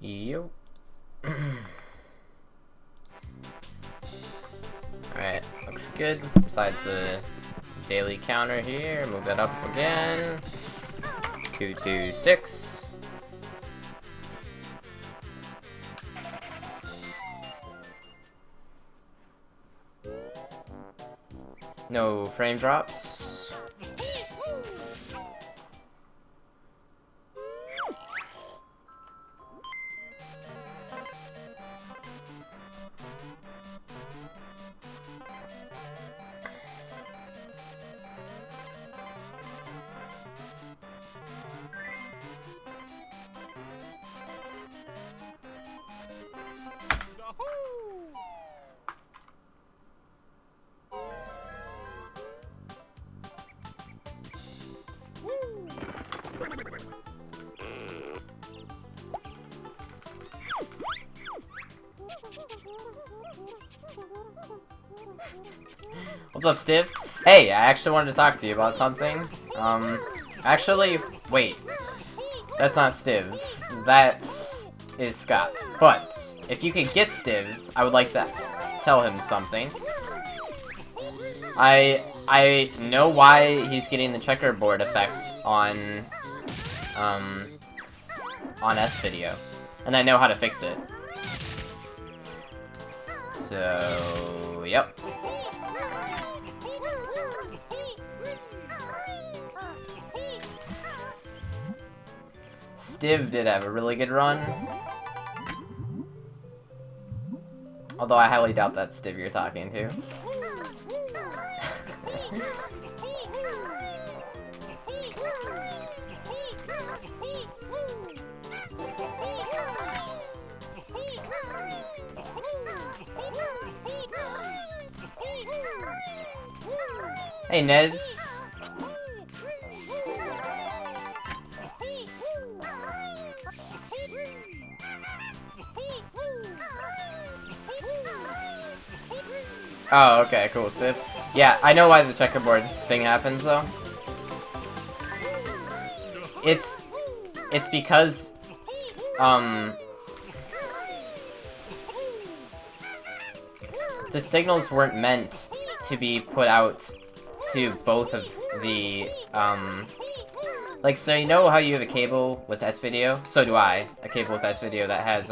Yo. Alright, looks good. Besides the daily counter here, move that up again. 226. No frame drops. What's up, Stiv? Hey, I actually wanted to talk to you about something. Actually, wait. That's not Stiv. That is Scott. But, if you could get Stiv, I would like to tell him something. I know why he's getting the checkerboard effect on S video. And I know how to fix it. So, yep. Stiv did have a really good run. Although I highly doubt that's Stiv you're talking to. Hey, Nez. Oh, okay, cool, Stiv. Yeah, I know why the checkerboard thing happens, though. It's because, the signals weren't meant to be put out to both of the, like, so you know how you have a cable with S-Video? So do I. A cable with S-Video that has,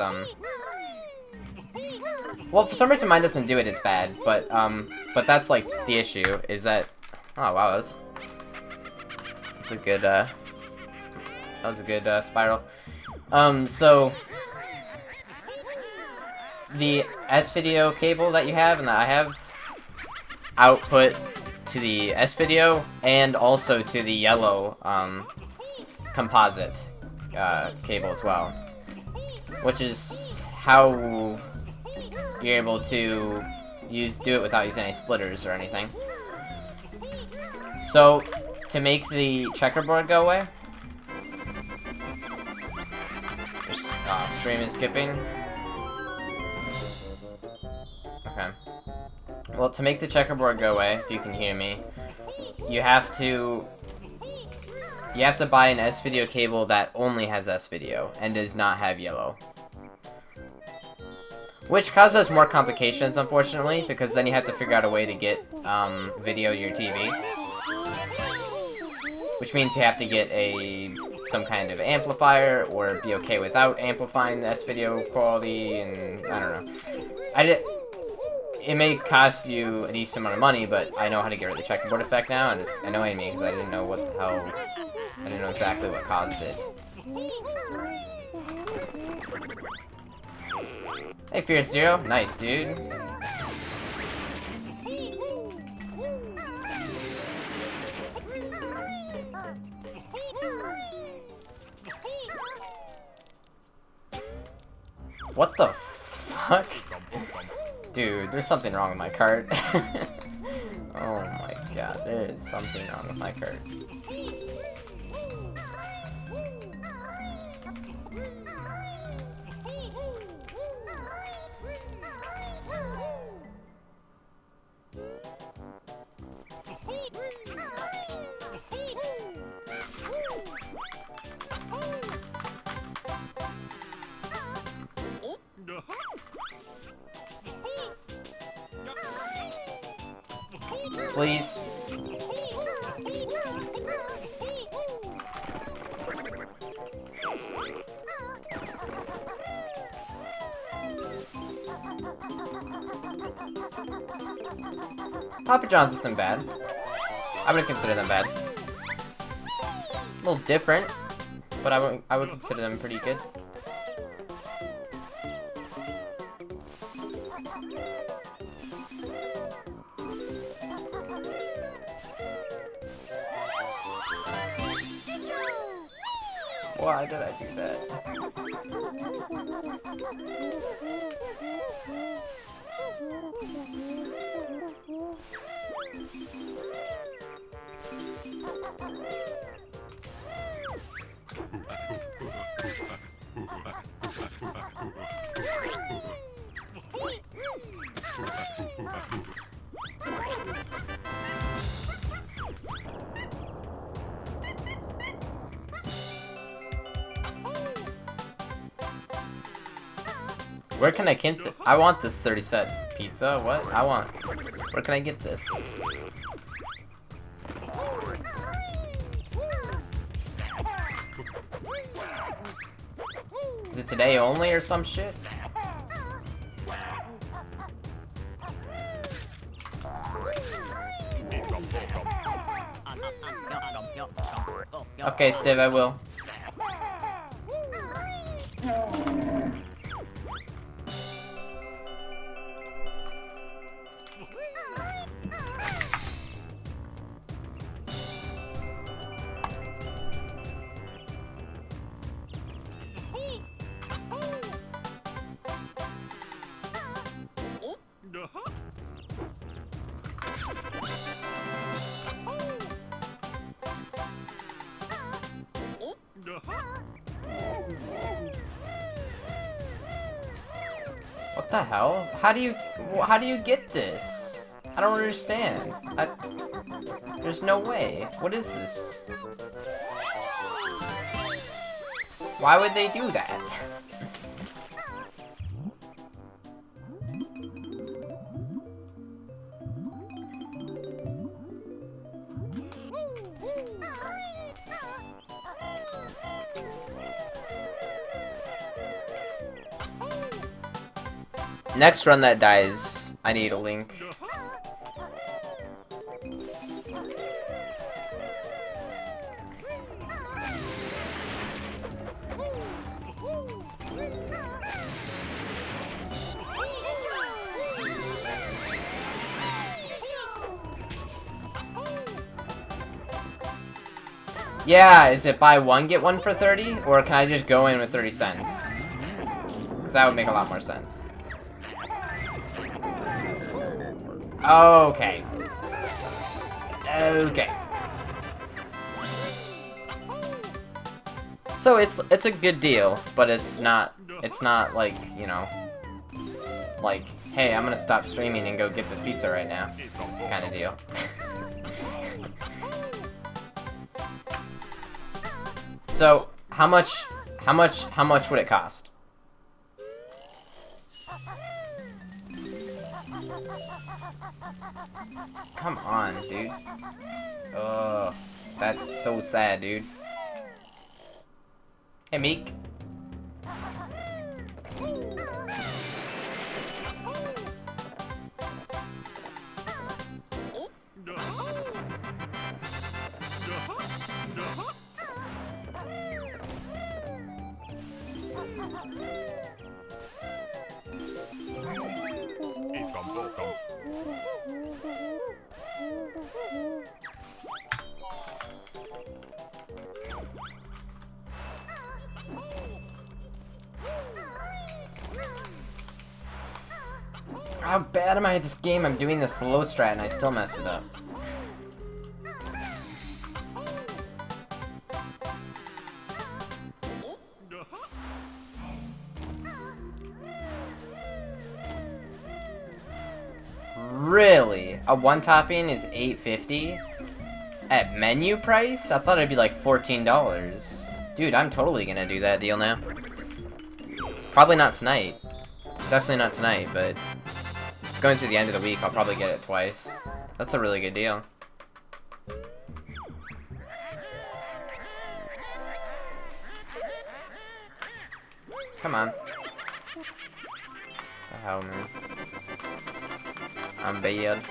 well, for some reason mine doesn't do it as bad, but that's, like, the issue, is that, oh, wow, that's a good, That was a good spiral. So the S-video cable that you have and that I have output to the S-video and also to the yellow composite cable as well, which is how you're able to do it without using any splitters or anything. So to make the checkerboard go away, stream is skipping. Okay. Well, to make the checkerboard go away, if you can hear me, you have to buy an S-video cable that only has S-video and does not have yellow. Which causes more complications, unfortunately, because then you have to figure out a way to get video to your TV. Which means you have to get some kind of amplifier, or be okay without amplifying the S-video quality, and I don't know. It may cost you a decent amount of money, but I know how to get rid of the checkerboard effect now, and it's annoying me because I didn't know what the hell. I didn't know exactly what caused it. Hey, Fierce Zero. Nice, dude. What the fuck? Dude, there's something wrong with my cart. Oh my god, there is something wrong with my cart. Please. Papa John's isn't bad. I wouldn't consider them bad. A little different, but I would consider them pretty good. Why did I do that? Where can I get this? I want this 30-set pizza. What? Where can I get this? Is it today only or some shit? Okay, Steve, I will. What the hell? How do you get this? I don't understand. There's no way. What is this? Why would they do that? Next run that dies, I need a link. Yeah, is it buy one, get one for 30? Or can I just go in with 30 cents? Because that would make a lot more sense. Okay. Okay. So it's a good deal, but it's not like, you know, like, hey, I'm gonna stop streaming and go get this pizza right now kind of deal. So, how much would it cost? Come on, dude. Ugh, that's so sad, dude. Hey, Meek. How bad am I at this game? I'm doing the slow strat and I still messed it up. Really? A one topping is $8.50? At menu price? I thought it'd be like $14. Dude, I'm totally gonna do that deal now. Probably not tonight. Definitely not tonight, but just going through the end of the week, I'll probably get it twice. That's a really good deal. Come on. What the hell, man? I'm bad.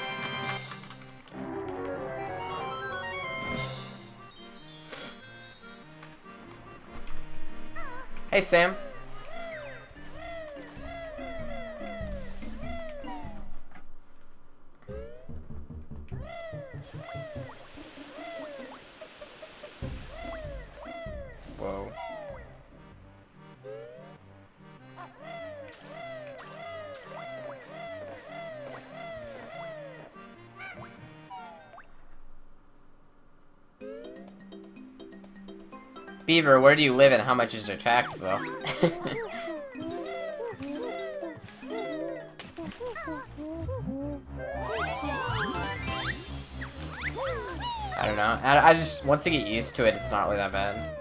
Hey, Sam. Whoa. Beaver, where do you live and how much is your tax, though? I don't know. I just, once I get used to it, it's not really that bad.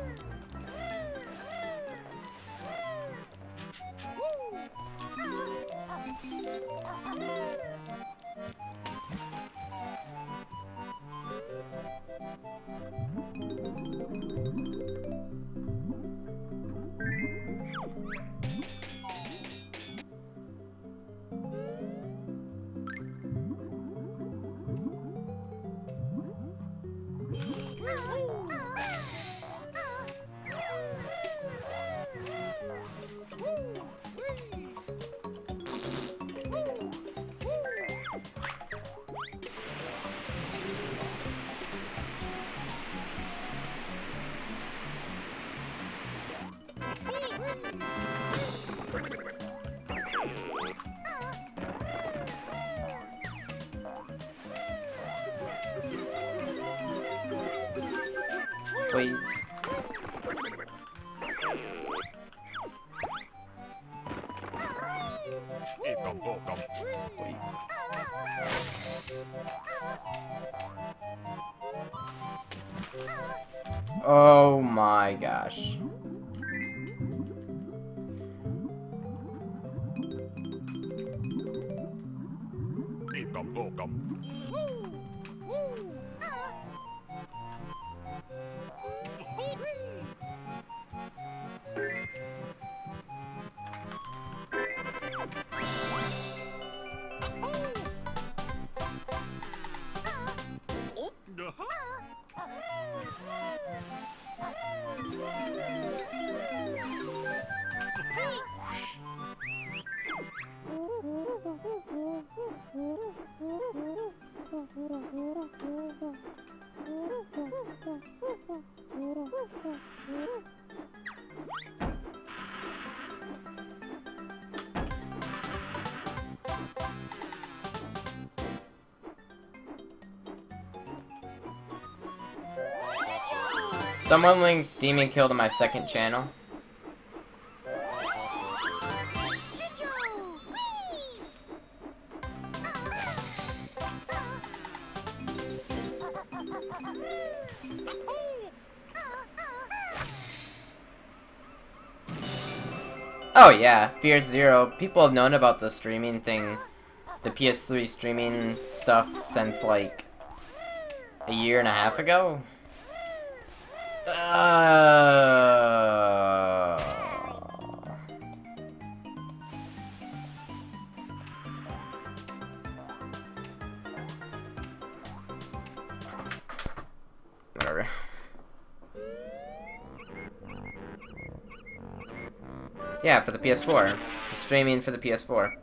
Please. Please. Oh my gosh. Someone linked Demon Kill to my second channel. Oh yeah, Fierce Zero. People have known about the streaming thing, the PS3 streaming stuff since like a year and a half ago. Whatever. Yeah, for the PS4. The streaming for the PS4.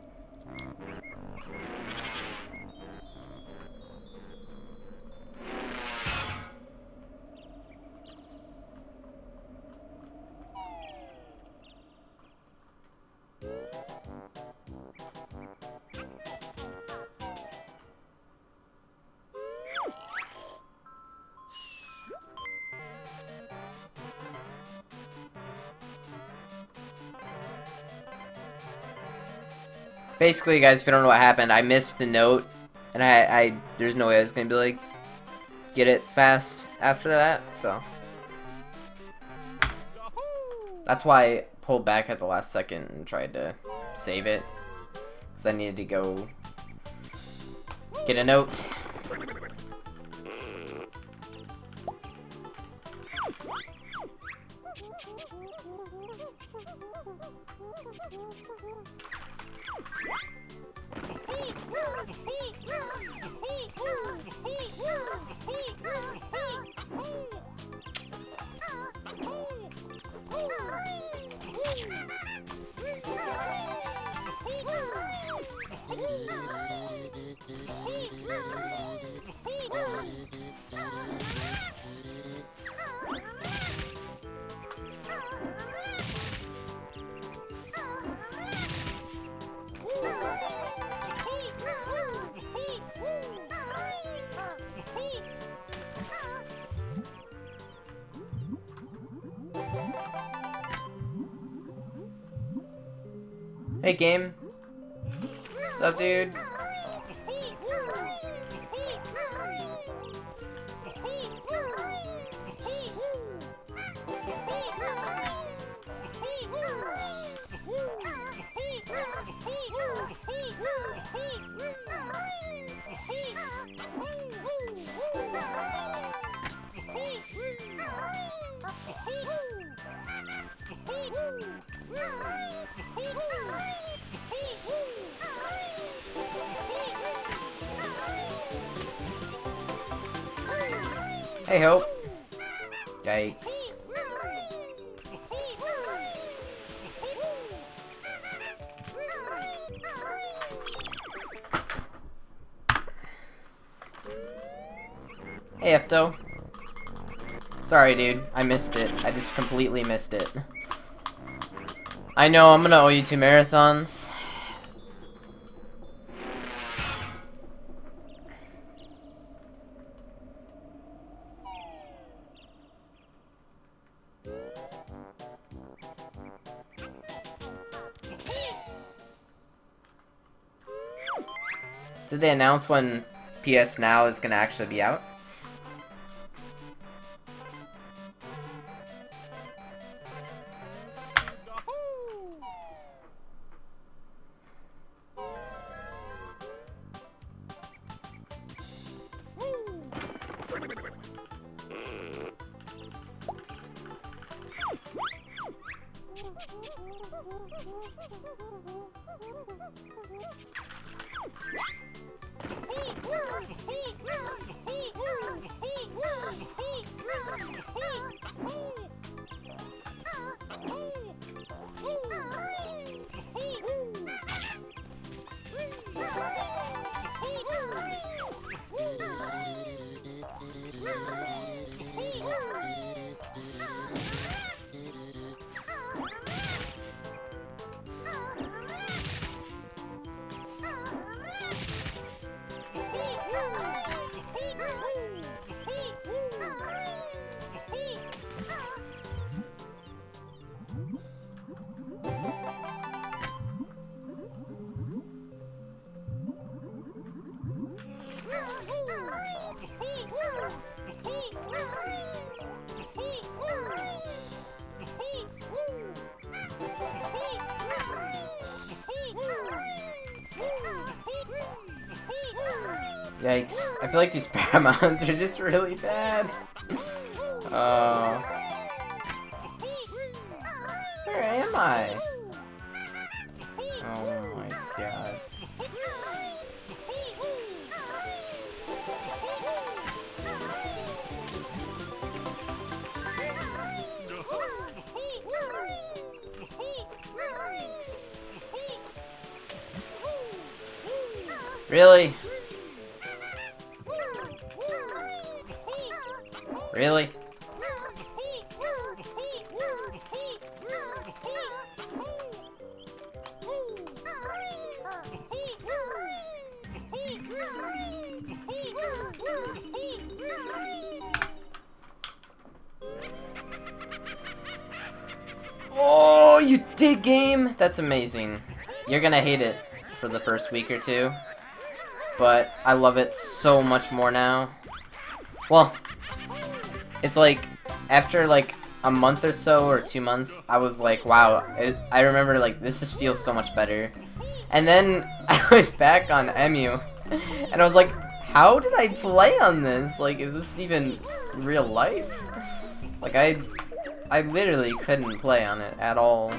Basically, guys, if you don't know what happened, I missed the note, and there's no way I was gonna be like, get it fast after that, so. That's why I pulled back at the last second and tried to save it, because I needed to go get a note. Hey game, what's up, dude? Hey, Hope. Yikes. Hey, Efto. Sorry, dude. I missed it. I just completely missed it. I know, I'm gonna owe you 2 marathons. Did they announce when PS Now is gonna actually be out? Yikes. I feel like these Paramount's are just really bad. Where am I? Oh my god. Really? Really? Oh, you did, game? That's amazing. You're gonna hate it for the first week or two, but I love it so much more now. Well, it's like, after like a month or so, or 2 months, I was like, wow, I remember like, this just feels so much better. And then I went back on EMU, and I was like, how did I play on this? Like, is this even real life? Like, I literally couldn't play on it at all.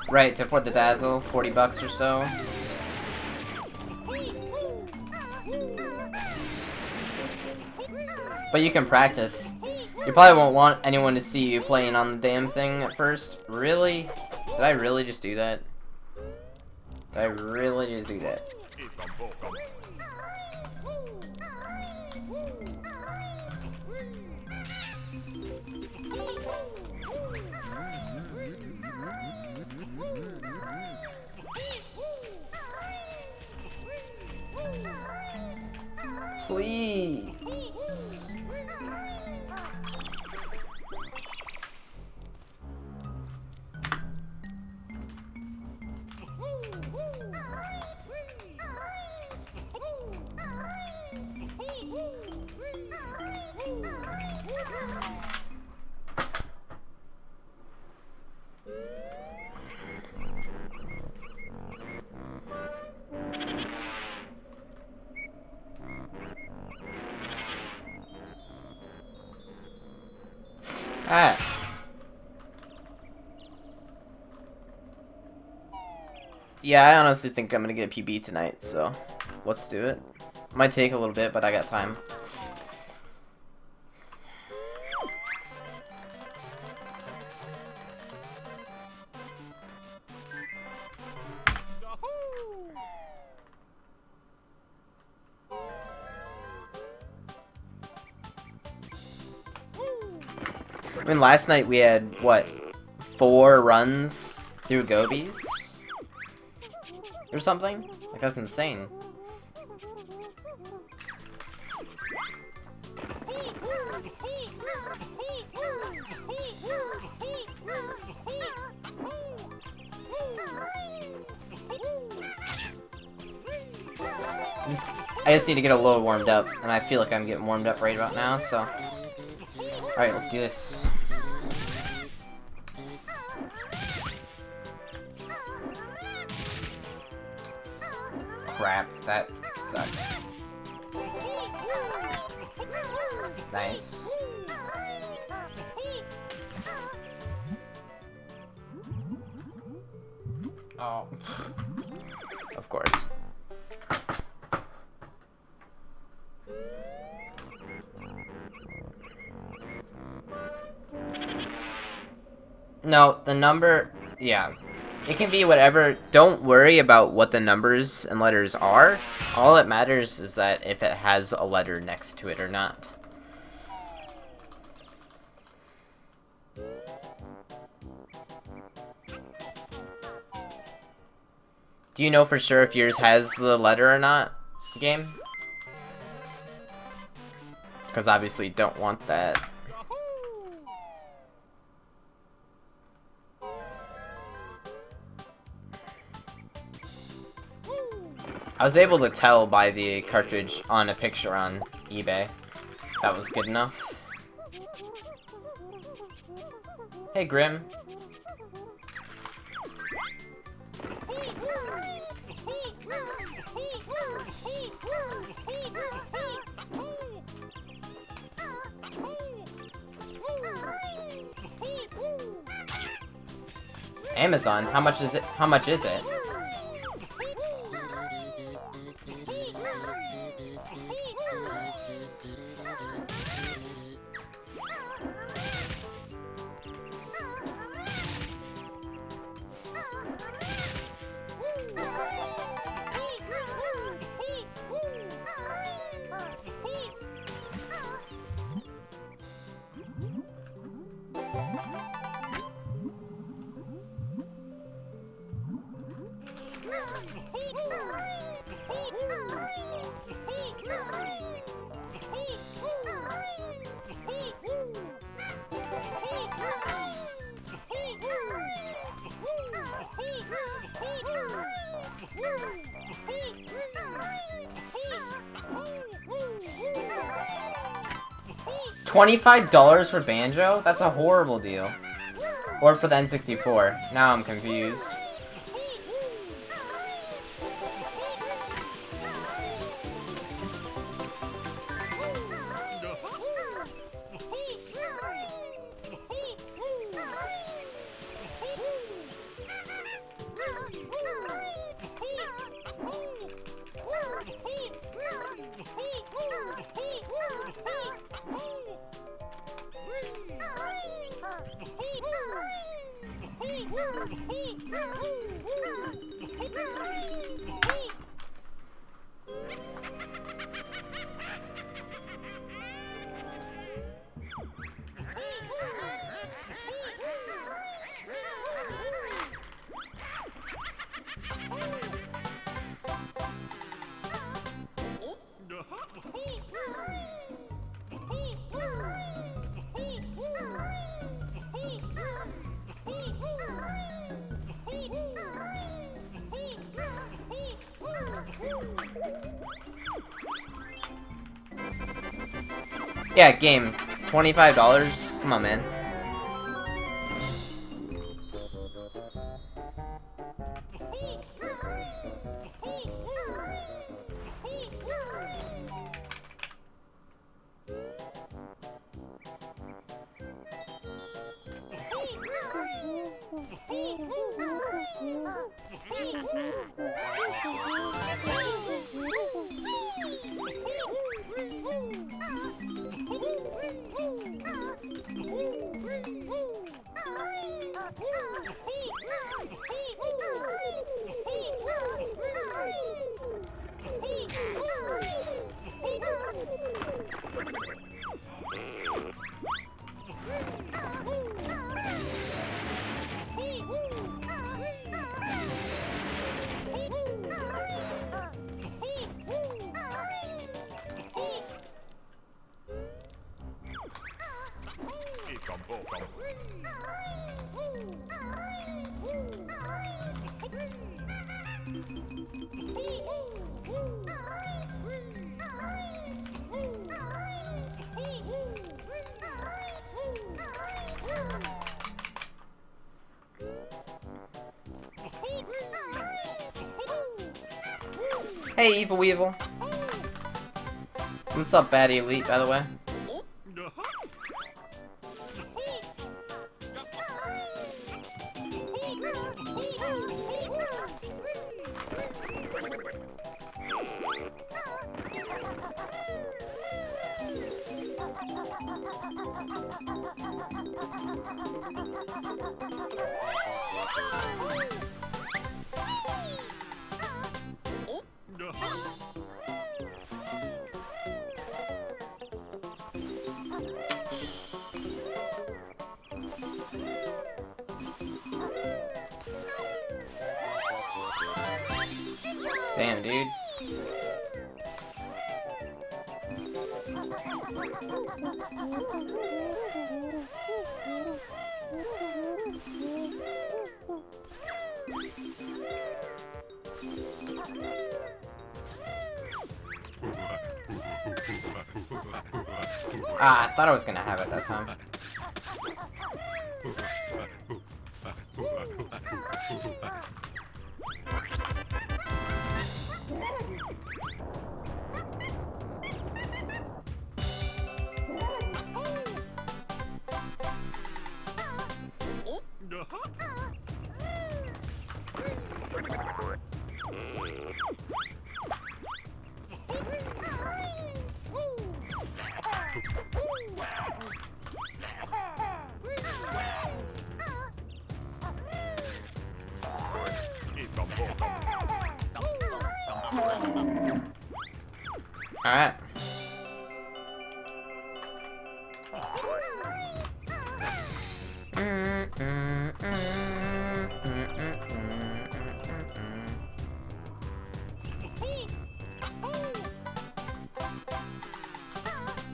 Right, to afford the Dazzle, 40 bucks or so. But you can practice. You probably won't want anyone to see you playing on the damn thing at first. Really? Did I really just do that? Did I really just do that? Please. Ah. Yeah, I honestly think I'm gonna get a PB tonight, so let's do it. Might take a little bit, but I got time. I mean, last night we had, what, 4 runs through Gobies? Or something? Like, that's insane. I just need to get a little warmed up, and I feel like I'm getting warmed up right about now, so... Alright, let's do this. Crap, that sucked. Nice. Oh. Of course. No, the number... Yeah. It can be whatever. Don't worry about what the numbers and letters are. All that matters is that if it has a letter next to it or not. Do you know for sure if yours has the letter or not, game? Because obviously you don't want that. I was able to tell by the cartridge on a picture on eBay. That was good enough. Hey, Grim. Amazon? How much is it? How much is it? $25 for Banjo? That's a horrible deal. Or for the N64. Now I'm confused. Yeah, game. $25? Come on, man. Hey, Evil Weevil. What's up, Baddie Elite, by the way? saying, dude. Ah, I thought I was gonna have it that time. Alright.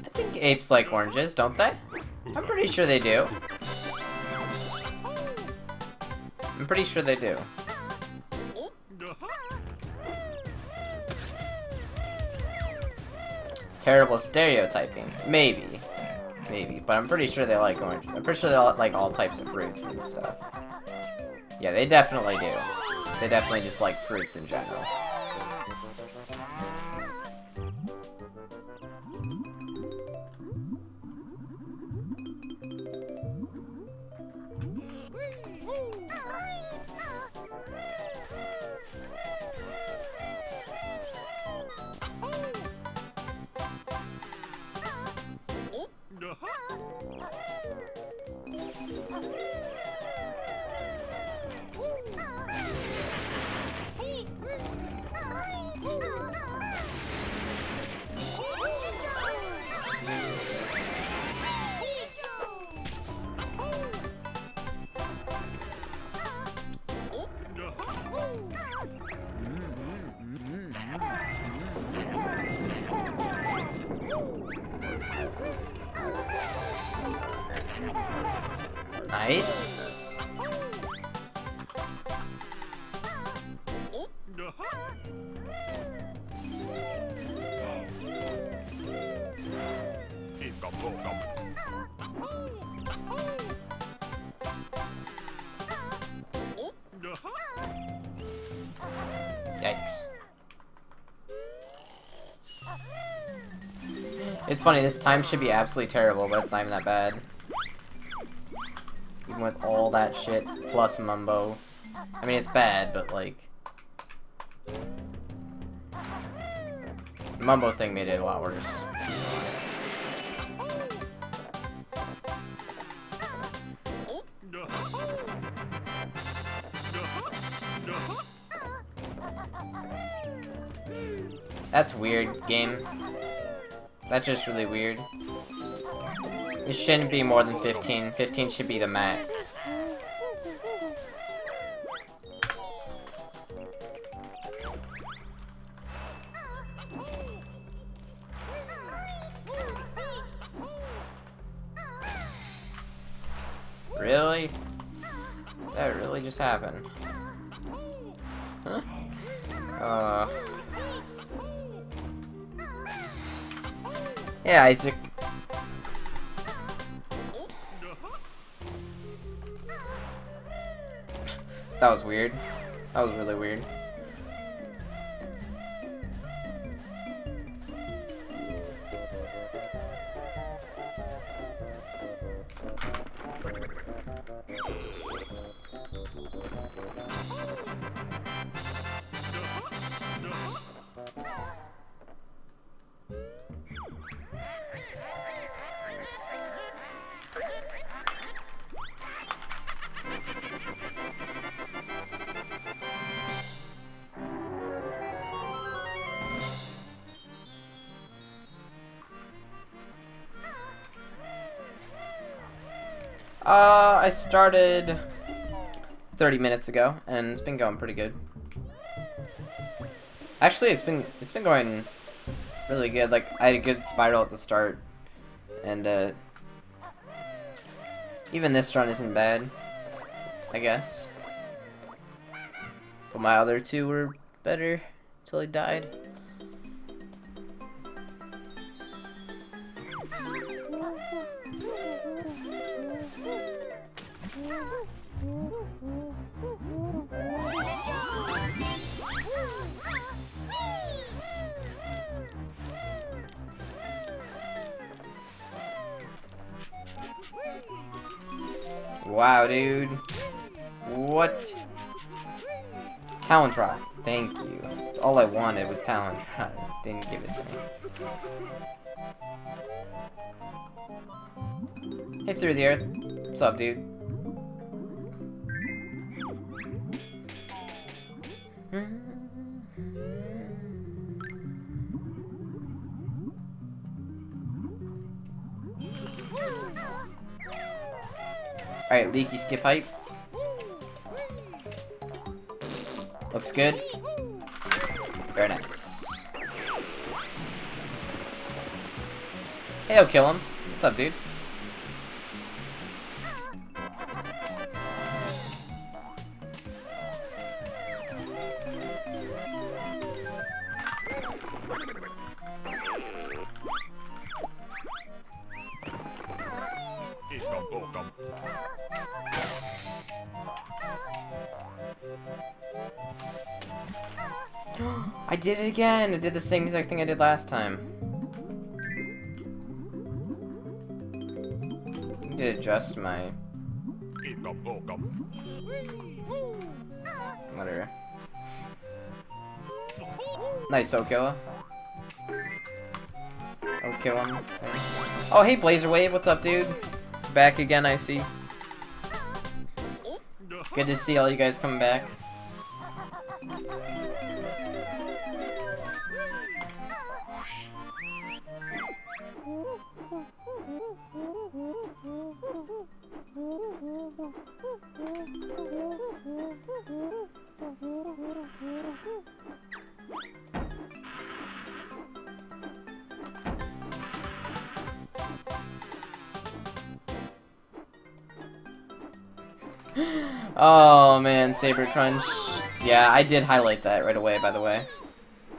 I think apes like oranges, don't they? I'm pretty sure they do. I'm pretty sure they do. Terrible stereotyping. Maybe. Maybe. But I'm pretty sure they like orange. I'm pretty sure they like all types of fruits and stuff. Yeah, they definitely do. They definitely just like fruits in general. Nice. Yikes. It's funny, this time should be absolutely terrible, but it's not even that bad. Even with all that shit, plus Mumbo. I mean, it's bad, but like... the Mumbo thing made it a lot worse. That's weird, game. That's just really weird. It shouldn't be more than 15. 15 should be the max. Really? That really just happened. Huh? Yeah, Isaac. That was weird. That was really weird. I started 30 minutes ago, and it's been going pretty good. Actually, it's been going really good. Like, I had a good spiral at the start, and even this run isn't bad, I guess. But my other two were better until I died. Wow, dude. What? Talent Rock. Thank you. That's all I wanted was Talent Rock. Didn't give it to me. Hey, Through the Earth. What's up, dude? Alright, Leaky Skip Hype. Looks good. Very nice. Hey, I'll kill him. What's up, dude? I did it again! I did the same exact thing I did last time. I need to adjust my... Whatever. Nice, Okilla. Oh, kill him. Oh, hey, Blazer Wave, what's up, dude? Back again, I see. Good to see all you guys coming back. Oh man, Saber Crunch. Yeah, I did highlight that right away, by the way.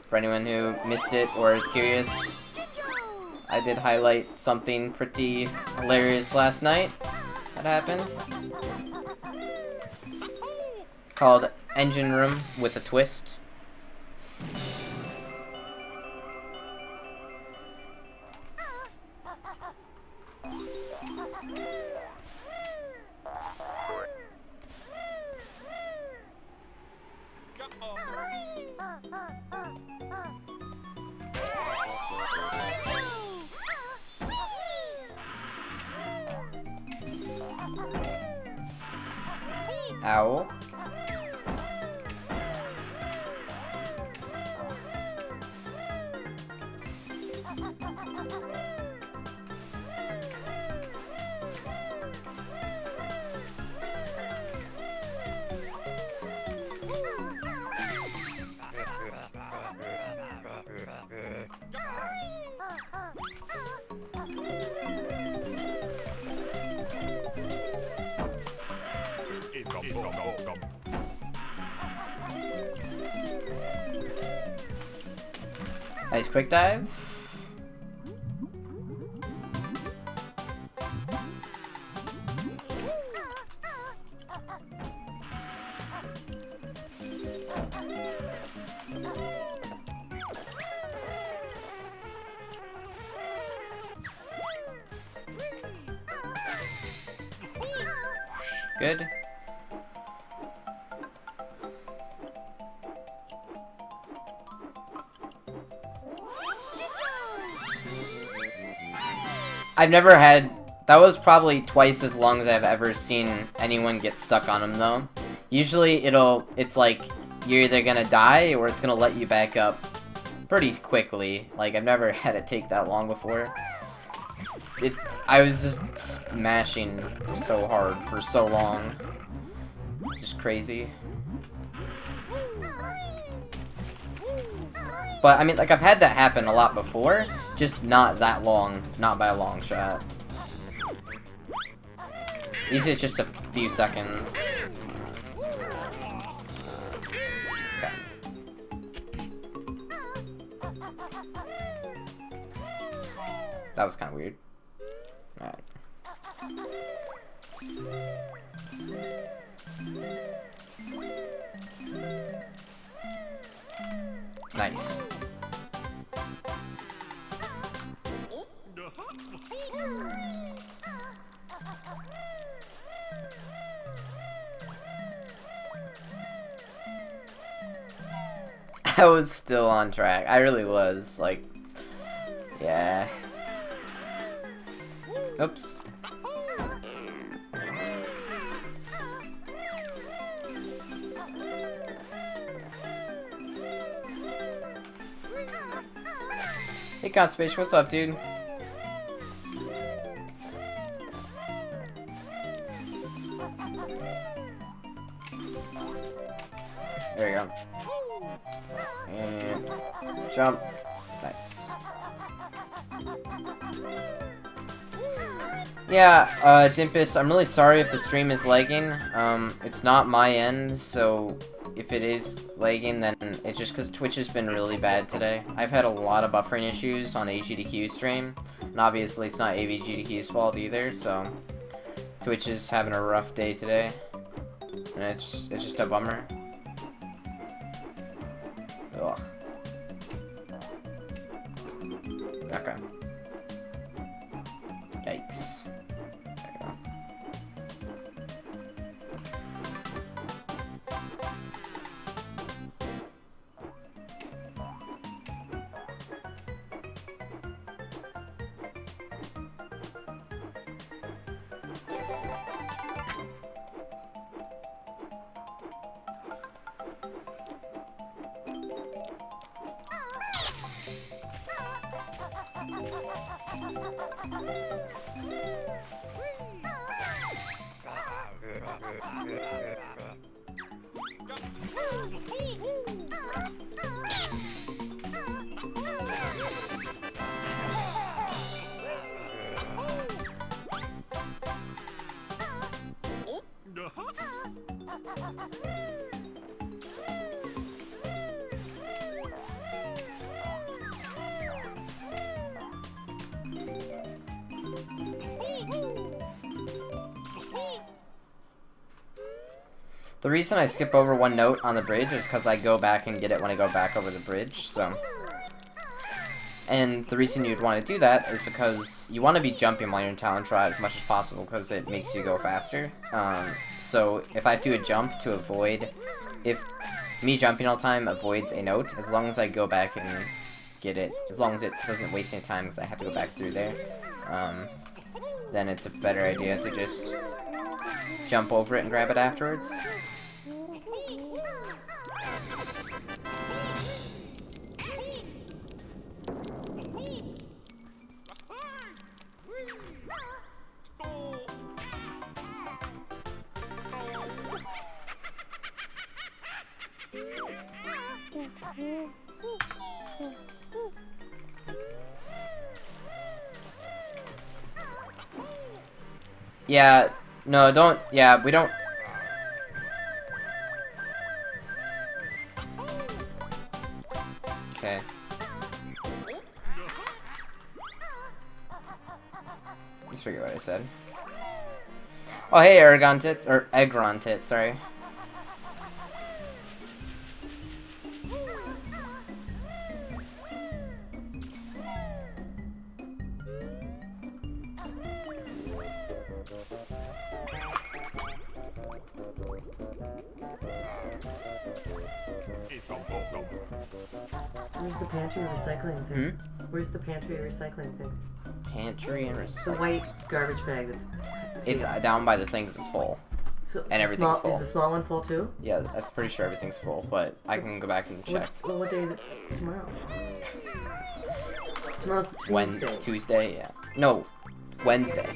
For anyone who missed it or is curious, I did highlight something pretty hilarious last night that happened. Called Engine Room with a Twist. Ow. Nice quick dive. Good. I've never had... That was probably twice as long as I've ever seen anyone get stuck on them, though. Usually it's like, you're either gonna die, or it's gonna let you back up pretty quickly. Like, I've never had it take that long before. I was just smashing so hard for so long. Just crazy. But, I mean, like, I've had that happen a lot before, just not that long, not by a long shot. Usually it's just a few seconds. Okay. That was kind of weird. Alright. Nice. I was still on track. I really was. Like, yeah. Oops. Hey, Constipation, what's up, dude? There you go. And jump. Nice. Yeah, Dimpus, I'm really sorry if the stream is lagging. It's not my end, so if it is lagging, then it's just because Twitch has been really bad today. I've had a lot of buffering issues on AGDQ stream, and obviously it's not AVGDQ's fault either, so Twitch is having a rough day today, and it's just a bummer. Ugh. Okay. Yikes. There you go. The reason I skip over one note on the bridge is because I go back and get it when I go back over the bridge, so... And the reason you'd want to do that is because you want to be jumping while you're in Talon Trot as much as possible because it makes you go faster. So if I have to do a jump to avoid... If me jumping all the time avoids a note, as long as I go back and get it, as long as it doesn't waste any time because I have to go back through there, then it's a better idea to just jump over it and grab it afterwards. Yeah, no, don't, yeah, we don't... Okay. Just forget what I said. Oh, hey, Aragon Tits, or Egron Tits, sorry. Where's the pantry recycling thing? Hmm? Where's the pantry recycling thing? Pantry and The white garbage bag that's... It's down by the things it's full. So And everything's full. Is the small one full too? Yeah, I'm pretty sure everything's full, but I can go back and check. What day is it tomorrow? Tomorrow's Tuesday. Tuesday, yeah. No, Wednesday.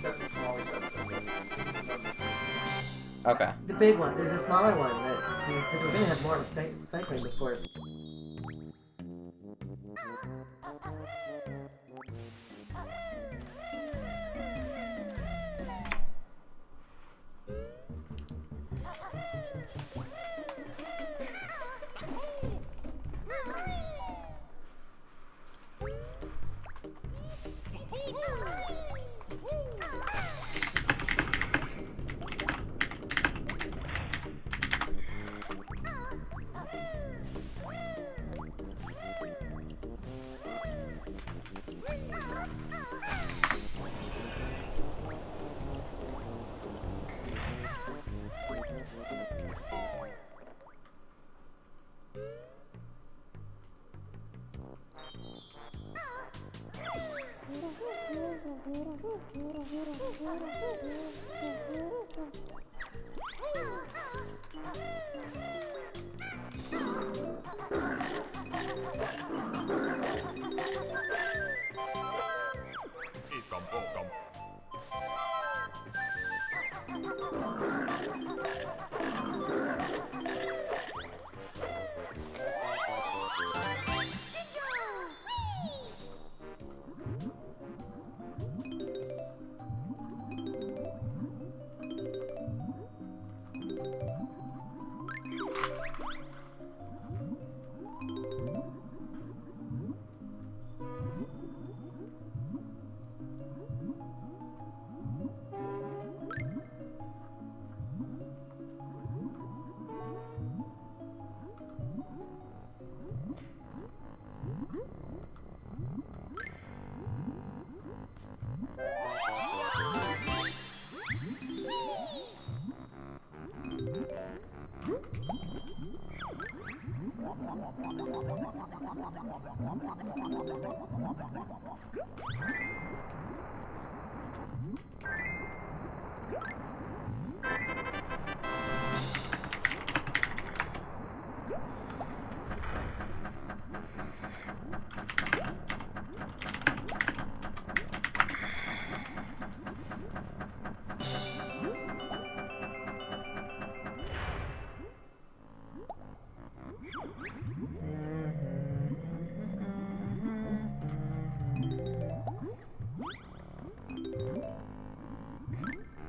Okay. The big one. There's a smaller one that... Because we're going to have more recycling before...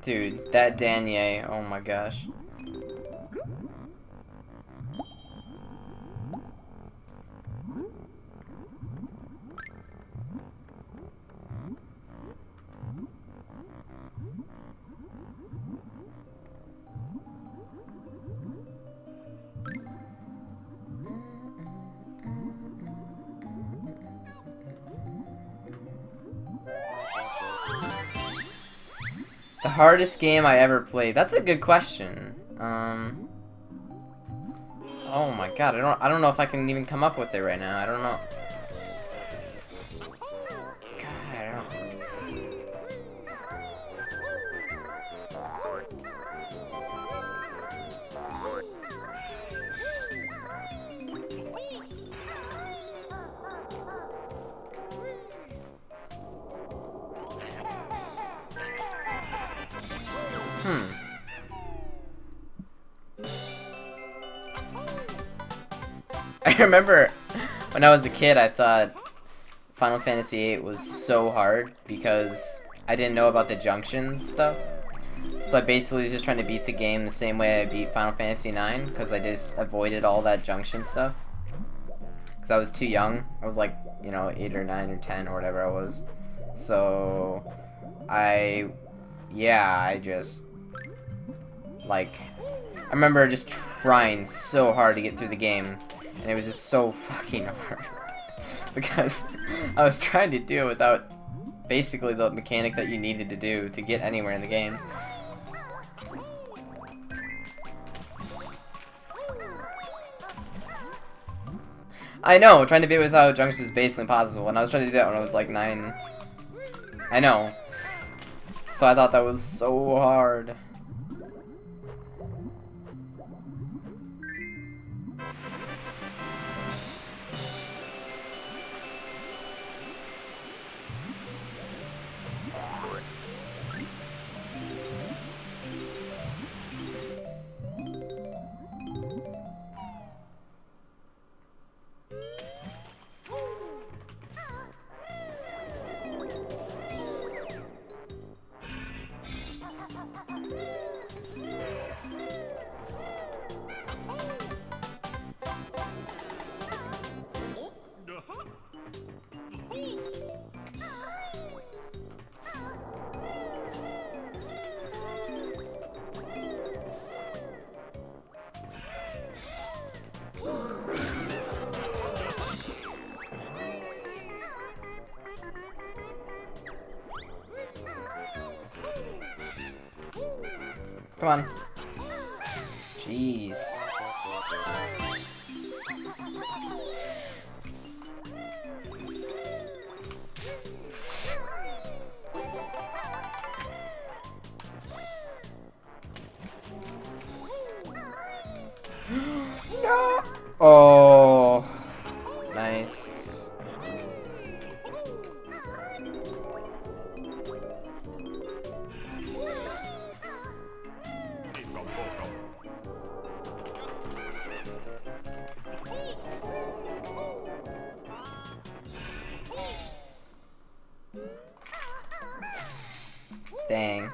Dude, that Danye, oh my gosh. The hardest game I ever played. That's a good question. Oh my god, I don't know if I can even come up with it right now. I don't know. God, I don't. I remember when I was a kid, I thought Final Fantasy VIII was so hard because I didn't know about the junction stuff. So I basically was just trying to beat the game the same way I beat Final Fantasy IX because I just avoided all that junction stuff. Because I was too young. I was like, you know, 8 or 9 or 10 or whatever I was. So I just, like, I remember just trying so hard to get through the game. And it was just so fucking hard. Because I was trying to do it without basically the mechanic that you needed to do to get anywhere in the game. I know, trying to beat it without junctions is basically impossible, and I was trying to do that when I was like 9. I know. So I thought that was so hard. Come on. Jeez. No! Oh. Nice. Dang.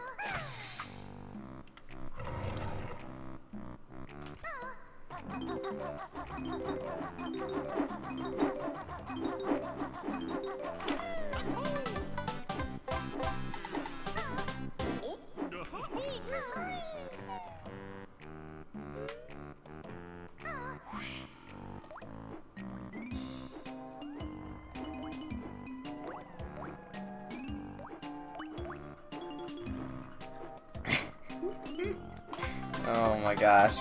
Oh my gosh.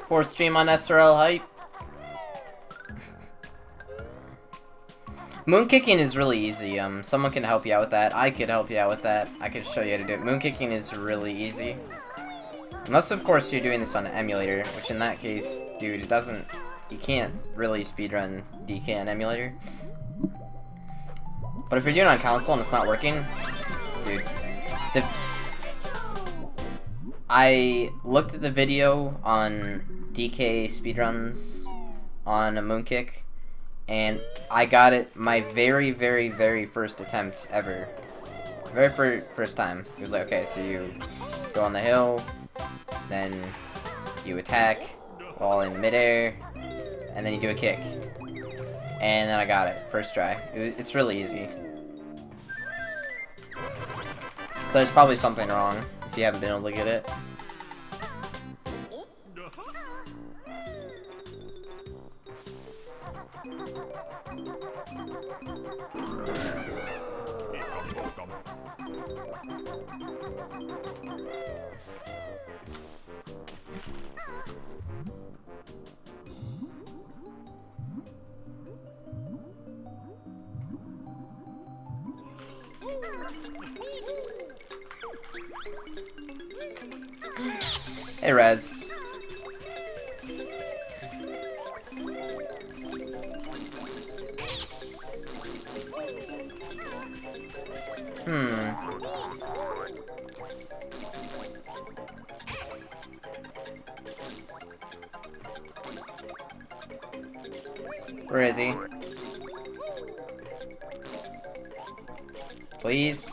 Fourth stream on SRL hype. Moon kicking is really easy. Someone can help you out with that. I could help you out with that. I could show you how to do it. Moon kicking is really easy. Unless, of course, you're doing this on an emulator, which in that case, dude, it doesn't... You can't really speedrun DK on emulator. But if you're doing it on console and it's not working, dude, I looked at the video on DK speedruns on a Moonkick, and I got it my very, very, very first attempt ever. Very first time. It was like, okay, so you go on the hill, then you attack while in midair, and then you do a kick. And then I got it, first try. It's really easy. So there's probably something wrong if you haven't been able to get it. Hey, Rez. Where is he? Please?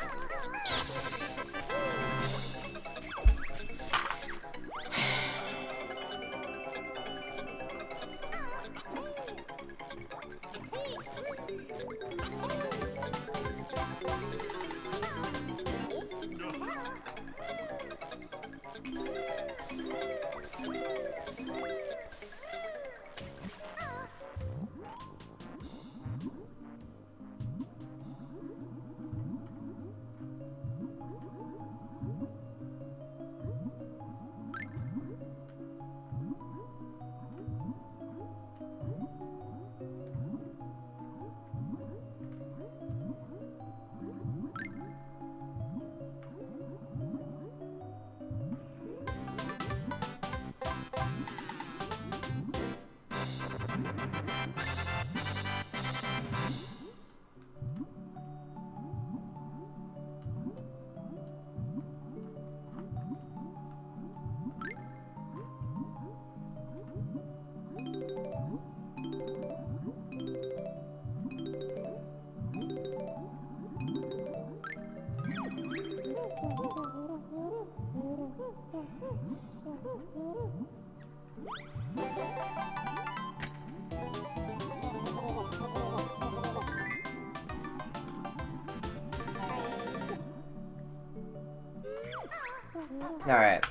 Alright.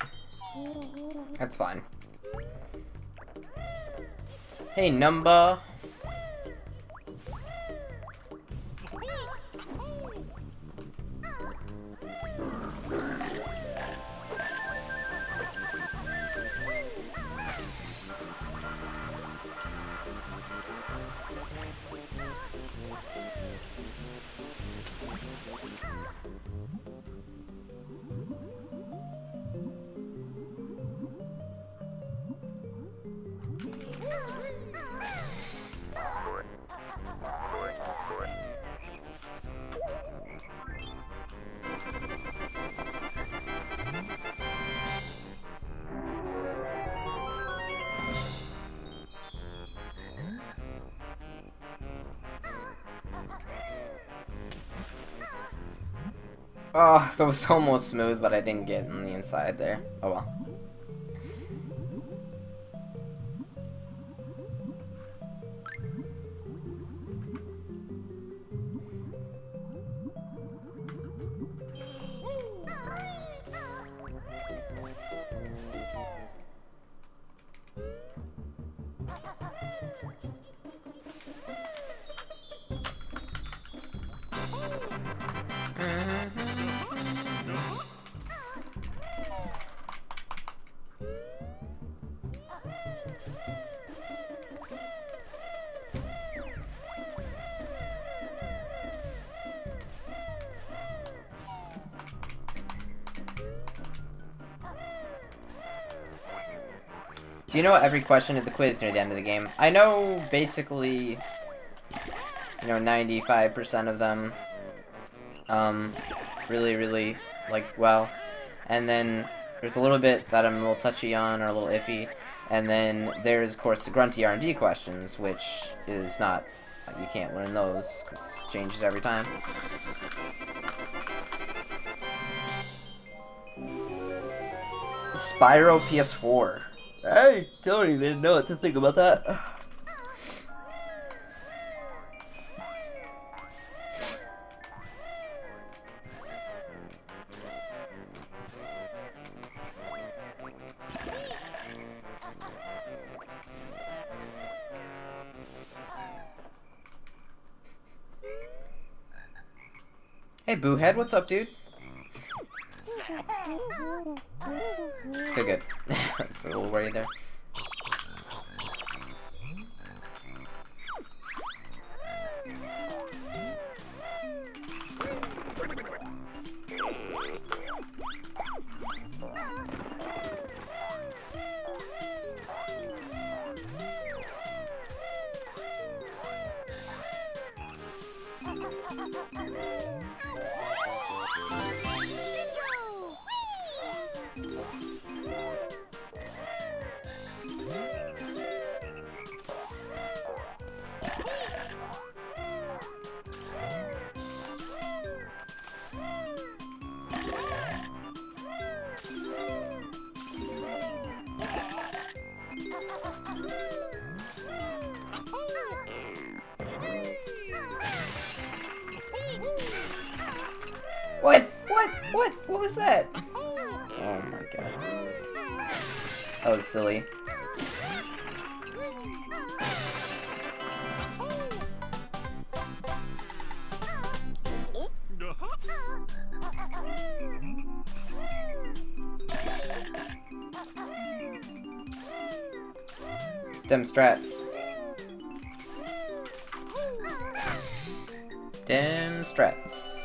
That's fine. Hey, Numba. Oh, that was almost smooth, but I didn't get on the inside there. Oh well. Do you know every question of the quiz near the end of the game? I know basically, 95% of them, really, like, well. And then there's a little bit that I'm a little touchy on or a little iffy. And then there's, of course, the grunty R&D questions, which is not, you can't learn those, because it changes every time. Spyro PS4. I don't even know what to think about that. Hey, Boohead, what's up, dude? Good. It's a little worried there. What was that? Oh my god. That was silly. Dem strats. Dem strats.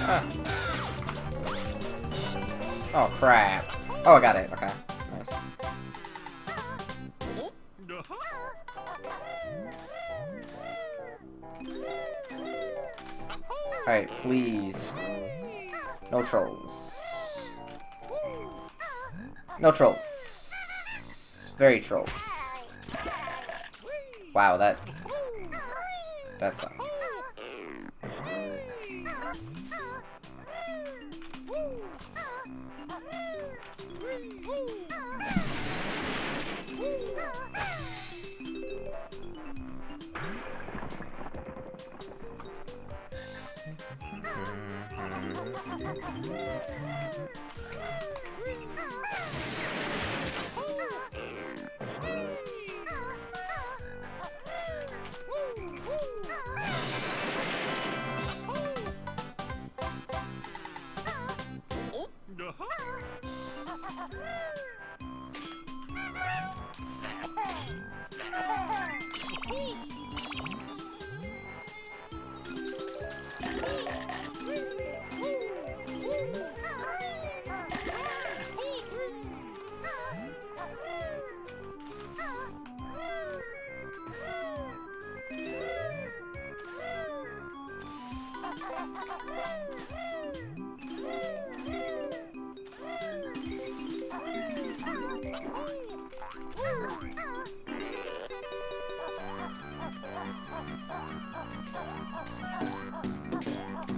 Huh. Oh, crap. Oh, I got it. Okay. Nice. Alright, please. No trolls. No trolls. Very trolls. Wow, that's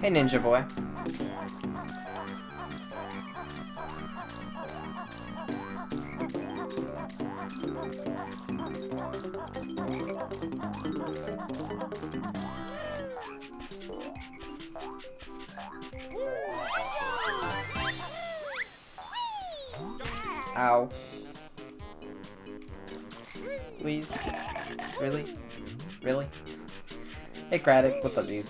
Hey, Ninja Boy. Ow. Please? Really? Really? Hey, Craddock. What's up, dude?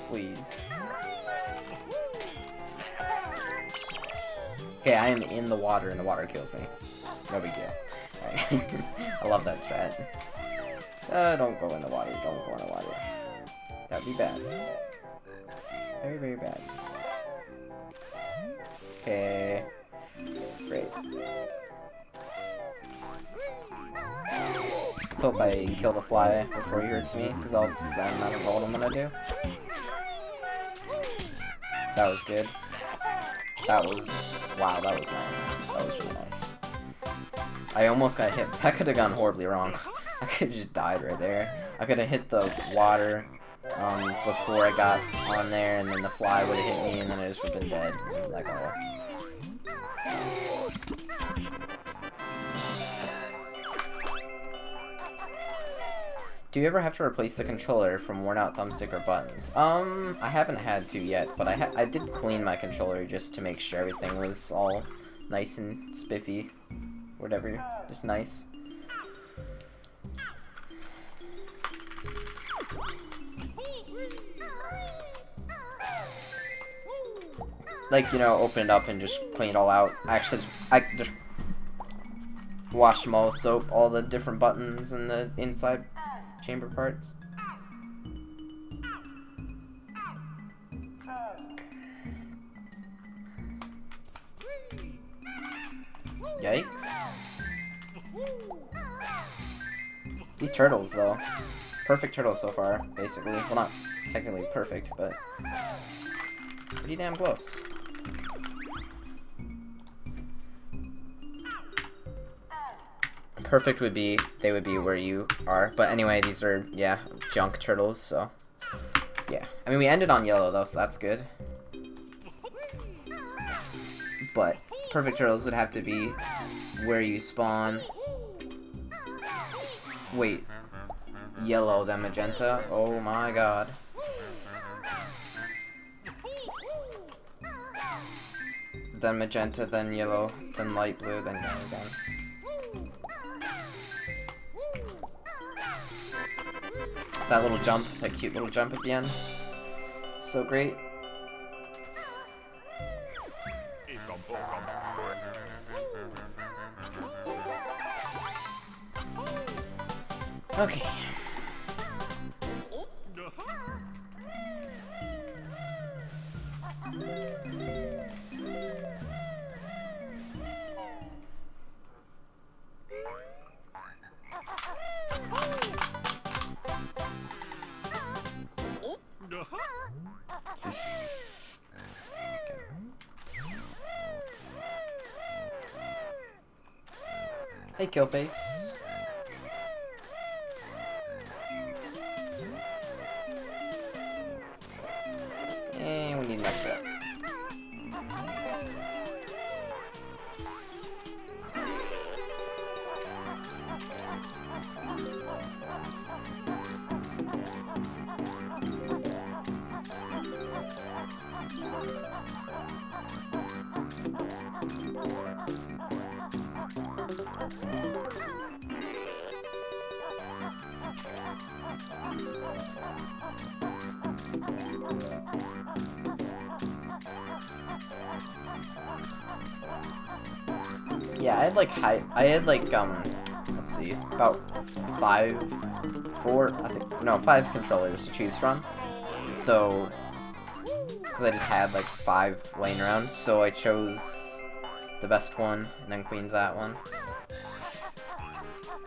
Please. Okay, I am in the water and the water kills me. No big deal. Alright. I love that strat. Don't go in the water. Don't go in the water. That'd be bad. Very, very bad. Okay. Great. Let's hope I kill the fly before he hurts me, because I don't know what I'm gonna do. That was good. That was... Wow, that was nice. That was really nice. I almost got hit. That could have gone horribly wrong. I could have just died right there. I could have hit the water before I got on there, and then the fly would have hit me, and then I just would have been dead. Like, oh. Do you ever have to replace the controller from worn out thumbstick or buttons? I haven't had to yet, but I did clean my controller just to make sure everything was all nice and spiffy. Whatever, just nice. Like, you know, open it up and just clean it all out. Actually, I just wash them all with soap, all the different buttons and the inside chamber parts. Yikes. These turtles, though. Perfect turtles so far, basically. Well, not technically perfect, but pretty damn close. Perfect would be, they would be where you are. But anyway, these are, yeah, junk turtles, so yeah. I mean, we ended on yellow, though, so that's good. But perfect turtles would have to be where you spawn. Wait. Yellow, then magenta? Oh my god. Then magenta, then yellow, then light blue, then yellow again. That little jump, that cute little jump at the end. So great. Okay. Hey, Killface. And we need an extra. Yeah, I had like let's see, about 5 controllers to choose from. So, because I just had like 5 laying around, so I chose the best one and then cleaned that one.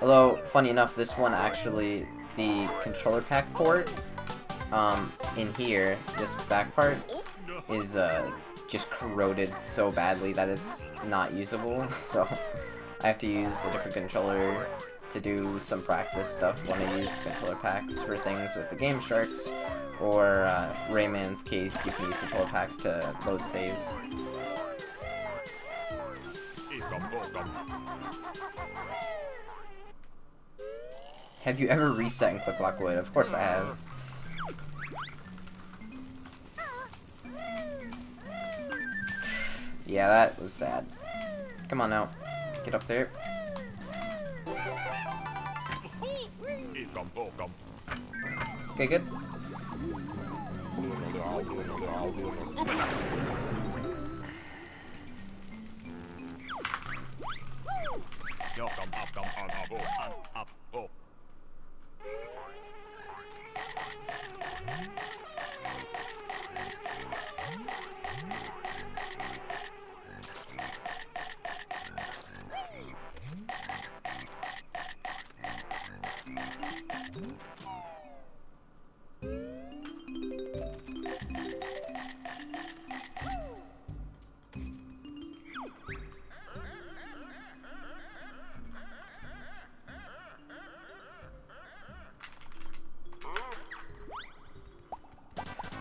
Although, funny enough, this one actually, the controller pack port, in here, this back part, is, just corroded so badly that it's not usable, so I have to use a different controller to do some practice stuff when I use controller packs for things with the Game Sharks, or, Rayman's case, you can use controller packs to load saves. Have you ever reset in Quick Lock Wood? Of course I have. Yeah, that was sad. Come on now. Get up there. Okay, good.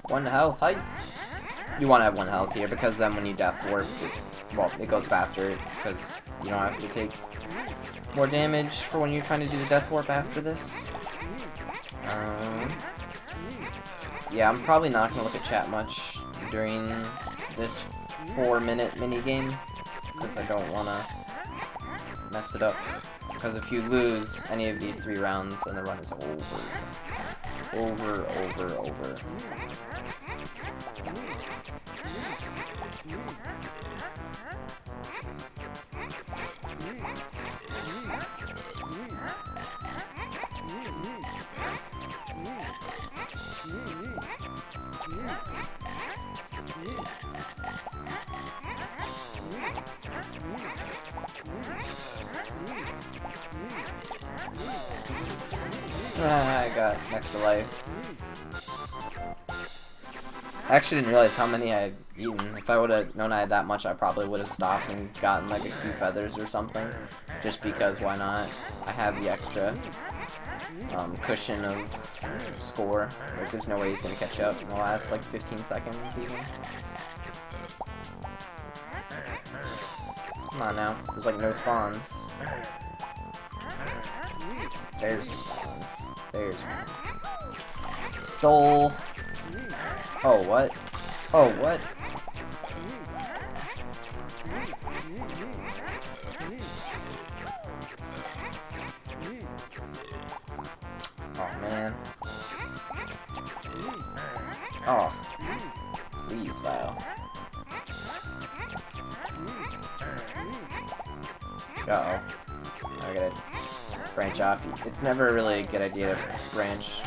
One health, height. You want to have 1 health here because then when you death warp, it goes faster because you don't have to take more damage for when you're trying to do the death warp after this. Yeah, I'm probably not going to look at chat much during this 4-minute minigame because I don't want to mess it up. Because if you lose any of these 3 rounds, then the run is over. Over. I got an extra life. I actually didn't realize how many I had eaten. If I would have known I had that much, I probably would have stopped and gotten like a few feathers or something. Just because, why not? I have the extra cushion of score. Like, there's no way he's going to catch up in the last like 15 seconds even. Come on now. There's like no spawns. There's a spawn. There's one. Stole. Oh, what? Oh, what? Oh, man. Oh. Please, Vile. Uh-oh. I gotta branch off. It's never really a good idea to branch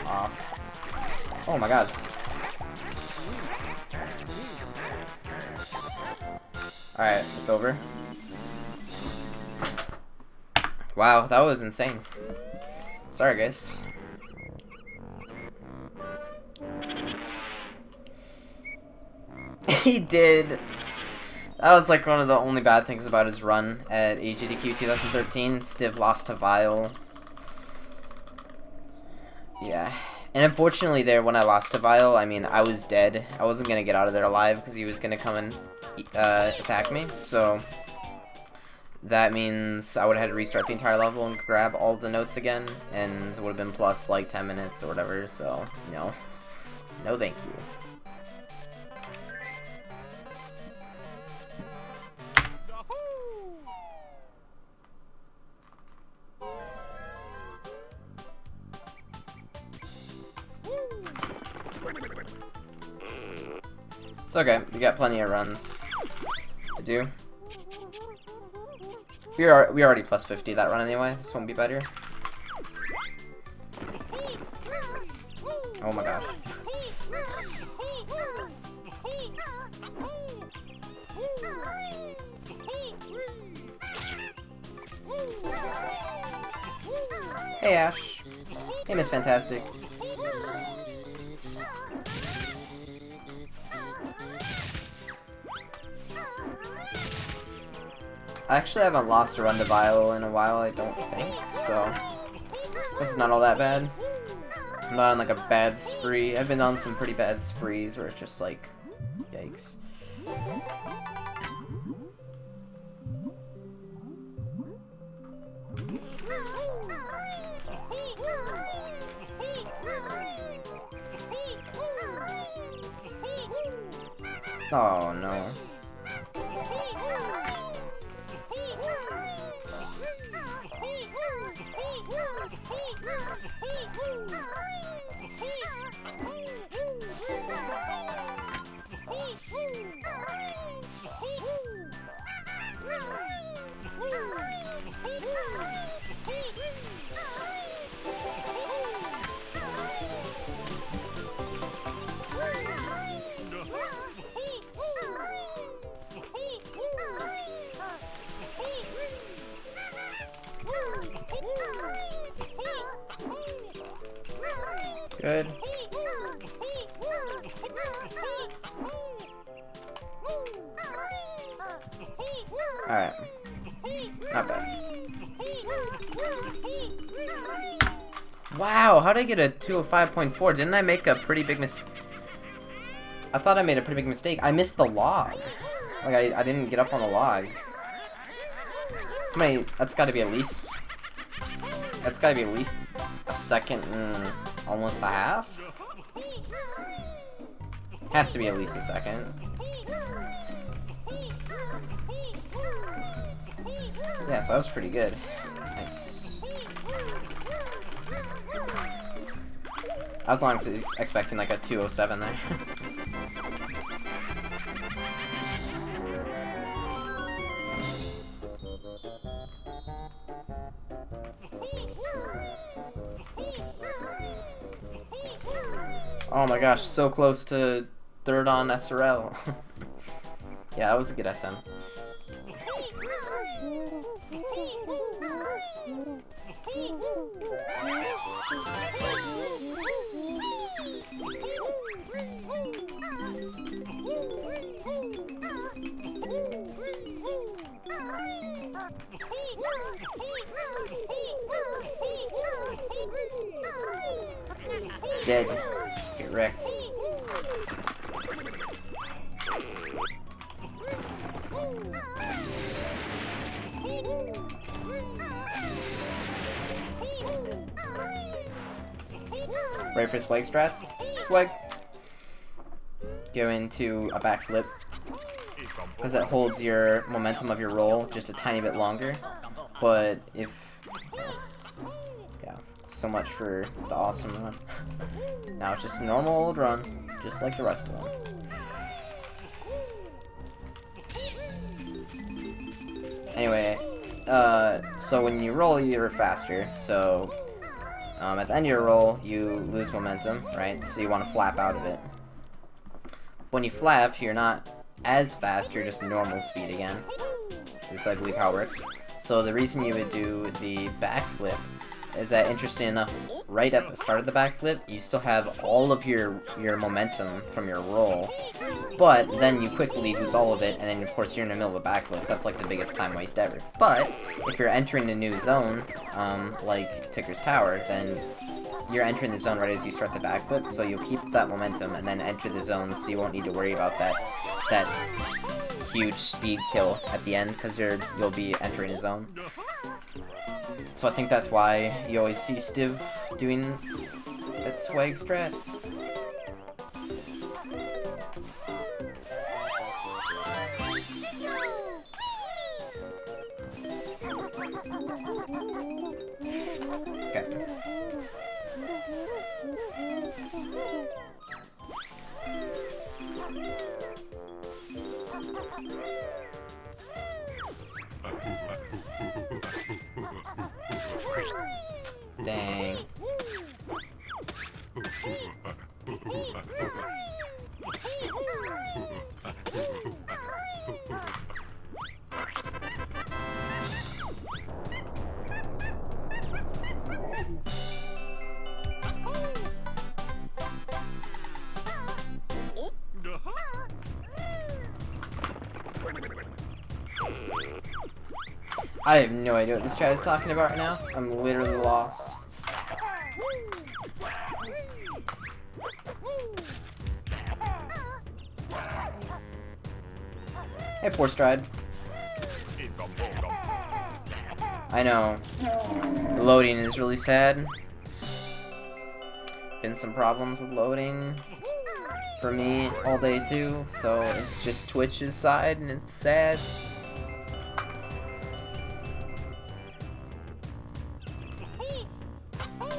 off. Oh my god. Alright, it's over. Wow, that was insane. Sorry, guys. He did. That was like one of the only bad things about his run at AGDQ 2013. Stiv lost to Vile. Yeah. And unfortunately there, when I lost to Vile, I mean, I was dead. I wasn't going to get out of there alive because he was going to come and attack me. So that means I would have had to restart the entire level and grab all the notes again. And it would have been plus like 10 minutes or whatever. So, no. No thank you. It's okay, we got plenty of runs to do. We already plus 50 that run anyway, this won't be better. Oh my gosh. Hey Ash. Hey Miss Fantastic. I actually haven't lost a run to Vile in a while, I don't think, so this is not all that bad. I'm not on like a bad spree. I've been on some pretty bad sprees where it's just like, yikes. Oh no. Good. Alright. Not bad. Wow, how did I get a 205.4? Didn't I make a pretty big I thought I made a pretty big mistake. I missed the log. Like, I didn't get up on the log. That's gotta be at least... That's gotta be at least a second and almost a half? Has to be at least a second. Yeah, so that was pretty good. Nice. I was long expecting like a 207 there. Oh my gosh, so close to third on SRL. Yeah, that was a good SM. Dead. Get wrecked. Ready for swag strats? Swag. Go into a backflip. Because it holds your momentum of your roll just a tiny bit longer. But if... Yeah, so much for the awesome run. Now it's just a normal old run, just like the rest of them. Anyway, so when you roll, you're faster. So, at the end of your roll, you lose momentum, right? So you want to flap out of it. When you flap, you're not as fast, you're just normal speed again. This is, I believe, how it works. So the reason you would do the backflip is that, interesting enough, right at the start of the backflip, you still have all of your momentum from your roll, but then you quickly lose all of it, and then of course you're in the middle of a backflip. That's like the biggest time waste ever. But if you're entering a new zone, like Ticker's Tower, then you're entering the zone right as you start the backflip, so you'll keep that momentum and then enter the zone, so you won't need to worry about that huge speed kill at the end, because you'll be entering a zone. So I think that's why you always see Stiv doing that swag strat. Okay. Dang. I have no idea what this chat is talking about right now. I'm literally lost. Hey, Four Stride. I know. The loading is really sad. It's been some problems with loading for me all day too, so it's just Twitch's side and it's sad.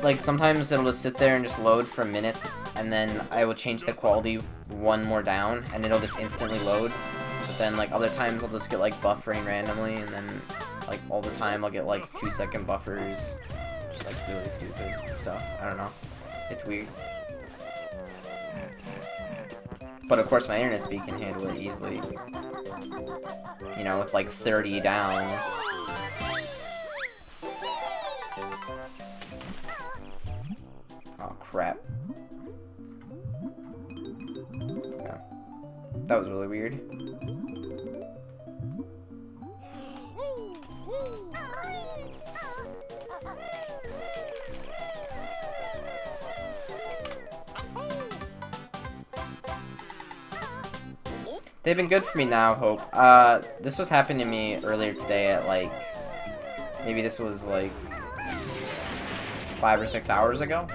Like, sometimes it'll just sit there and just load for minutes, and then I will change the quality one more down, and it'll just instantly load. But then, like, other times I'll just get, like, buffering randomly, and then, like, all the time I'll get, like, 2-second buffers. Just, like, really stupid stuff. I don't know. It's weird. But, of course, my internet speed can handle it easily. You know, with, like, 30 down. Oh, crap. Yeah. That was really weird. They've been good for me now, Hope. This was happening to me earlier today at, like, maybe this was, like, 5 or 6 hours ago.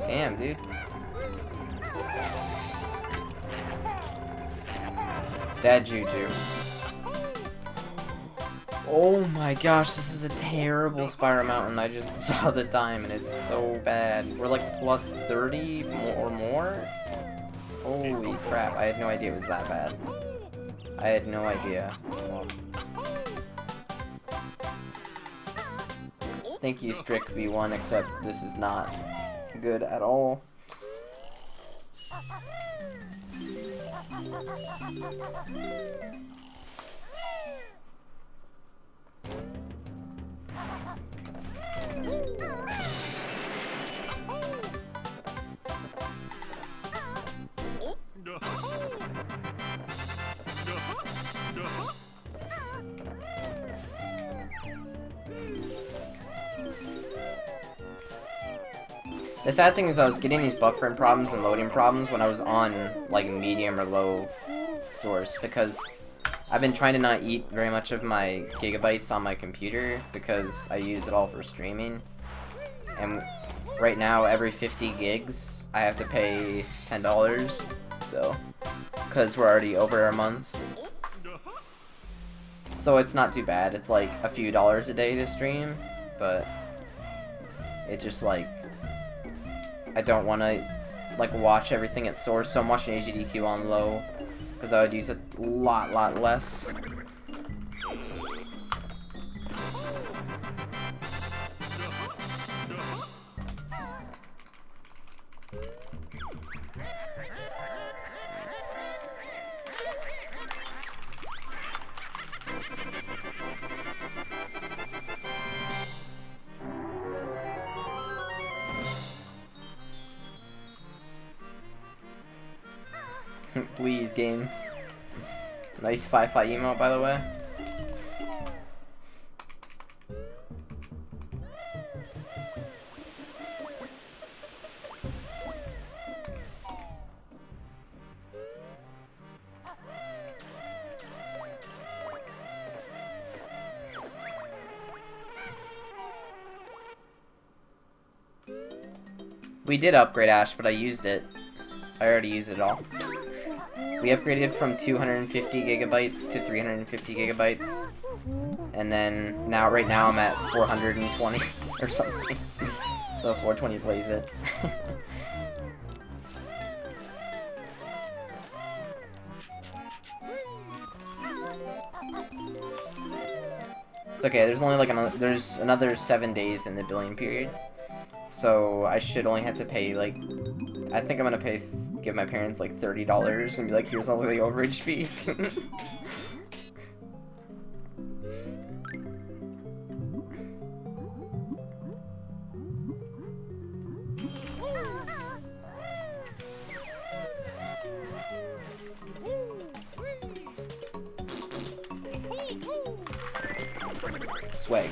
Damn, dude. Dad Juju. Oh my gosh, this is a terrible Spire Mountain. I just saw the time and it's so bad. We're like plus 30 or more? Holy crap, I had no idea it was that bad. I had no idea. Well, thank you, Strict V1, except this is not good at all. The sad thing is I was getting these buffering problems and loading problems when I was on, like, medium or low source, because I've been trying to not eat very much of my gigabytes on my computer because I use it all for streaming. And right now every 50 gigs I have to pay $10. So, because we're already over a month. So it's not too bad. It's like a few dollars a day to stream, but it just like I don't want to like watch everything at source, so I'm watching HDQ on low because I would use a lot less. Please, game. Nice 5-5 emote, by the way. We did upgrade Ash, but I used it. I already used it all. We upgraded from 250 gigabytes to 350 gigabytes. And then, right now I'm at 420 or something. So 420 plays it. It's okay, there's only like another 7 days in the billing period. So I should only have to pay like, I think I'm gonna give my parents like $30 and be like, here's all the overage fees. Swag.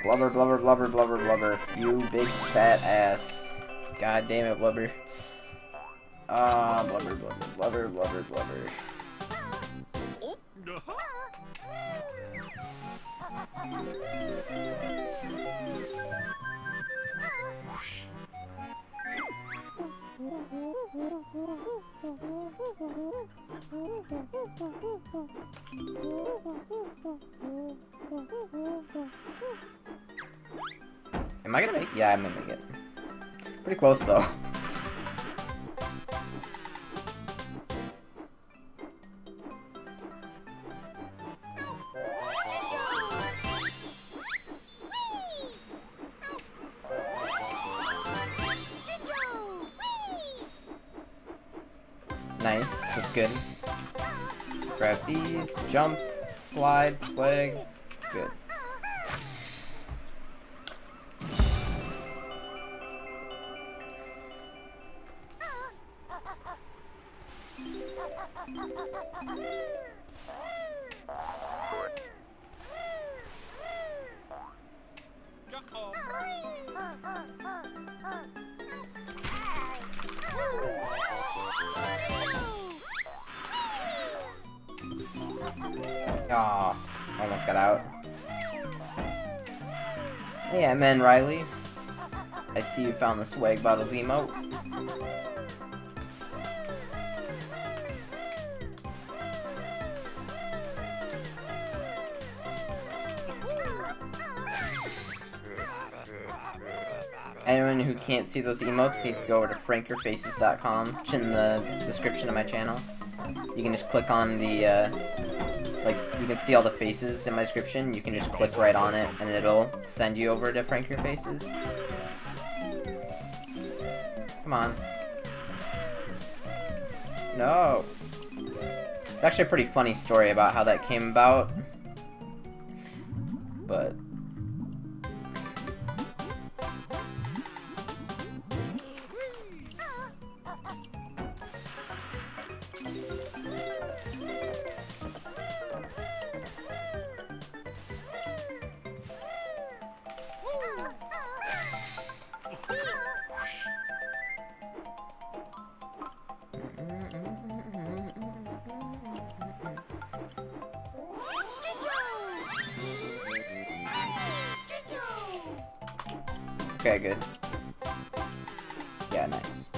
Blubber, blubber, blubber, blubber, blubber. You big fat ass. God damn it, blubber. Blubber, blubber, blubber, blubber, blubber. Am I gonna make it? Yeah, I'm gonna make it. Pretty close though. Nice, that's good. Grab these, jump, slide, swag, good. Aw, almost got out. Hey, M.N. Riley. I see you found the swag bottles emote. Anyone who can't see those emotes needs to go over to frankerfaces.com. It's in the description of my channel. You can just click on the, like, you can see all the faces in my description. You can just click right on it, and it'll send you over to Franker Faces. Come on. No. It's actually a pretty funny story about how that came about. But... Okay, good. Yeah, nice.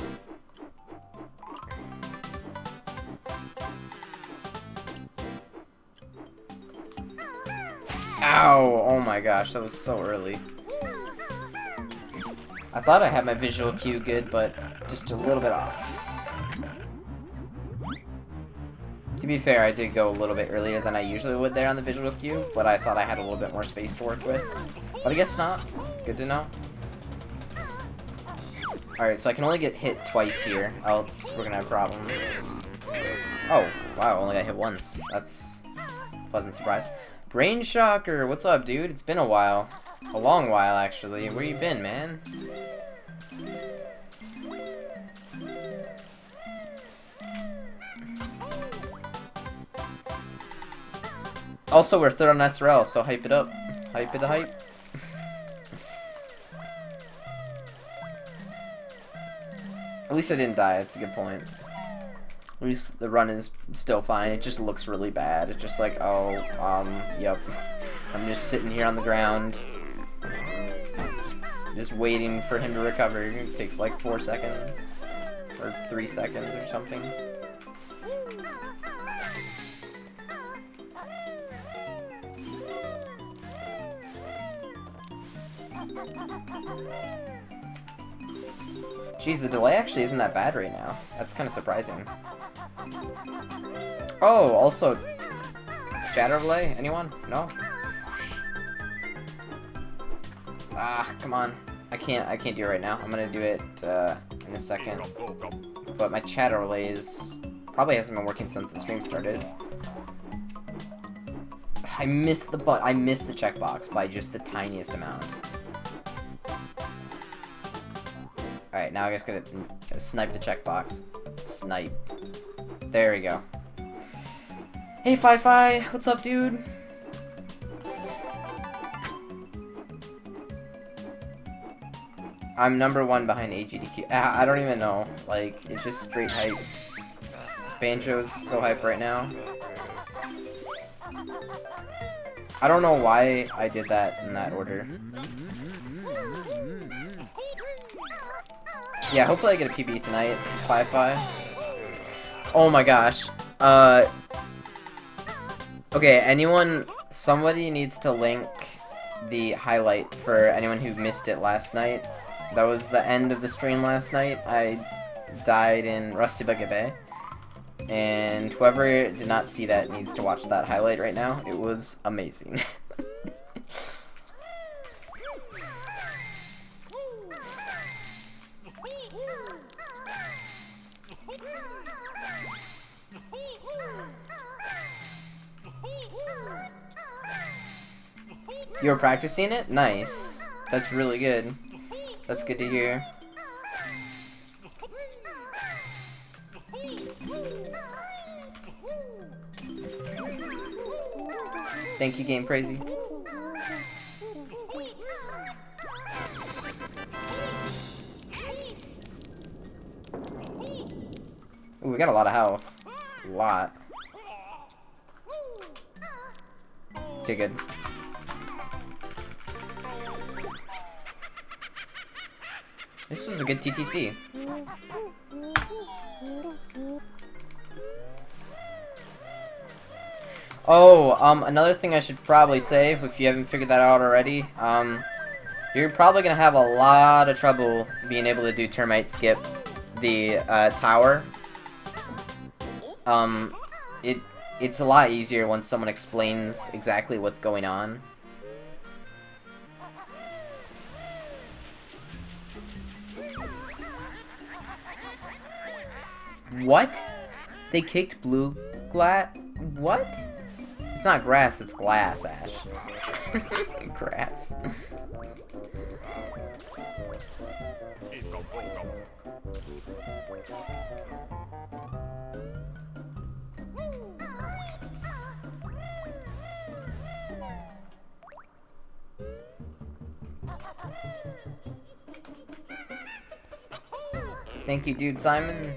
Ow! Oh my gosh, that was so early. I thought I had my visual cue good, but just a little bit off. To be fair, I did go a little bit earlier than I usually would there on the visual cue, but I thought I had a little bit more space to work with. But I guess not. Good to know. Alright, so I can only get hit twice here, else we're gonna have problems. Oh, wow, only got hit once. That's a pleasant surprise. Brain Shocker, what's up, dude? It's been a while. A long while, actually. Where you been, man? Also, we're third on SRL, so hype it up. Hype it a hype. At least I didn't die, that's a good point. At least the run is still fine, it just looks really bad. It's just like, oh, yep. I'm just sitting here on the ground. Just waiting for him to recover. It takes like 4 seconds. Or 3 seconds or something. Jeez, the delay actually isn't that bad right now. That's kind of surprising. Oh, also, chatter delay? Anyone? No? Ah, come on. I can't do it right now. I'm gonna do it in a second. But my chatter relays probably hasn't been working since the stream started. I missed the checkbox by just the tiniest amount. Alright, now I just gotta snipe the checkbox. Sniped. There we go. Hey, Fi-Fi! What's up, dude? I'm #1 behind AGDQ. I don't even know. Like, it's just straight hype. Banjo's so hype right now. I don't know why I did that in that order. Yeah, hopefully I get a PB tonight. Fi-Fi. Oh my gosh. Okay, somebody needs to link the highlight for anyone who missed it last night. That was the end of the stream last night. I died in Rusty Bucket Bay. And whoever did not see that needs to watch that highlight right now. It was amazing. You were practicing it? Nice. That's really good. That's good to hear. Thank you, Game Crazy. Ooh, we got a lot of health. A lot. Okay, good. This was a good TTC. Oh, another thing I should probably say, if you haven't figured that out already, you're probably gonna have a lot of trouble being able to do termite skip the tower. It's a lot easier once someone explains exactly what's going on. What? They kicked blue glass? What? It's not grass, it's glass, Ash. Grass. Thank you, dude, Simon.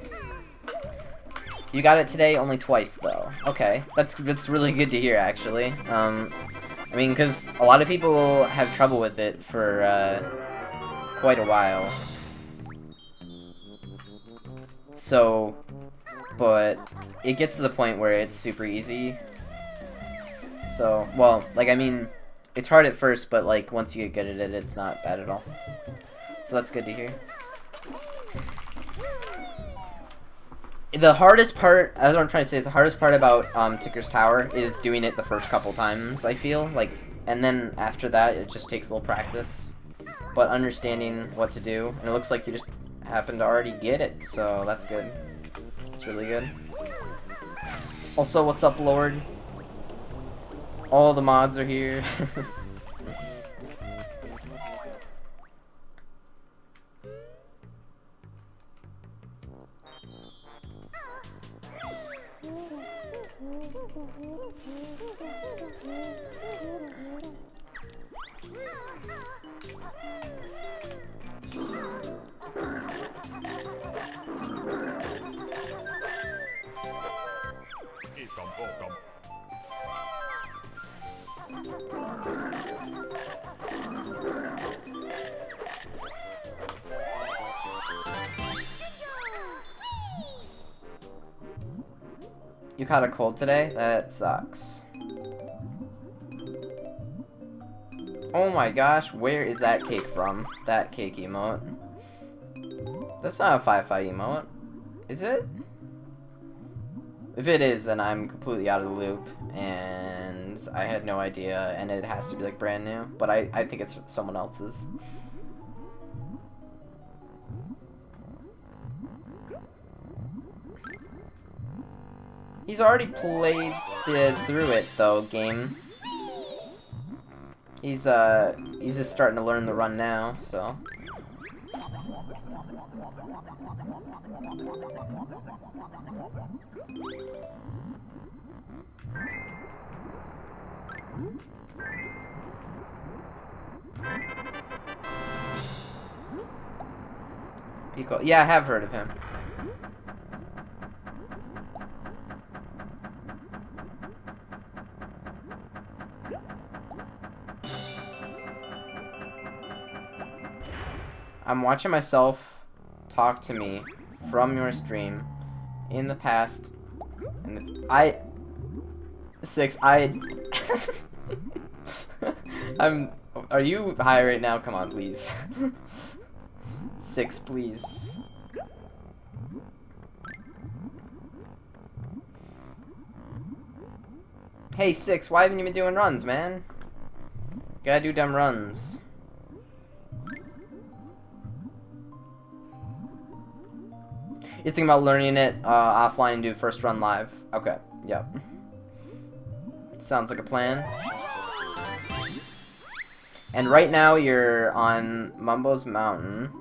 You got it today, only twice, though. Okay, that's really good to hear, actually. I mean, because a lot of people have trouble with it for, quite a while. So, but it gets to the point where it's super easy. So, well, like, I mean, it's hard at first, but, like, once you get good at it, it's not bad at all. So that's good to hear. The hardest part, as what I'm trying to say, is the hardest part about Ticker's Tower is doing it the first couple times, I feel. Like, and then after that, it just takes a little practice. But understanding what to do, and it looks like you just happen to already get it, so that's good. It's really good. Also, what's up, Lord? All the mods are here. You caught a cold today? That sucks. Oh my gosh, where is that cake from? That cake emote. That's not a 5-5 emote. Is it? If it is, then I'm completely out of the loop, and I had no idea, and it has to be like brand new, but I think it's someone else's. He's already played through it though, game. He's just starting to learn the run now, so. Pico, yeah, I have heard of him. I'm watching myself talk to me from your stream in the past, and are you high right now? Come on, please. 6, please. Hey, 6, why haven't you been doing runs, man? Gotta do dumb runs. You're thinking about learning it offline and do first run live? Okay, yep. Sounds like a plan. And right now you're on Mumbo's Mountain.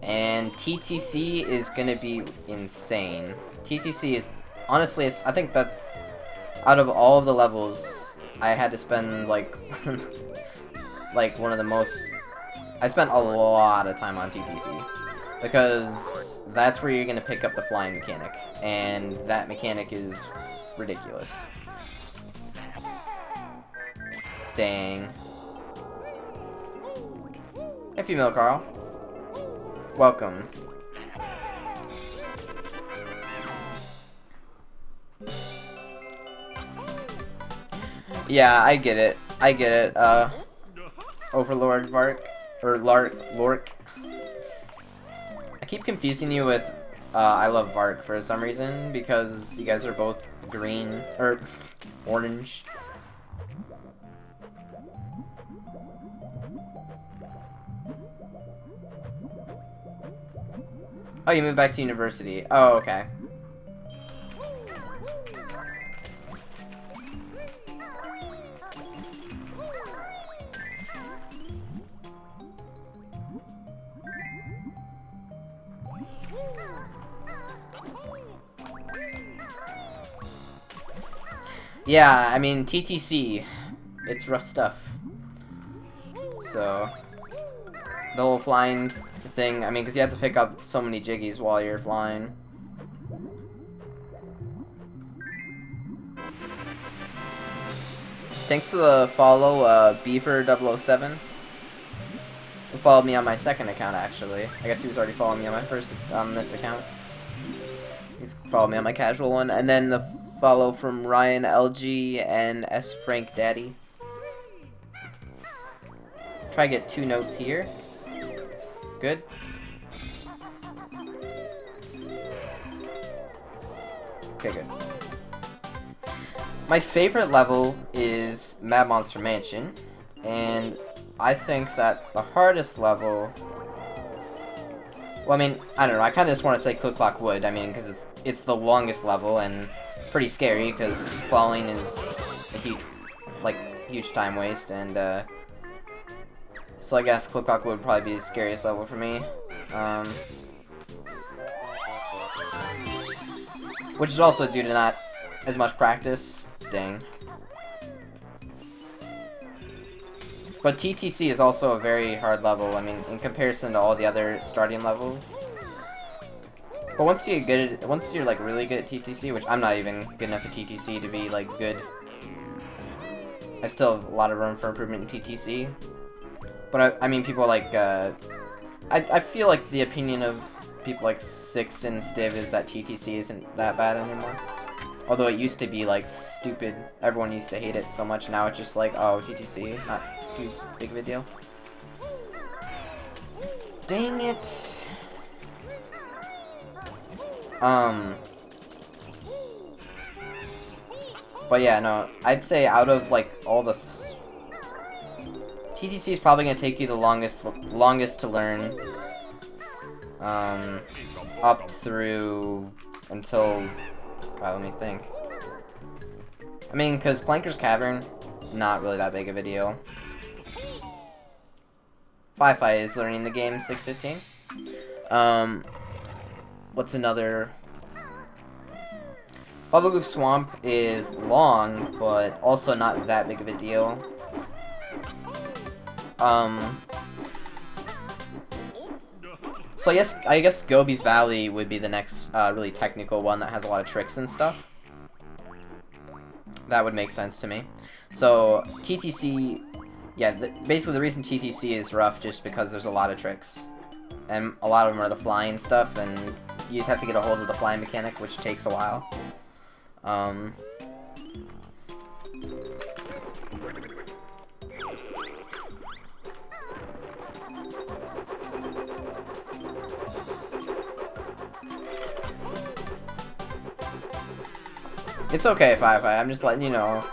And TTC is gonna be insane. TTC is, honestly, I think that out of all of the levels, I had to spend like, like one of the most, I spent a lot of time on TTC. Because that's where you're gonna pick up the flying mechanic. And that mechanic is ridiculous. Dang. Hey, female Carl. Welcome. Yeah, I get it. I get it. Overlord Vark. Or Lork. I keep confusing you with I Love Vark for some reason, because you guys are both green, or orange. Oh, you moved back to university. Oh, okay. Yeah, I mean, TTC, it's rough stuff. So, the whole flying thing, I mean, because you have to pick up so many jiggies while you're flying. Thanks to the follow, Beaver007, who followed me on my second account, actually. I guess he was already following me on my first, on this account. He followed me on my casual one, and then the follow from Ryan LG and S Frank Daddy. Try to get 2 notes here. Good. Okay, good. My favorite level is Mad Monster Mansion, and I think that the hardest level... Well, I mean, I don't know, I kind of just want to say Click Clock Wood, I mean, because it's the longest level, and pretty scary, because falling is a huge time waste, and, so I guess Click Clock Wood would probably be the scariest level for me. Which is also due to not as much practice. Dang. But TTC is also a very hard level, I mean, in comparison to all the other starting levels. But once you're like really good at TTC, which I'm not even good enough at TTC to be like good. I still have a lot of room for improvement in TTC. But I mean, people like, I feel like the opinion of people like Six and Stiv is that TTC isn't that bad anymore. Although it used to be like stupid, everyone used to hate it so much, now it's just like, oh, TTC, not too big of a deal. Dang it. But yeah, no, I'd say out of like all the TTC is probably gonna take you the longest to learn. Up through until, let me think. I mean, because Clanker's Cavern, not really that big of a deal. Fi-Fi is learning the game 6:15. What's another? Bubblegoof Swamp is long, but also not that big of a deal. So I guess Gobi's Valley would be the next really technical one that has a lot of tricks and stuff. That would make sense to me. So TTC, yeah, basically the reason TTC is rough just because there's a lot of tricks, and a lot of them are the flying stuff, and you just have to get a hold of the flying mechanic, which takes a while. It's okay, Fi-Fi. I'm just letting you know.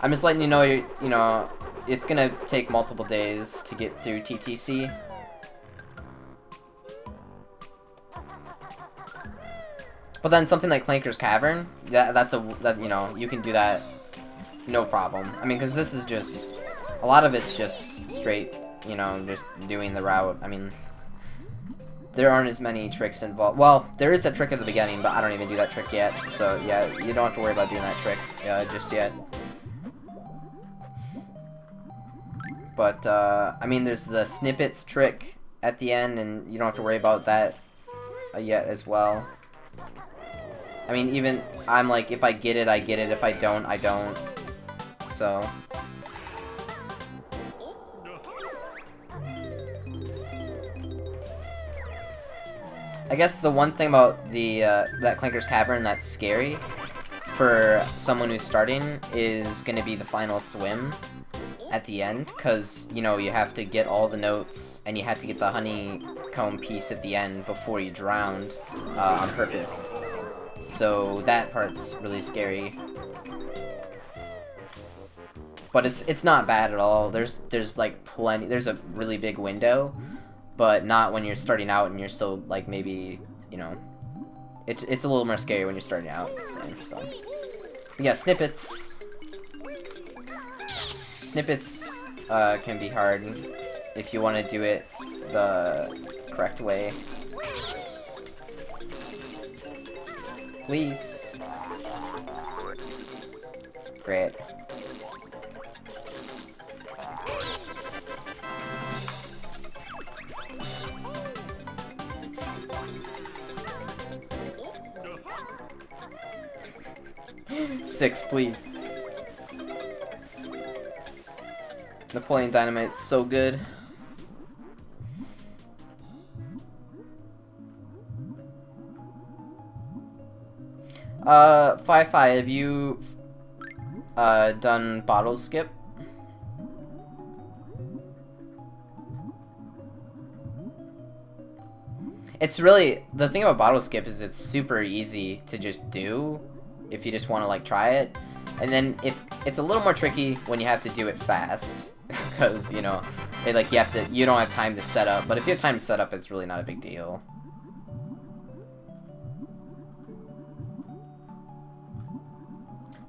I'm just letting you know, you know, it's gonna take multiple days to get through TTC. But then something like Clanker's Cavern, that you know, you can do that no problem. I mean, because this is just, a lot of it's just straight, you know, just doing the route. I mean, there aren't as many tricks involved. Well, there is a trick at the beginning, but I don't even do that trick yet. So yeah, you don't have to worry about doing that trick just yet. But I mean, there's the snippets trick at the end, and you don't have to worry about that yet as well. I mean, even I'm like, if I get it, I get it. If I don't, I don't. So. I guess the one thing about the that Clanker's Cavern that's scary for someone who's starting is going to be the final swim at the end, because, you know, you have to get all the notes, and you have to get the honeycomb piece at the end before you drown on purpose. So that part's really scary. But it's not bad at all. There's like plenty, there's a really big window but not when you're starting out and you're still like maybe, you know, it's a little more scary when you're starting out. So yeah, snippets can be hard if you want to do it the correct way. Please. Great. Six, please. Napoleon Dynamite's so good. Fi, have you done bottle skip? It's really, the thing about bottle skip is it's super easy to just do if you just want to like try it, and then it's a little more tricky when you have to do it fast because you know you don't have time to set up, but if you have time to set up, it's really not a big deal.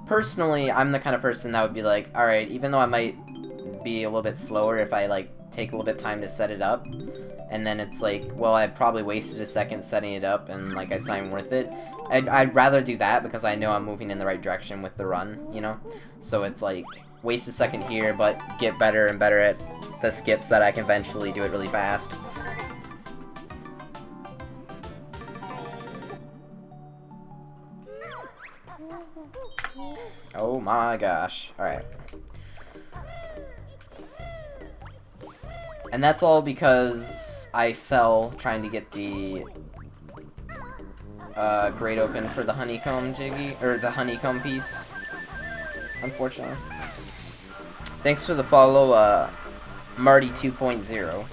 Personally, I'm the kind of person that would be like, alright, even though I might be a little bit slower if I like take a little bit of time to set it up, and then it's like, well, I probably wasted a second setting it up and like it's not even worth it. I'd rather do that because I know I'm moving in the right direction with the run, you know? So it's like, waste a second here, but get better and better at the skips that I can eventually do it really fast. Oh my gosh. Alright. And that's all because I fell trying to get the grate open for the honeycomb jiggy, or the honeycomb piece, unfortunately. Thanks for the follow, Marty 2.0.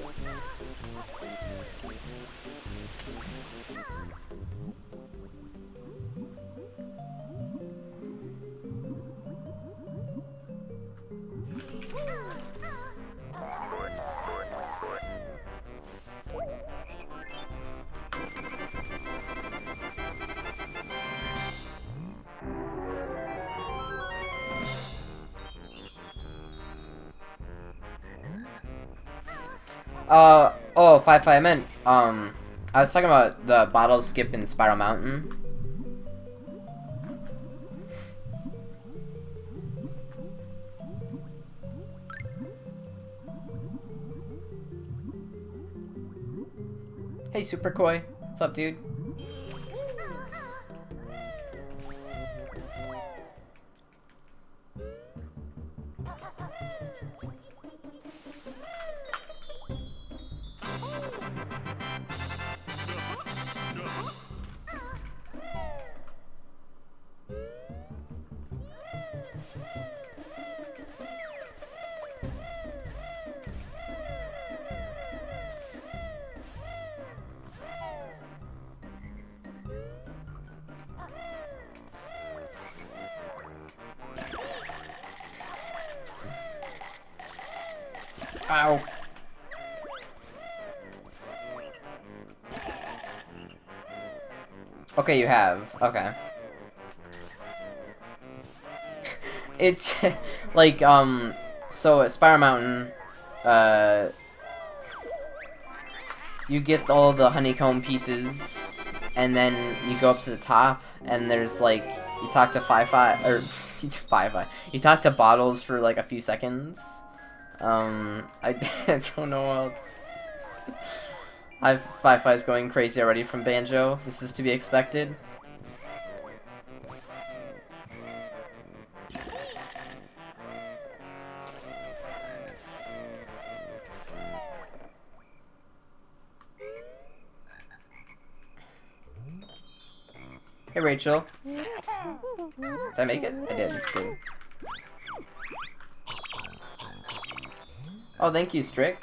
Oh, Fi, I meant, I was talking about the bottle skip in Spiral Mountain. Hey, Super Koi. What's up, dude? Ow. Okay, you have. Okay. It's like, so at Spiral Mountain, you get all the honeycomb pieces, and then you go up to the top, and there's like, you talk to you talk to Bottles for like a few seconds. I don't know. Fi-Fi's going crazy already from Banjo. This is to be expected. Hey, Rachel. Did I make it? I did. Good. Oh, thank you, Strick.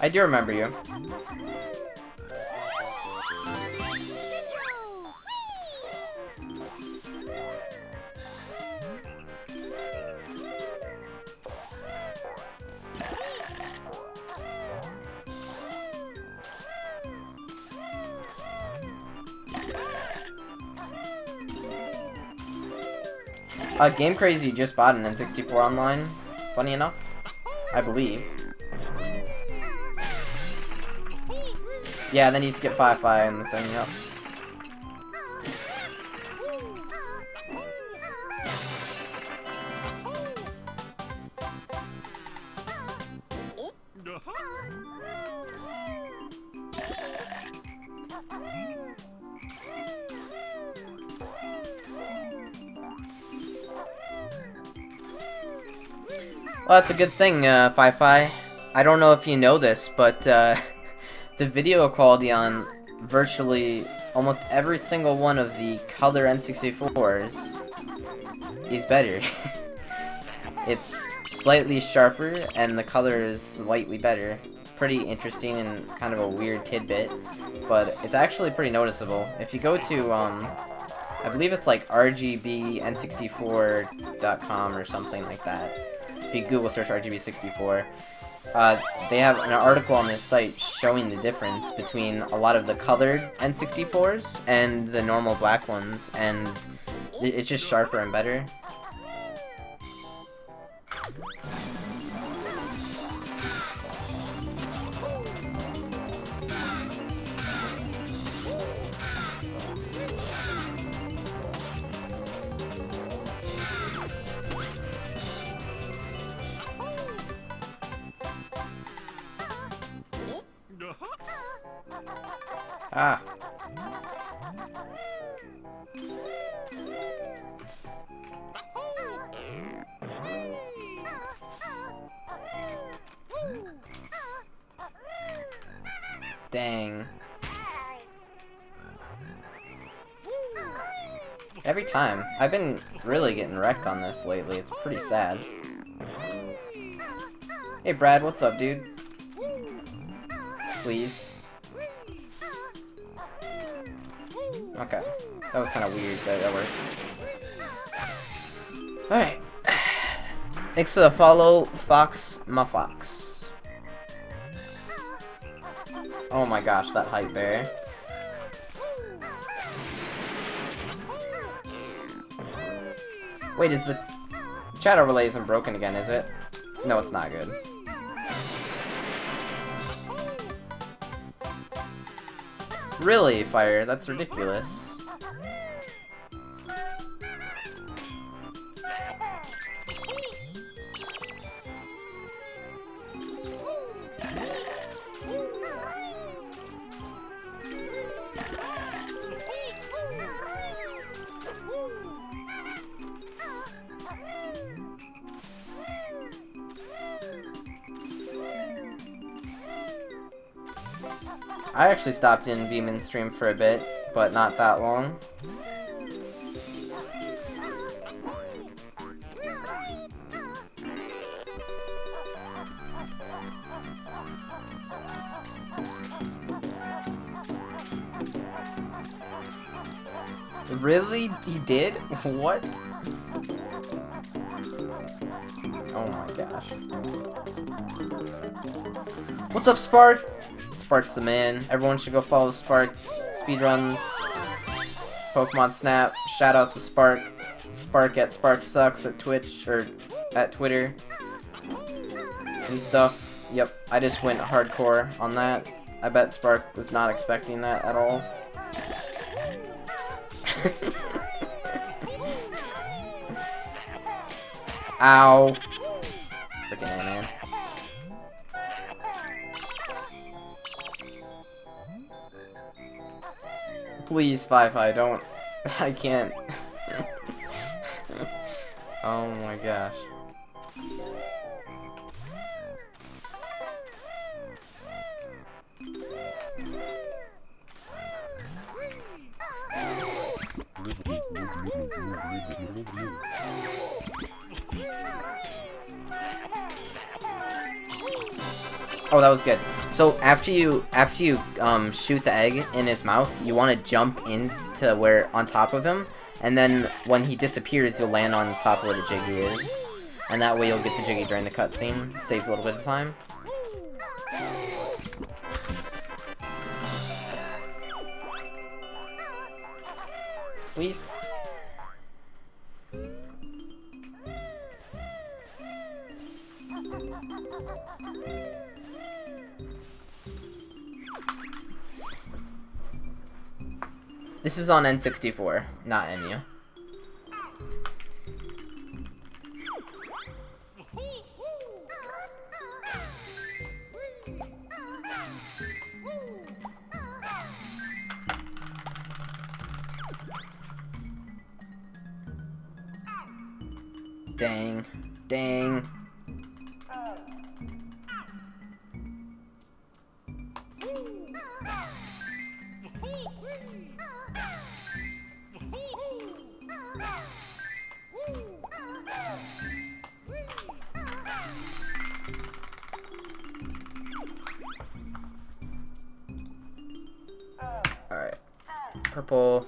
I do remember you. Game Crazy just bought an N64 online, funny enough, I believe. Yeah, then you skip Fi-Fi and the thing, yep. Well, that's a good thing, Fi-Fi. I don't know if you know this, but the video quality on virtually almost every single one of the color N64s is better. It's slightly sharper, and the color is slightly better. It's pretty interesting and kind of a weird tidbit, but it's actually pretty noticeable. If you go to, I believe it's like rgbn64.com or something like that. If you Google search RGB64, they have an article on their site showing the difference between a lot of the colored N64s and the normal black ones, and it's just sharper and better. Ah. Dang. Every time. I've been really getting wrecked on this lately. It's pretty sad. Hey Brad, what's up, dude? Please. Okay. That was kind of weird, but that worked. Alright. Thanks for the follow, Fox my Fox. Oh my gosh, that hype bear. Wait, is the chat overlay isn't broken again, is it? No, it's not good. Really, Fire? That's ridiculous. I actually stopped in Veeman's stream for a bit, but not that long. Really? He did? What? Oh my gosh. What's up, Spark? Spark's the man. Everyone should go follow Spark. Speedruns. Pokemon Snap. Shoutouts to Spark. Spark at Spark Sucks at Twitch, or at Twitter. And stuff. Yep, I just went hardcore on that. I bet Spark was not expecting that at all. Ow. Freaking A, man. Please, Fi-Fi, don't. I can't. Oh my gosh. Oh, that was good. So after you shoot the egg in his mouth, you want to jump into where on top of him, and then when he disappears, you'll land on top of where the Jiggy is, and that way you'll get the Jiggy during the cutscene. Saves a little bit of time. Please. This is on N64, not MU. Dang. Dang. Alright. Purple.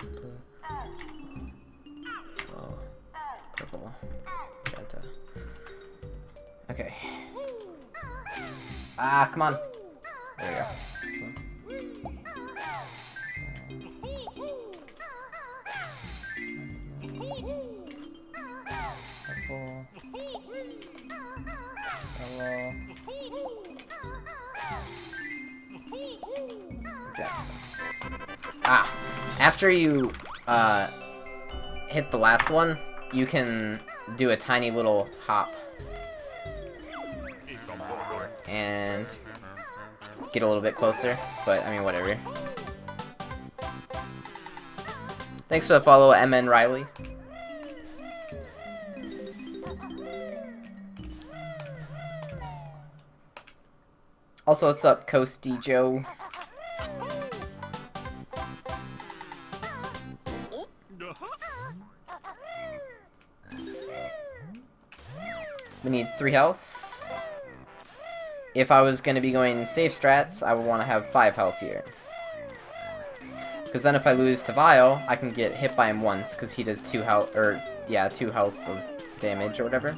Blue. Oh. Purple. Magenta. Okay. Ah, come on. There we go. Purple. Yellow. Magenta. Ah, after you hit the last one, you can do a tiny little hop and get a little bit closer, but I mean, whatever. Thanks for the follow, MN Riley. Also, what's up, Coasty Joe? We need 3 health. If I was going to be going safe strats, I would want to have 5 health here. Because then if I lose to Vile, I can get hit by him once, because he does 2 health, or, yeah, 2 health of damage or whatever.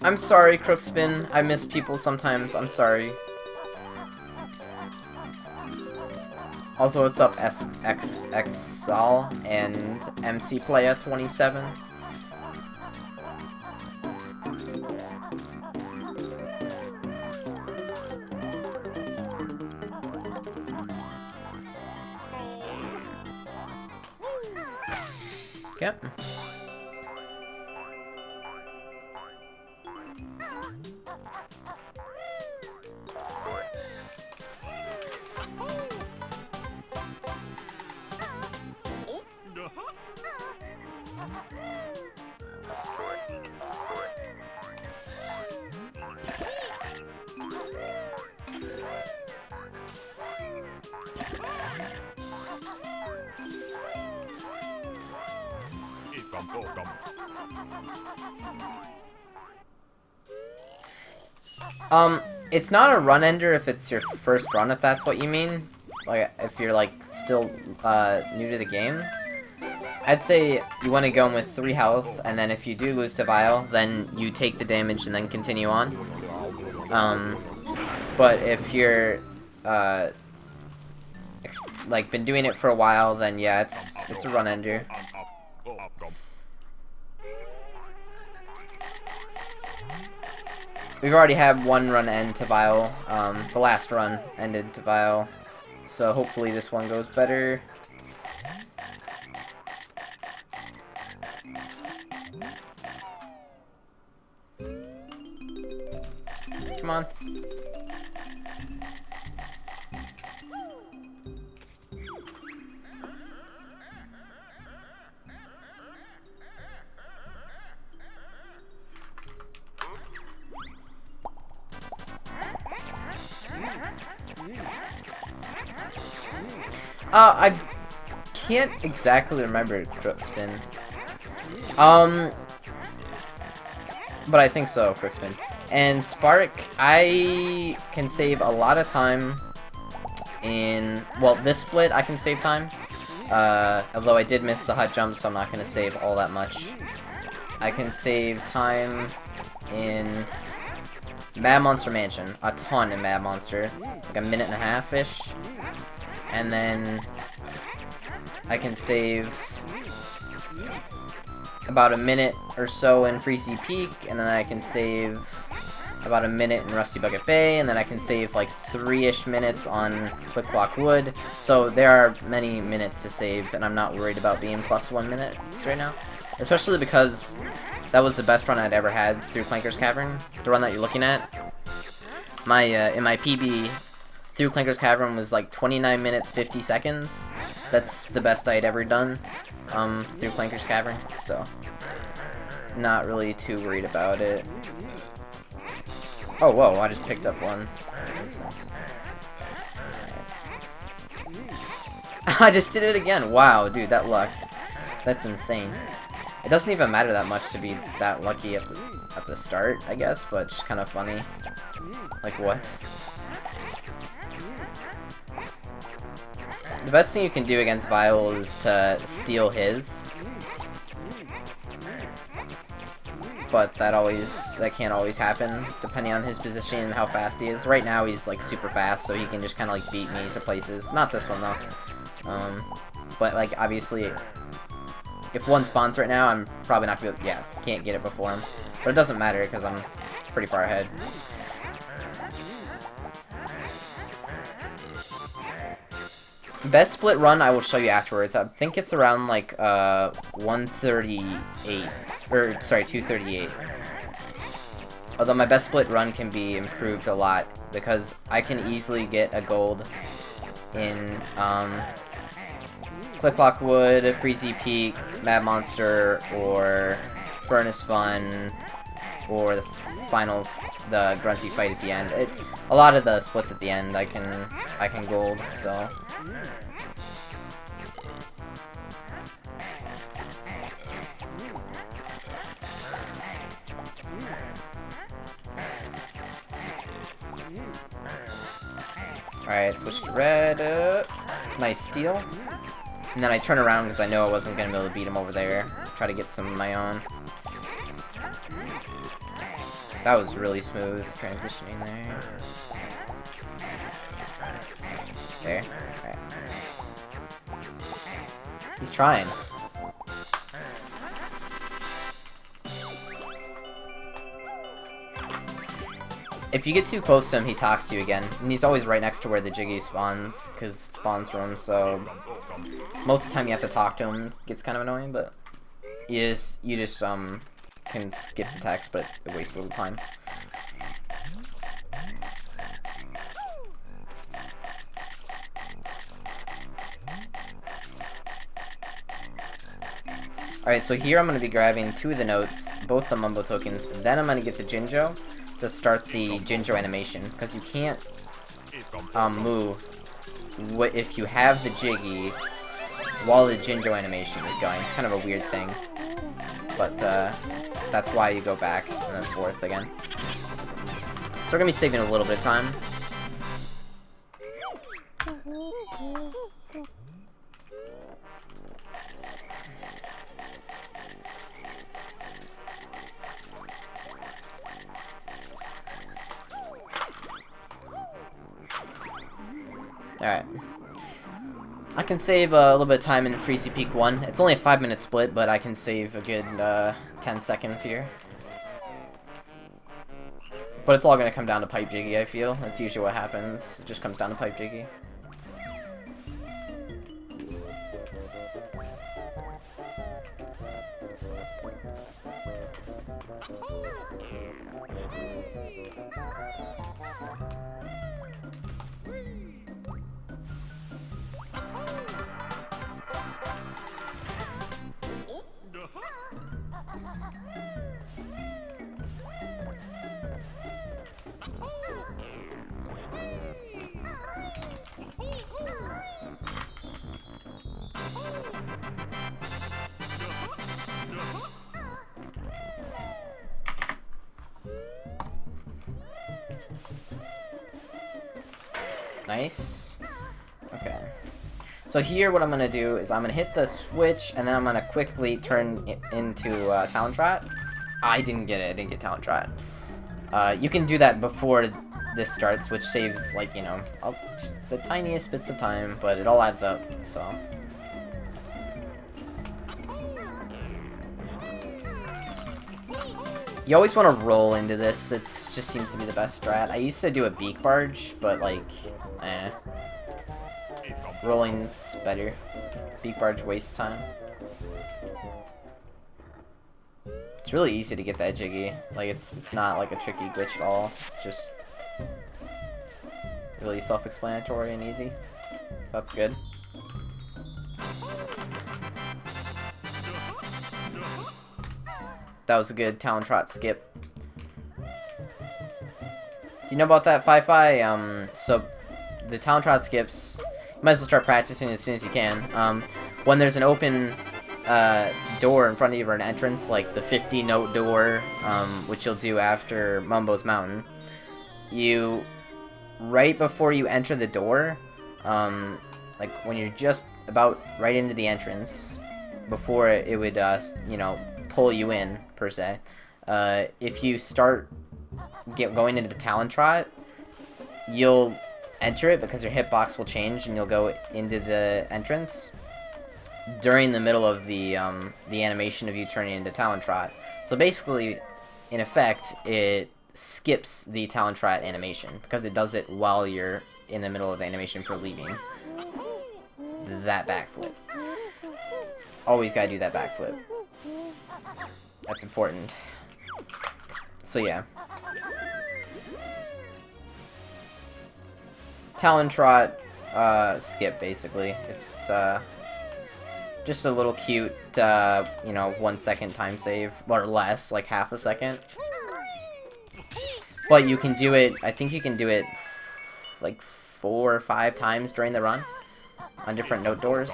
I'm sorry, Crookspin. I miss people sometimes. I'm sorry. Also, what's up, SXXL and MC Playa 27? Yep. It's not a run ender if it's your first run, if that's what you mean. Like, if you're, like, still, new to the game. I'd say you want to go in with 3 health, and then if you do lose to Vile, then you take the damage and then continue on. But if you're, like, been doing it for a while, then yeah, it's a run ender. We've already had 1 run end to Vile. The last run ended to Vile. So hopefully this one goes better. Come on. I can't exactly remember Crookspin. But I think so, Crookspin. And Spark, I can save a lot of time in, well, this split I can save time. Although I did miss the hut jump, so I'm not going to save all that much. I can save time in Mad Monster Mansion, a ton in Mad Monster, like a minute and a half-ish. And then I can save about a minute or so in Freezy Peak, and then I can save about a minute in Rusty Bucket Bay, and then I can save like 3-ish minutes on Quick Clock Wood. So there are many minutes to save, and I'm not worried about being plus 1 minute right now. Especially because that was the best run I'd ever had through Clanker's Cavern, the run that you're looking at. My in my PB through Clanker's Cavern was like 29 minutes 50 seconds. That's the best I had ever done through Clanker's Cavern, so not really too worried about it. Oh, whoa, I just picked up one. Makes sense. I just did it again. Wow, dude, that luck. That's insane. It doesn't even matter that much to be that lucky at the start, I guess, but just kind of funny. Like, what? The best thing you can do against Vile is to steal his. But that can't always happen, depending on his position and how fast he is. Right now, he's, like, super fast, so he can just kind of, like, beat me to places. Not this one, though. But, like, obviously, if one spawns right now, I'm probably not gonna be, yeah, can't get it before him. But it doesn't matter, because I'm pretty far ahead. Best split run I will show you afterwards. I think it's around like 138, or sorry, 238. Although my best split run can be improved a lot because I can easily get a gold in Click Clock Wood, Freezy Peak, Mad Monster, or Furnace Fun, or the grunty fight at the end. A lot of the splits at the end I can gold, so. Alright, switch to red. Nice steal. And then I turn around because I know I wasn't going to be able to beat him over there. Try to get some of my own. That was really smooth transitioning there. There. Alright. He's trying. If you get too close to him, he talks to you again. And he's always right next to where the Jiggy spawns, because it spawns from him, so most of the time you have to talk to him. It gets kind of annoying, but you just can skip the text, but it wastes a little time. Alright, so here I'm going to be grabbing 2 of the notes, both the Mumbo tokens, then I'm going to get the Jinjo to start the Jinjo animation, because you can't move if you have the Jiggy while the Jinjo animation is going. Kind of a weird thing, but that's why you go back and then forth again. So we're going to be saving a little bit of time. Alright. I can save a little bit of time in Freezy Peak 1. It's only a 5-minute split, but I can save a good 10 seconds here. But it's all going to come down to Pipe Jiggy, I feel. That's usually what happens. It just comes down to Pipe Jiggy. Nice. Okay. So here what I'm going to do is I'm going to hit the switch, and then I'm going to quickly turn it into Talon Trot. I didn't get it. I didn't get Talon Trot. You can do that before this starts, which saves, like, you know, just the tiniest bits of time, but it all adds up, so... You always want to roll into this. It just seems to be the best strat. I used to do a beak barge, but like, rolling's better. Beak barge wastes time. It's really easy to get that jiggy. Like it's not like a tricky glitch at all. It's just really self-explanatory and easy. So that's good. That was a good Talon Trot skip. Do you know about that, Fi-Fi? So, the Talon Trot skips, you might as well start practicing as soon as you can. When there's an open door in front of you, or an entrance, like the 50-note door, which you'll do after Mumbo's Mountain, right before you enter the door, like when you're just about right into the entrance, before it would, you know, pull you in, per se. If you start going into the Talon Trot, you'll enter it because your hitbox will change and you'll go into the entrance during the middle of the animation of you turning into Talon Trot. So basically, in effect, it skips the Talon Trot animation because it does it while you're in the middle of the animation for leaving. That backflip. Always gotta do that backflip. That's important. So yeah. Talon Trot skip, basically. It's just a little cute, you know, 1 second time save, or less, like half a second. But you can do it, I think you can do it like 4 or 5 times during the run on different note doors.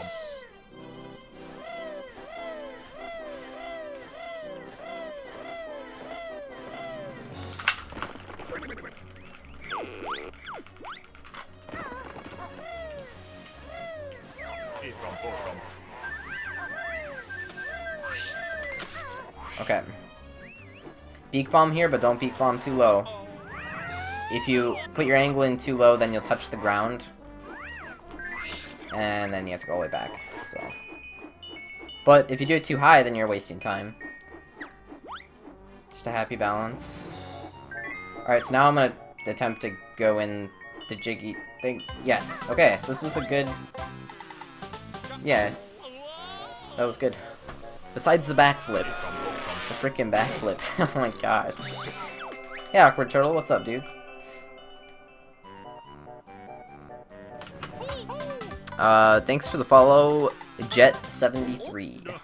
Okay. Beak bomb here, but don't beak bomb too low. If you put your angle in too low, then you'll touch the ground. And then you have to go all the way back, so. But if you do it too high, then you're wasting time. Just a happy balance. Alright, so now I'm gonna attempt to go in the jiggy thing. Yes, okay, so this was a good... Yeah. That was good. Besides the backflip. The frickin' backflip. Oh my god. Yeah, Awkward Turtle, what's up, dude? Thanks for the follow, Jet73.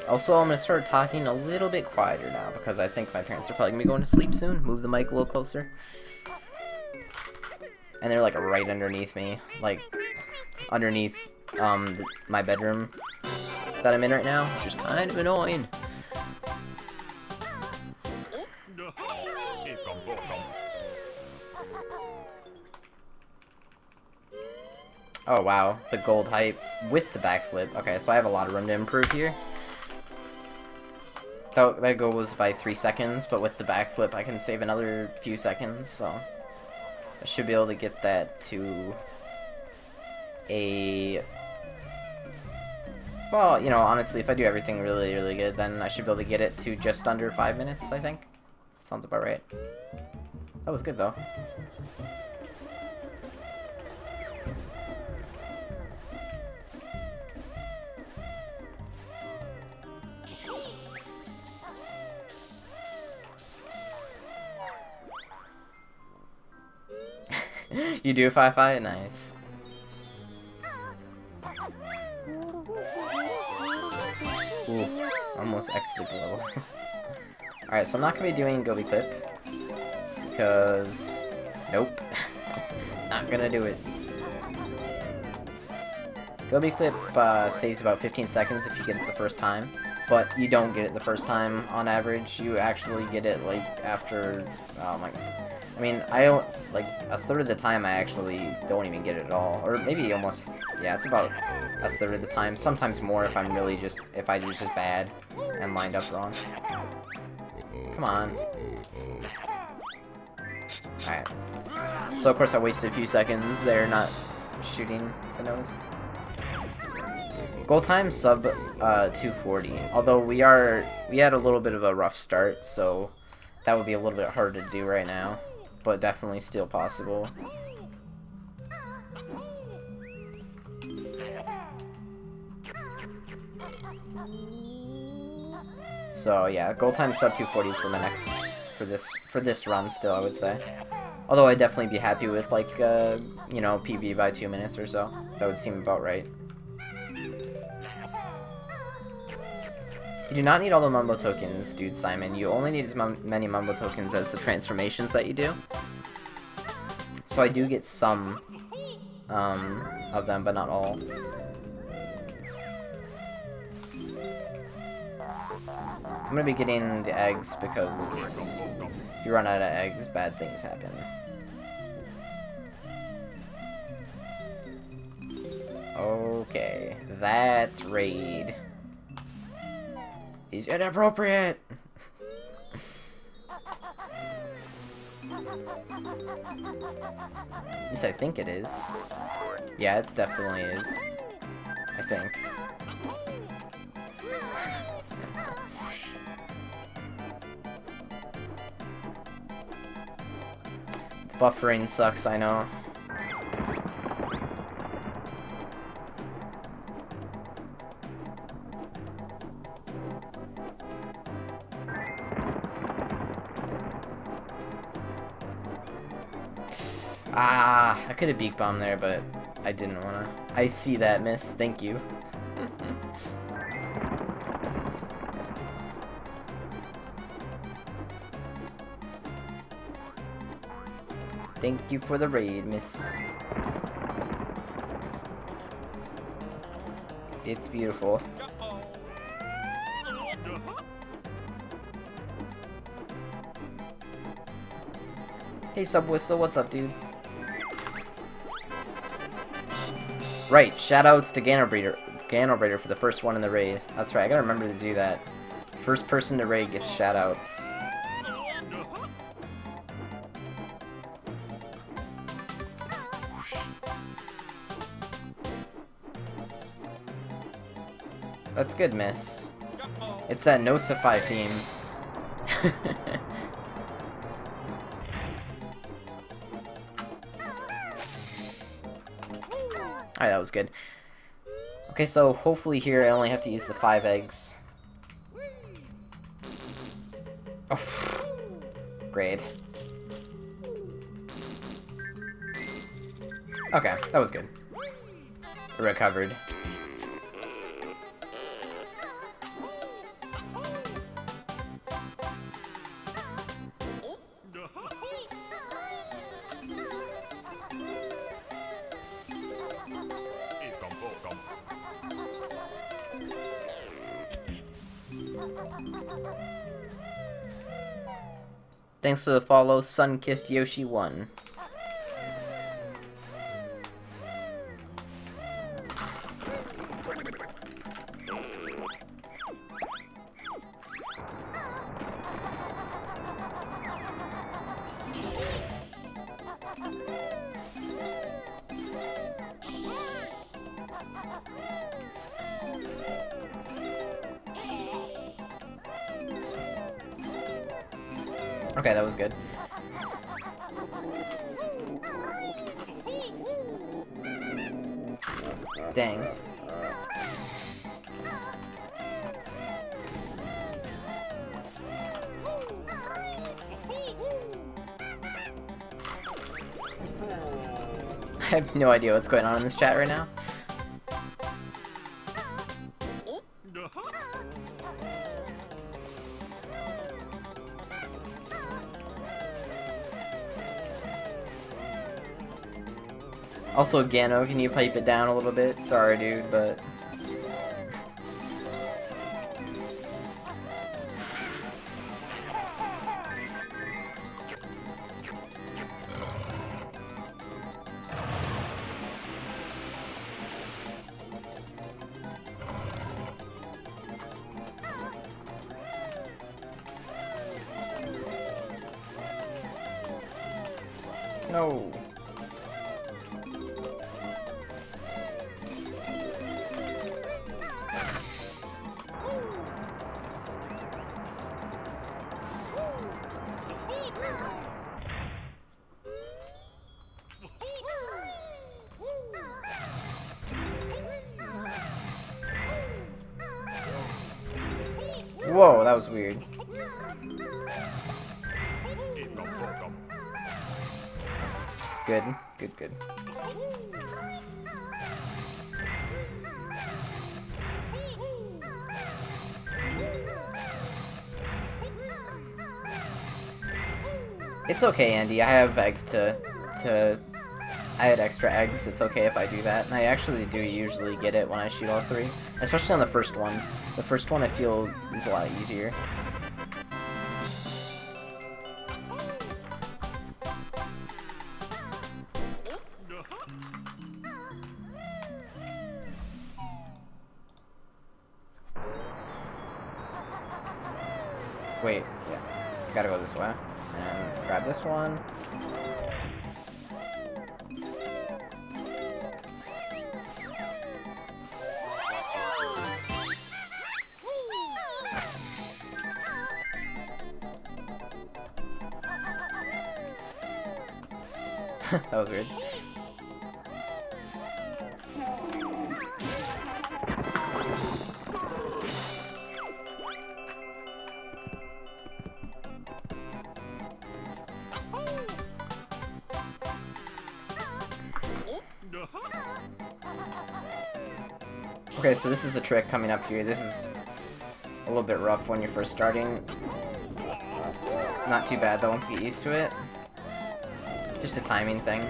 Also, I'm gonna start talking a little bit quieter now, because I think my parents are probably gonna be going to sleep soon. Move the mic a little closer. And they're, like, right underneath me. Like, underneath, my bedroom that I'm in right now, which is kind of annoying. Oh wow, the gold hype with the backflip. Okay, so I have a lot of room to improve here. That goal was by 3 seconds, but with the backflip I can save another few seconds, so I should be able to get that to a... Well, you know, honestly, if I do everything really, really good, then I should be able to get it to just under 5 minutes, I think. Sounds about right. That was good, though. You do 5-5? Nice. Ooh, almost exited the level. Alright, so I'm not going to be doing Gobi Clip. Because... Nope. Not going to do it. Gobi Clip saves about 15 seconds if you get it the first time. But you don't get it the first time on average. You actually get it, like, after... Oh my... I mean, I don't, like, a third of the time I actually don't even get it at all. Or maybe almost, yeah, it's about a third of the time. Sometimes more if I'm really just, if I was just bad and lined up wrong. Come on. Alright. So, of course, I wasted a few seconds there not shooting the nose. Goal time sub 240. Although we had a little bit of a rough start, so that would be a little bit hard to do right now, but definitely still possible. So yeah, goal time sub 240 for my next for this run still, I would say. Although I'd definitely be happy with like you know, PB by 2 minutes or so. That would seem about right. You do not need all the Mumbo tokens, dude Simon. You only need as many Mumbo tokens as the transformations that you do. So I do get some of them, but not all. I'm gonna be getting the eggs because if you run out of eggs, bad things happen. Okay, that raid is inappropriate. At least I think it is. Yeah, it definitely is. I think. The buffering sucks, I know. Ah, I could have beak bombed there, but I didn't wanna. I see that, miss. Thank you. Thank you for the raid, miss. It's beautiful. Hey, Subwhistle, what's up, dude? Right, shoutouts to Ganobreeder for the first one in the raid. That's right, I gotta remember to do that. First person to raid gets shoutouts. That's good, miss. It's that Nosify theme. Alright, that was good. Okay, so hopefully here I only have to use the 5 eggs. Oh, great. Okay, that was good. Recovered. Thanks for the follow, Sun-Kissed Yoshi 1. Okay, that was good. Dang. I have no idea what's going on in this chat right now. Also, Gano, can you pipe it down a little bit? Sorry, dude, but... No. Whoa, that was weird. Good, good, good. It's okay, Andy. I have eggs I had extra eggs. It's okay if I do that. And I actually do usually get it when I shoot all three. Especially on the first one. The first one I feel is a lot easier. Wait, yeah. I gotta go this way. And grab this one. That was weird. Okay, so this is a trick coming up here. This is a little bit rough when you're first starting. Not too bad though once you get used to it. Just a timing thing.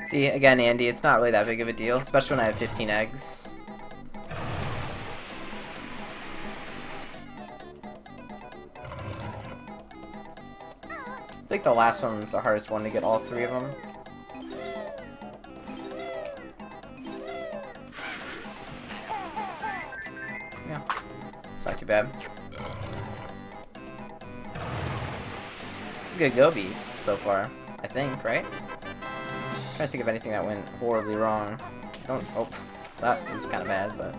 See, again, Andy, it's not really that big of a deal, especially when I have 15 eggs. I think the last one was the hardest one to get all three of them. Yeah, it's not too bad. It's a good gobies so far, I think, right? I'm trying to think of anything that went horribly wrong. Oh, that was kind of bad, but...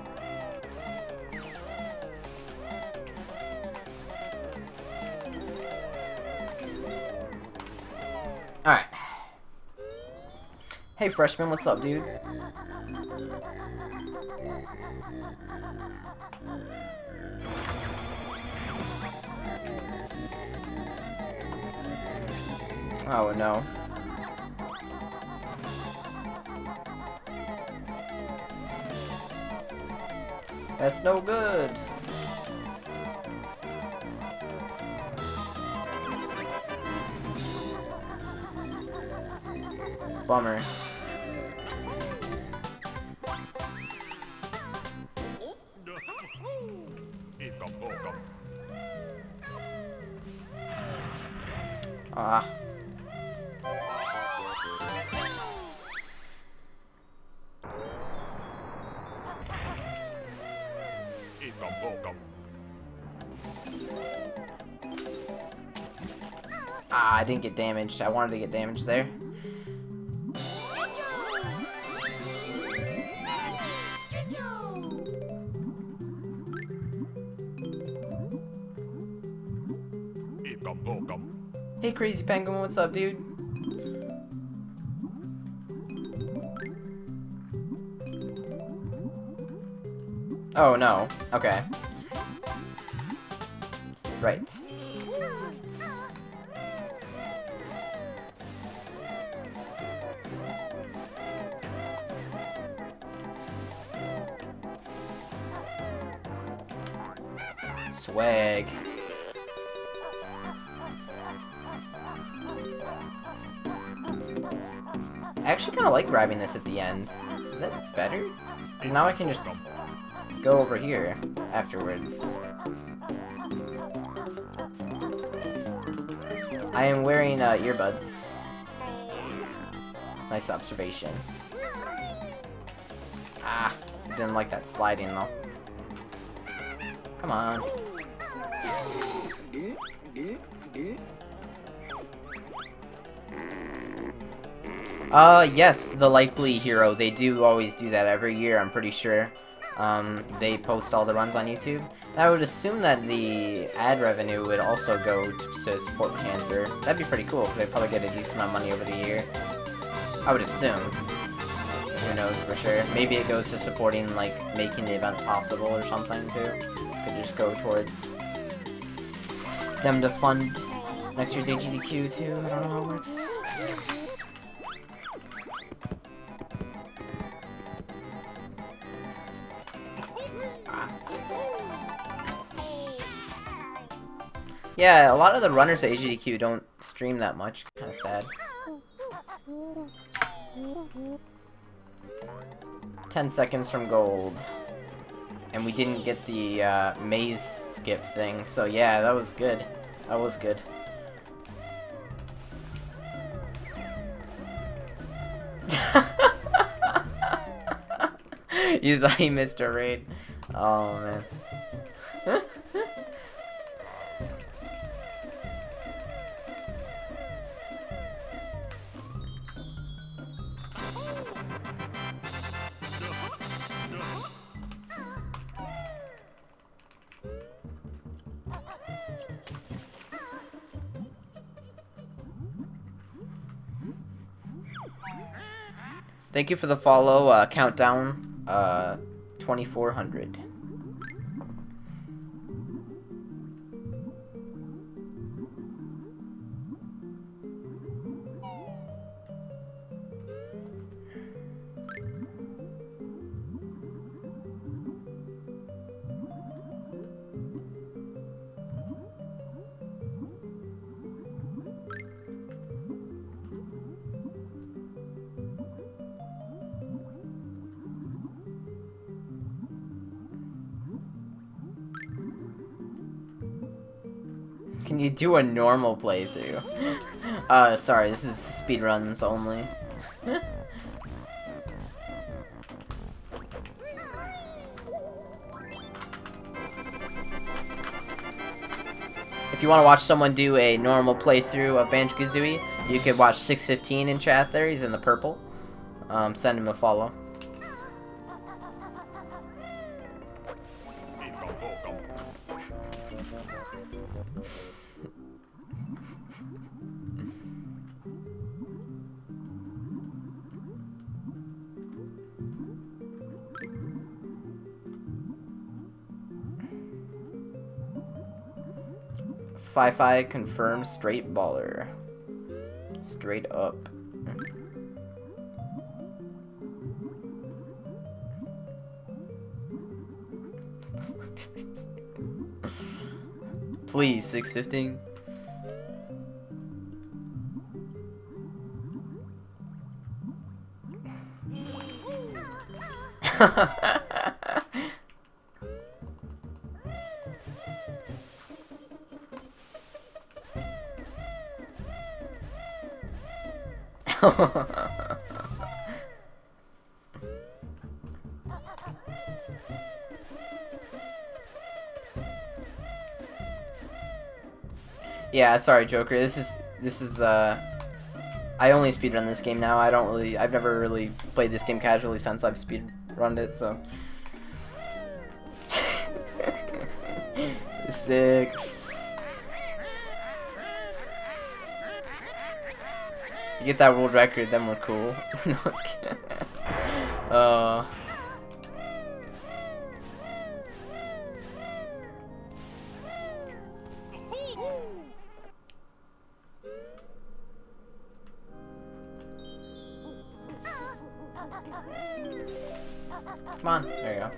Alright. Hey, freshman, what's up, dude? Oh, no. That's no good. Bummer. Ah. Ah, I didn't get damaged. I wanted to get damaged there. Hey, Crazy Penguin, what's up, dude? Oh, no. Okay. Right. Swag. I actually kind of like grabbing this at the end. Is that better? Because now I can just go over here afterwards. I am wearing earbuds. Nice observation. Ah, didn't like that sliding though. Come on. Yes, the likely hero. They do always do that every year, I'm pretty sure. They post all the runs on YouTube. And I would assume that the ad revenue would also go to support cancer. That'd be pretty cool, because they'd probably get a decent amount of money over the year. I would assume. Who knows for sure. Maybe it goes to supporting, like, making the event possible or something, too. Could just go towards them to fund next year's AGDQ, too. I don't know how it works. Yeah, a lot of the runners at AGDQ don't stream that much. Kind of sad. 10 seconds from gold. And we didn't get the maze skip thing, so yeah, that was good. That was good. You thought he missed a raid? Oh, man. Thank you for the follow, countdown, 2400. Can you do a normal playthrough? Sorry, this is speedruns only. If you want to watch someone do a normal playthrough of Banjo-Kazooie, you could watch 615 in chat there. He's in the purple. Send him a follow. Fi-Fi confirmed straight baller. Straight up. Please, 615. Yeah, sorry, Joker. This is this is I only speedrun this game now. I've never really played this game casually since I've speedrunned it, so. 6. You get that world record, then we're cool. No, I was kidding. Come on, there you go.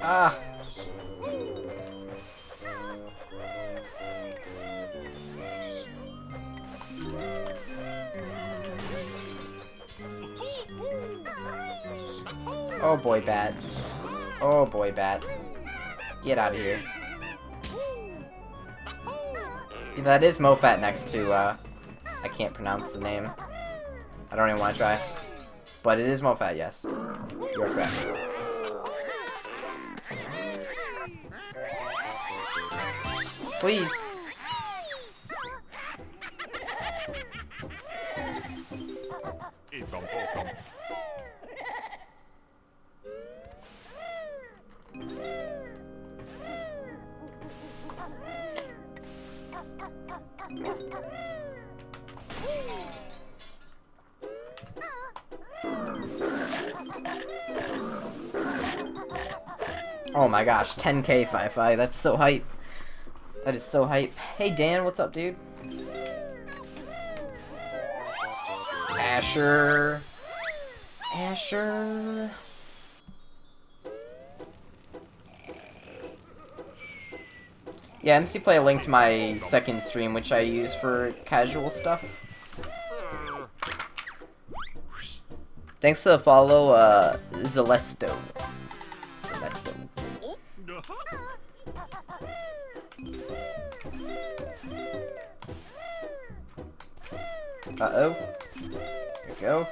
Ah. Oh boy, bat. Oh boy, bat. Get out of here. Yeah, that is Mofat next to, I can't pronounce the name. I don't even want to try. But it is Mofat, yes. You're correct. Please. Oh my gosh, 10k Fi-Fi, that's so hype. That is so hype. Hey Dan, what's up, dude? Asher. Asher. Yeah, MC Play a link to my second stream, which I use for casual stuff. Thanks to the follow, Zelesto. Zelesto. Uh-oh. There we go.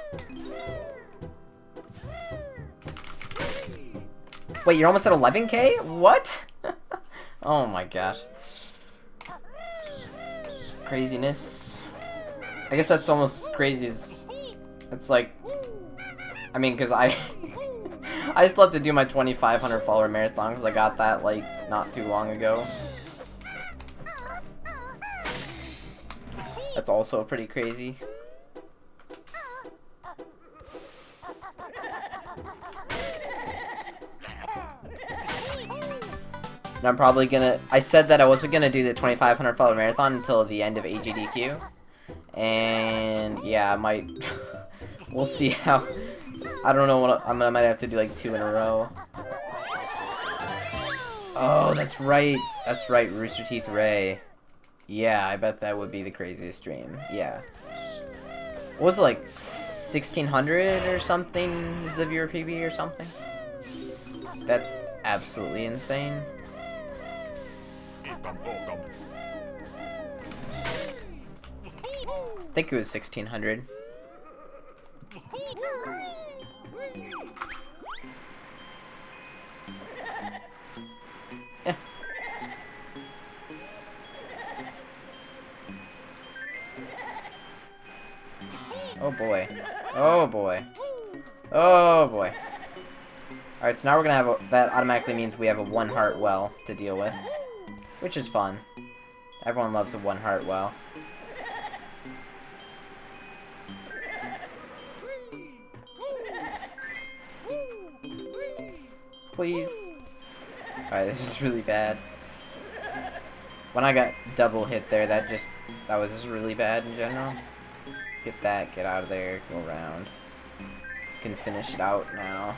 Wait, you're almost at 11k? What? Oh my gosh. Craziness. I guess that's almost crazy as... It's like... I mean, because I... I still have to do my 2,500 follower marathon, because I got that, like, not too long ago. That's also pretty crazy. And I'm probably gonna... I said that I wasn't gonna do the 2,500 follower marathon until the end of AGDQ. And yeah, I might... We'll see how... I don't know what... I might have to do like 2 in a row. Oh, that's right. That's right, Rooster Teeth Ray. Yeah, I bet that would be the craziest stream. Yeah. What was it, like 1,600 or something? Is the viewer PB or something? That's absolutely insane. I think it was 1,600. Yeah. Oh boy. Oh boy. Oh boy. Alright, so now we're gonna have a... That automatically means we have a 1 heart well to deal with. Which is fun. Everyone loves a 1 heart well. Please. Alright, this is really bad. When I got double hit there, that was just really bad in general. Get that, get out of there, go around. Can finish it out now.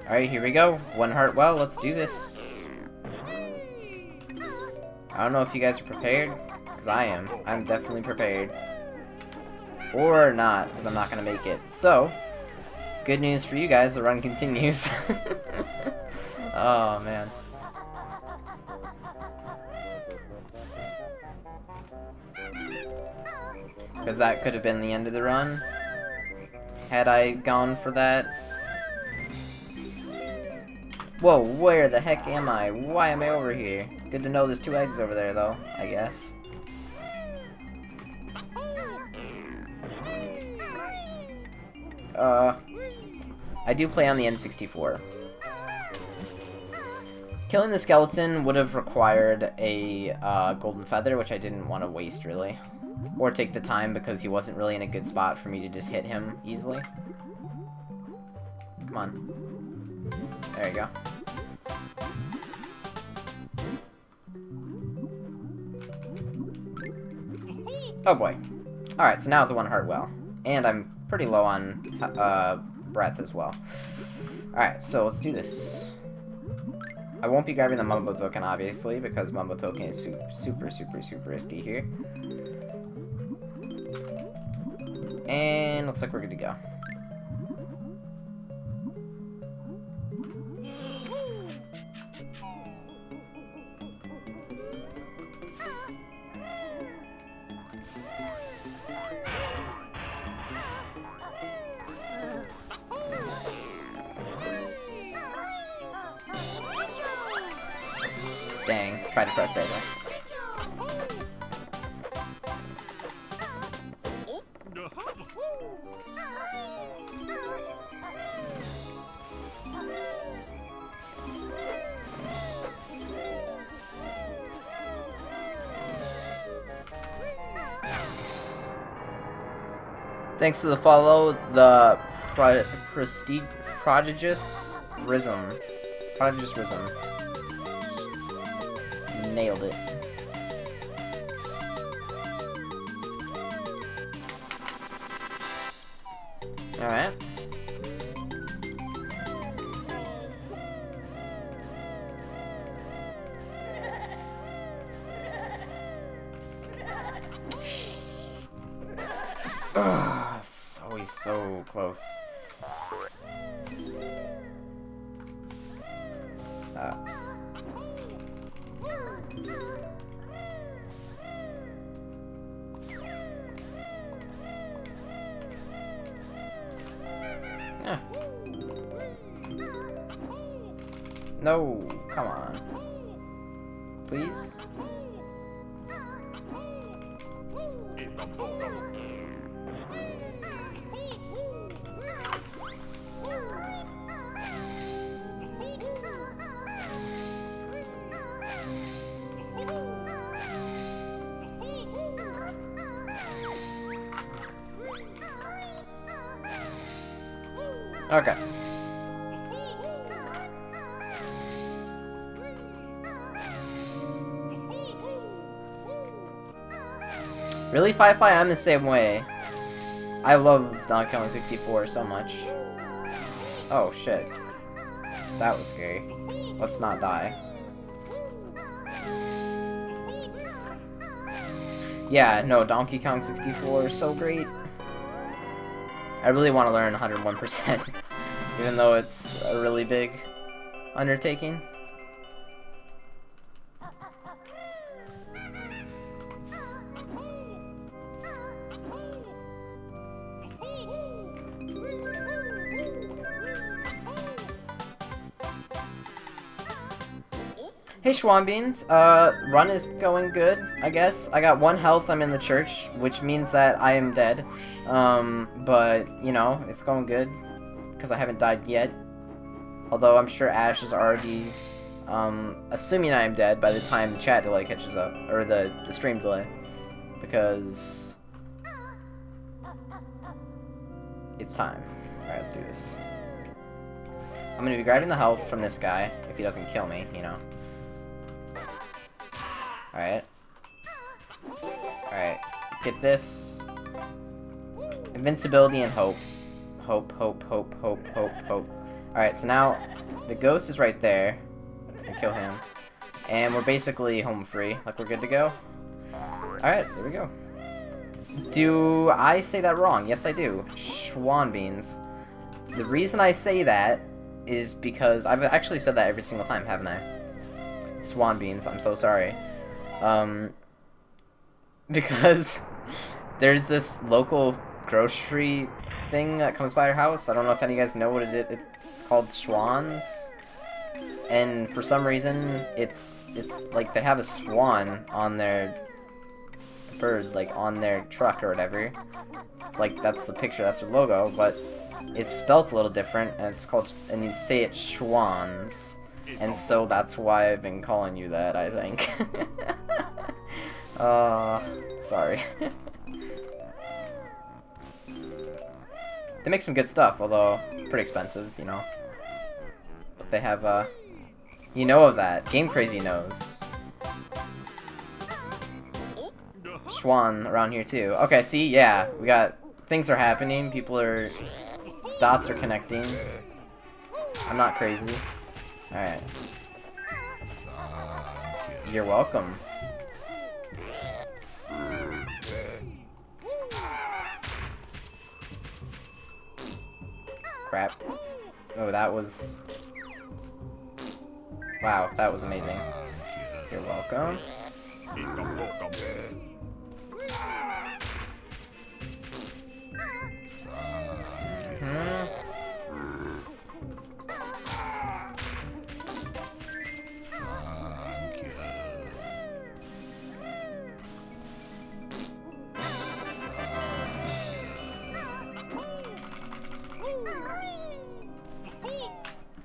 Alright, here we go. One heart well, let's do this. I don't know if you guys are prepared, because I am. I'm definitely prepared. Or not, because I'm not going to make it. So, good news for you guys, the run continues. Oh, man. Because that could have been the end of the run, had I gone for that. Whoa, where the heck am I? Why am I over here? Good to know there's 2 eggs over there, though, I guess. I do play on the N64. Killing the skeleton would have required a golden feather, which I didn't want to waste, really. Or take the time, because he wasn't really in a good spot for me to just hit him easily. Come on. There you go. Oh boy. Alright, so now it's a 1 heart well. And I'm pretty low on breath as well. Alright, so let's do this. I won't be grabbing the Mumbo token, obviously, because Mumbo token is super risky here. And looks like we're good to go. Dang, tried to press A there. Thanks to the follow, the Prodigious Rhythm. Nailed it. Alright. It's always so close. No, come on. Please? Okay. Really, Fi-Fi? I'm the same way. I love Donkey Kong 64 so much. Oh, shit. That was scary. Let's not die. Yeah, no, Donkey Kong 64 is so great. I really want to learn 101%, even though it's a really big undertaking. Hey Schwan Beans, run is going good, I guess. I got 1 health, I'm in the church, which means that I am dead. But, you know, it's going good, because I haven't died yet. Although I'm sure Ash is already Assuming I am dead by the time the chat delay catches up, or the stream delay, because it's time. Alright, let's do this. I'm gonna be grabbing the health from this guy, if he doesn't kill me, you know. Alright. Alright, get this. Invincibility and hope. Hope. Alright, so now the ghost is right there. I kill him. And we're basically home free. Like, we're good to go. Alright, there we go. Do I say that wrong? Yes, I do. Schwan beans. The reason I say that is because I've actually said that every single time, haven't I? Swan beans. I'm so sorry. Because there's this local grocery thing that comes by our house. I don't know if any of you guys know what it is. It's called Schwans. And for some reason, it's like they have a swan on their bird, like on their truck or whatever. Like, that's the picture, that's their logo, but it's spelled a little different, and it's called, and you say it Schwans. And so that's why I've been calling you that, I think. Sorry. They make some good stuff, although pretty expensive, you know. But they have, you know of that. Game Crazy knows. Schwan around here too. Okay, see, yeah, we got, things are happening, dots are connecting. I'm not crazy. Alright. You're welcome. Crap. Oh, that was... Wow, that was amazing. You're welcome.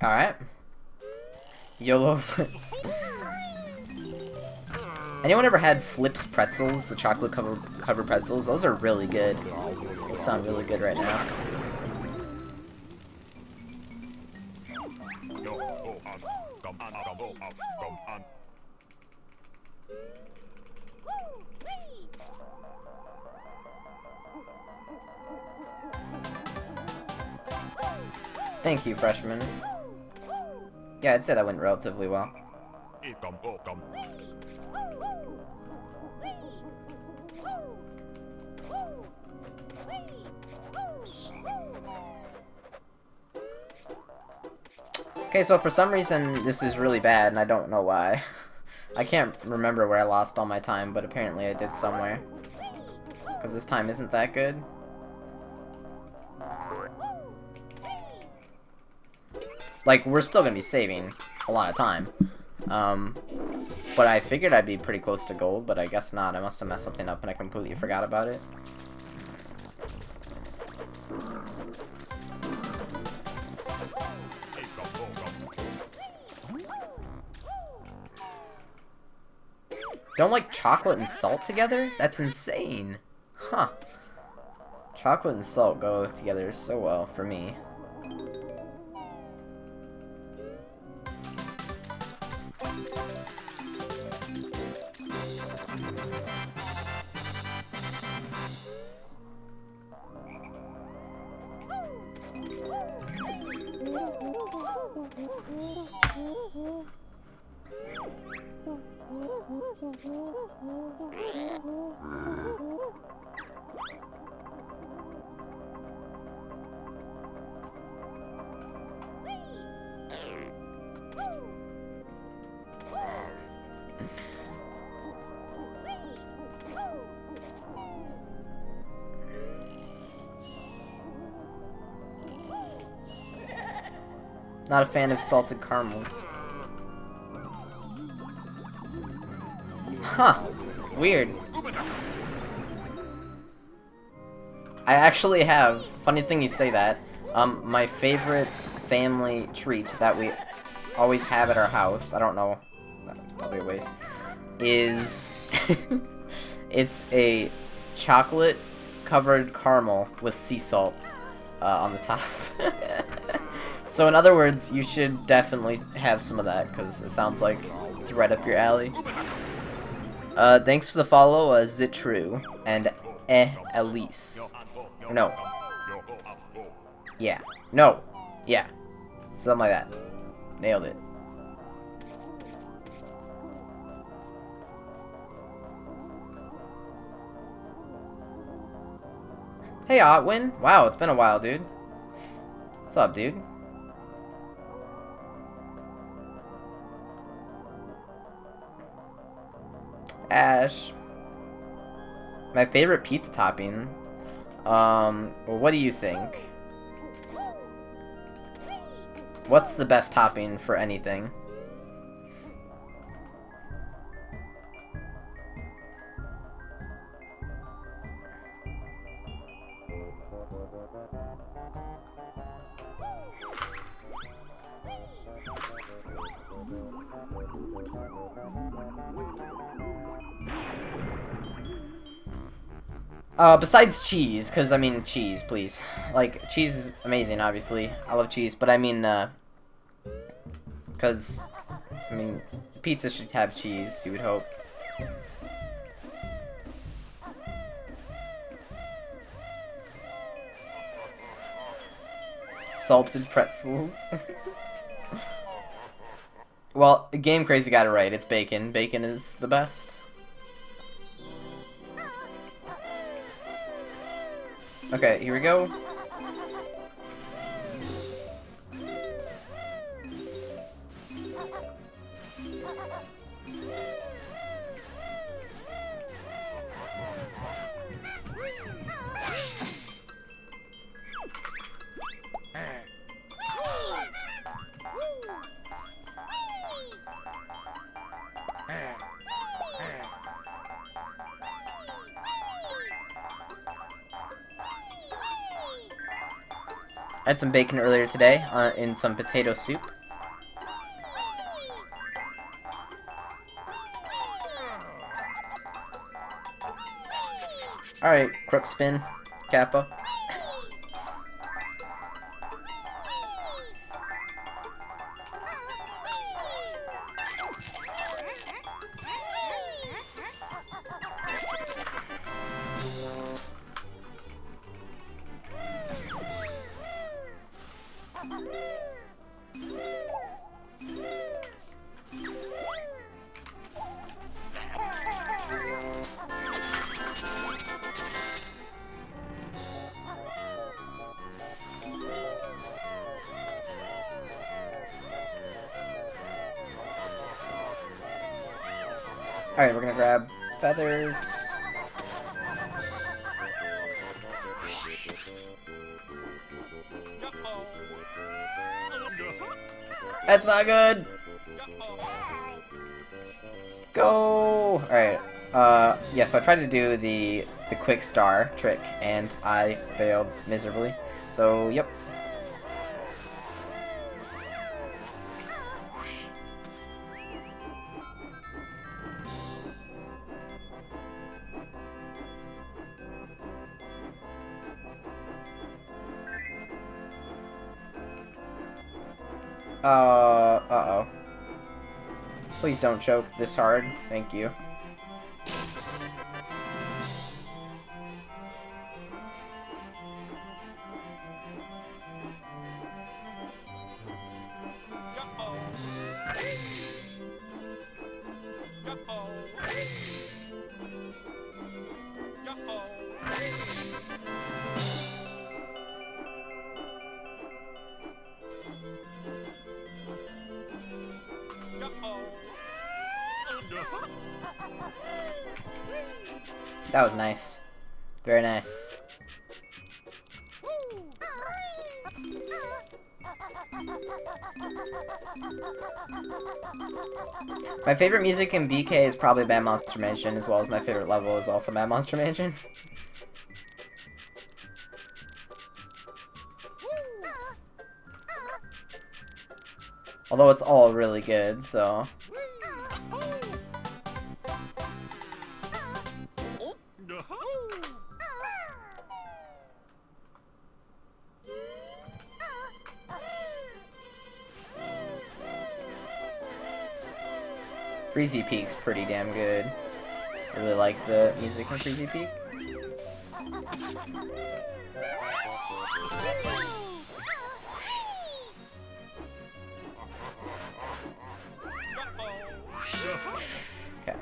Alright. YOLO Flips. Anyone ever had Flips pretzels? The chocolate covered pretzels? Those are really good. Those sound really good right now. Thank you, freshman. Yeah, I'd say that went relatively well. Okay, so for some reason this is really bad, and I don't know why. I can't remember where I lost all my time, but apparently I did somewhere. Because this time isn't that good. Like, we're still gonna be saving a lot of time. But I figured I'd be pretty close to gold, but I guess not. I must have messed something up and I completely forgot about it. Don't like chocolate and salt together? That's insane. Huh. Chocolate and salt go together so well for me. Not a fan of salted caramels. Huh. Weird. I actually have, funny thing you say that, my favorite family treat that we always have at our house, I don't know, that's probably a waste, is it's a chocolate covered caramel with sea salt on the top. So in other words, you should definitely have some of that, because it sounds like it's right up your alley. Thanks for the follow, Zitru, and Elise. No. Yeah. No. Yeah. Something like that. Nailed it. Hey, Otwin. Wow, it's been a while, dude. What's up, dude? Ash. My favorite pizza topping. Well, what do you think? What's the best topping for anything? Besides cheese, because, I mean, cheese, please. Like, cheese is amazing, obviously. I love cheese, but I mean, because, I mean, pizza should have cheese, you would hope. Salted pretzels. Well, Game Crazy got it right. It's bacon. Bacon is the best. Okay, here we go. I had some bacon earlier today in some potato soup. Alright, crook spin, Kappa. Alright, we're gonna grab feathers. That's not good! Go! Alright, yeah, so I tried to do the quick star trick, and I failed miserably. So, yep. Uh-oh. Please don't choke this hard. Thank you. That was nice. Very nice. My favorite music in BK is probably Bad Monster Mansion, as well as my favorite level is also Bad Monster Mansion. Although it's all really good, so... Freezy Peak's pretty damn good. I really like the music in Freezy Peak. Okay.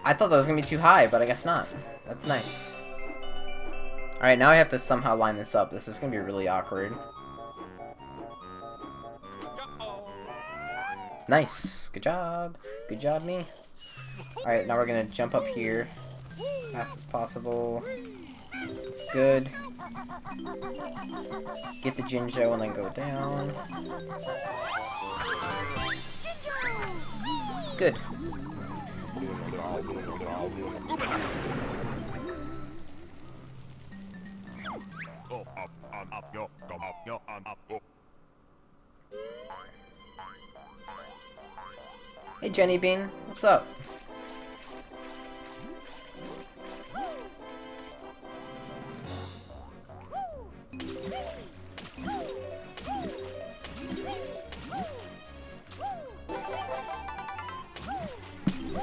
I thought that was gonna be too high, but I guess not. That's nice. Alright, now I have to somehow line this up. This is gonna be really awkward. Nice. Good job. Good job, me. Alright, now we're gonna jump up here as fast as possible. Good. Get the Jinjo and then go down. Good. Hey Jenny Bean, what's up?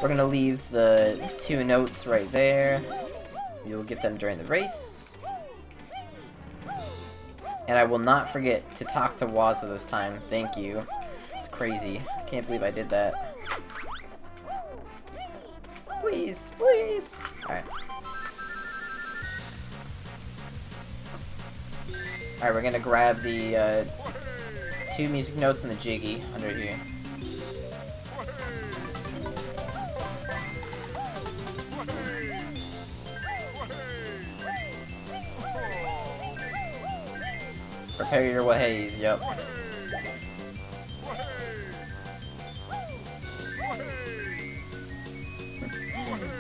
We're gonna leave the 2 notes right there. You'll get them during the race. And I will not forget to talk to Wazza this time. Thank you. It's crazy. I can't believe I did that. Please, please. Alright. Alright, we're gonna grab the 2 music notes and the Jiggy under here. Prepare your ways, yep.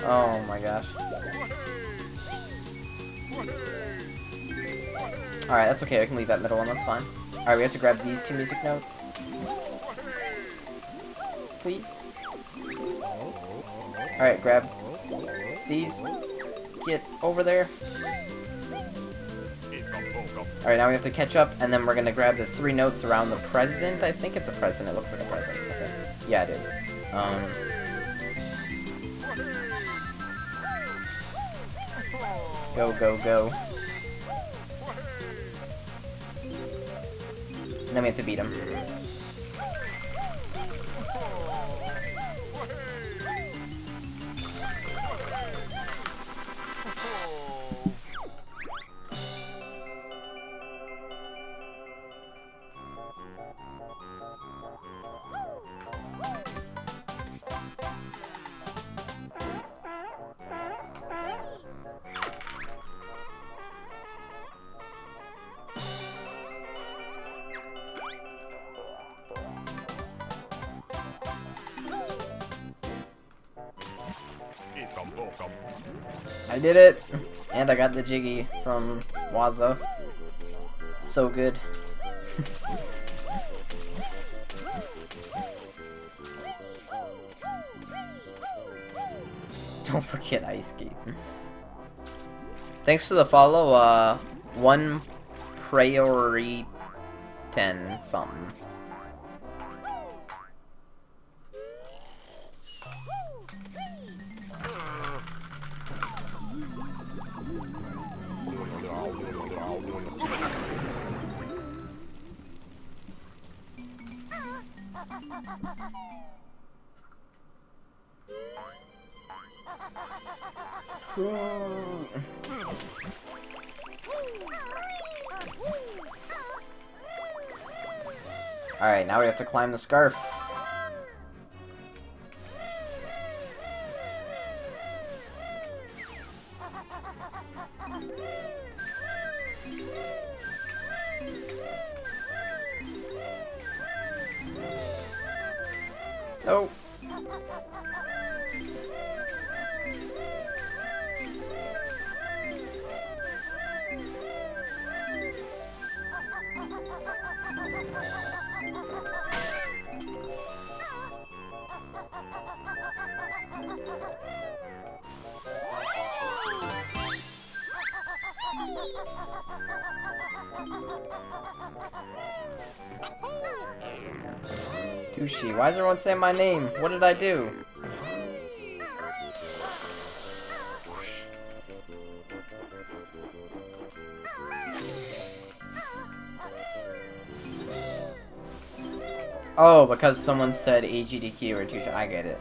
Oh my gosh. Alright, that's okay, I can leave that middle one, that's fine. Alright, we have to grab these 2 music notes. Please. Alright, grab these. Get over there. Alright, now we have to catch up, and then we're gonna grab the 3 notes around the present. I think it's a present. It looks like a present. Okay. Yeah, it is. Go, go, go. And then we have to beat him. I did it! And I got the Jiggy from Wazza. So good. Don't forget Ice Skate. Thanks for the follow, 1 Priority 10 something. Alright, now we have to climb the scarf. Oh. Tooshi, why is everyone saying my name? What did I do? Oh, because someone said AGDQ or Tooshi. I get it.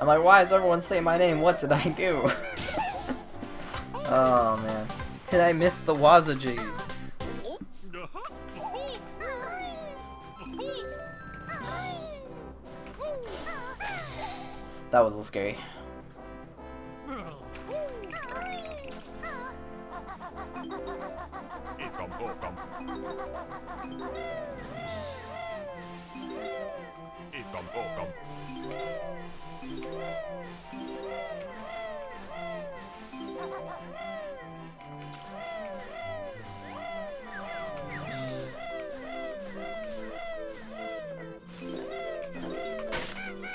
I'm like, why is everyone saying my name? What did I do? Oh, man. Did I miss the Wazaji? That was a little scary.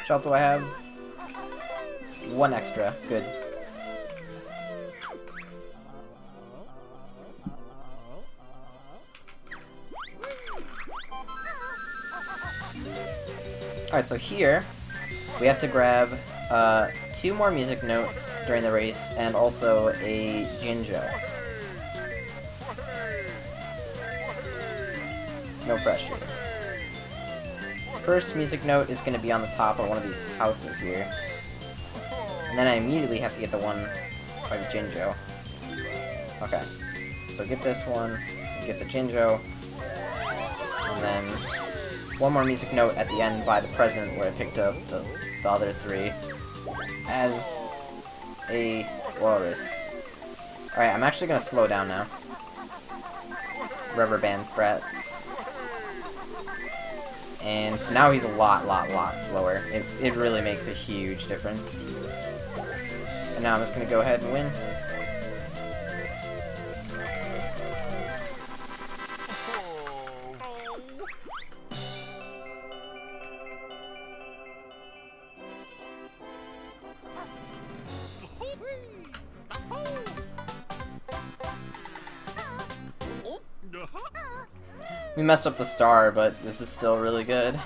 Which health do I have? One extra. Good. Alright, so here we have to grab 2 more music notes during the race and also a Jinjo. No pressure. First music note is going to be on the top of one of these houses here. And then I immediately have to get the one by the Jinjo. Okay. So get this one, get the Jinjo, and then one more music note at the end by the present where I picked up the other 3 as a walrus. Alright, I'm actually going to slow down now. Rubber band strats. And so now he's a lot slower. It really makes a huge difference. And now I'm just gonna go ahead and win. We messed up the star, but this is still really good.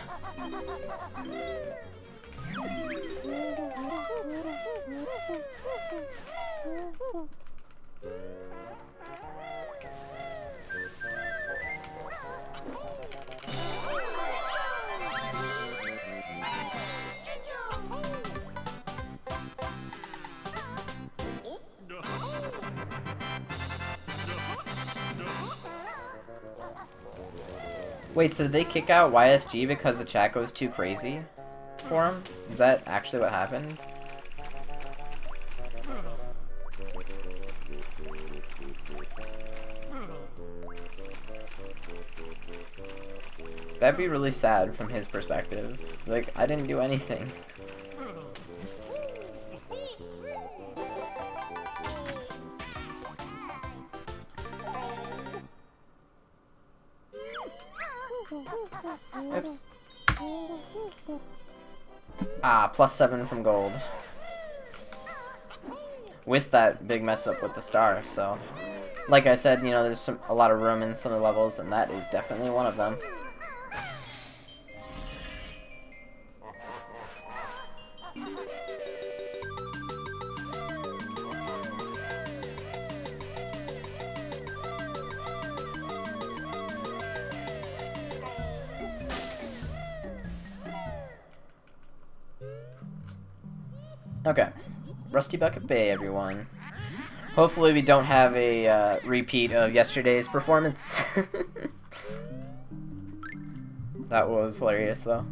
Wait, so did they kick out YSG because the chat goes too crazy for him? Is that actually what happened? That'd be really sad from his perspective. Like, I didn't do anything. Oops. Ah, +7 from gold. With that big mess up with the star, so... Like I said, you know, there's a lot of room in some of the levels, and that is definitely one of them. Okay, Rusty Bucket Bay, everyone. Hopefully we don't have a repeat of yesterday's performance. That was hilarious, though.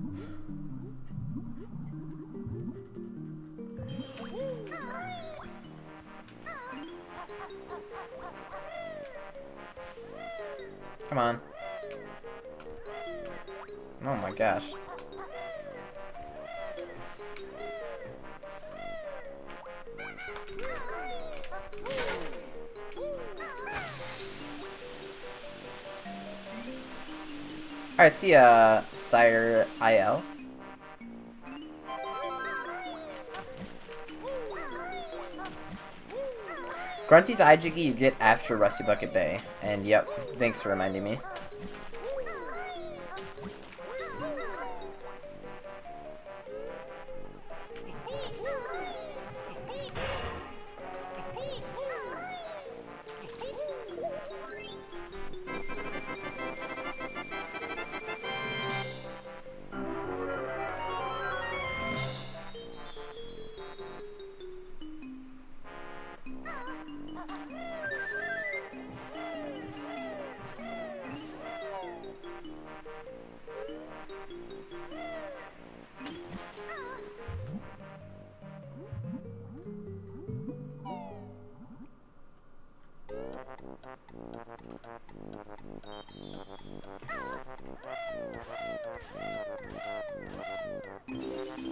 Come on. Oh my gosh. Alright, see Sire IL. Grunty's Ijiggy you get after Rusty Bucket Bay. And yep, thanks for reminding me.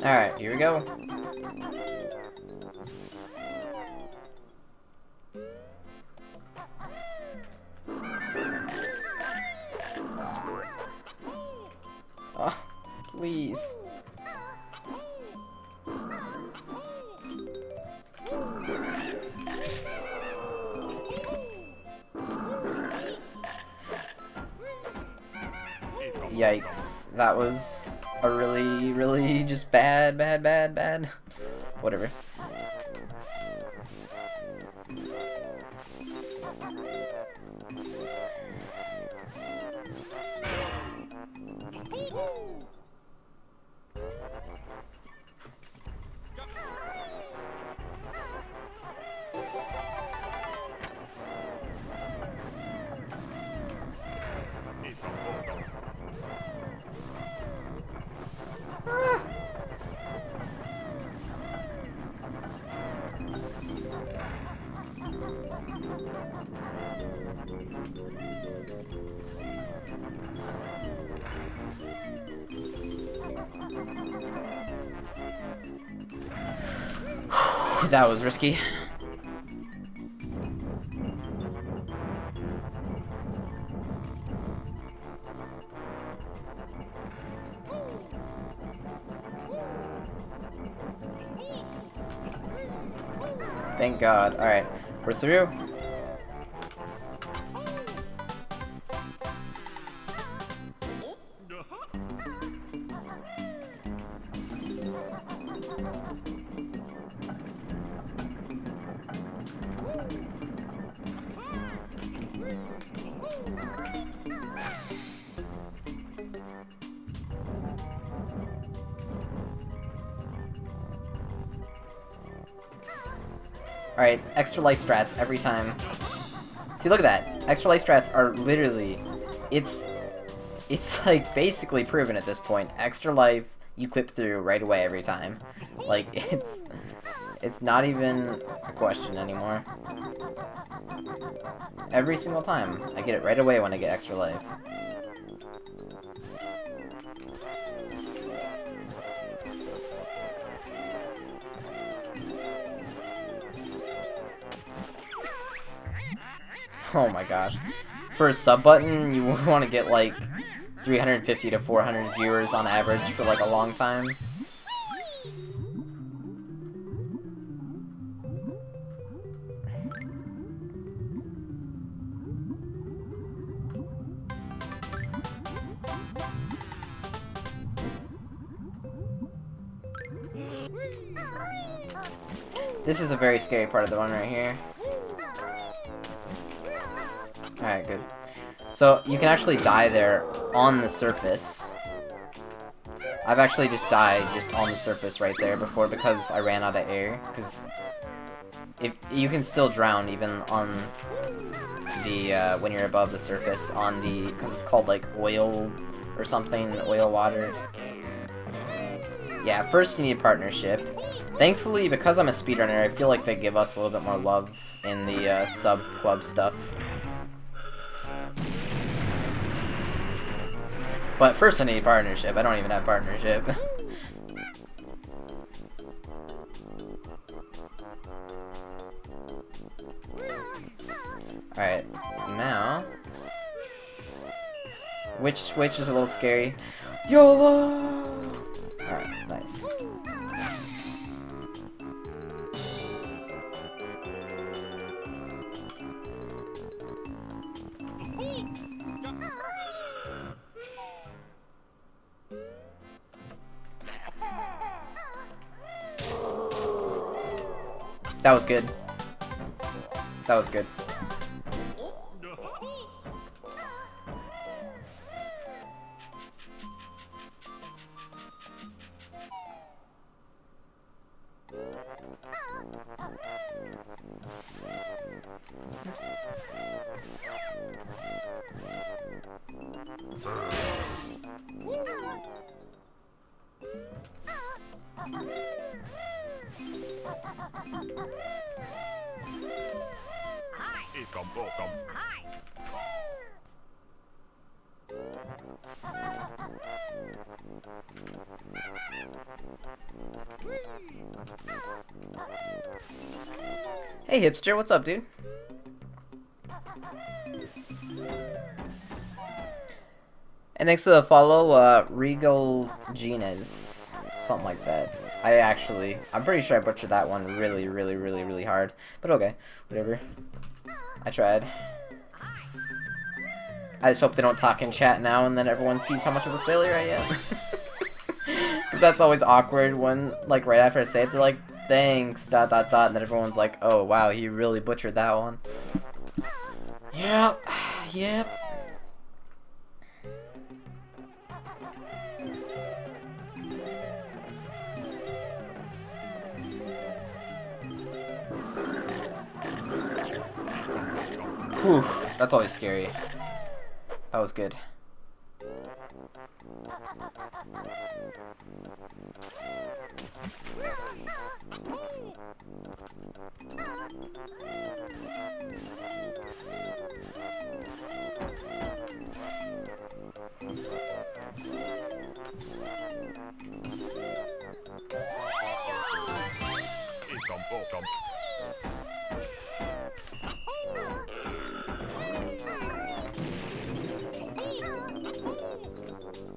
Alright, here we go. Oh, please. Yikes. That was a really just bad. Whatever. That was risky. Thank God. Alright, we're through. Alright, extra life strats every time. See, look at that. Extra life strats are literally... It's like basically proven at this point. Extra life, you clip through right away every time. Like, it's not even a question anymore. Every single time. I get it right away when I get extra life. Oh my gosh. For a sub button, you want to get like 350 to 400 viewers on average for like a long time. This is a very scary part of the one right here. Alright, good. So, you can actually die there on the surface. I've actually just died just on the surface right there before because I ran out of air. Because you can still drown even on the, when you're above the surface on the, because it's called like oil or something, oil water. Yeah, first you need a partnership. Thankfully, because I'm a speedrunner, I feel like they give us a little bit more love in the sub-club stuff. But first I need partnership. I don't even have partnership. Alright, now... Which switch is a little scary. YOLO! Alright, nice. That was good. That was good. Hey hipster, what's up, dude? And thanks for the follow, Regal Gines. Something like that. I'm pretty sure I butchered that one really hard. But okay, whatever. I tried. I just hope they don't talk in chat now and then everyone sees how much of a failure I am. Because that's always awkward when, like, right after I say it, they're like, thanks, ... and then everyone's like, oh, wow, he really butchered that one. Yep, yep. Whew, that's always scary. That was good.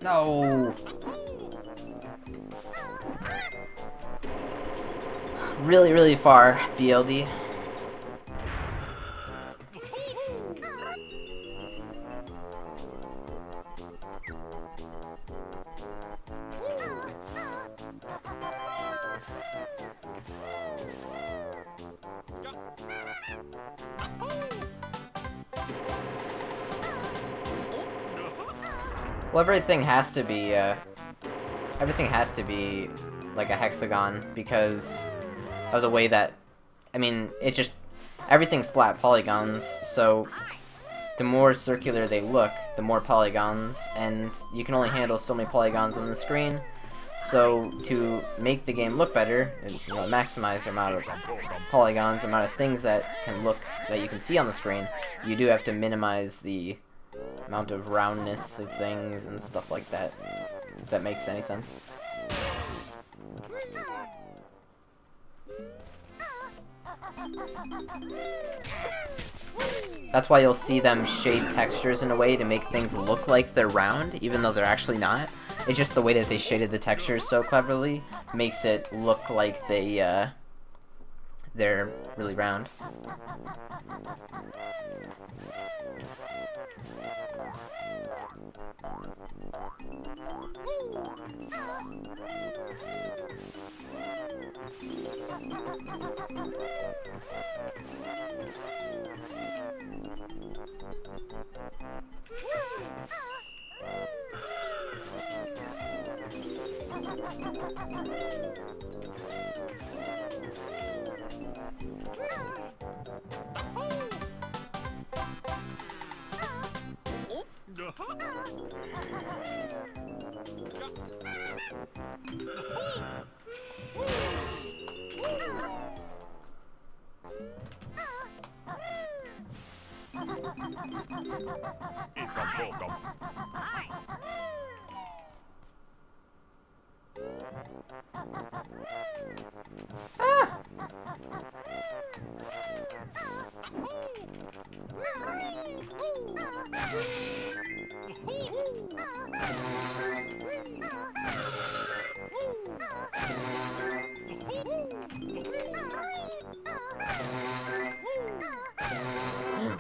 No. Really far, BLD. Well, everything has to be like a hexagon because of the way that, I mean, everything's flat polygons, so the more circular they look, the more polygons, and you can only handle so many polygons on the screen. So to make the game look better, and, maximize the amount of polygons, the amount of things that you can see on the screen, you do have to minimize the amount of roundness of things and stuff like that, if that makes any sense. That's why you'll see them shade textures in a way to make things look like they're round, even though they're actually not. It's just the way that they shaded the textures so cleverly makes it look like they're really round.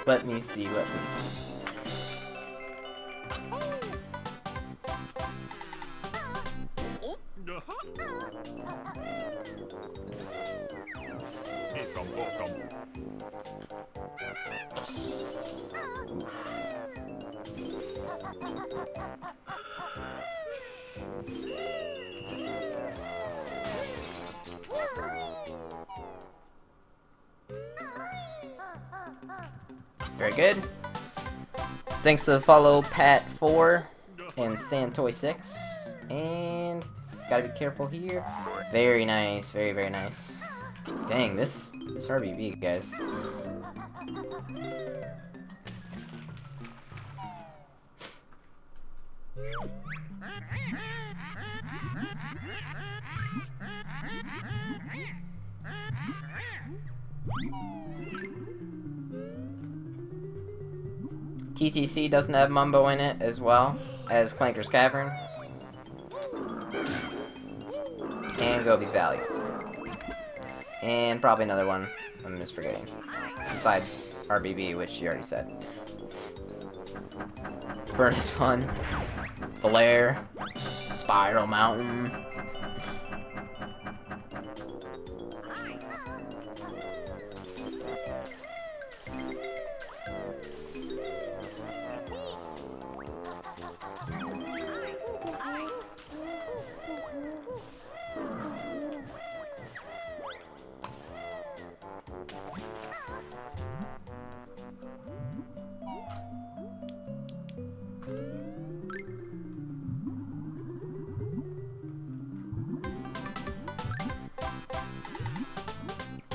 Let me see, let me see. Very good. Thanks to the follow Pat4 and Santoy6. And gotta be careful here. Very nice, very, very nice. Dang, this RBB, guys. TTC doesn't have Mumbo in it as well as Clanker's Cavern. And Gobi's Valley. And probably another one I'm just forgetting. Besides RBB, which you already said. Furnace Fun. The Lair. Spiral Mountain.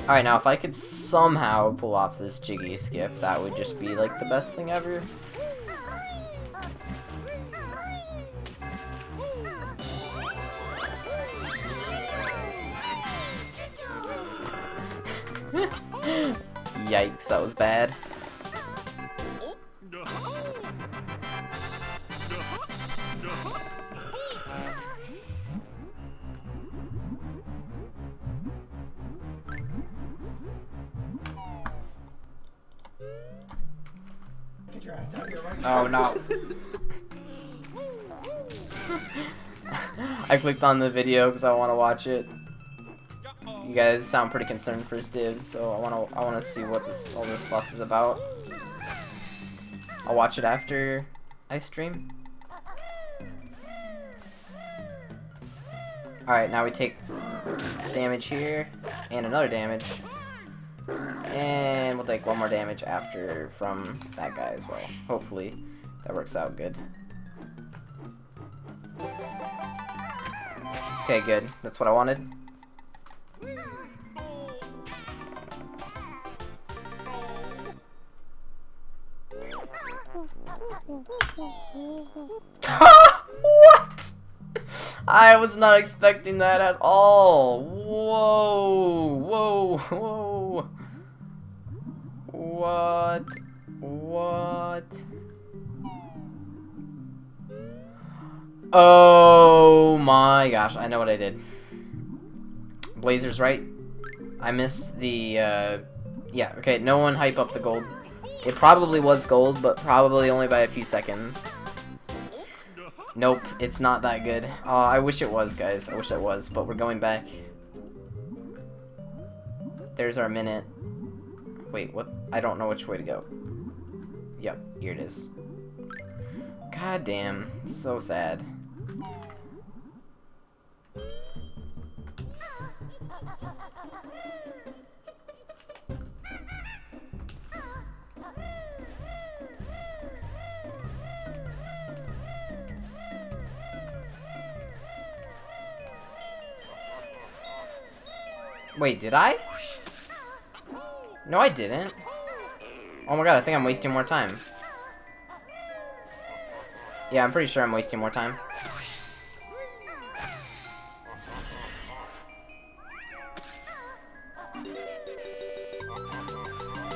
Alright, now if I could somehow pull off this Jiggy skip, that would just be like the best thing ever. Yikes, that was bad. Oh no. I clicked on the video because I want to watch it. You guys sound pretty concerned for Stiv, so I want to see what all this fuss is about. I'll watch it after I stream. Alright, now we take damage here and another damage. And we'll take one more damage after from that guy as well. Hopefully that works out good. Okay, good. That's what I wanted. What? I was not expecting that at all. Whoa, whoa, whoa. What? What? Oh my gosh, I know what I did. Blazer's right. I missed the, yeah, okay, no one hype up the gold. It probably was gold, but probably only by a few seconds. Nope, it's not that good. I wish it was, guys. I wish it was, but we're going back. There's our minute. Wait, what? I don't know which way to go. Yep, here it is. God damn, so sad. Wait, did I? No, I didn't. Oh my god, I think I'm wasting more time. Yeah, I'm pretty sure I'm wasting more time.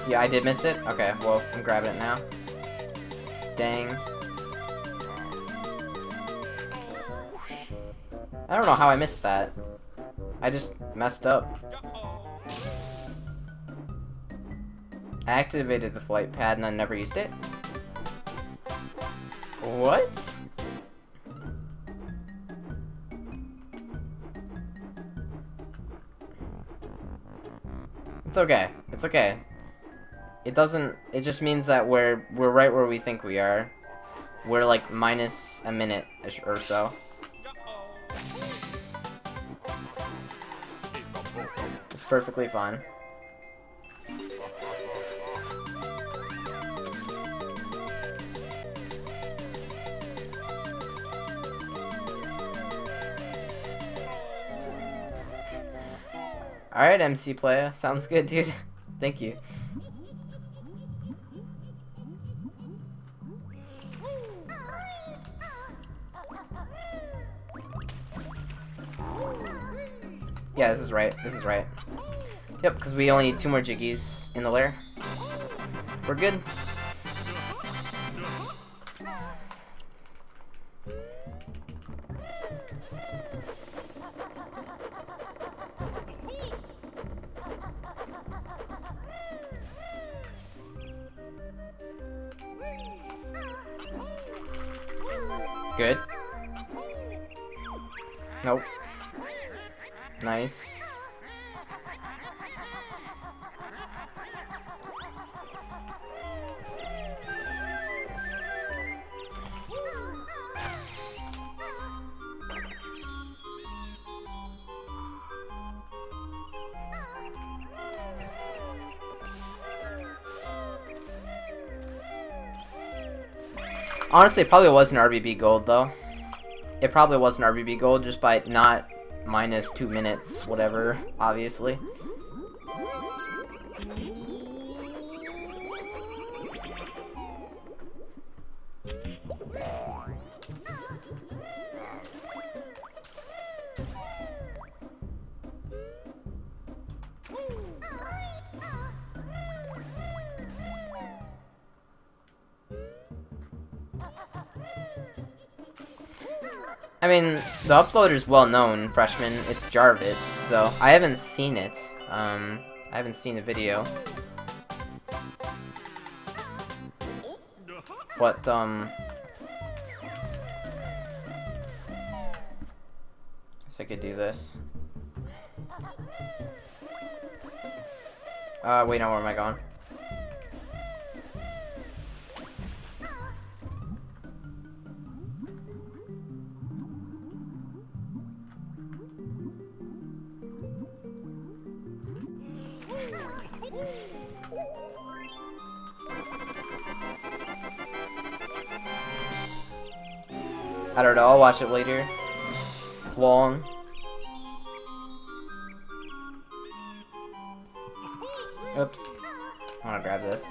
Yeah, I did miss it? Okay, well, I'm grabbing it now. Dang. I don't know how I missed that. I just messed up. I activated the flight pad and I never used it. What? It's okay. It's okay. It doesn't. It just means that we're right where we think we are. We're like minus a minute or so. It's perfectly fine. Alright, MC Playa. Sounds good, dude. Thank you. Yeah, this is right. This is right. Yep, because we only need 2 more jiggies in the lair. We're good. Good. Nope. Nice. Honestly, it probably was an RBB gold, though. It probably was an RBB gold just by not minus 2 minutes, whatever, obviously. I mean, the uploader is well known, freshman. It's Jarvis, so I haven't seen it. I haven't seen the video. But, guess I could do this. Wait, no, where am I going? I don't know, I'll watch it later. It's long. Oops. I wanna grab this.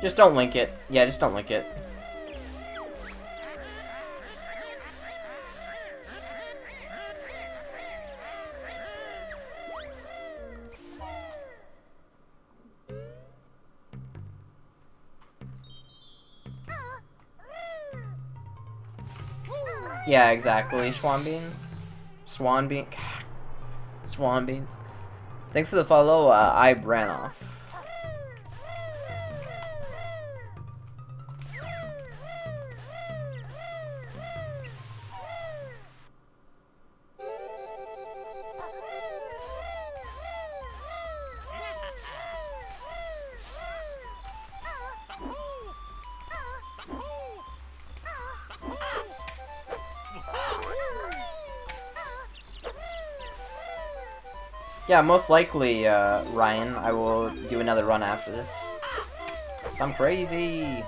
Just don't link it. Yeah, just don't link it. Yeah, exactly. Swan beans. Swan bean. Swan beans. Thanks for the follow, I ran off. Yeah, most likely, Ryan, I will do another run after this. 'Cause I'm crazy.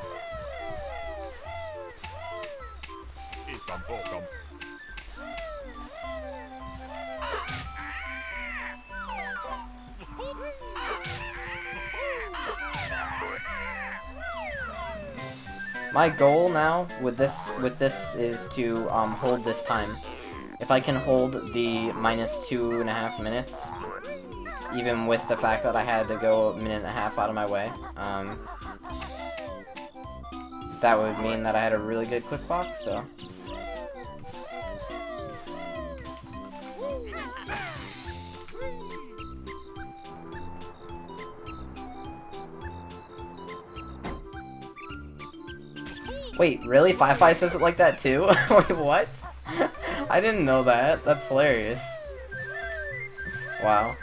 My goal now with this is to hold this time. If I can hold the -2.5 minutes, even with the fact that I had to go a minute and a half out of my way, that would mean that I had a really good quick box. So. Wait, really? Fi says it like that too? Wait, what? I didn't know that. That's hilarious. Wow.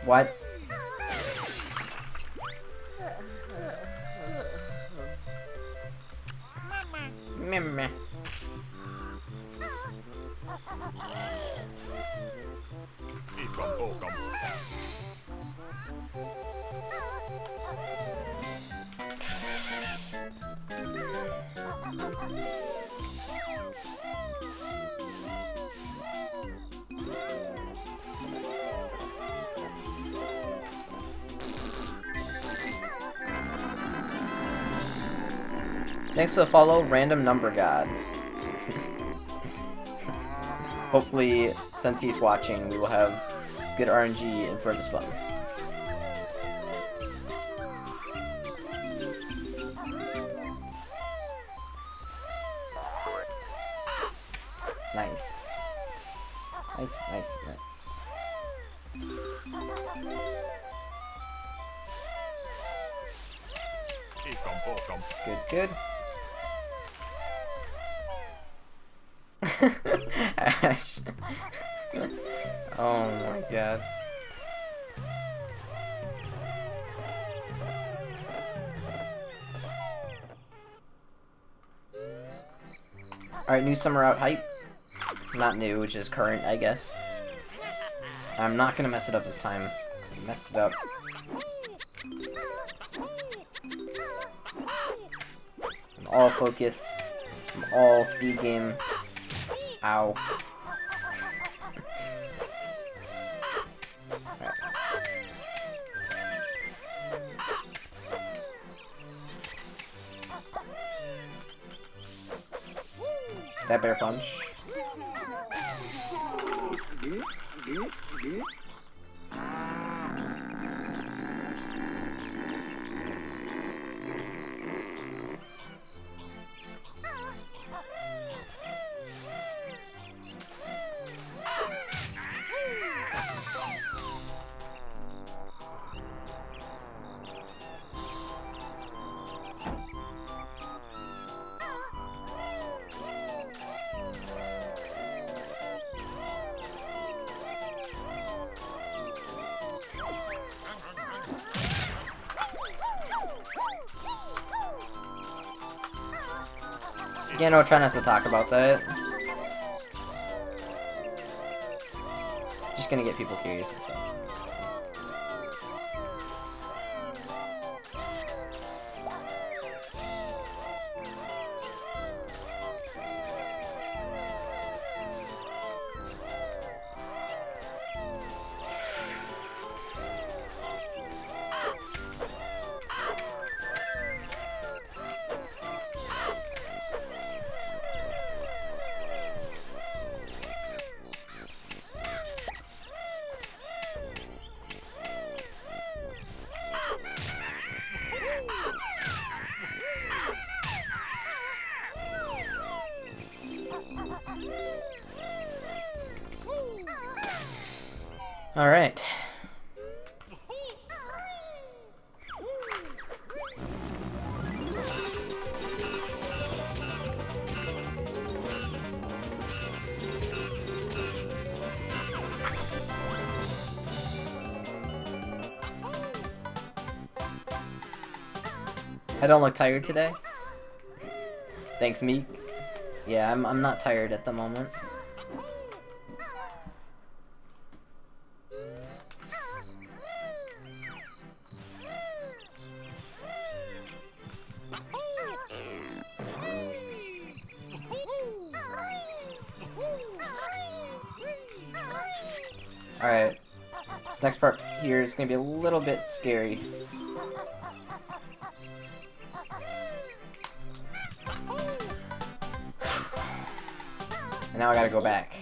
What? Meh. Thanks for the follow, Random Number God. Hopefully, since he's watching, we will have good RNG and for this fun. Nice. Nice. Good. Ash. Oh my god. Alright, new summer out hype. Not new, which is current, I guess. I'm not gonna mess it up this time, 'cause I messed it up. I'm all focus. I'm all speed game. Ow. Right. That bear punch. Yeah, no, try not to talk about that. Just gonna get people curious and stuff. All right. I don't look tired today. Thanks, Meek. Yeah, I'm not tired at the moment. Alright. This next part here is gonna be a little bit scary. And now I gotta go back.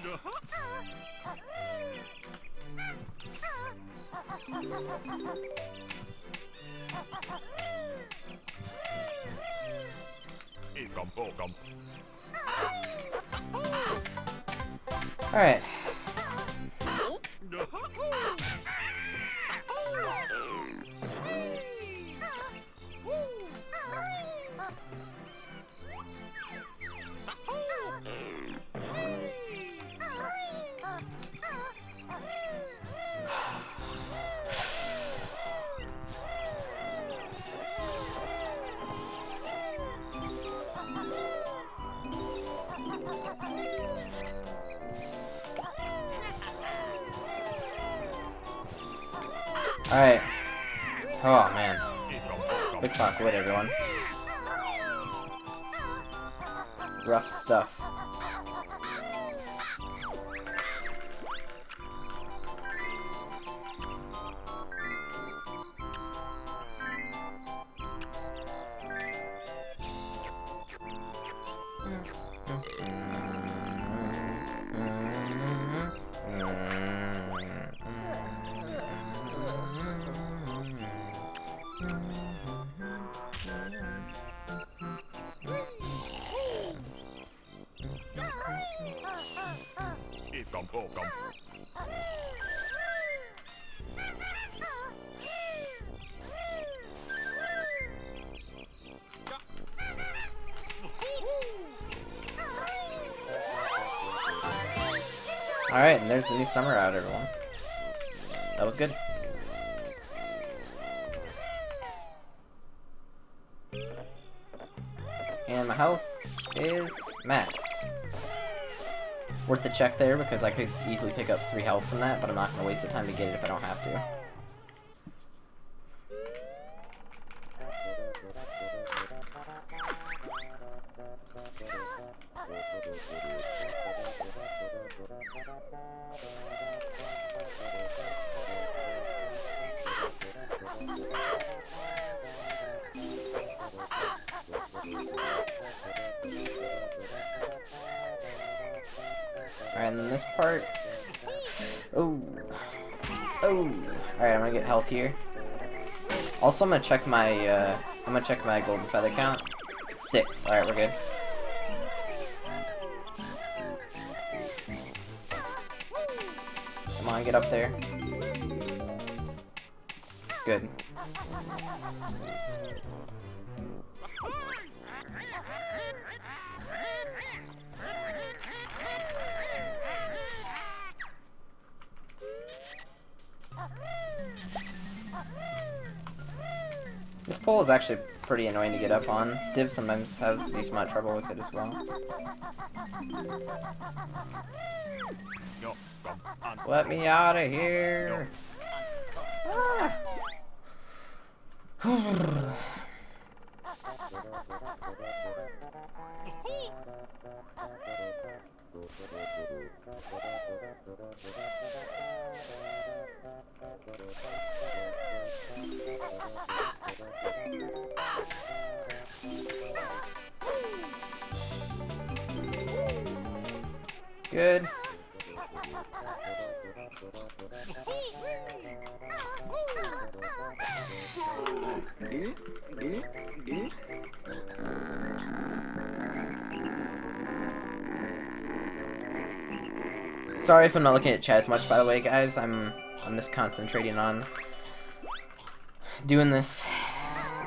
Alright. Alright. Oh man. Quick clock wood, everyone. Rough stuff. Alright, and there's the new summer out, everyone. That was good. And my health is max. Worth the check there, because I could easily pick up 3 health from that, but I'm not going to waste the time to get it if I don't have to. Alright, and then this part. Oh. Oh. Alright, I'm gonna get health here. Also, I'm gonna check my golden feather count. 6. Alright, we're good. Come on, get up there. Good. This pole is actually pretty annoying to get up on. Stiv sometimes has a decent amount of trouble with it as well. Let me out of here! Ah. Good. Sorry if I'm not looking at chat as much, by the way, guys. I'm just concentrating on doing this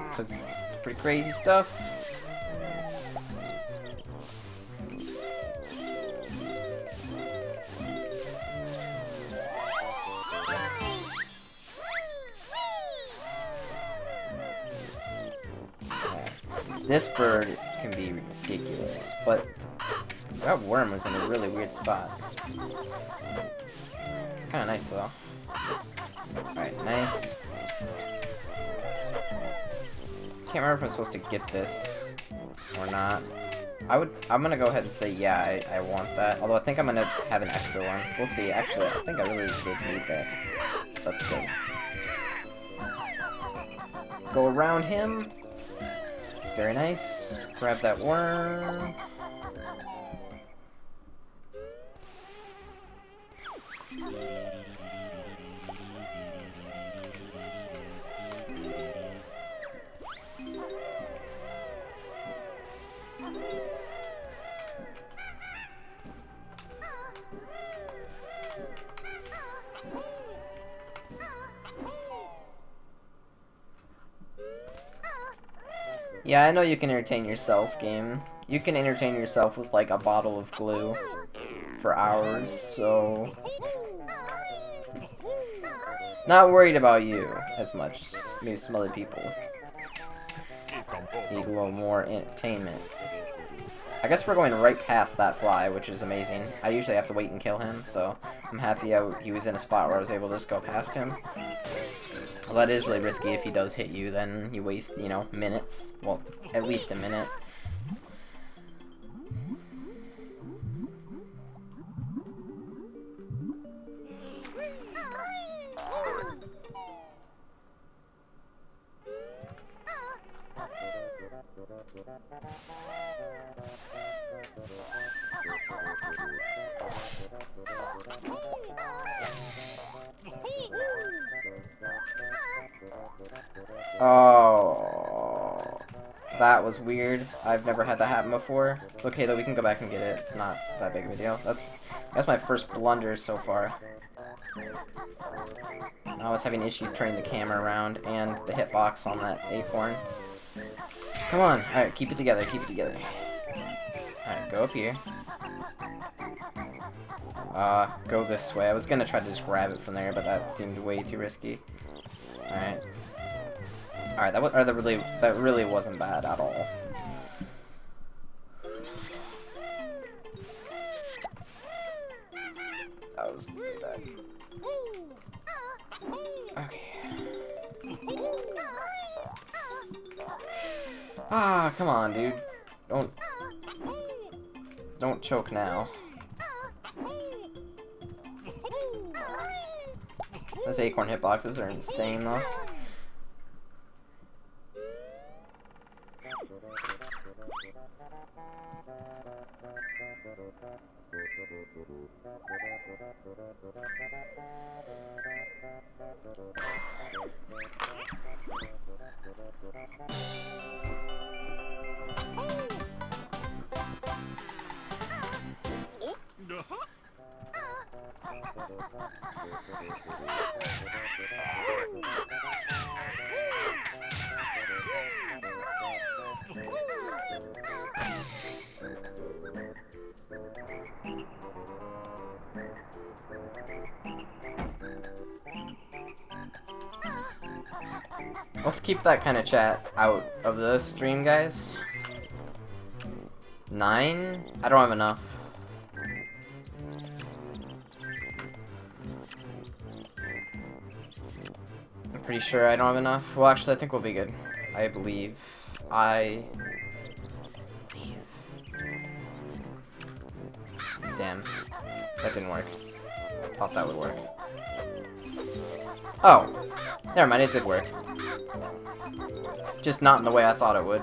because it's pretty crazy stuff. This bird can be ridiculous, but that worm was in a really weird spot. It's kind of nice though. Alright, nice. Can't remember if I'm supposed to get this or not. I'm gonna go ahead and say yeah, I want that. Although I think I'm gonna have an extra one. We'll see. Actually, I think I really did need that. So that's good. Go around him. Very nice. Grab that worm. Yeah, I know you can entertain yourself, game. You can entertain yourself with, like, a bottle of glue for hours, so... Not worried about you as much as maybe some other people. Need a little more entertainment. I guess we're going right past that fly, which is amazing. I usually have to wait and kill him, so I'm happy he was in a spot where I was able to just go past him. Well, that is really risky. If he does hit you, then you waste, you know, minutes. Well, at least a minute. Oh, that was weird. I've never had that happen before. It's okay though, we can go back and get it. It's not that big of a deal. That's my first blunder so far. I was having issues turning the camera around and the hitbox on that acorn. Come on, alright, keep it together, keep it together. Alright, go up here. Go this way. I was gonna try to just grab it from there, but that seemed way too risky. Alright. Alright, that really wasn't bad at all. That was really bad. Okay. Ah, come on, dude. Don't choke now. Those acorn hitboxes are insane, though. Let's keep that kind of chat out of the stream, guys. 9? I don't have enough. I'm pretty sure I don't have enough. Well, actually, I think we'll be good. I believe. Damn. That didn't work. Thought that would work. Oh. Never mind, it did work. Just not in the way I thought it would.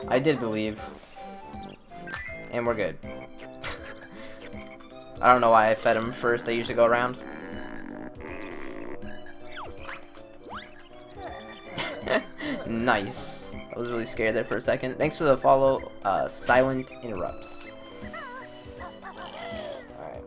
I did believe. And we're good. I don't know why I fed him first. I usually go around. Nice. I was really scared there for a second. Thanks for the follow, Silent Interrupts. Alright.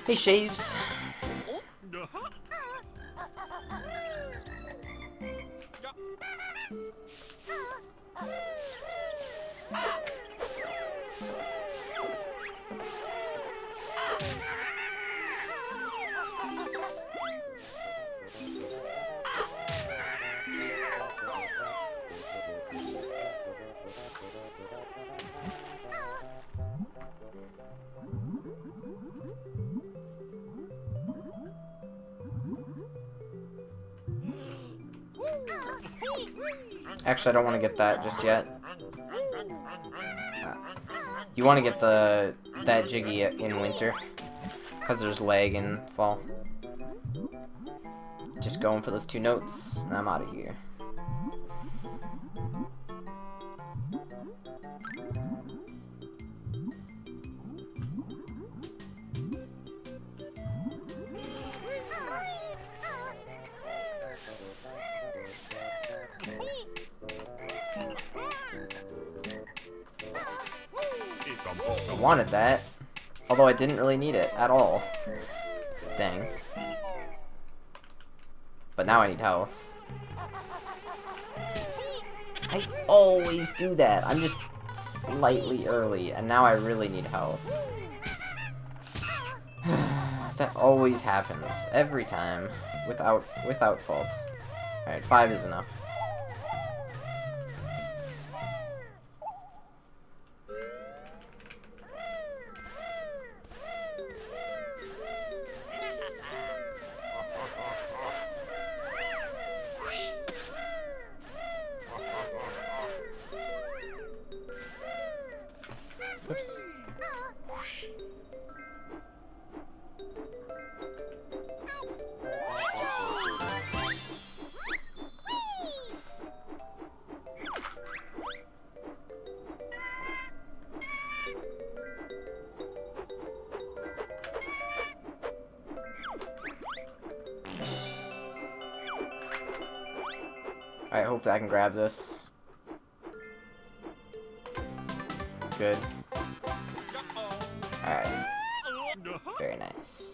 Hey, Shaves. Actually, I don't want to get that just yet. You want to get that Jiggy in winter, because there's lag in fall. Just going for those 2 notes, and I'm out of here. I wanted that, although I didn't really need it at all. Dang. But now I need health. I always do that. I'm just slightly early, and now I really need health. That always happens every time, without fault. All right, 5 is enough. Oops. Alright, hopefully I can grab this. Good. Alright. Very nice.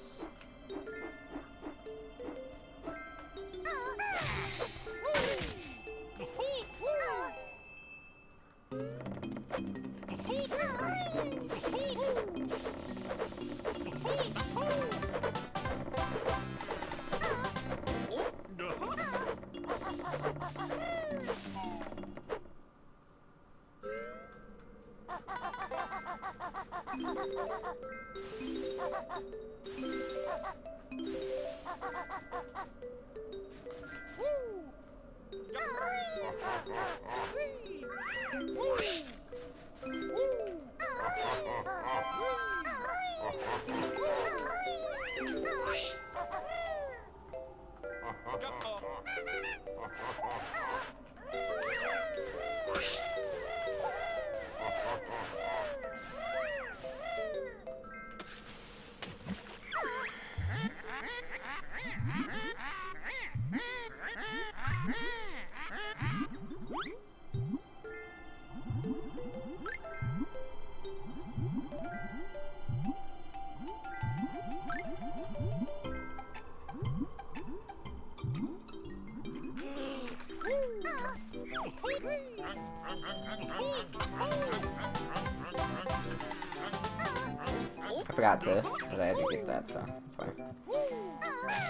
I forgot that I had to get that, so that's fine.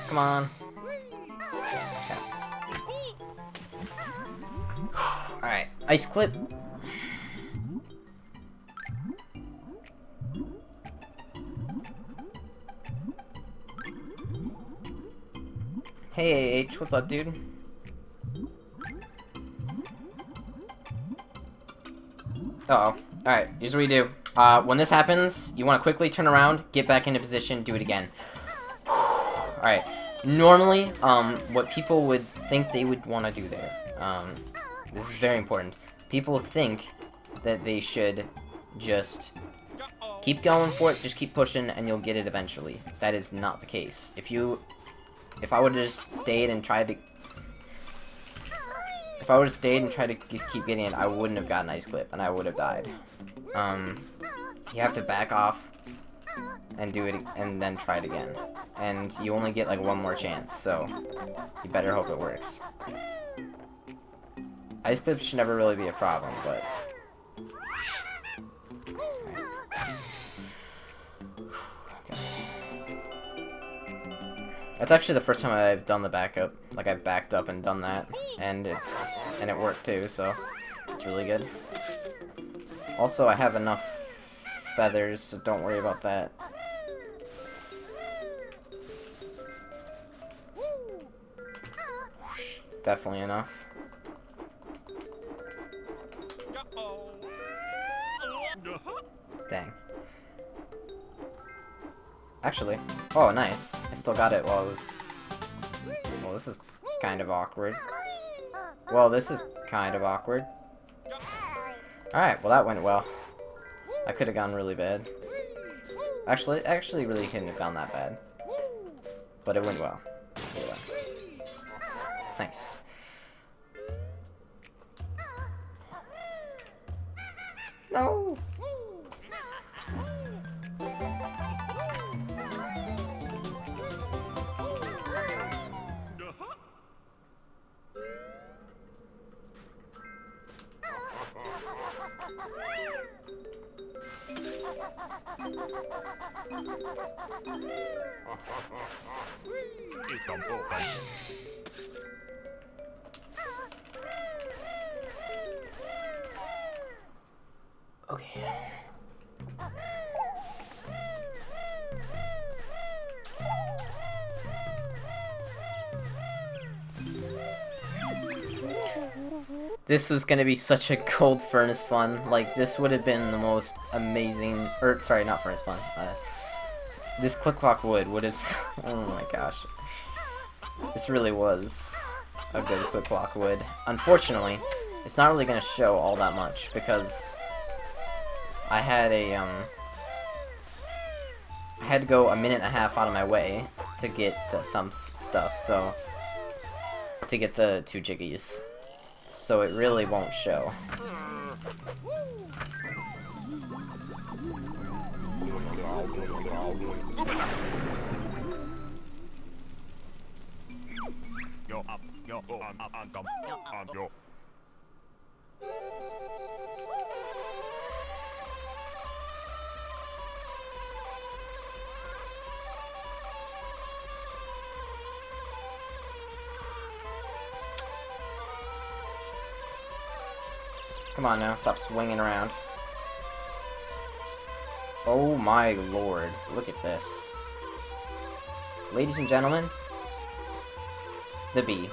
Come on. Okay. Alright, ice clip. Hey H, what's up, dude? Uh-oh. Alright, here's what we do. When this happens, you want to quickly turn around, get back into position, do it again. Alright. Normally, what people would think they would want to do there, this is very important. People think that they should just keep going for it, just keep pushing, and you'll get it eventually. That is not the case. If I would have just stayed and tried to... If I would have stayed and tried to just keep getting it, I wouldn't have gotten Ice Clip, and I would have died. You have to back off and do it, and then try it again. And you only get, like, 1 more chance, so you better hope it works. Ice Clips should never really be a problem, but... That's actually the first time I've done the backup. Like, I've backed up and done that, and it worked too, so it's really good. Also, I have enough feathers, so don't worry about that. Definitely enough. Dang. Actually, oh nice. I still got it while I was... Well, this is kind of awkward. Well, this is kind of awkward. Alright, well that went well. I could have gone really bad. Actually really couldn't have gone that bad. But it went well. Yeah. Nice. No! Okay. This was gonna be such a cold furnace fun. Like, this would have been the most amazing... Or, sorry, not furnace fun. This Click Clock Wood would have... Oh my gosh. This really was a good Click Clock Wood. Unfortunately, it's not really gonna show all that much, because I had a, I had to go 1.5 minutes out of my way to get some stuff, so... To get the 2 jiggies. So it really won't show. Come on now, stop swinging around. Oh my lord, look at this. Ladies and gentlemen, the bee.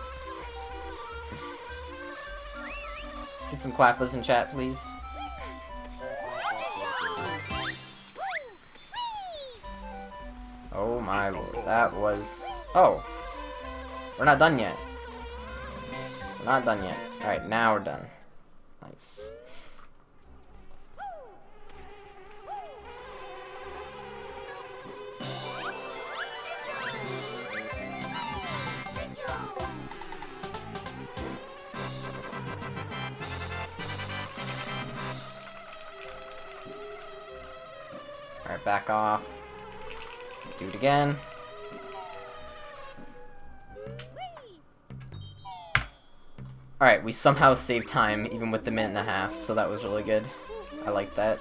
Get some clappers in chat, please. Oh my lord, that was... Oh! We're not done yet. We're not done yet. Alright, now we're done. Nice. Alright, back off. Do it again. Alright, we somehow saved time, even with the 1.5 minutes, so that was really good. I like that.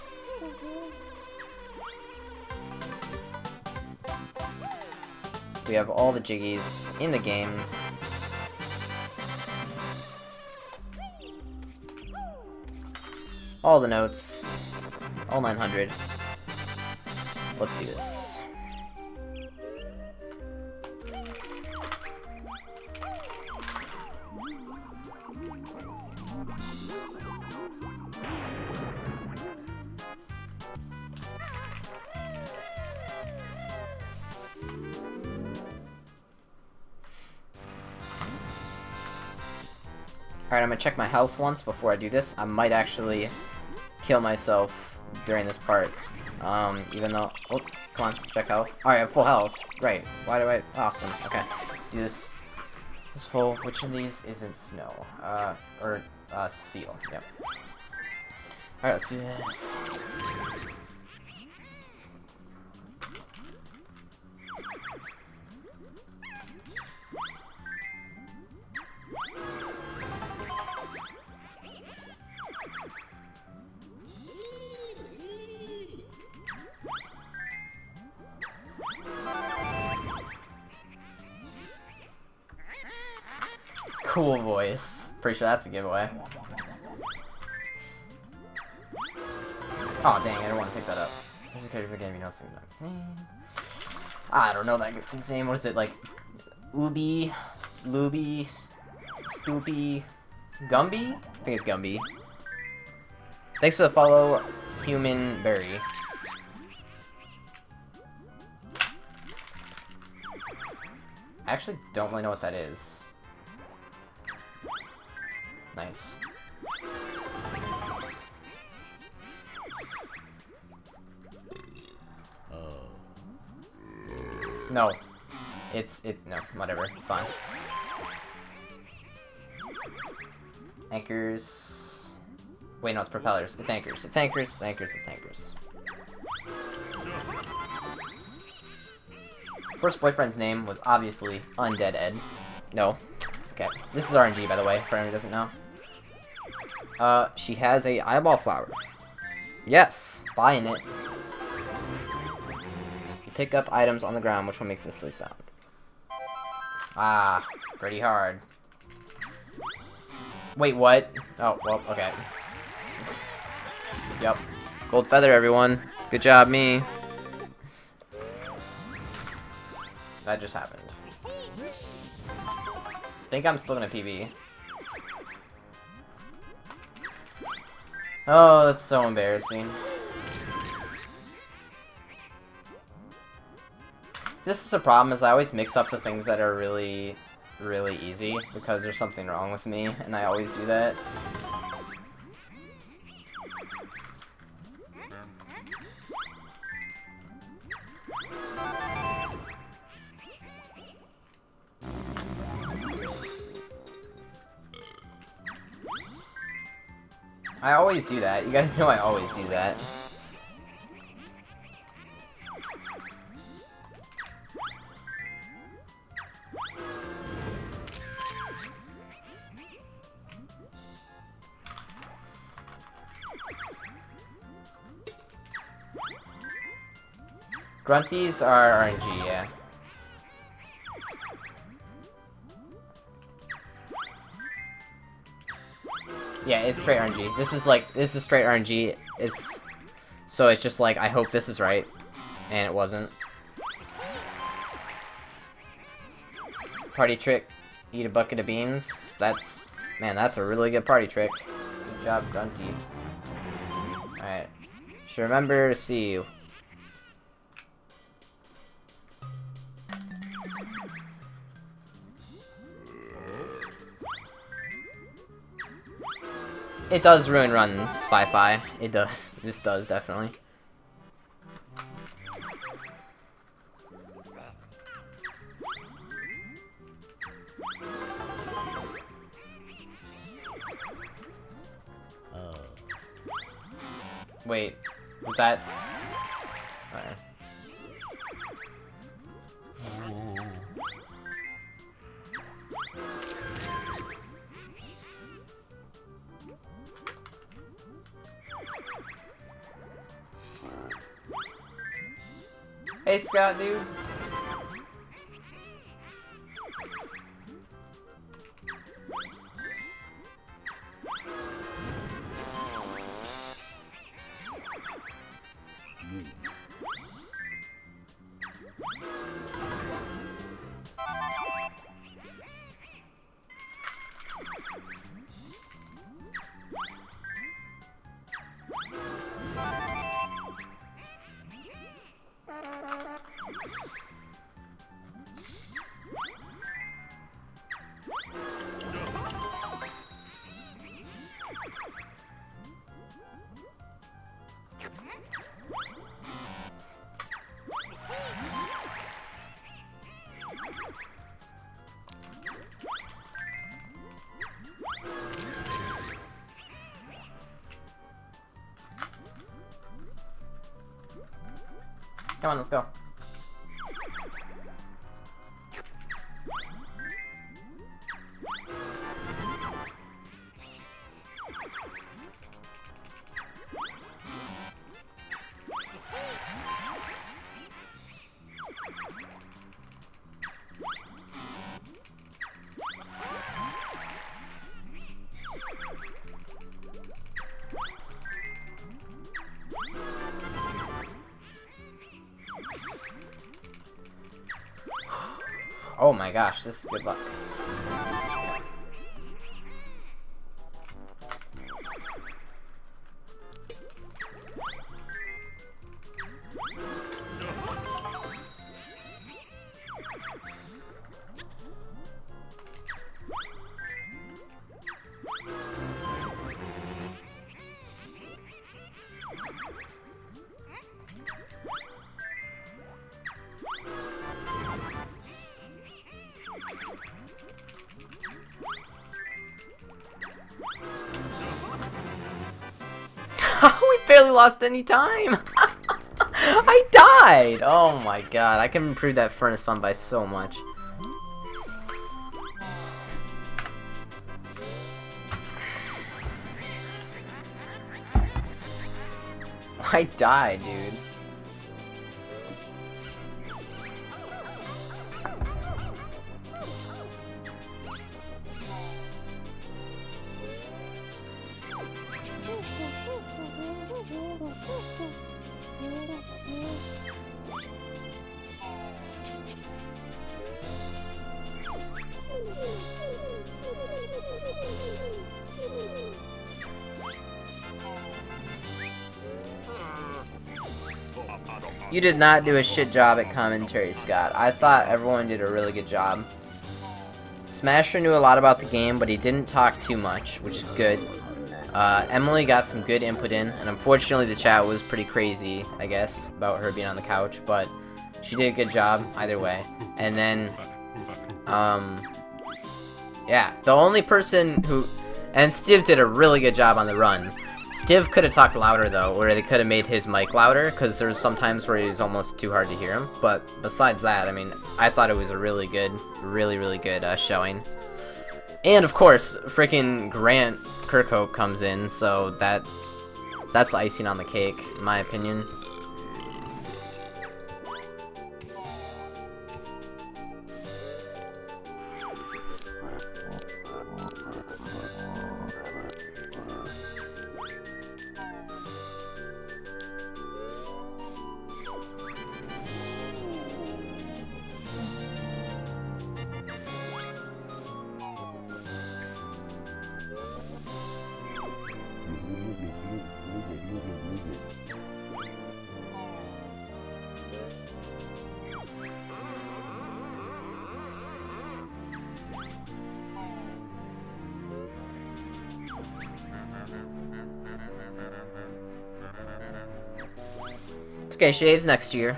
We have all the jiggies in the game. All the notes. All 900. Let's do this. Alright, I'm gonna check my health once before I do this. I might actually kill myself during this part. Even though... Oh, come on, check health. Alright, I have full health. Right. Why do I... Awesome. Okay, let's do this. This full... Which of these isn't snow? Seal. Yep. Alright, let's do this. Cool voice. Pretty sure that's a giveaway. Oh dang, I don't want to pick that up. This is good for game, you know something. I don't know that thing's name. What is it, like? Ubi, Luby, Stoopy, Gumby? I think it's Gumby. Thanks for the follow, Human Berry. actually don't really know what that is. Nice. No. No, whatever. It's fine. Anchors. Wait, no, it's propellers. It's anchors. It's anchors. It's anchors. It's anchors. First boyfriend's name was obviously Undead Ed. No. Okay. This is RNG, by the way, for anyone who doesn't know. She has a eyeball flower. Yes. Buying it. You pick up items on the ground, which one makes a silly sound? Ah, pretty hard. Wait, what? Oh, well, okay. Yep. Gold feather, everyone. Good job, me. That just happened. I think I'm still gonna PB. Oh, that's so embarrassing. This is a problem, is I always mix up the things that are really, really easy, because there's something wrong with me, and I always do that. I always do that. You guys know I always do that. Grunties are RNG, yeah. Yeah, it's straight RNG. This is straight RNG. So it's just like, I hope this is right. And it wasn't. Party trick, eat a bucket of beans. Man, that's a really good party trick. Good job, Grunty. Alright. Should remember to see you. It does ruin runs, Fi-Fi. It does. This does, definitely. Wait, was that... Alright. Hey, Scott, dude. Come on, let's go. Oh my gosh, this is good luck. barely lost any time. I died. Oh my god. I can improve that furnace fun by so much. I died, dude. You did not do a shit job at commentary, Scott. I thought everyone did a really good job. Smasher knew a lot about the game, but he didn't talk too much, which is good. Emily got some good input in, and unfortunately the chat was pretty crazy, I guess, about her being on the couch, but she did a good job either way. And then, yeah, the only person who... And Stiv did a really good job on the run. Stiv could have talked louder, though, or they could have made his mic louder, because there's some times where he was almost too hard to hear him. But besides that, I mean, I thought it was a really good, really good showing. And, of course, freaking Grant Kirkhope comes in, so that's the icing on the cake, in my opinion. Okay, Shaves next year.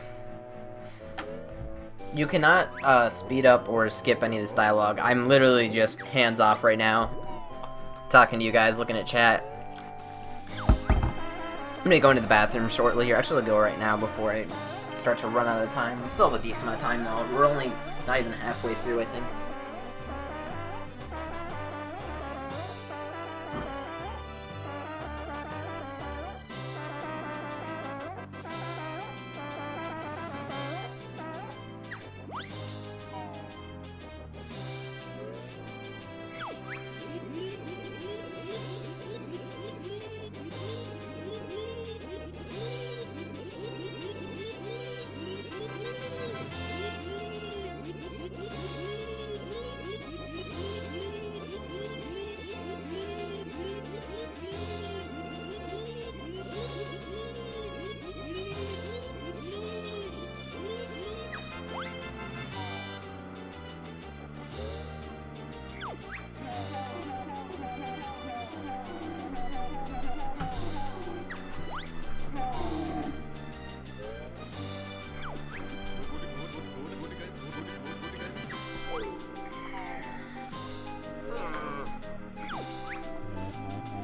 You cannot speed up or skip any of this dialogue. I'm literally just hands off right now, talking to you guys, looking at chat. I'm gonna go into the bathroom shortly here. Actually, I'll go right now before I start to run out of time. We still have a decent amount of time though. We're only not even halfway through, I think.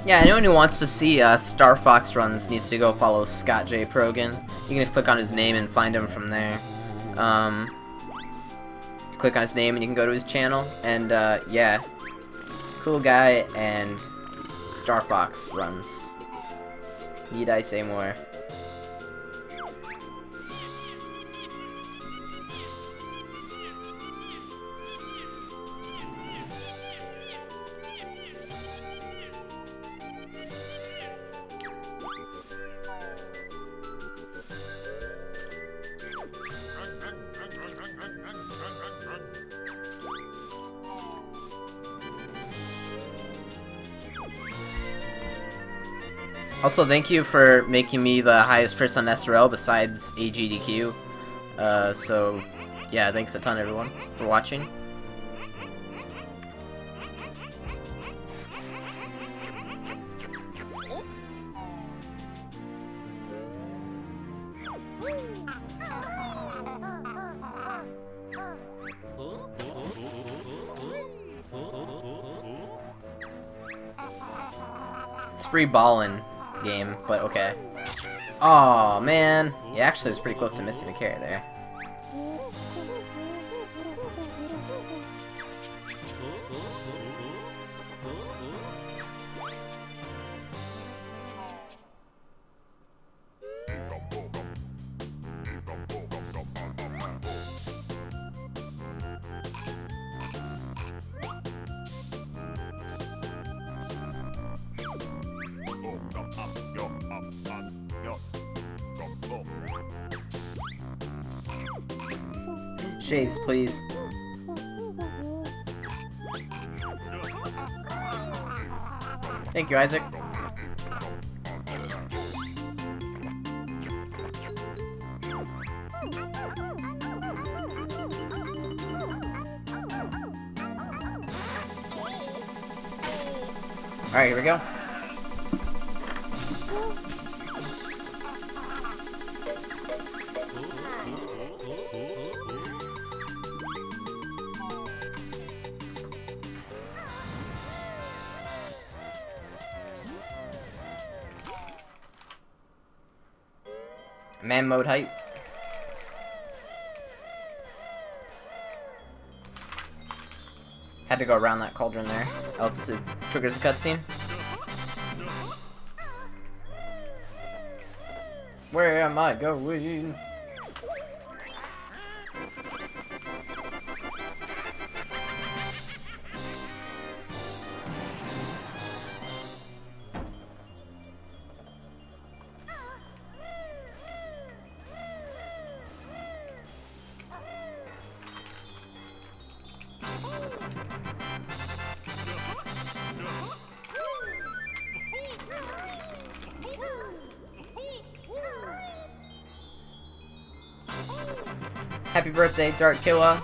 Yeah, anyone who wants to see Star Fox runs needs to go follow Scott J. Progan. You can just click on his name and find him from there. Click on his name and you can go to his channel. And yeah, cool guy and Star Fox runs. Need I say more? Also, thank you for making me the highest person on SRL besides AGDQ. So, yeah, thanks a ton, everyone, for watching. It's free ballin' game, but okay. Oh man, he actually was pretty close to missing the carry there. Shaves, please. Thank you, Isaac. Alright, here we go. Man mode hype. Had to go around that cauldron there, else it triggers a cutscene. Where am I going? Happy birthday, Dart Killa.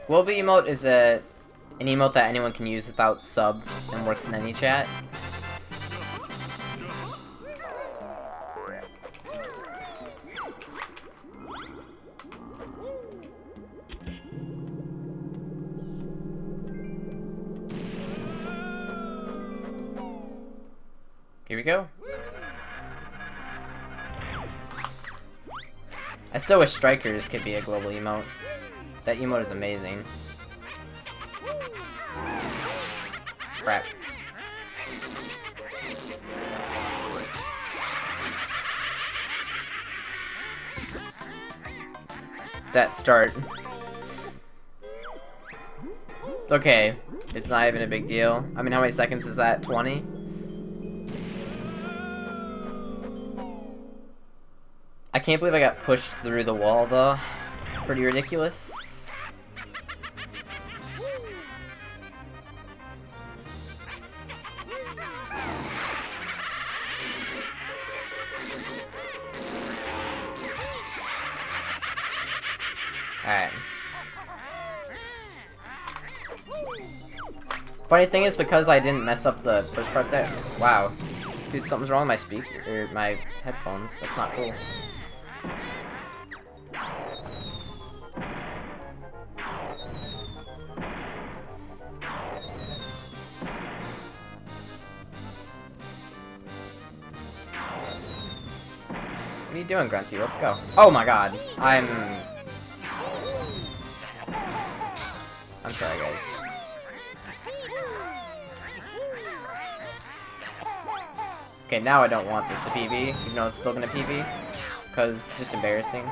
Global emote is an emote that anyone can use without sub and works in any chat. Here we go. I still wish Strikers could be a global emote. That emote is amazing. Crap. That start. It's okay. It's not even a big deal. I mean, how many seconds is that? 20? I can't believe I got pushed through the wall, though. Pretty ridiculous. Alright. Funny thing is, because I didn't mess up the first part there. Wow. Dude, something's wrong with my speaker, or my headphones. That's not cool. What are you doing, Grunty? Let's go. Oh my god. I'm sorry, guys. Okay, now I don't want this to PB, even though it's still gonna PB, because it's just embarrassing.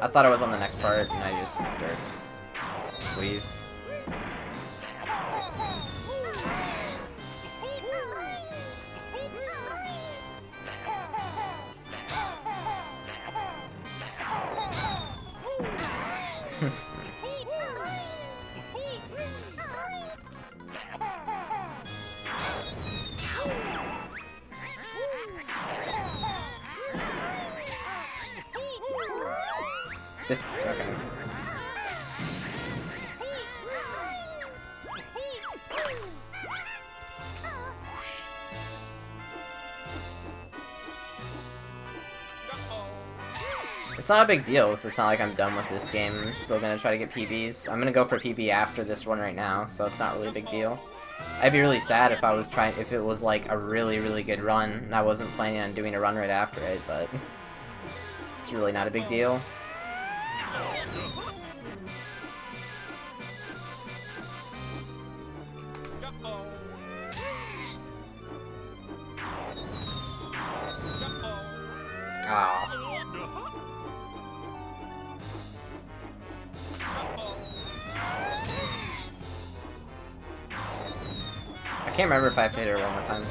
I thought I was on the next part, and I just derped. Please. This, okay. It's not a big deal, so it's not like I'm done with this game. I'm still gonna try to get PBs. I'm gonna go for PB after this one right now, so it's not really a big deal. I'd be really sad if if it was like a really, really good run, and I wasn't planning on doing a run right after it, but it's really not a big deal. Ah. I can't remember if I have to hit her one more time.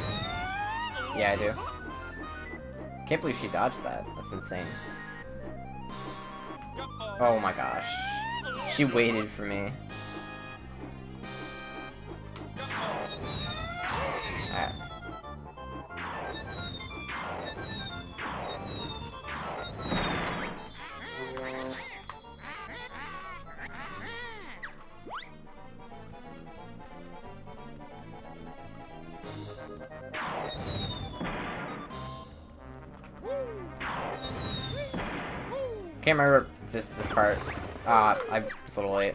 Yeah, I do. Can't believe she dodged that. That's insane. Oh my gosh. She waited for me. Alright. Can't remember this part. I was a little late.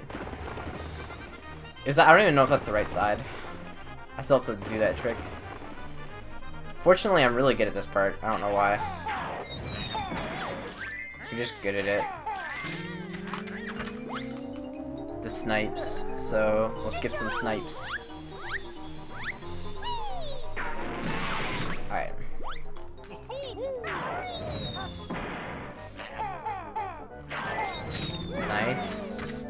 I don't even know if that's the right side. I still have to do that trick. Fortunately, I'm really good at this part. I don't know why. I'm just good at it. The snipes. So let's get some snipes. Alright. Nice.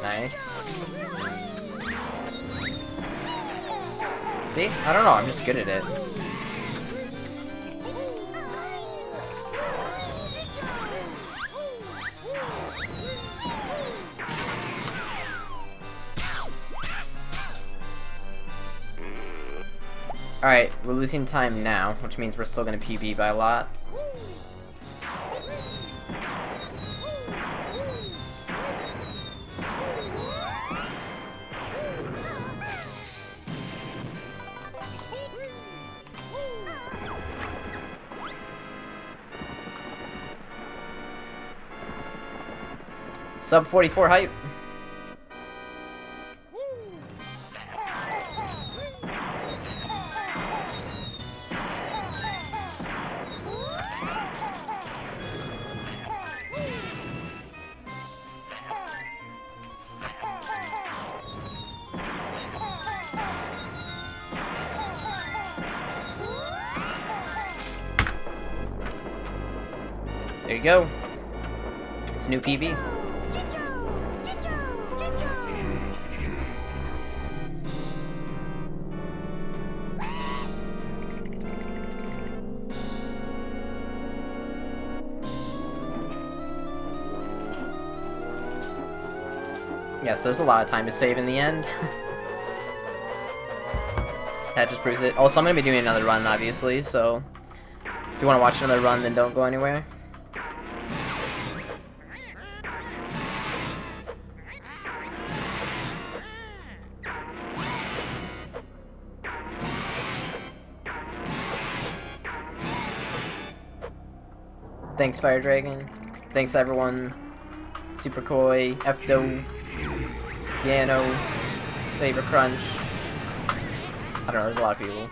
Nice. See? I don't know, I'm just good at it. Alright, we're losing time now, which means we're still gonna PB by a lot. Sub 44 hype. There you go. It's new PB. Yes, there's a lot of time to save in the end. That just proves it. Also, I'm going to be doing another run, obviously, so if you want to watch another run, then don't go anywhere. Thanks, Fire Dragon. Thanks, everyone. Super Koi, Fdo, Gano, Saber Crunch. I don't know, there's a lot of people.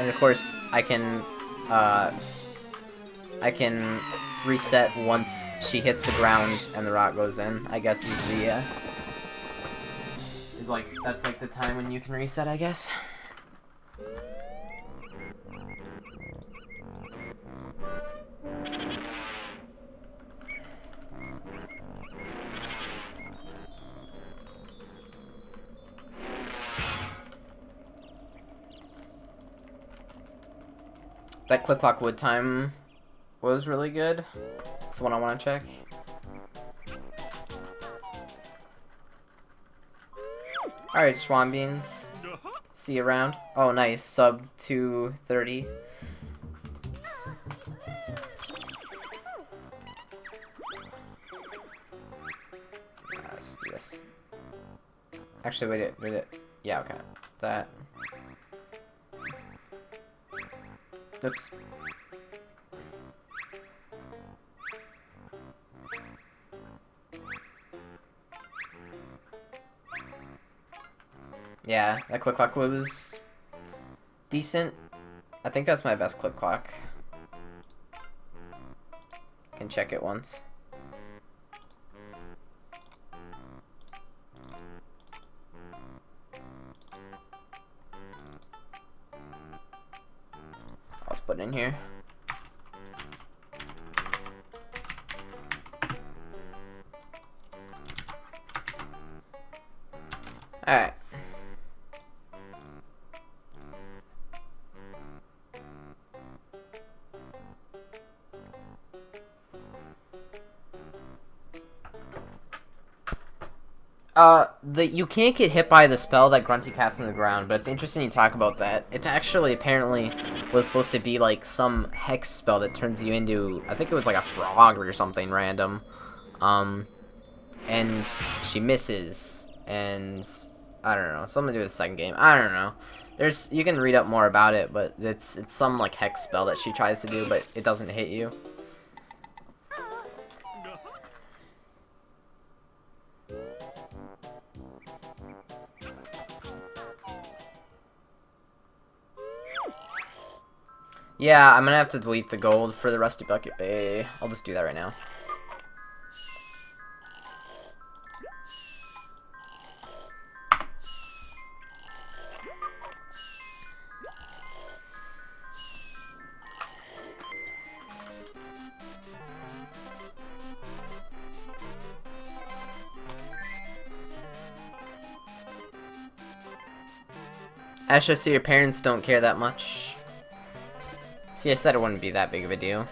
And of course, I can reset once she hits the ground and the rock goes in, I guess is the, that's like the time when you can reset, I guess. That Click Clock Wood time was really good. It's the one I want to check. Alright, Swan Beans. See you around. Oh, nice. Sub 230. let's do this. Actually, wait it. Yeah, okay. That. Oops. Yeah, that click clock was decent. I think that's my best click clock. Can check it once. I'll just put it in here. Alright. You can't get hit by the spell that Grunty casts on the ground, but it's interesting you talk about that. It's actually apparently was supposed to be like some hex spell that turns you into, I think it was like a frog or something random. And she misses, and I don't know, something to do with the second game. I don't know. You can read up more about it, but it's some like hex spell that she tries to do, but it doesn't hit you. Yeah, I'm gonna have to delete the gold for the Rusty Bucket Bay. I'll just do that right now. Actually, so your parents don't care that much. See, I said it wouldn't be that big of a deal.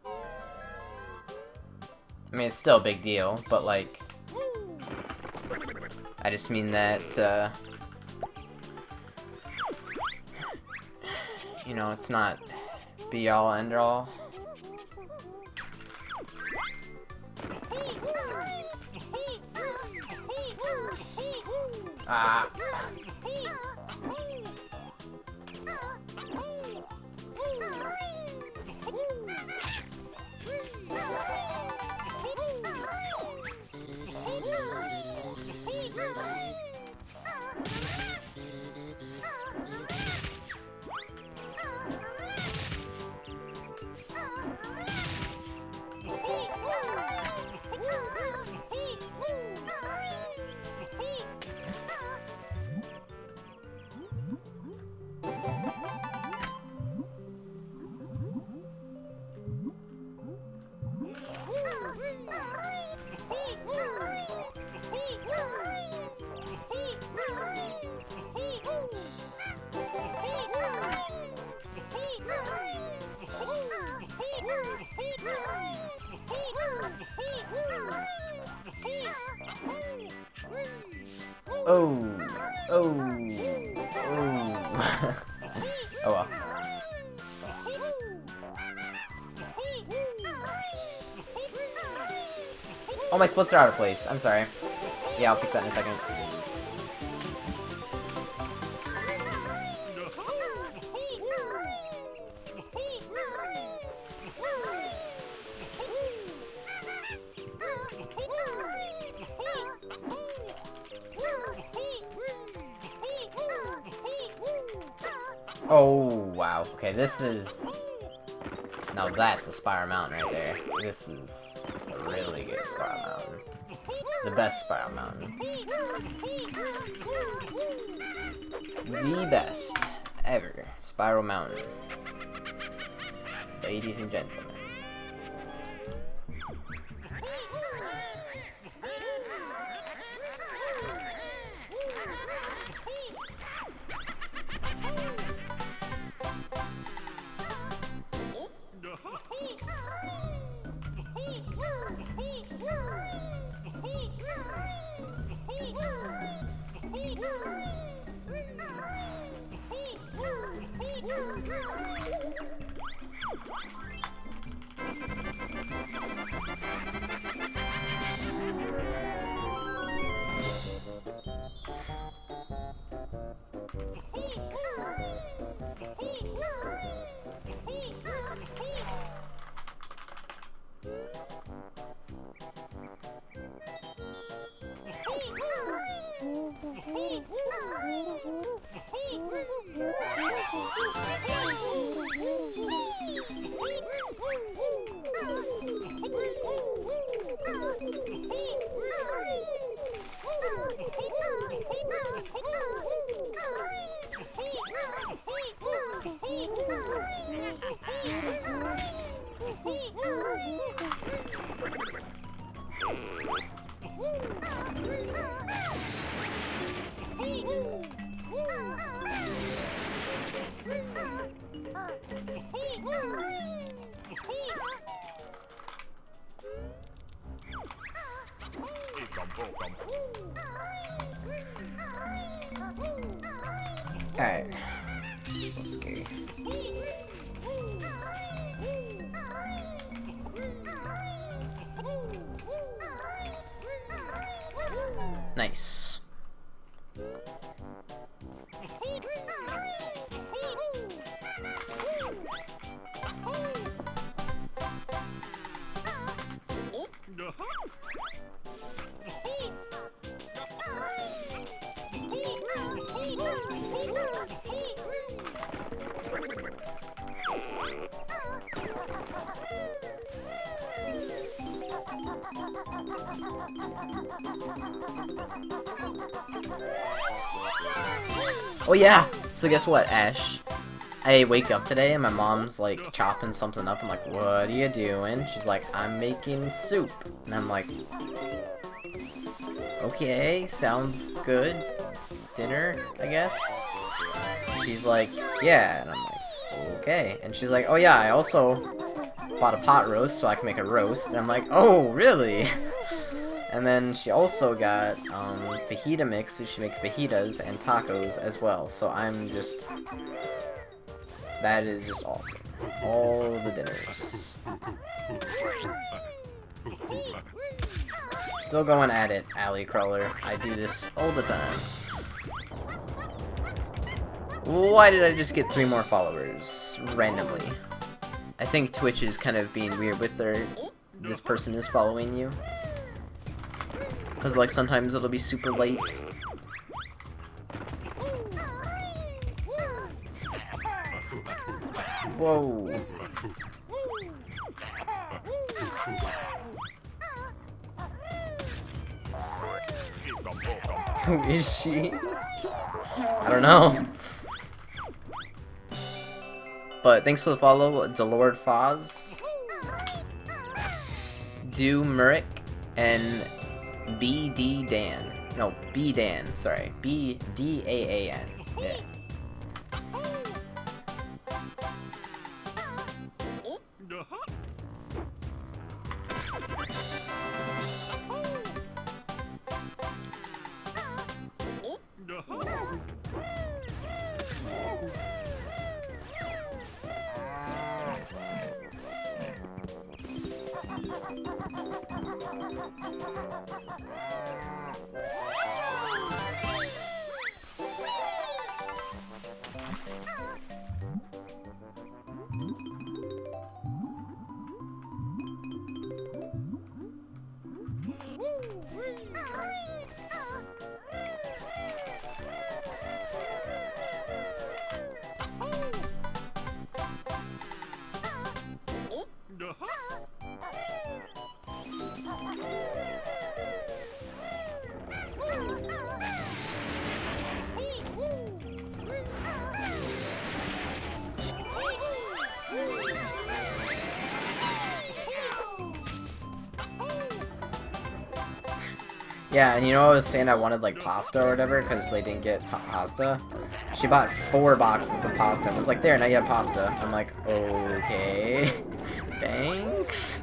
I mean, it's still a big deal, but like, I just mean that, you know, it's not be all end all. Ah. Oh, oh, oh. Oh well. Oh, my splits are out of place. I'm sorry. Yeah, I'll fix that in a second. Oh, wow. Okay, this is... Now that's a Spiral Mountain right there. This is a really good Spiral Mountain. The best Spiral Mountain. The best ever Spiral Mountain. Ladies and gentlemen. Alright. That's scary. Nice. Oh yeah! So guess what, Ash? I wake up today and my mom's like chopping something up. I'm like, what are you doing? She's like, I'm making soup. And I'm like, okay, sounds good. Dinner, I guess? She's like, yeah. And I'm like, okay. And she's like, oh yeah, I also bought a pot roast so I can make a roast. And I'm like, oh, really? And then she also got fajita mix, so she make fajitas and tacos as well. So I'm just... That is just awesome. All the dinners. Still going at it, Alley Crawler. I do this all the time. Why did I just get 3 more followers? Randomly. I think Twitch is kind of being weird with their... This person is following you. Because, like, sometimes it'll be super late. Whoa. Who is she? I don't know. But thanks for the follow, Delord Foz, Do Murick, and BD Dan. No, B Dan, sorry. BDAAN. Yeah. Yeah, and you know I was saying I wanted like pasta or whatever because they didn't get pasta? She bought 4 boxes of pasta and was like, there, now you have pasta. I'm like, okay, thanks.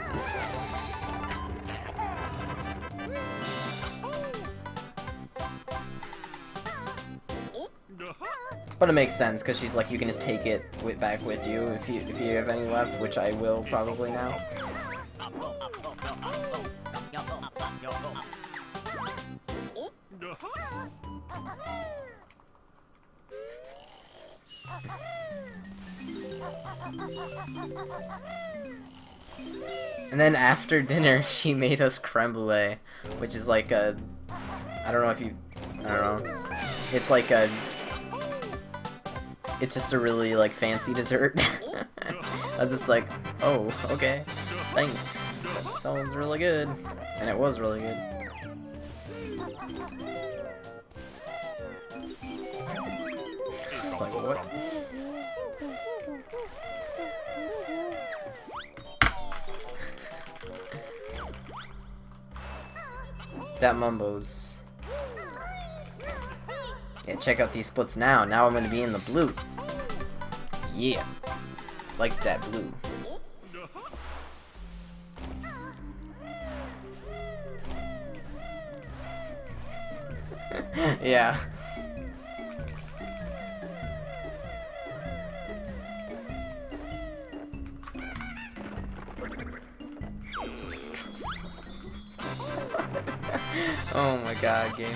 But it makes sense because she's like, you can just take it back with you if you have any left, which I will probably now. And then after dinner, she made us creme brulee, which is like a, I don't know. It's like a, it's just a really like fancy dessert. I was just like, Oh, okay. Thanks. That sounds really good. And it was really good. Like, what? That Mumbo's. Yeah, check out these splits now. Now I'm gonna be in the blue. Yeah. Like that blue. Yeah. Oh my god, game.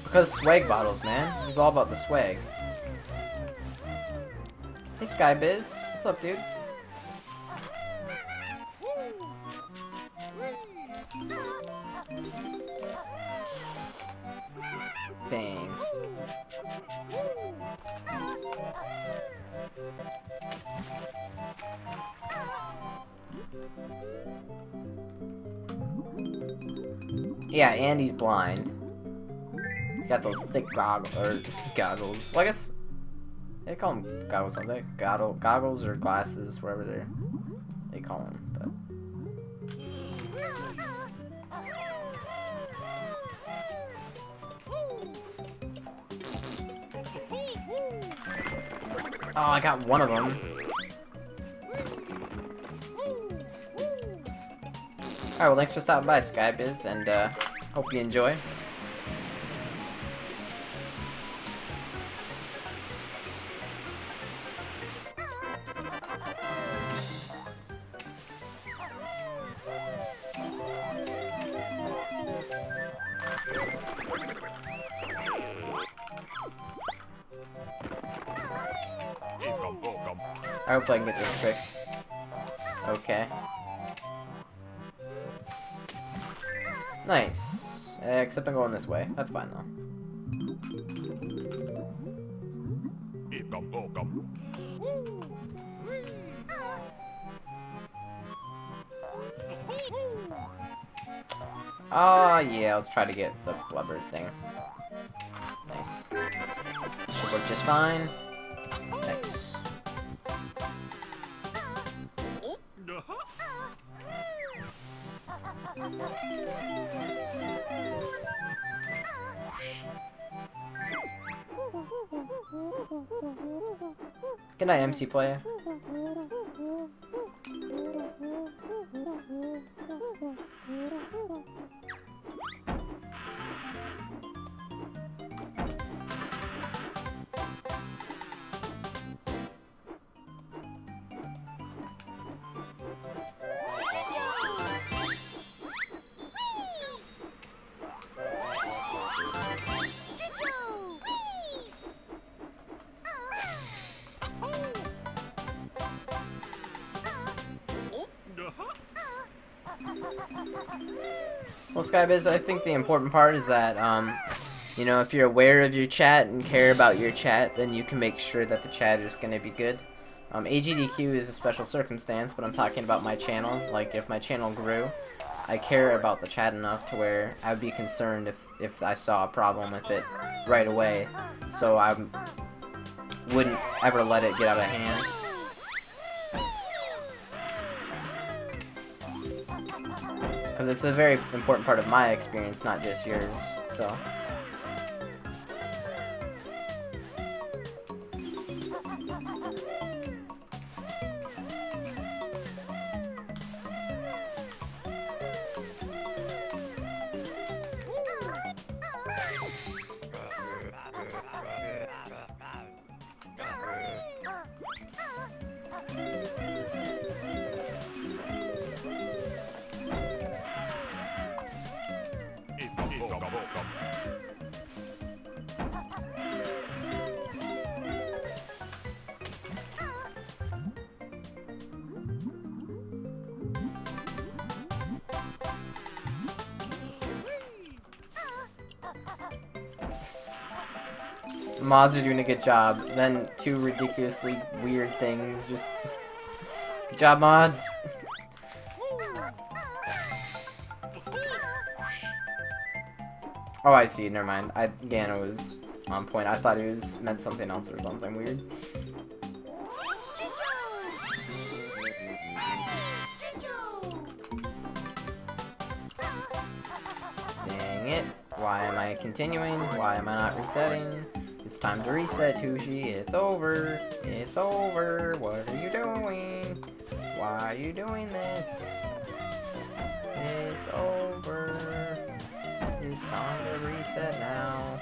Because swag bottles, man. He's all about the swag. Hey, Skybiz. What's up, dude? Dang. Yeah, and he's blind. He's got those thick goggles. Well, I guess they call them goggles, don't they? Goggles or glasses, wherever they call them. But oh, I got one of them. Alright, well, thanks for stopping by, Skybiz, and hope you enjoy. I hope I can get this trick. Okay. Nice. Except I'm going this way. That's fine though. Oh yeah, let's try to get the blubber thing. Nice. Should work just fine. Nice. Good night, MC player. Well, Skybiz, I think the important part is that, you know, if you're aware of your chat and care about your chat, then you can make sure that the chat is going to be good. AGDQ is a special circumstance, but I'm talking about my channel. Like, if my channel grew, I care about the chat enough to where I would be concerned if I saw a problem with it right away. So I wouldn't ever let it get out of hand. Because it's a very important part of my experience, not just yours, so... Mods are doing a good job. Then two ridiculously weird things. Just good job, mods. Oh, I see. Never mind. Gano was on point. I thought it was meant something else or something weird. Dang it. Why am I continuing? Why am I not resetting? It's time to reset, Tooshi. It's over. It's over. What are you doing? Why are you doing this? It's over. It's time to reset now.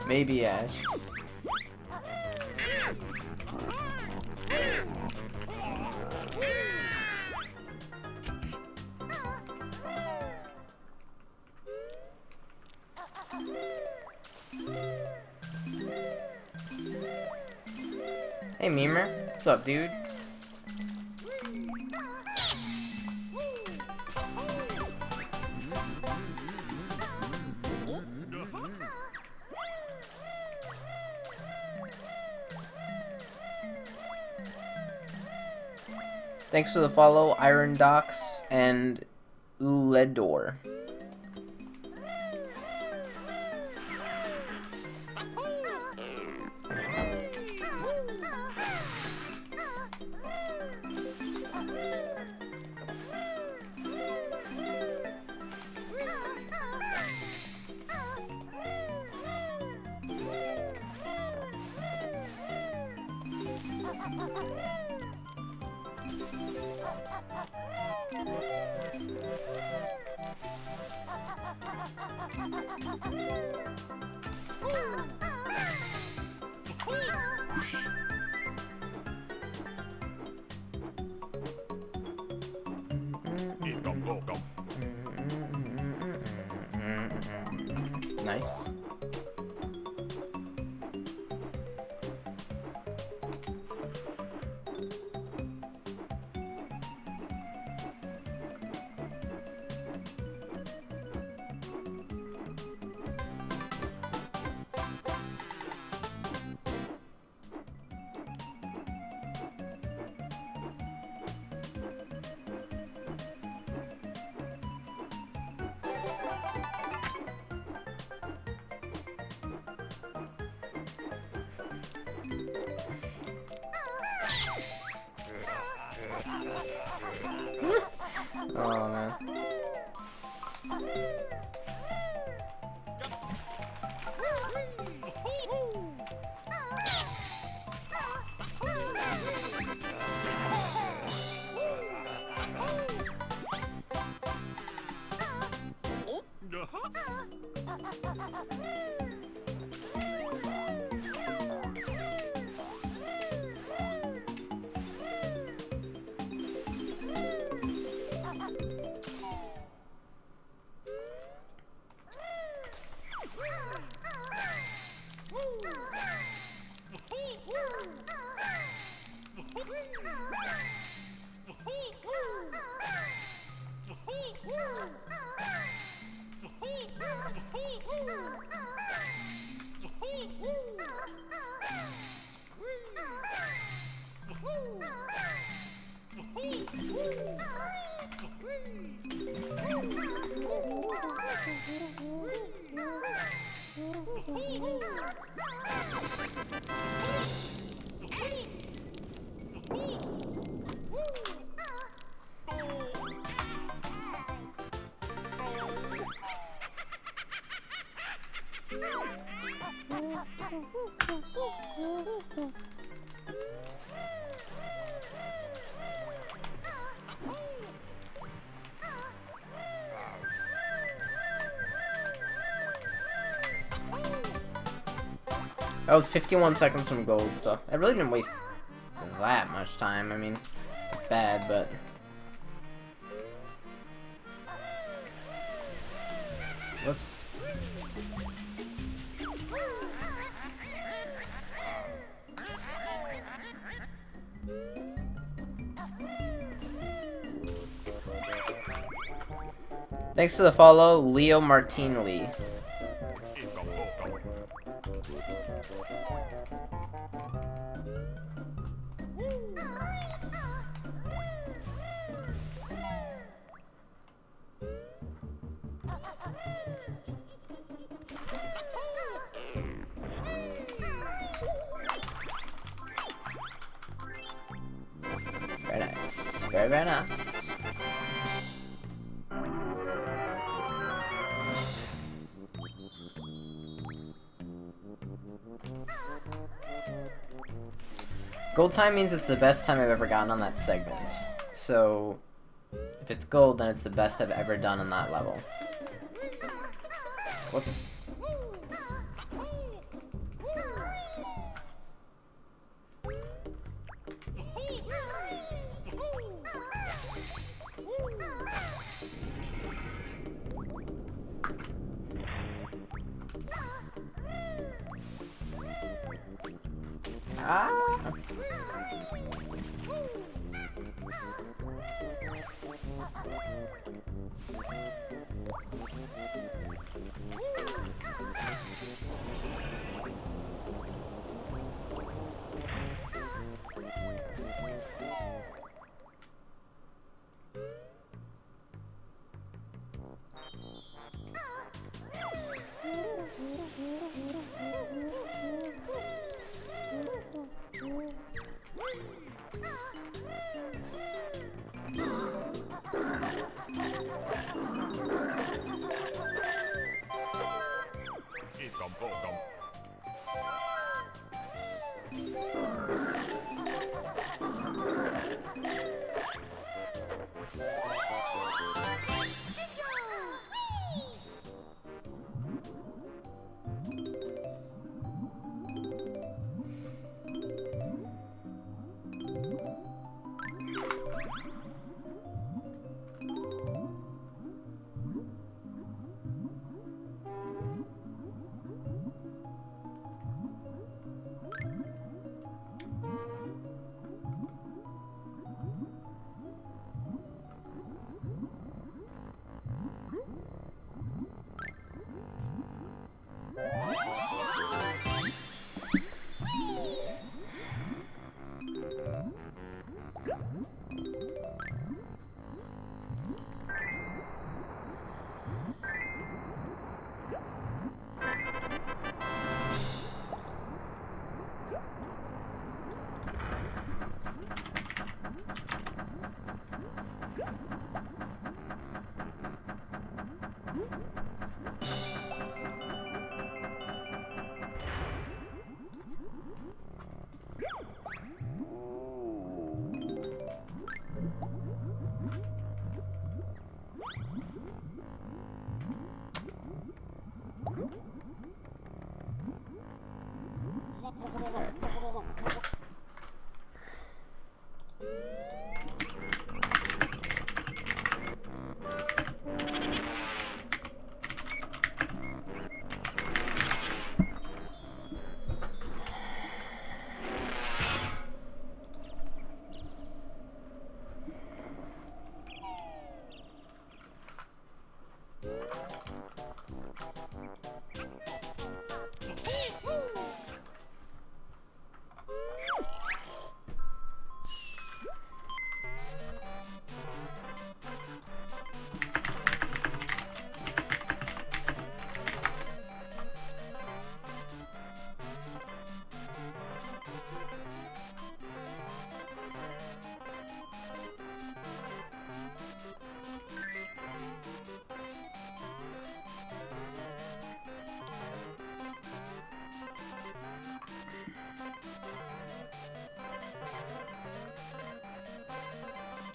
Maybe Ash. Hey, Memer. What's up, dude? Thanks for the follow, Iron Docs and Uledor. Nice. Oh man. That was 51 seconds from gold, so I really didn't waste that much time. I mean, it's bad, but... Whoops. Thanks to the follow, Leo Martin Lee. Very nice. Very, very nice. Gold time means it's the best time I've ever gotten on that segment. So, if it's gold, then it's the best I've ever done on that level. Whoops. Ah!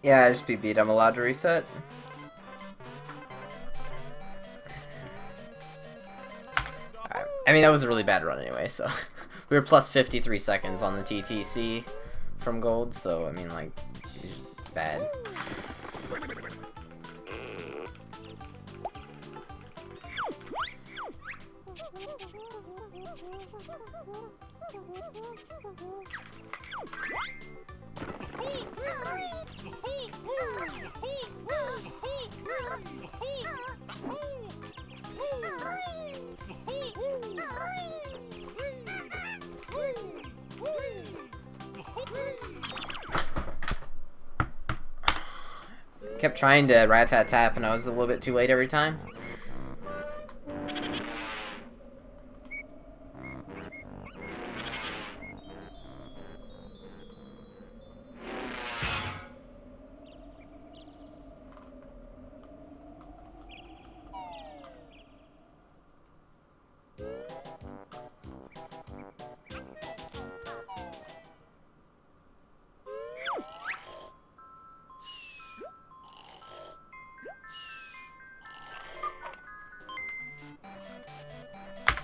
Yeah, I just beat. I'm allowed to reset. Alright. I mean, that was a really bad run anyway, so... we were plus 53 seconds on the TTC from gold, so, I mean, like, it was bad. Kept trying to rat-tat-tap and I was a little bit too late every time.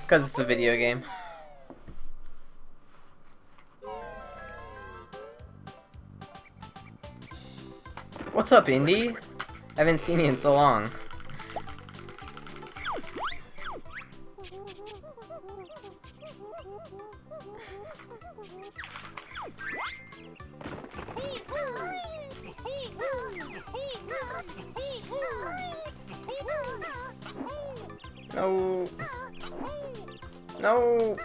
Because it's a video game. What's up, Indy? I haven't seen you in so long. No. No.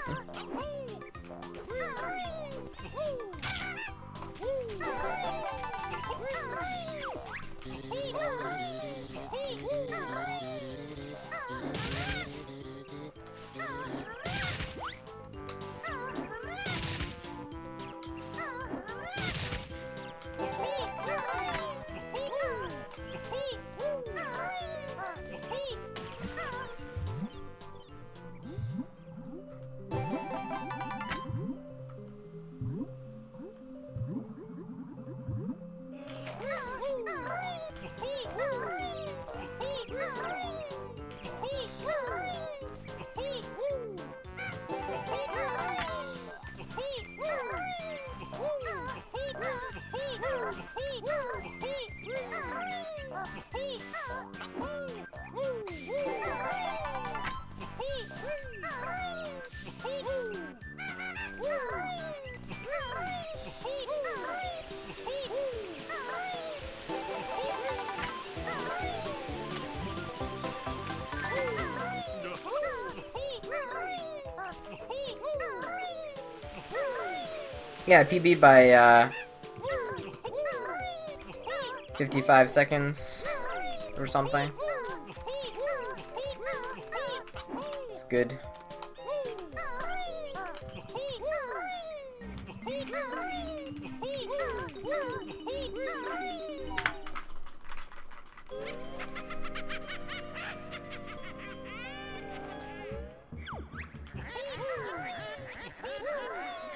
Yeah, PB by 55 seconds or something. It's good.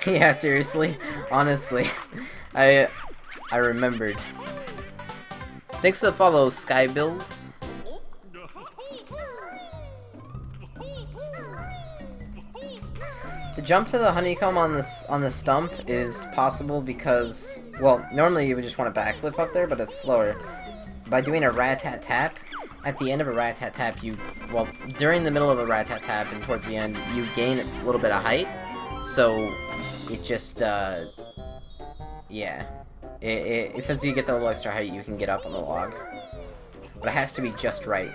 Yeah, seriously. Honestly. I remembered. Thanks for the follow, Skybills. The jump to the honeycomb on the stump is possible because, well, normally you would just want to backflip up there, but it's slower. By doing a rat-tat-tap, at the end of a rat-tat-tap, well, during the middle of a rat-tat-tap and towards the end, you gain a little bit of height. So it just, yeah. It since you get the little extra height, you can get up on the log. But it has to be just right.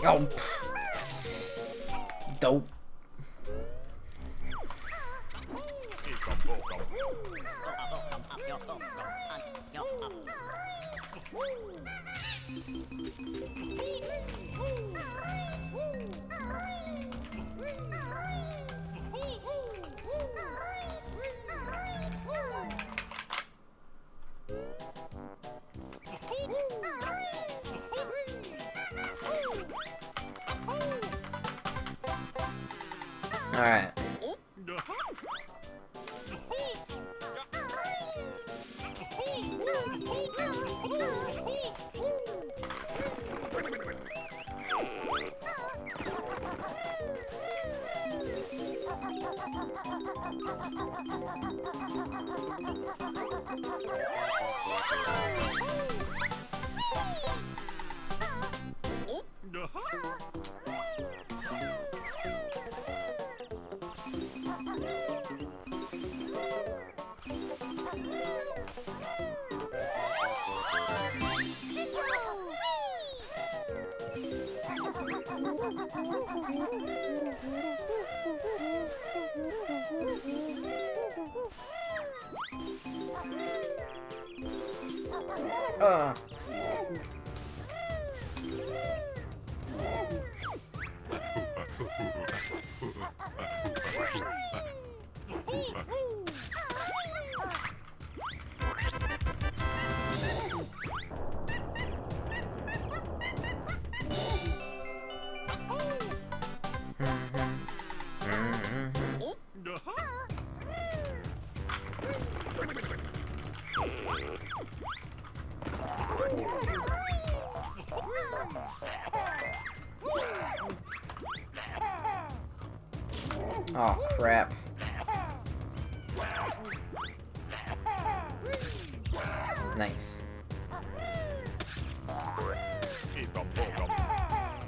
Oh. Dope. Alright. Oh, crap. Nice.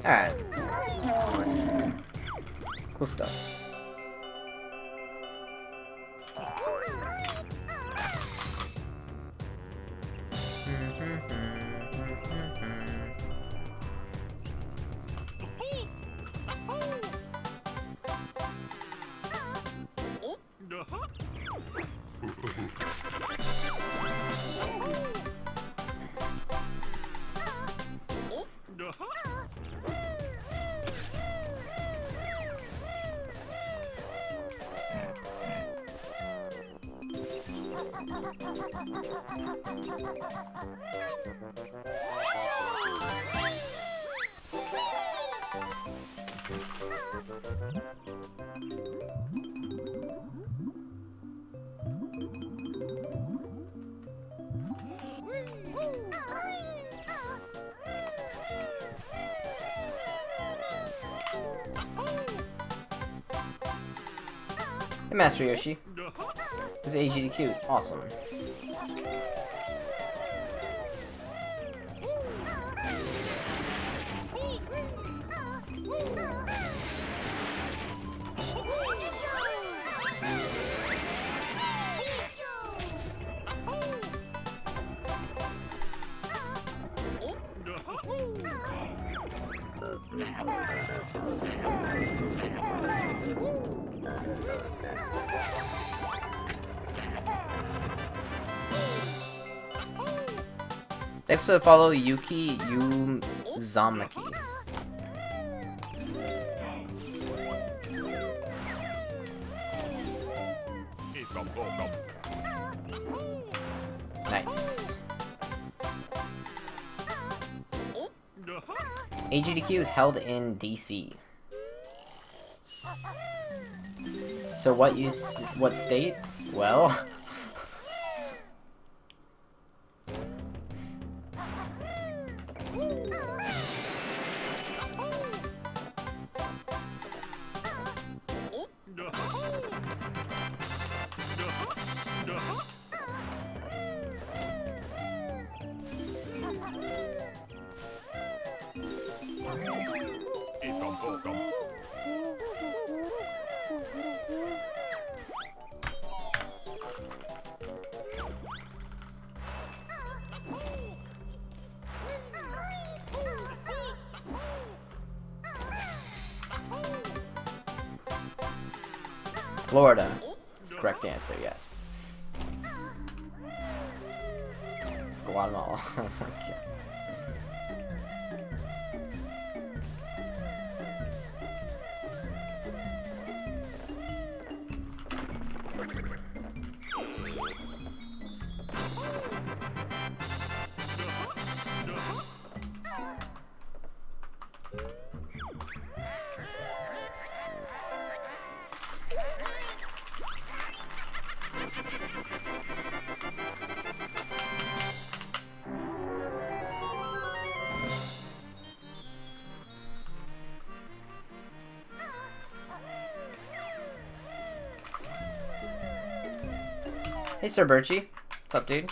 Alright. Cool stuff. Hey, Master Yoshi. This AGDQ is awesome. Next to follow Yuki Uzumaki. Nice. AGDQ is held in DC. So what state? Well... Florida is the correct answer, yes. Guatemala. Oh my god. Hey, Sir Birchie. What's up, dude?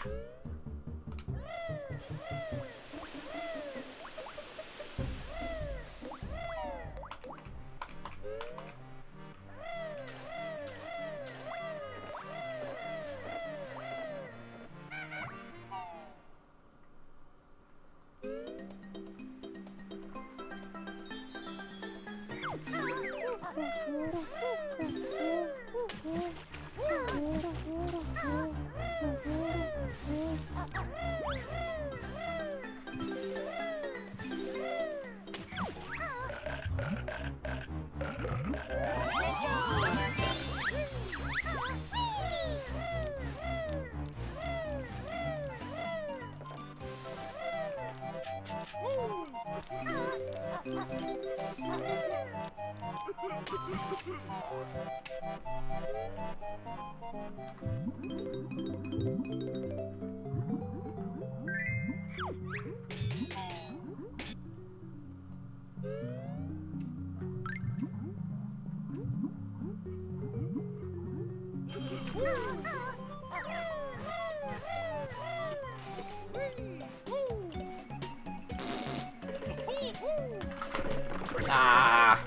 Ah!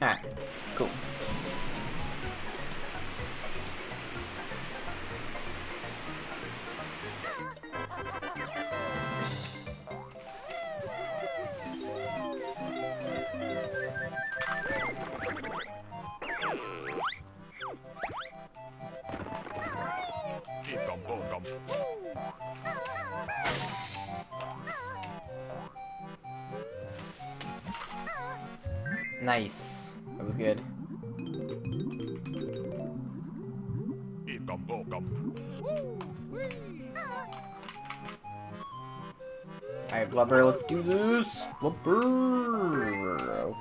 Alright, cool. Nice. That was good. Alright, Blubber, let's do this! Blubber!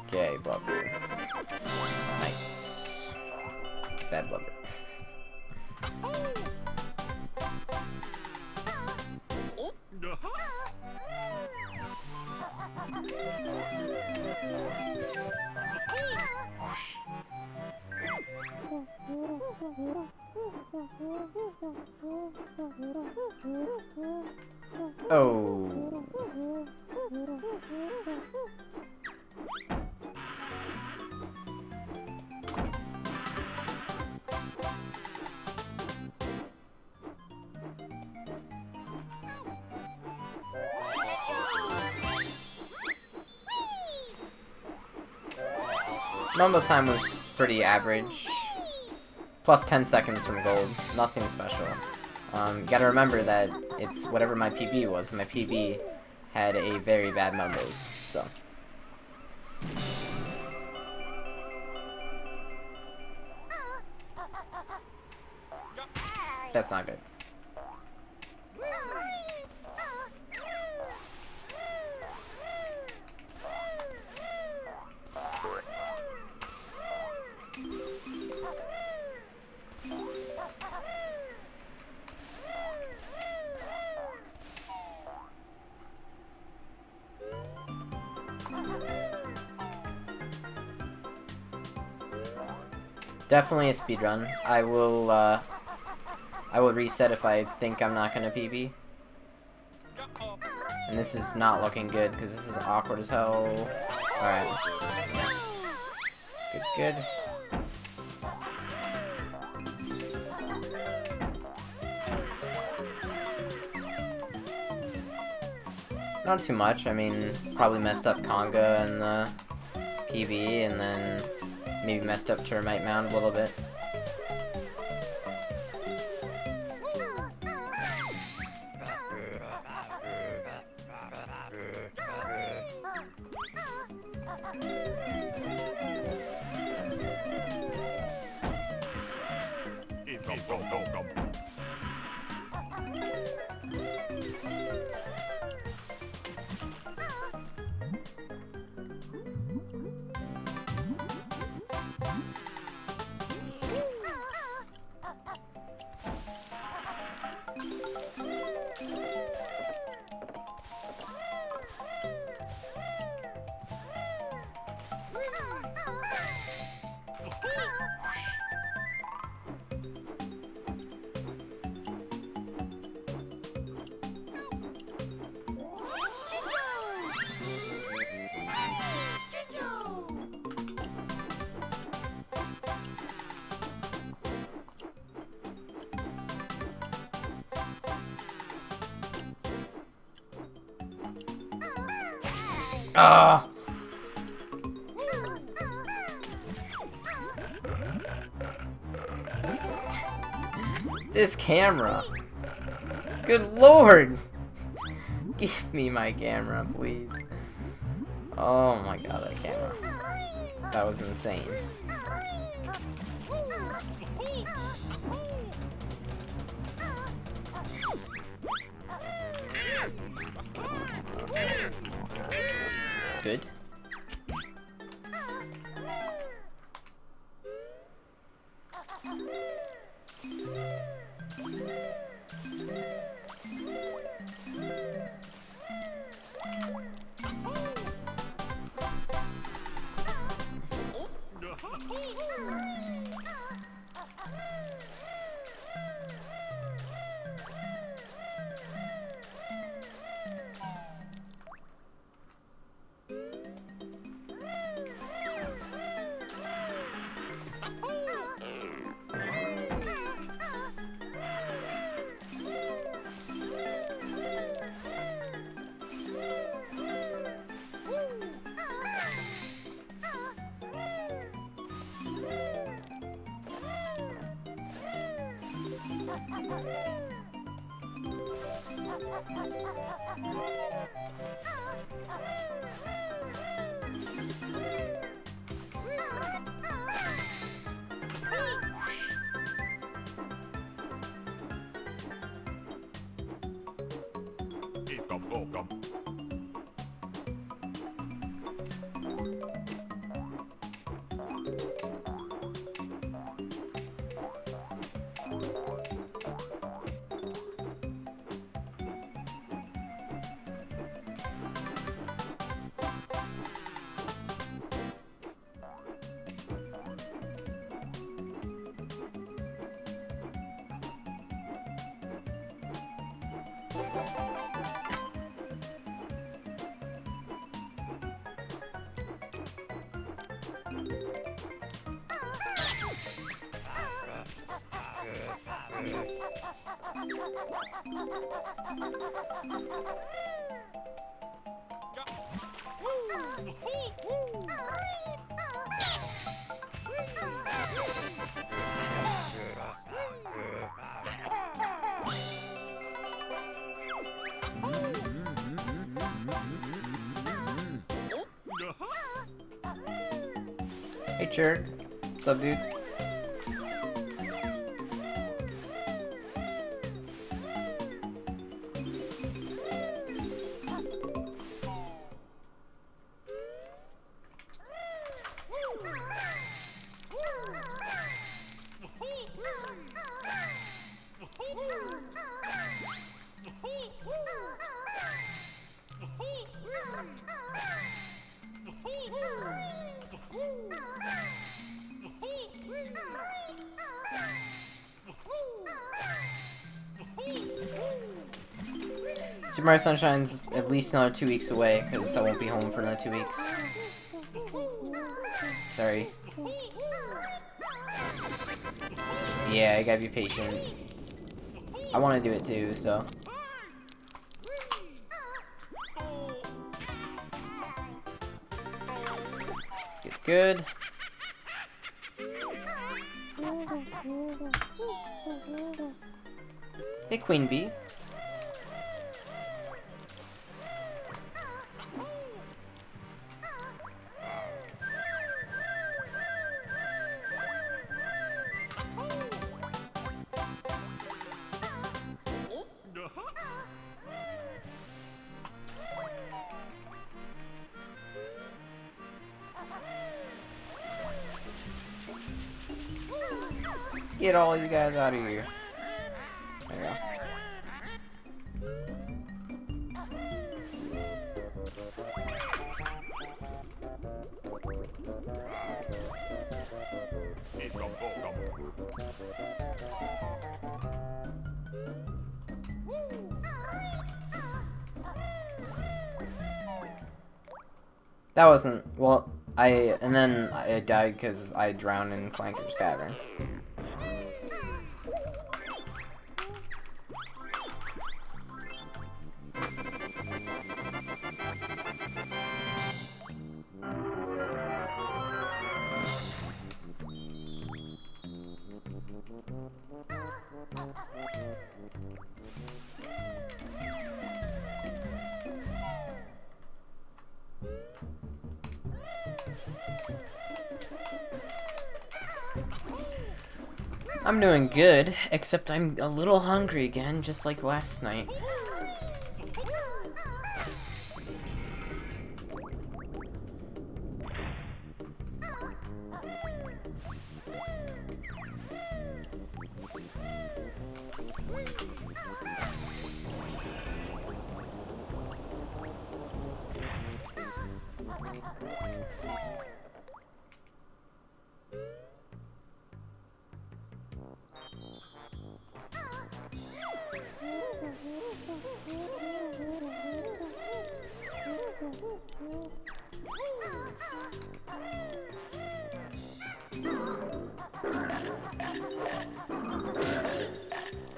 Okay, Blubber. Nice. Bad Blubber. Oh. Normal time was pretty average. Plus 10 seconds from gold. Nothing special. You gotta remember that it's whatever my PB was. My PB had a very bad numbers, so. That's not good. Definitely a speedrun. I will reset if I think I'm not gonna PB. And this is not looking good because this is awkward as hell. Alright. Good, good. Not too much. I mean, probably messed up Conga and the PB, and then maybe messed up Termite Mound a little bit. Ah! This camera. Good lord! Give me my camera, please. Oh my god, that camera. That was insane. Good. Hey, Churd. What's up, dude? Super Mario Sunshine's at least another 2 weeks away, because I won't be home for another 2 weeks. Sorry. Yeah, I gotta be patient. I want to do it too, so. good. Hey, Queen Bee. Get all you guys out of here. There you go. That wasn't, well, and then I died because I drowned in Clanker's Cavern. I'm doing good, except I'm a little hungry again, just like last night.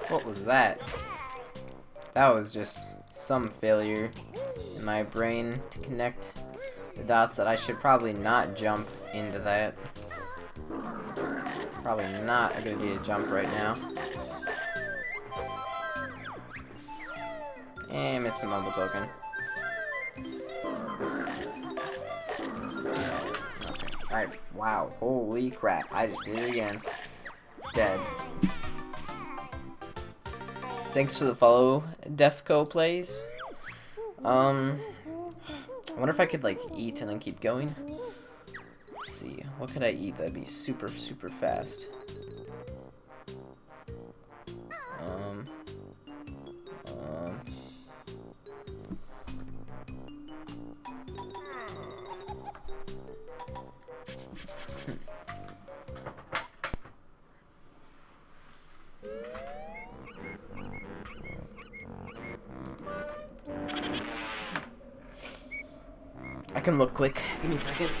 What was that? That was just some failure in my brain to connect the dots that I should probably not jump into that. Probably not a good idea to jump right now. And missed a mobile token. Alright, wow, holy crap, I just did it again. Dead. Thanks for the follow, Defco Plays. I wonder if I could, like, eat and then keep going. Let's see, what could I eat that'd be super, super fast? I can look quick. Give me a second.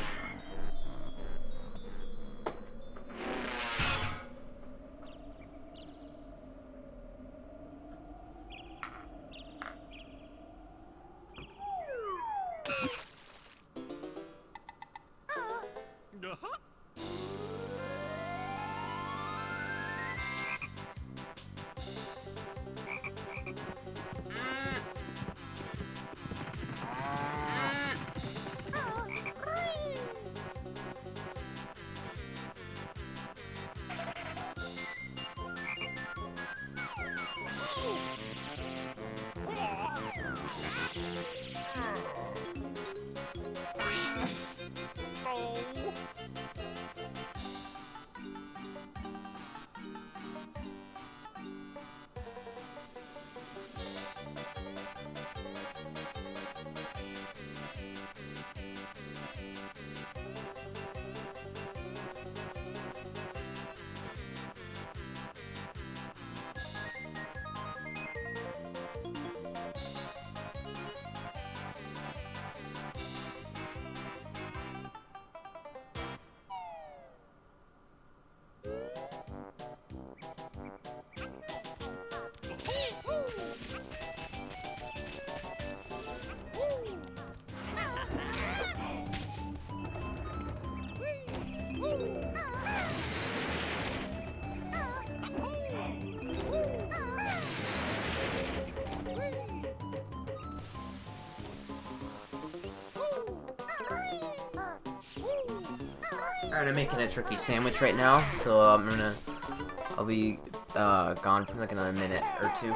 Alright, I'm making a turkey sandwich right now, so I'll be gone for like another minute or two.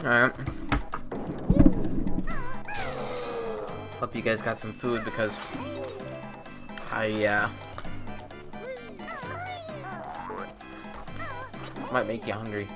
Alright. Hope you guys got some food because I might make you hungry.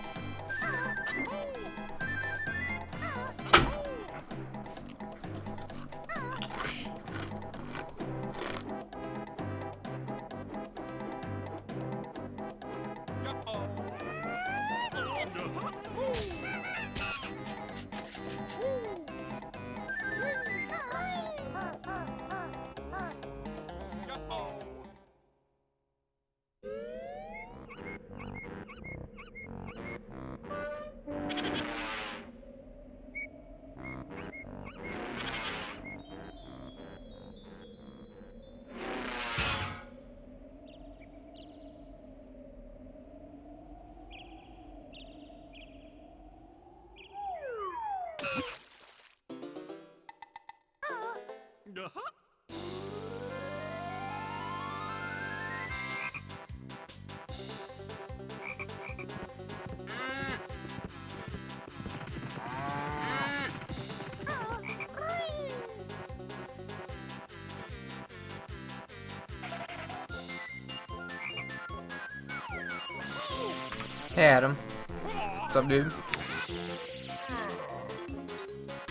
Hey Adam. What's up, dude?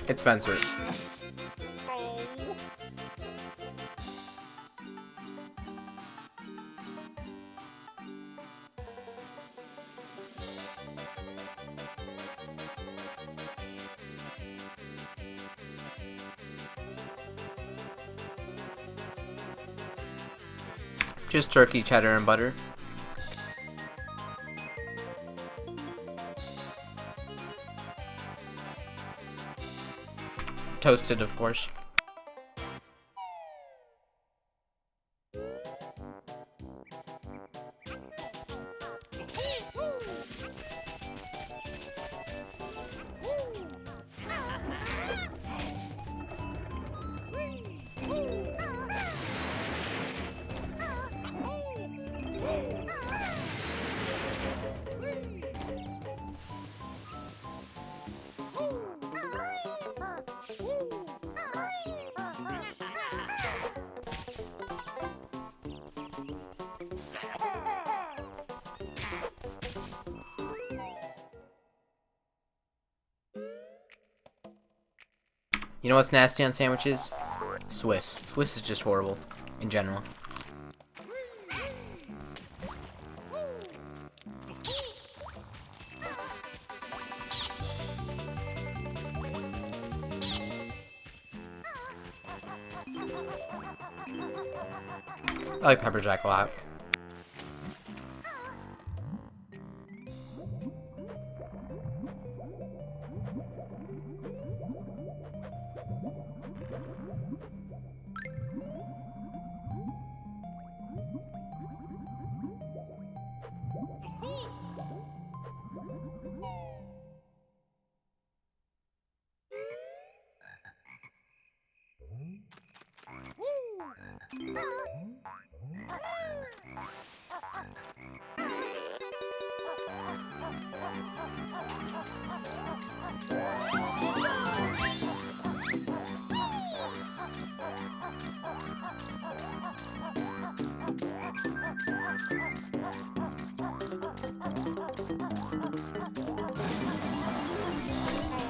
It's Spencer. Just turkey, cheddar, and butter. Toasted, of course. You know what's nasty on sandwiches? Swiss. Swiss is just horrible, in general. I like pepper jack a lot.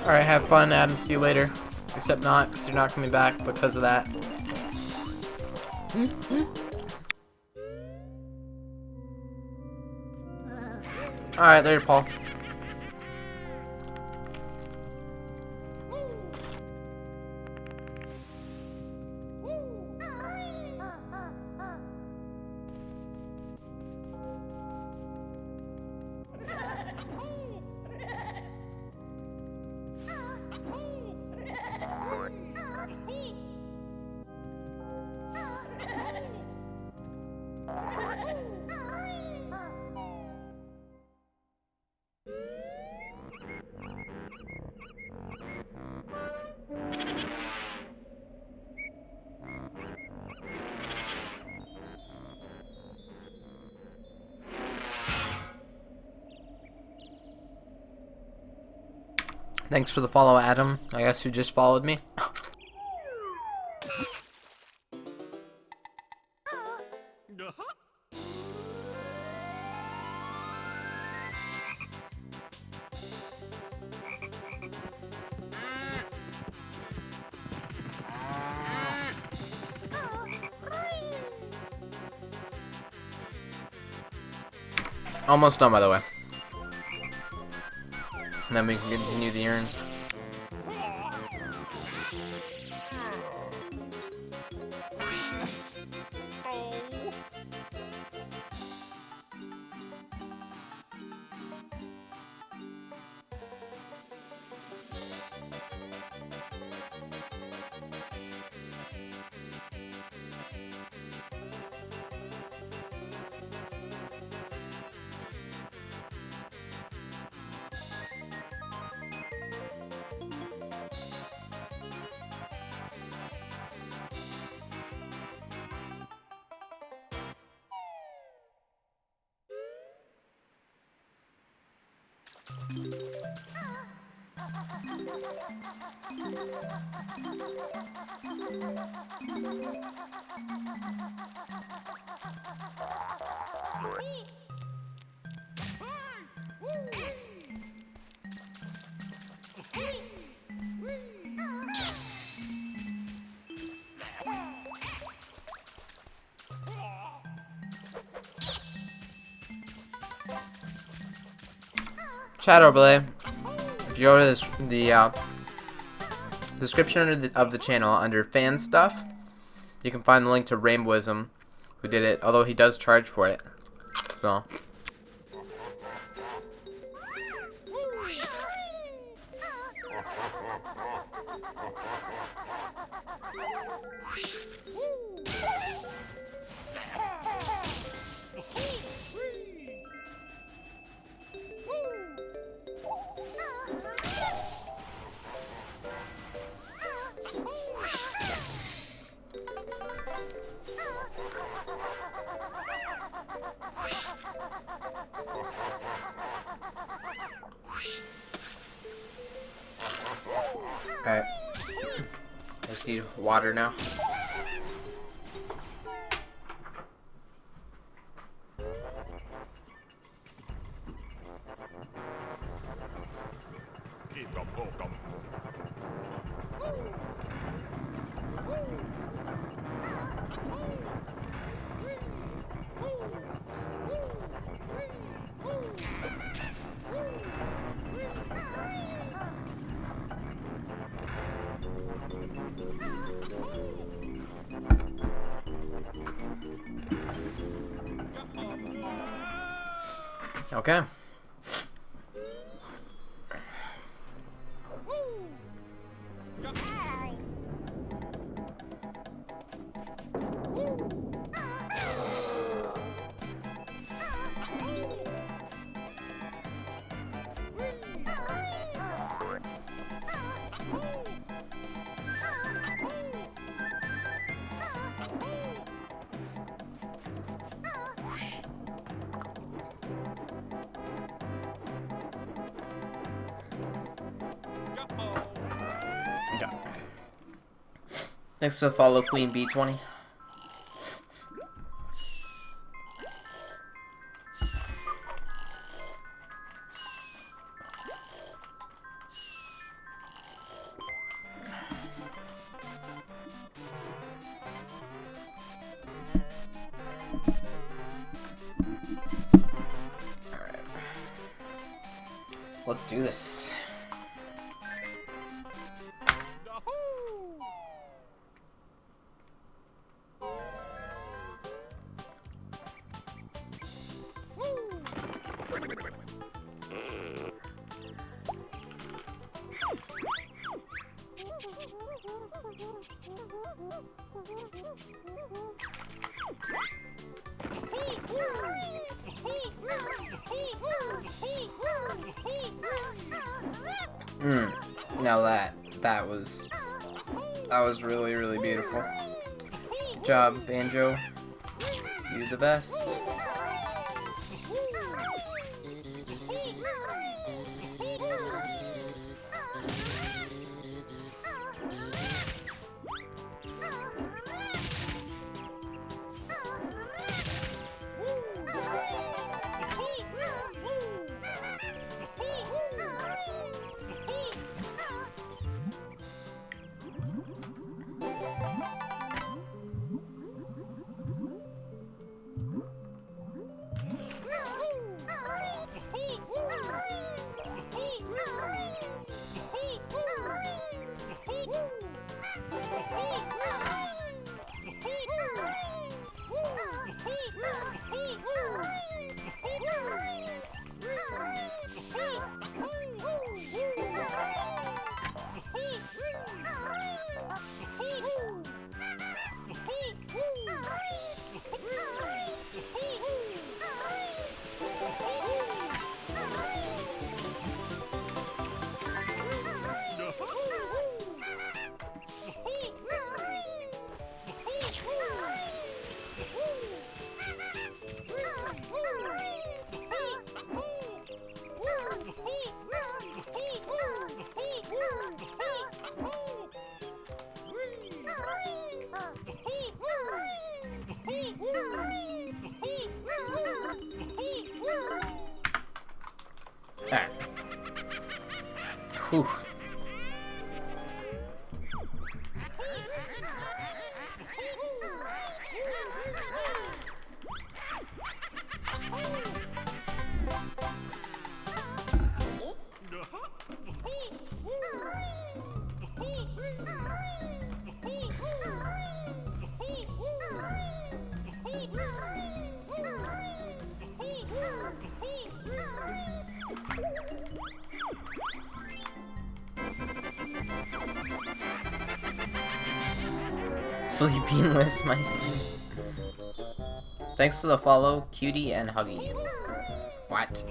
Alright, have fun, Adam. See you later. Except not, because you're not coming back because of that. Alright, later, Paul. Thanks for the follow, Adam. I guess you just followed me. Almost done, by the way. And then we can continue the urns. Chat overlay. If you go to the description of the channel under fan stuff, you can find the link to Rainbowism, who did it, although he does charge for it. So. Alright. I just need water now. Okay. Thanks to follow Queen B20. Alright. Let's do this. Now that was really beautiful. Good job, Banjo. You're the best. Whew. Sleeping list my speeds. Thanks for the follow, Cutie and Huggy. What?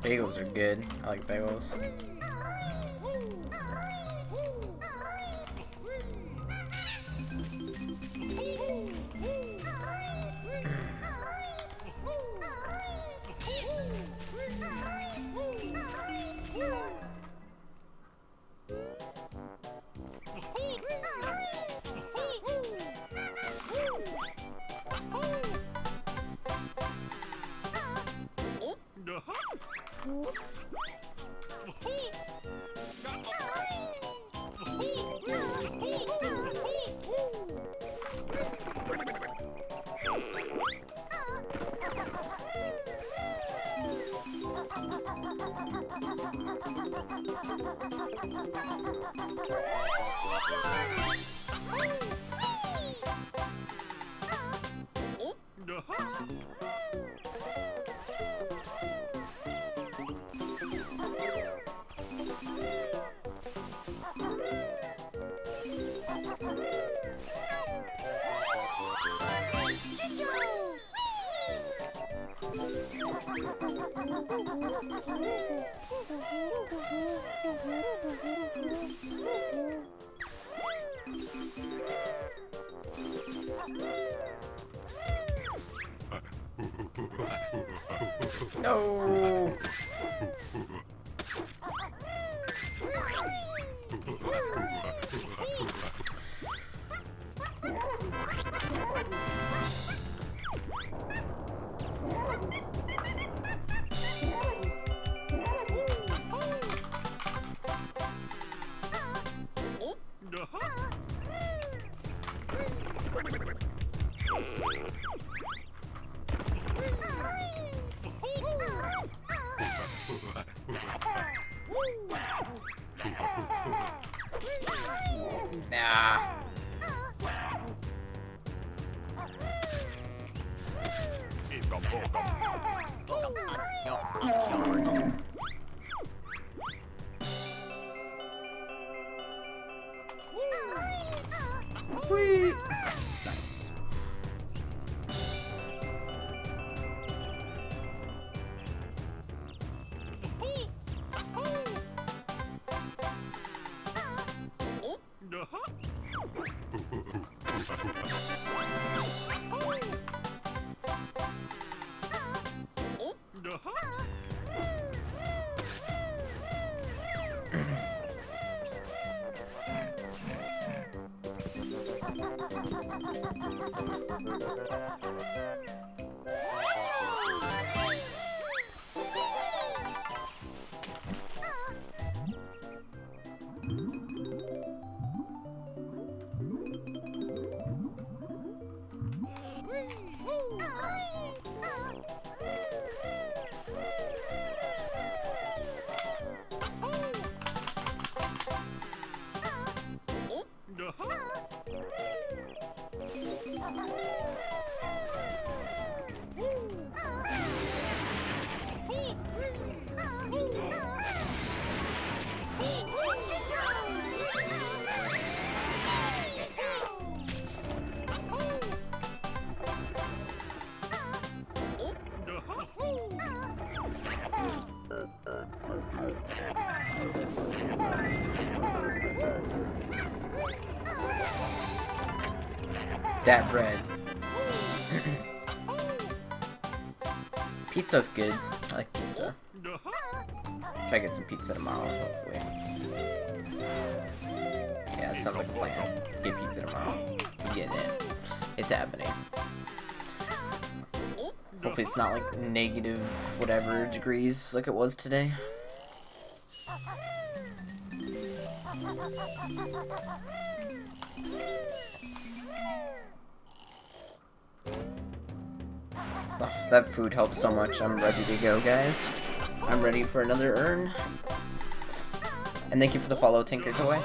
Bagels are good. I like bagels. No. Nah. Whee! Nice. that bread. Pizza's good. I like pizza. Try to get some pizza tomorrow, hopefully. Yeah, that sounds like a plan. Get pizza tomorrow. I'm getting it. It's happening. Hopefully it's not like negative whatever degrees like it was today. Oh, that food helps so much. I'm ready to go, guys. I'm ready for another urn. And thank you for the follow, Tinker Toy.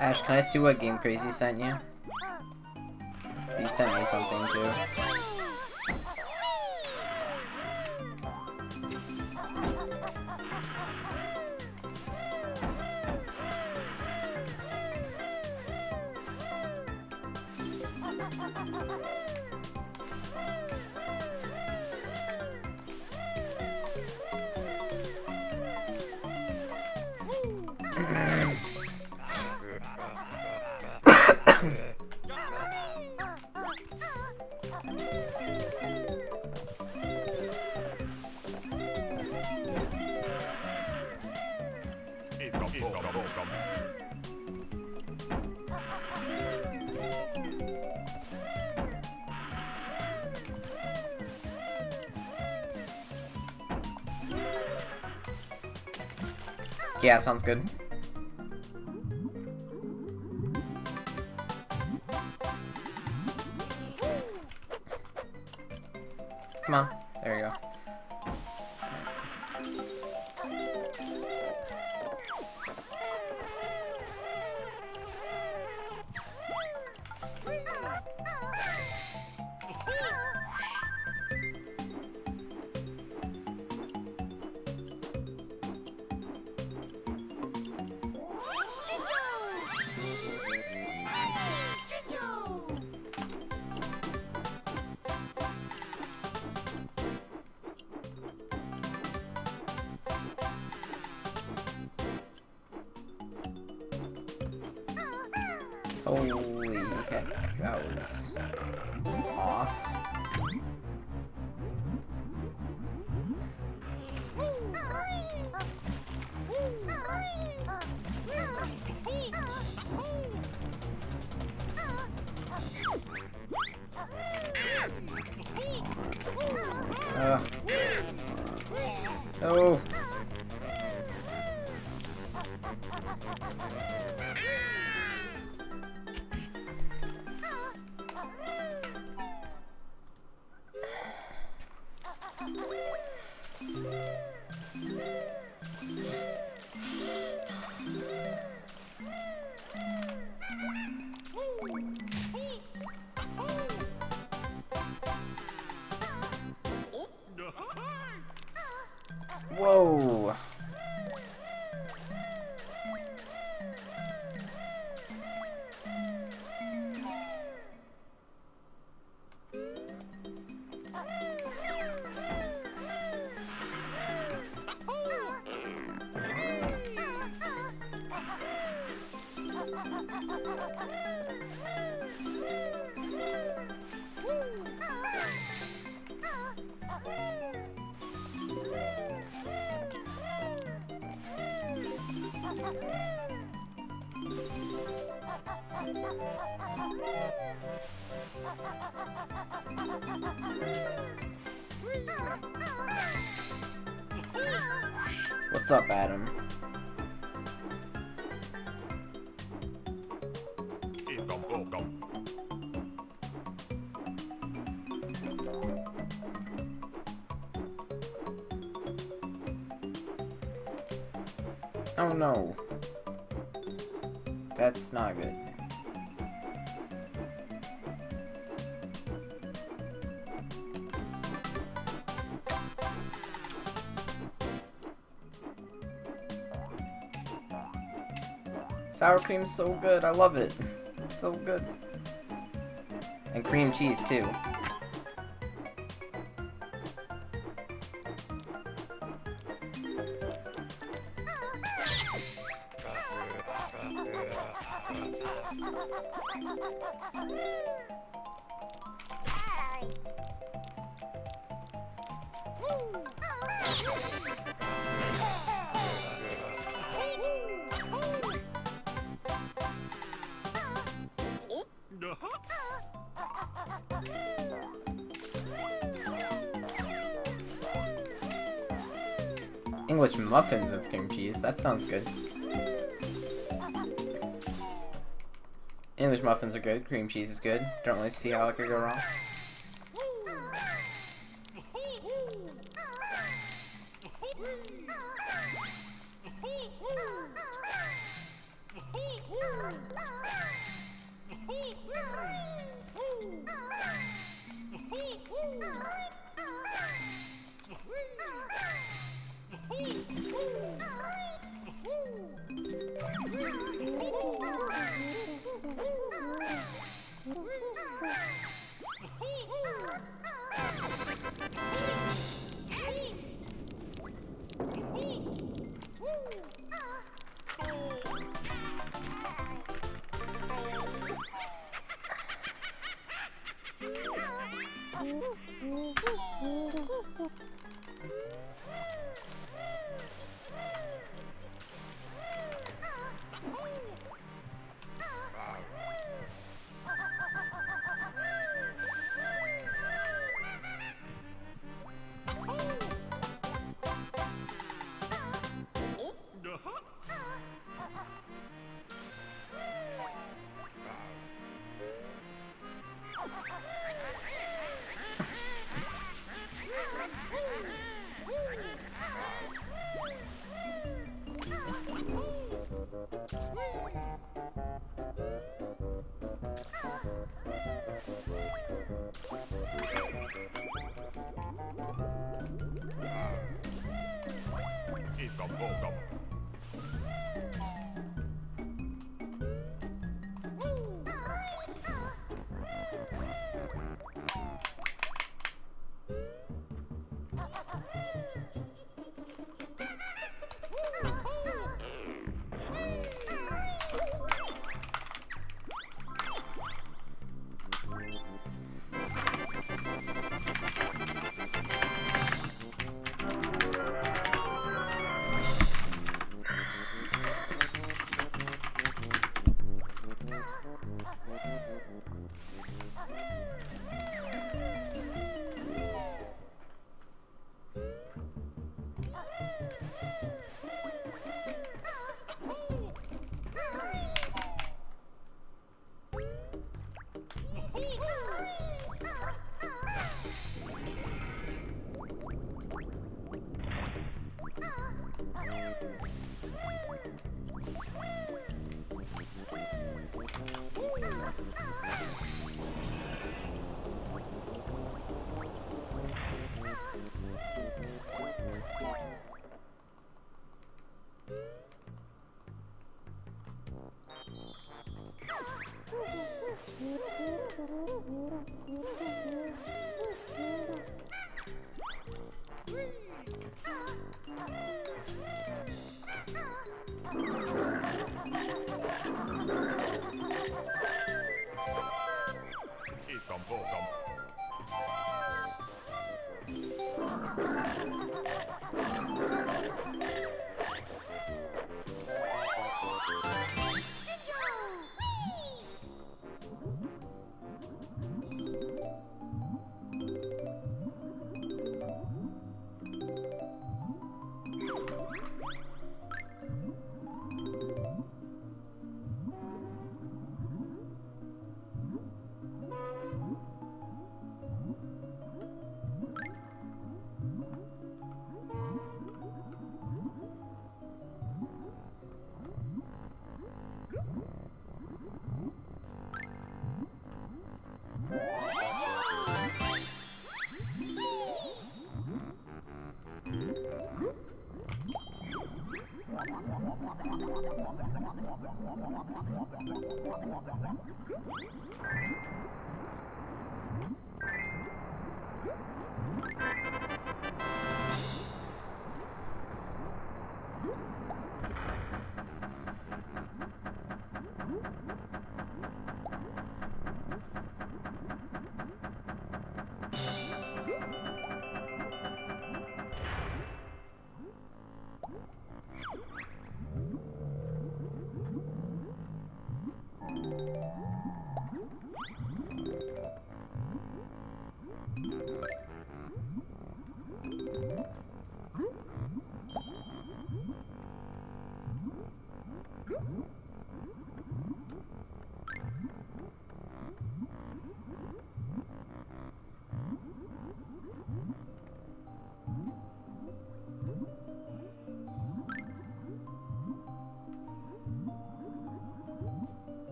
Ash, can I see what Game Crazy sent you? 'Cause he sent me something too. Yeah, sounds good. Come on, there you go. Holy heck, that was off. No. Whoa. What's up, Adam? Oh no. That's not good. Sour cream's so good, I love it. It's so good. And cream cheese too. English muffins with cream cheese. That sounds good. English muffins are good. Cream cheese is good. Don't really see how it could go wrong.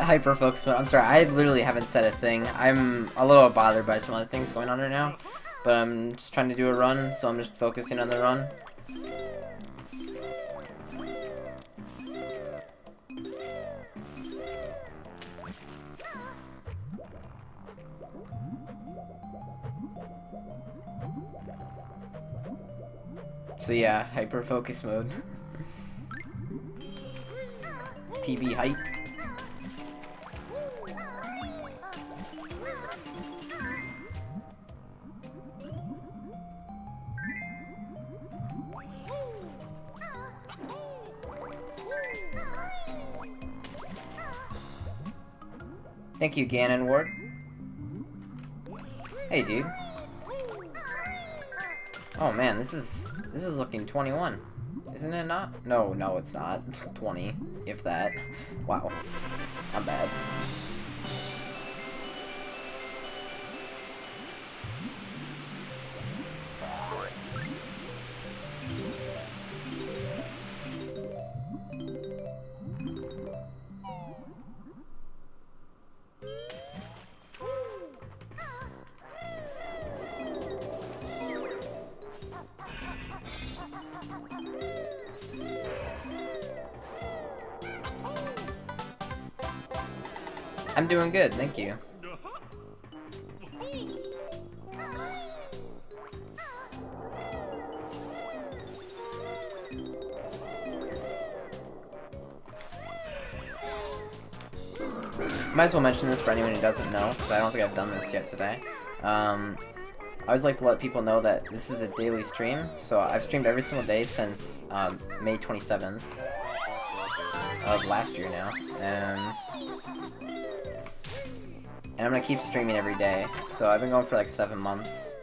hyper focus mode. I'm sorry, I literally haven't said a thing. I'm a little bothered by some other things going on right now, but I'm just trying to do a run, so I'm just focusing on the run. So yeah, hyper focus mode. PB hype. Thank you, Ganon Ward. Hey, dude. Oh man, this is looking 21. Isn't it not? No, it's not. 20, if that. Wow. I'm bad. I'm doing good, thank you. Might as well mention this for anyone who doesn't know, because I don't think I've done this yet today. I always like to let people know that this is a daily stream, so I've streamed every single day since May 27th of last year now, and I'm gonna keep streaming every day. So I've been going for like 7 months,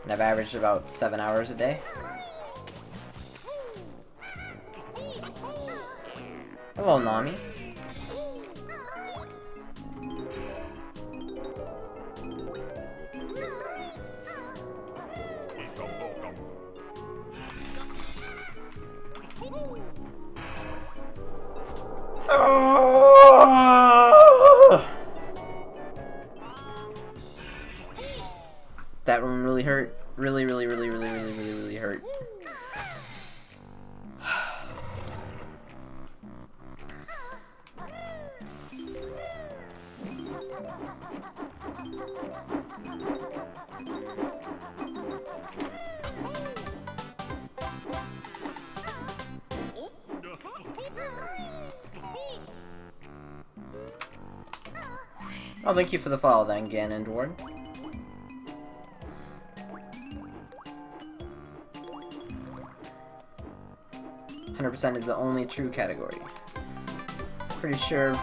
and I've averaged about 7 hours a day. Hello, Nami. That one really hurt. Really hurt. Oh, thank you for the follow then, Ganondorf. 100% is the only true category. Pretty sure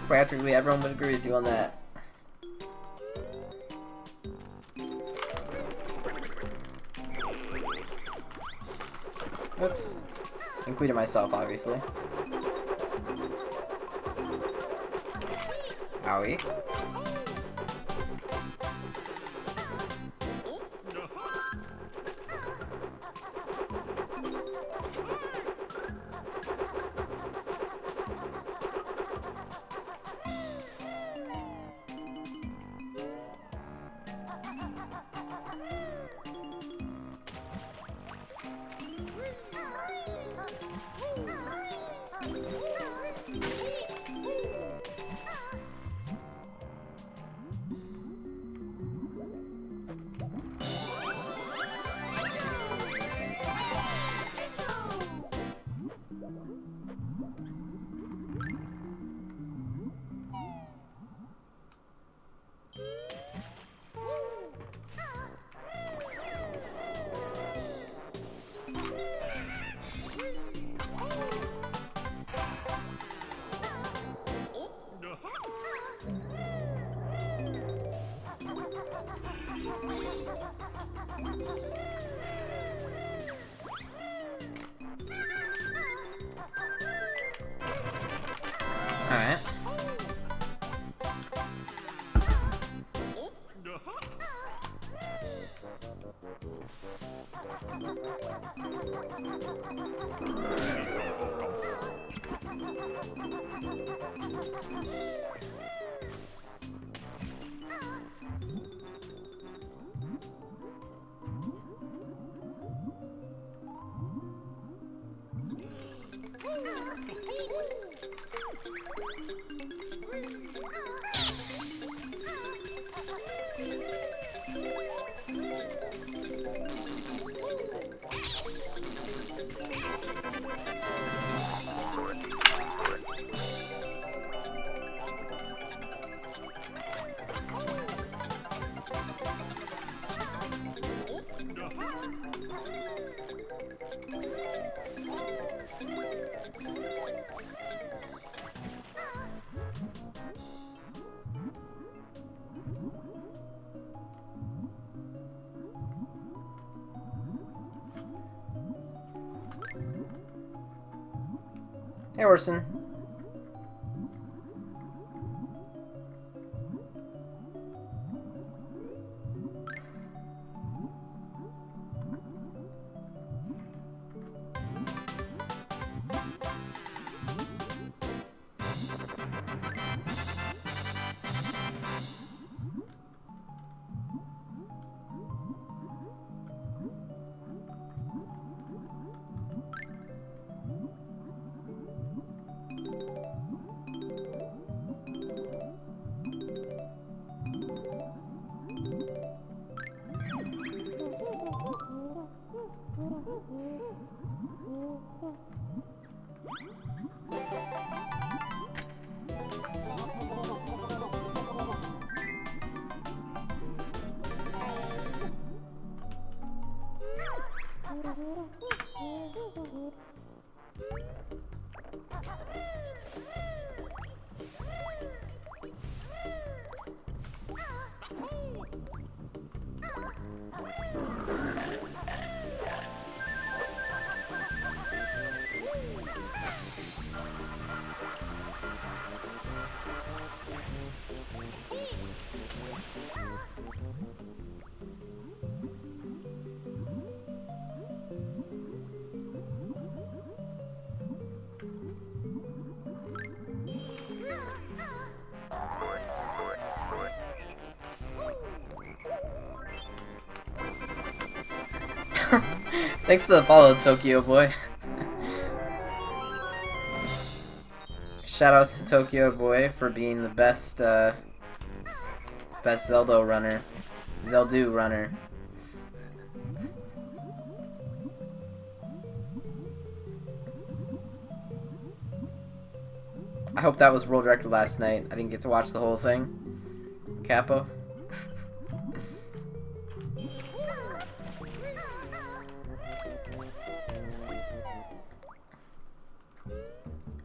practically everyone would agree with you on that. Whoops. Including myself, obviously. Owie. Alright. Hey, Orson. Thanks for the follow, Tokyo Boy. Shoutouts to Tokyo Boy for being the best, best Zelda runner. Zeldu runner. I hope that was World Record last night. I didn't get to watch the whole thing. Capo.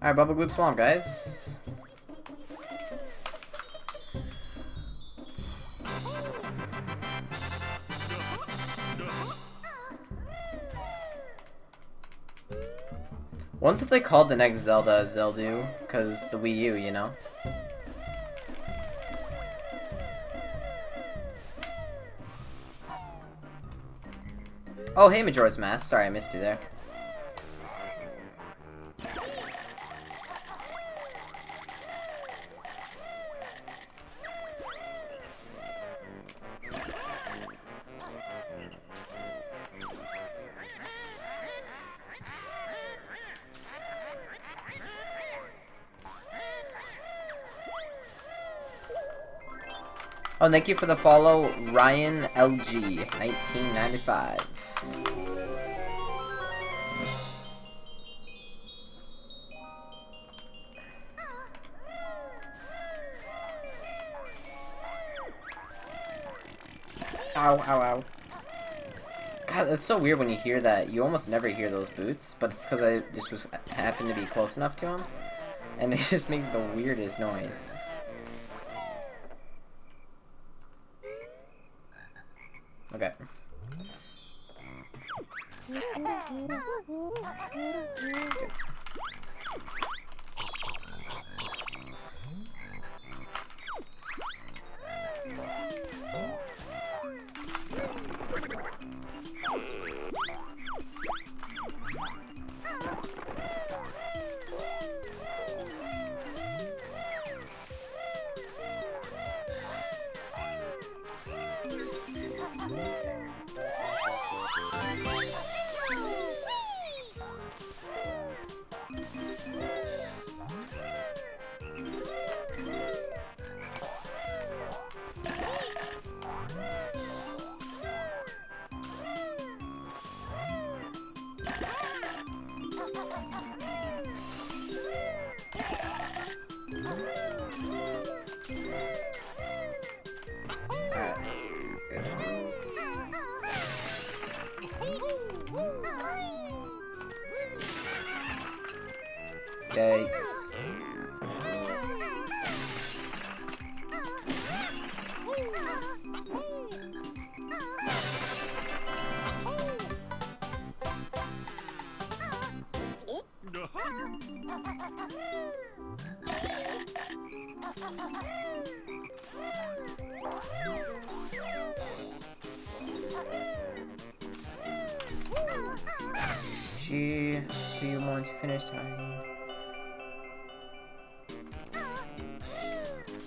Alright, Bubba Gloop Swamp, guys. Once if they called the next Zelda Zeldu, because the Wii U, you know? Oh, hey, Majora's Mask. Sorry, I missed you there. Oh, thank you for the follow, Ryan LG, 1995. Ow, ow, ow. God, it's so weird when you hear that. You almost never hear those boots, but it's because I just happened to be close enough to them, and it just makes the weirdest noise. Okay. Yikes. Do you want to finish tying?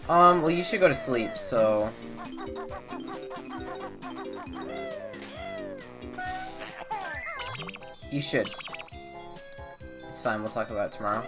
Well, you should go to sleep, so... You should. It's fine, we'll talk about it tomorrow.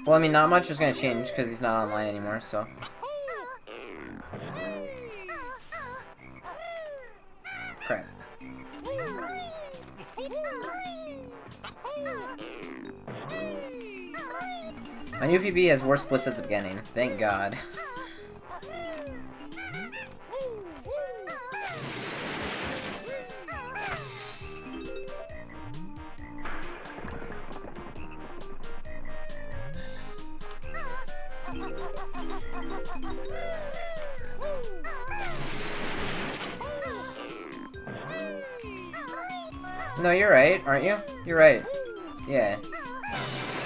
Well, I mean, not much is gonna change because he's not online anymore, so. Crap. My new PB has worse splits at the beginning. Thank God. No, you're right, aren't you? You're right. Yeah.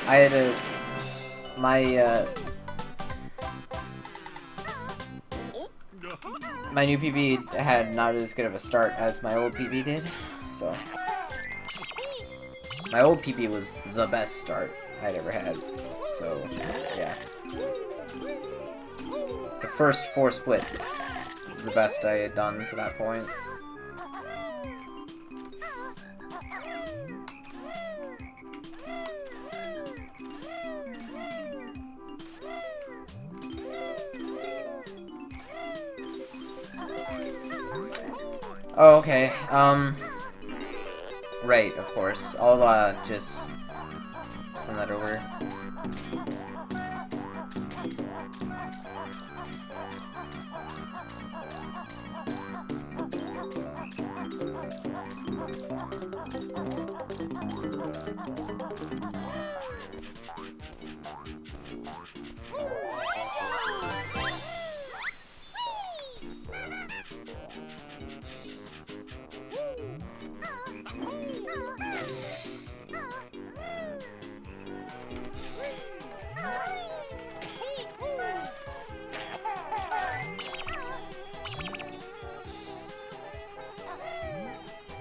I had a... My new PB had not as good of a start as my old PB did, so... My old PB was the best start I'd ever had, so, yeah. The first 4 splits is the best I had done to that point. Oh, okay, right, of course. I'll, just send that over.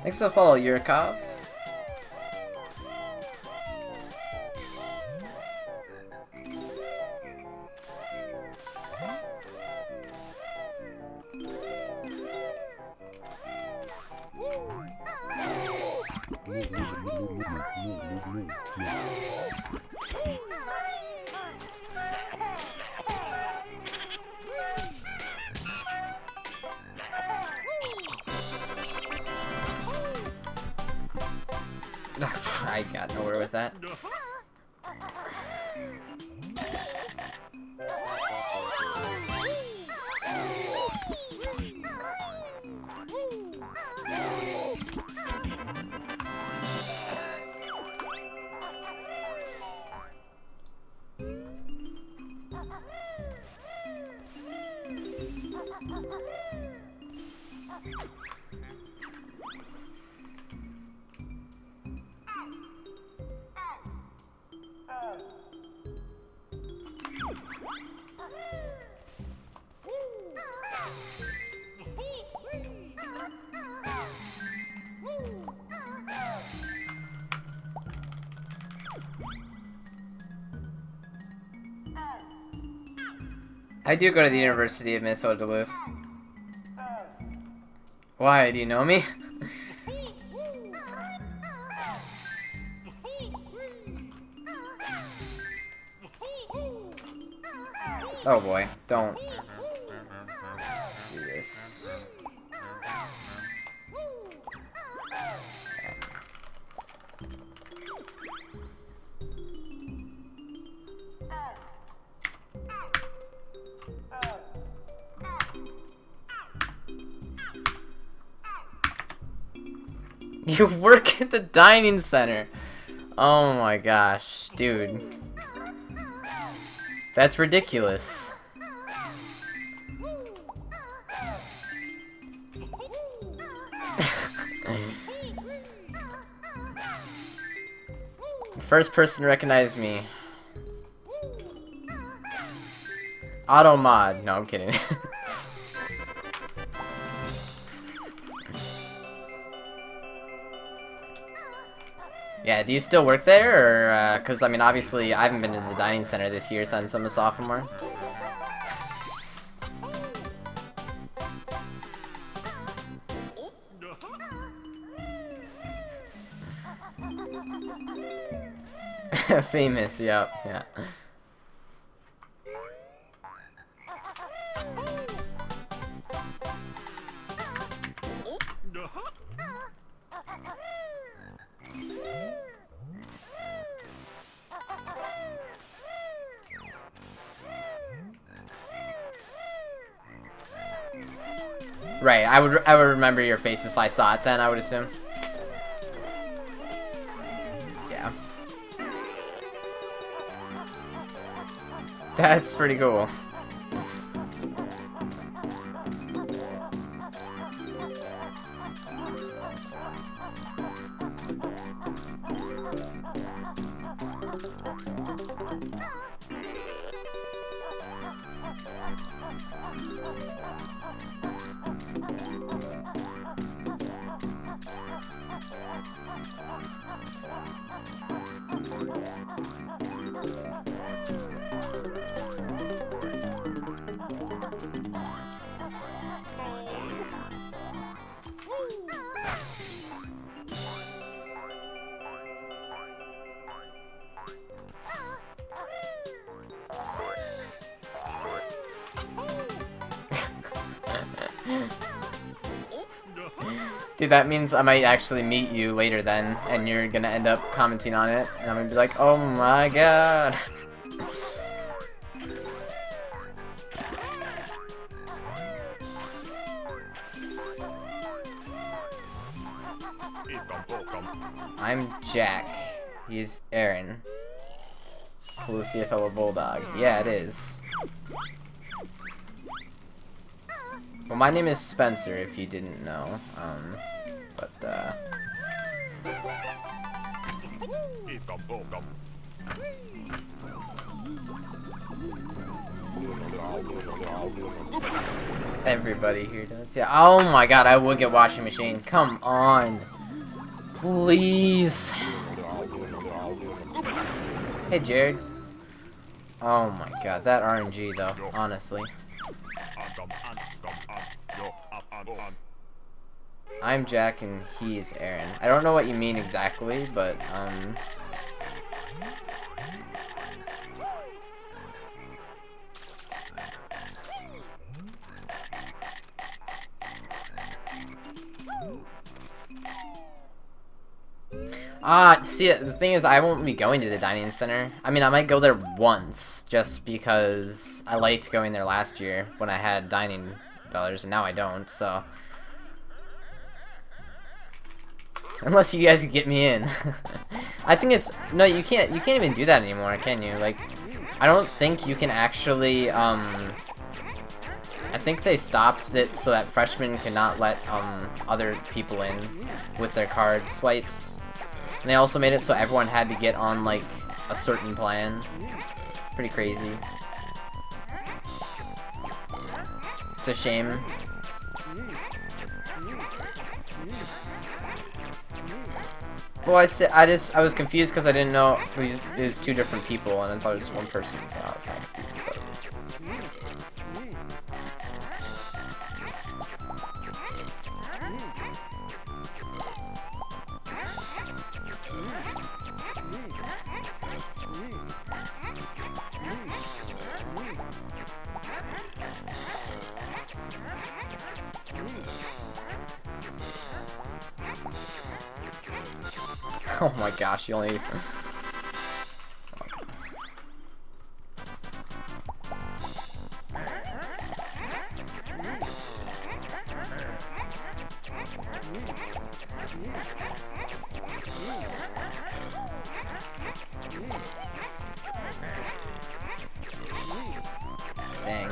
Thanks for the follow, Yurikov. I got nowhere with that. I do go to the University of Minnesota Duluth. Why? Do you know me? Oh boy, don't do this. You work at the dining center. Oh my gosh, dude. That's ridiculous. First person to recognize me. Auto mod. No, I'm kidding. Yeah, do you still work there, or, cause I mean, obviously, I haven't been to the dining center this year since I'm a sophomore. Famous, yep, yeah. Right, I would remember your face if I saw it then, I would assume. Yeah. That's pretty cool. Dude, that means I might actually meet you later then, and you're gonna end up commenting on it, and I'm gonna be like, oh my god. I'm Jack. He's Aaron. Cool to see a fellow bulldog. Yeah, it is. Well, my name is Spencer, if you didn't know. Everybody here does. Yeah. Oh my god, I would get washing machine. Come on. Please. Hey, Jared. Oh my god, that RNG though, honestly. I'm Jack and he's Aaron. I don't know what you mean exactly, but see, the thing is, I won't be going to the dining center. I mean, I might go there once, just because I liked going there last year when I had dining dollars, and now I don't, so. Unless you guys get me in. I think it's, no, you can't even do that anymore, can you? Like, I don't think you can actually, I think they stopped it so that freshmen cannot let, other people in with their card swipes. And they also made it so everyone had to get on, like, a certain plan. Pretty crazy. It's a shame. Well, I was confused because I didn't know it was two different people, and I thought it was one person, so I was kind of confused. But. Oh my gosh, you only... Dang.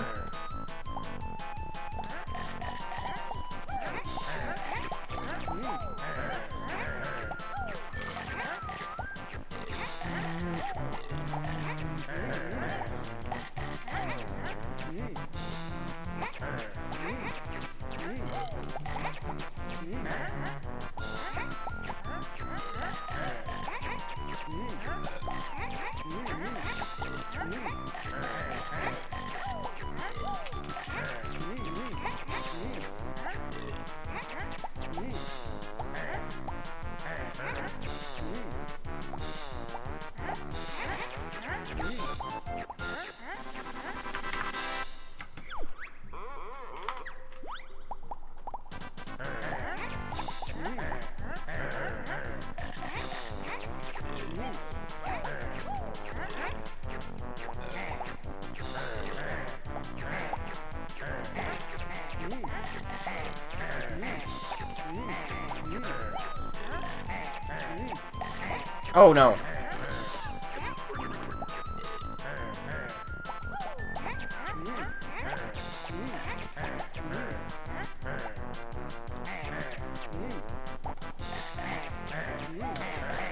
Oh no.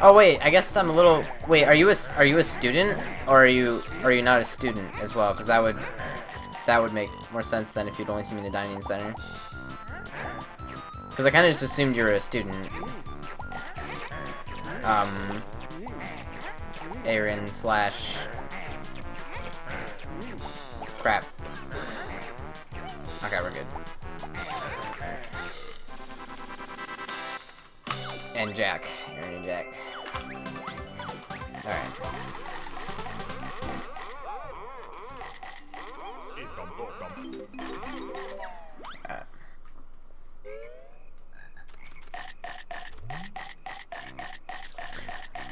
Oh wait, I guess I'm a little. Wait, are you a student, or are you not a student as well? Because that would make more sense than if you'd only seen me in the dining center. Because I kind of just assumed you were a student. Aaron slash. Crap. Okay, we're good. And Jack. Aaron and Jack. Alright.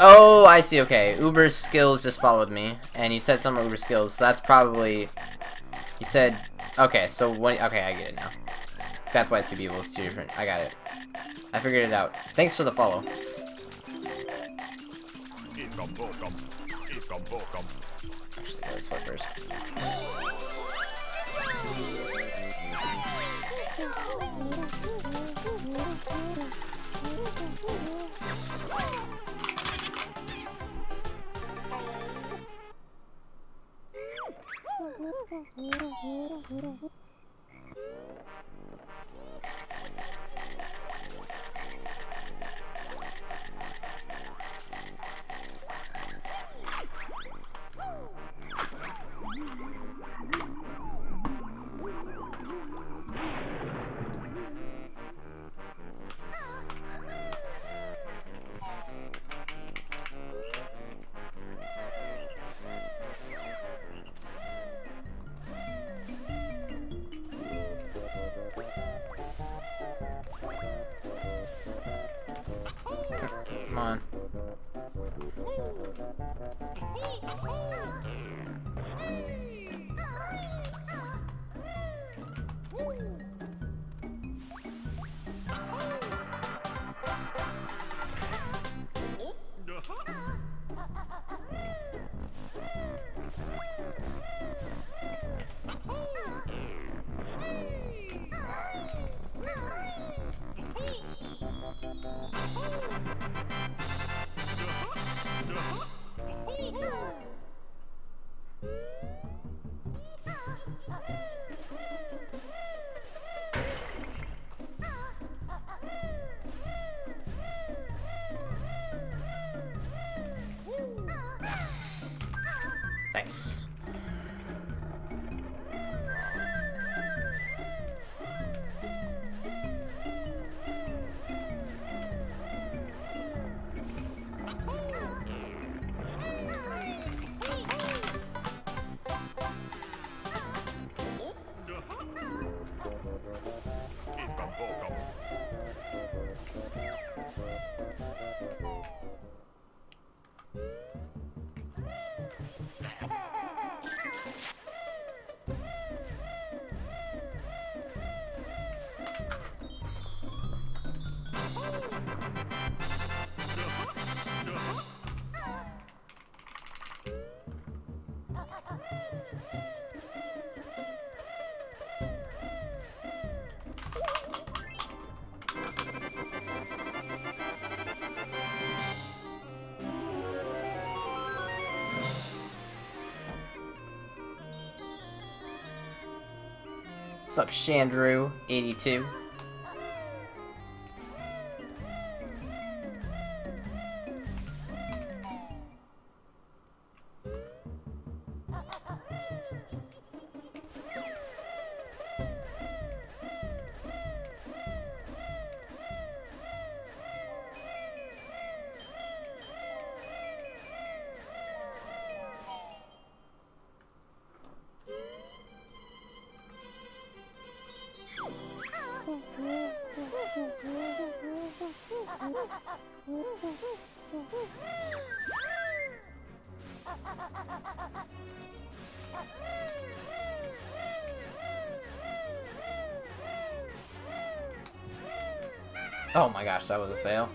Oh, I see, okay. Uber's skills just followed me. And you said something about Uber's skills, so that's probably... You said... Okay, so when... Okay, I get it now. That's why two people is two different. I got it. I figured it out. Thanks for the follow. Actually, let's sweat first. Come on. Nice. What's up, Chandru82? Oh my gosh, that was a fail.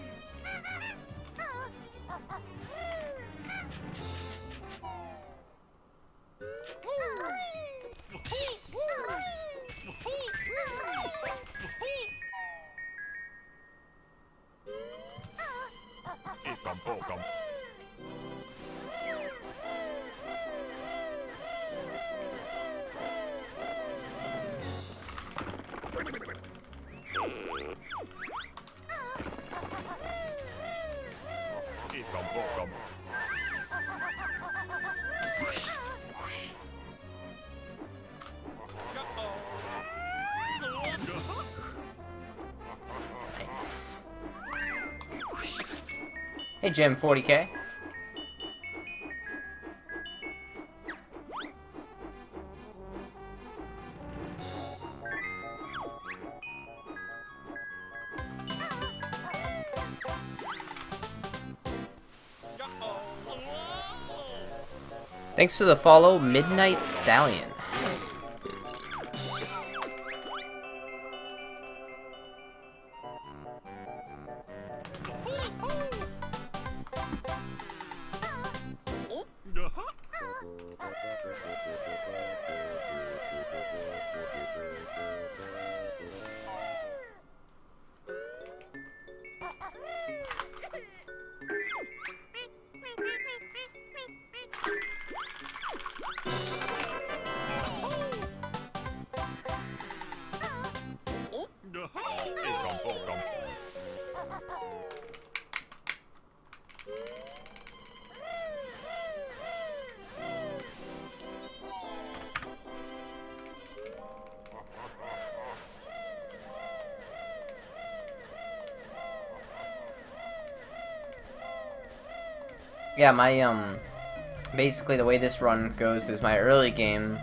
Nice. Hey Jim, 40k. Thanks for the follow, Midnight Stallion. Yeah, my, basically the way this run goes is my early game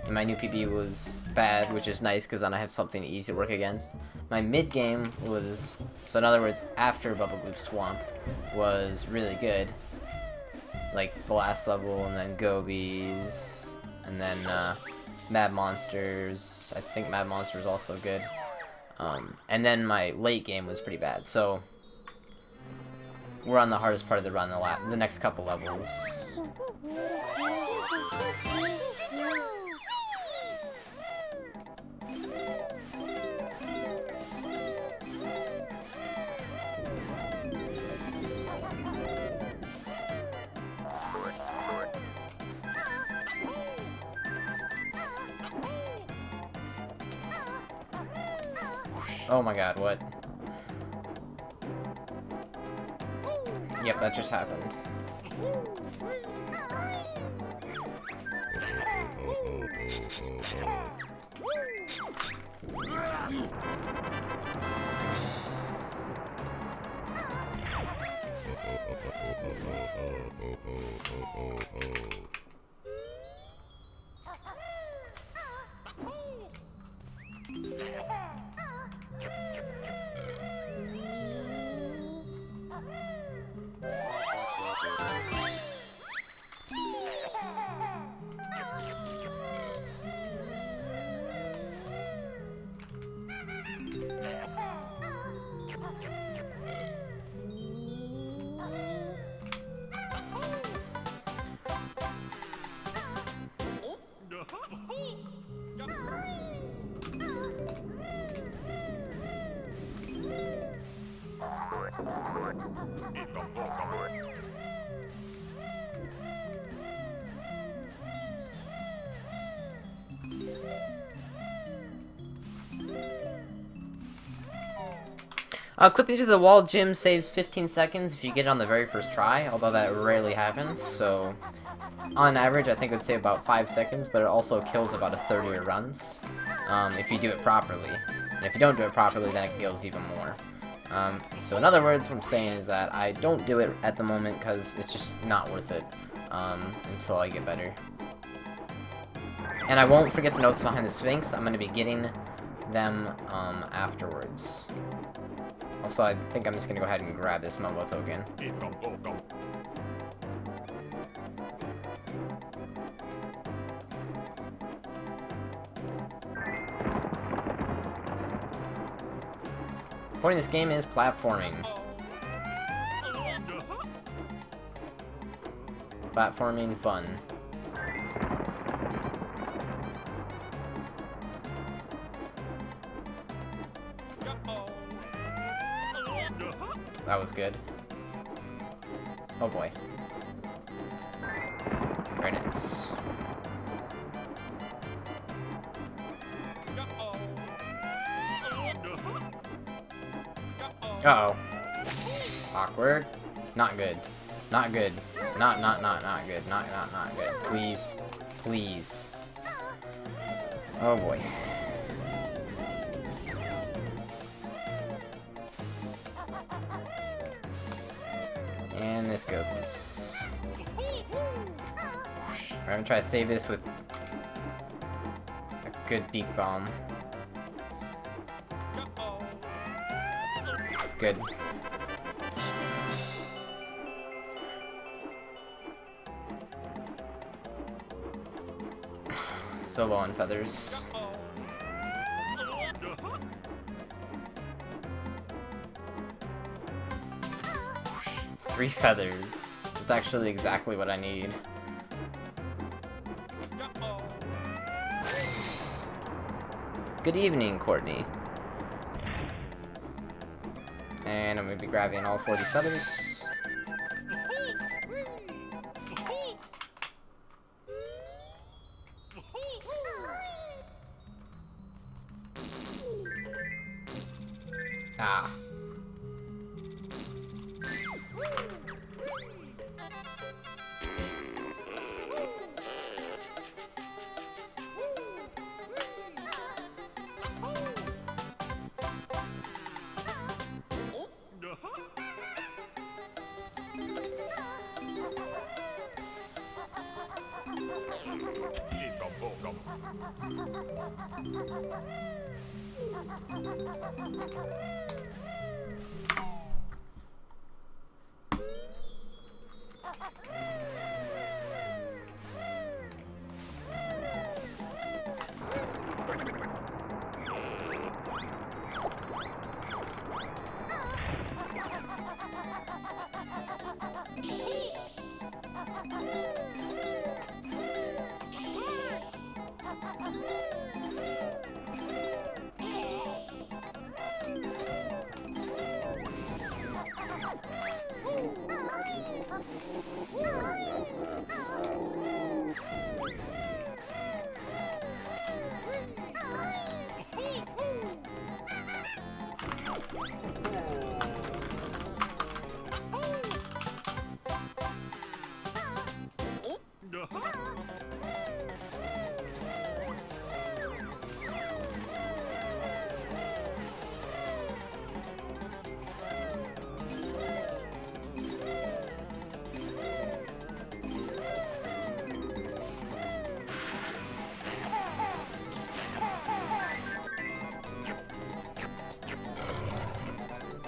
and my new PB was bad, which is nice because then I have something easy to work against. My mid game was, so in other words, after Bubble Gloop Swamp, was really good. Like the last level, and then Gobies, and then Mad Monsters. I think Mad Monster is also good. And then my late game was pretty bad, so we're on the hardest part of the run, the next couple levels. Oh my god, what? Yep, that just happened. Clipping through the wall gym saves 15 seconds if you get it on the very first try, although that rarely happens, so on average I think it would save about 5 seconds, but it also kills about a third of your runs if you do it properly. And if you don't do it properly, then it kills even more. So in other words, what I'm saying is that I don't do it at the moment because it's just not worth it until I get better. And I won't forget the notes behind the Sphinx. I'm going to be getting them afterwards. Also, I think I'm just going to go ahead and grab this Momo token. The point of this game is platforming. Platforming fun. That was good. Oh boy. Very nice. Uh-oh. Awkward. Not good. Not good. Not good. Not good. Please. Please. Oh boy. And this goes. I'm gonna try to save this with a good beak bomb. Good. So low on feathers. Three feathers. That's actually exactly what I need. Good evening, Courtney. And I'm going to be grabbing all 4 of these feathers. Ah.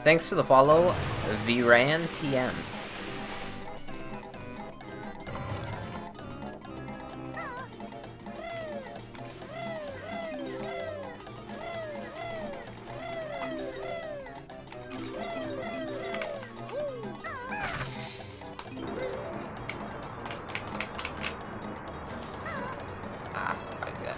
Thanks for the follow, VRAN TM. Ah, I did that.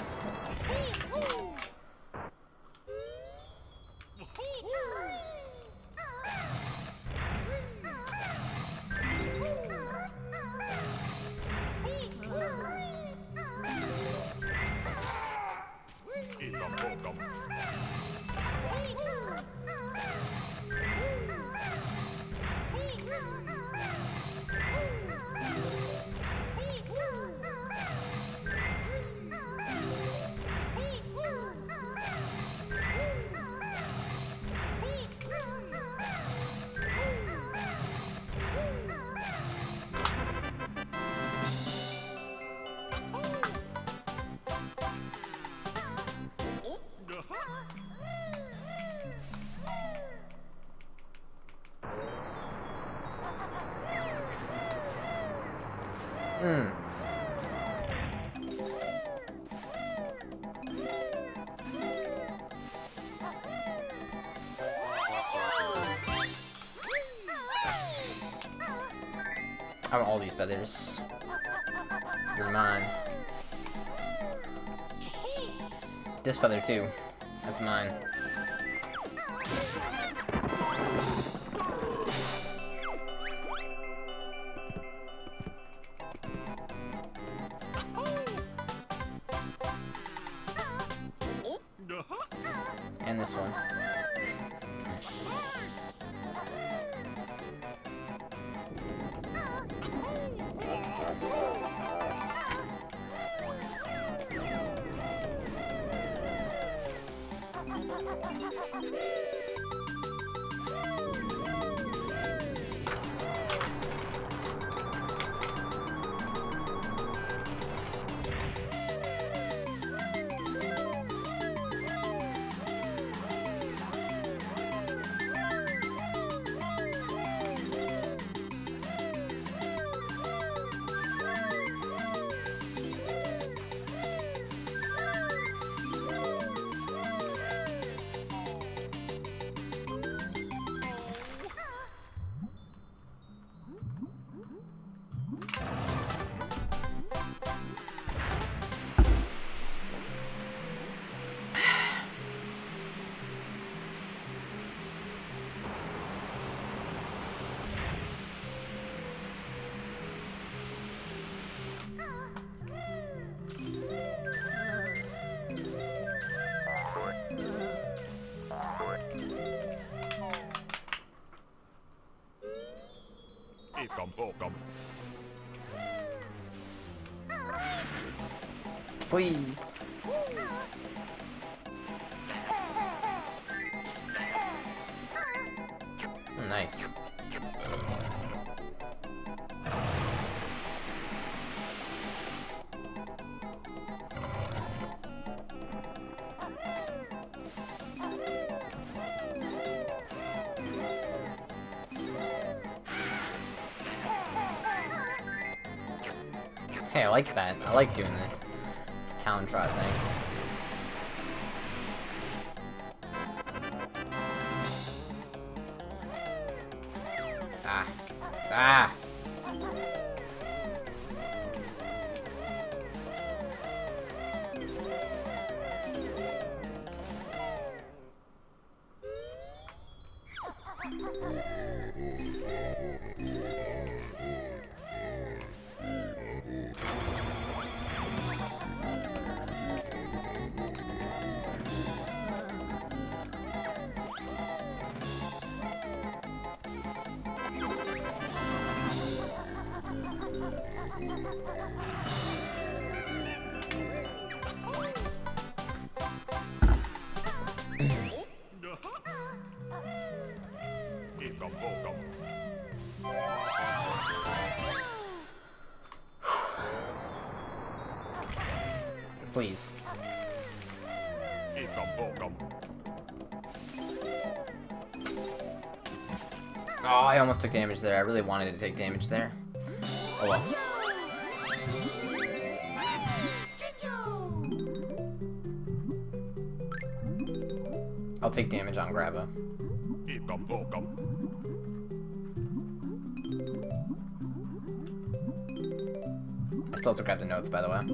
Mm. I want all these feathers. You're mine. This feather too. That's mine. And this one. Please. Nice. Hey, I like that. I like doing this. This talon trot thing. Ah. Ah! Please. Oh, I almost took damage there. I really wanted to take damage there. Oh well. I'll take damage on Grabba. I still have to grab the notes, by the way.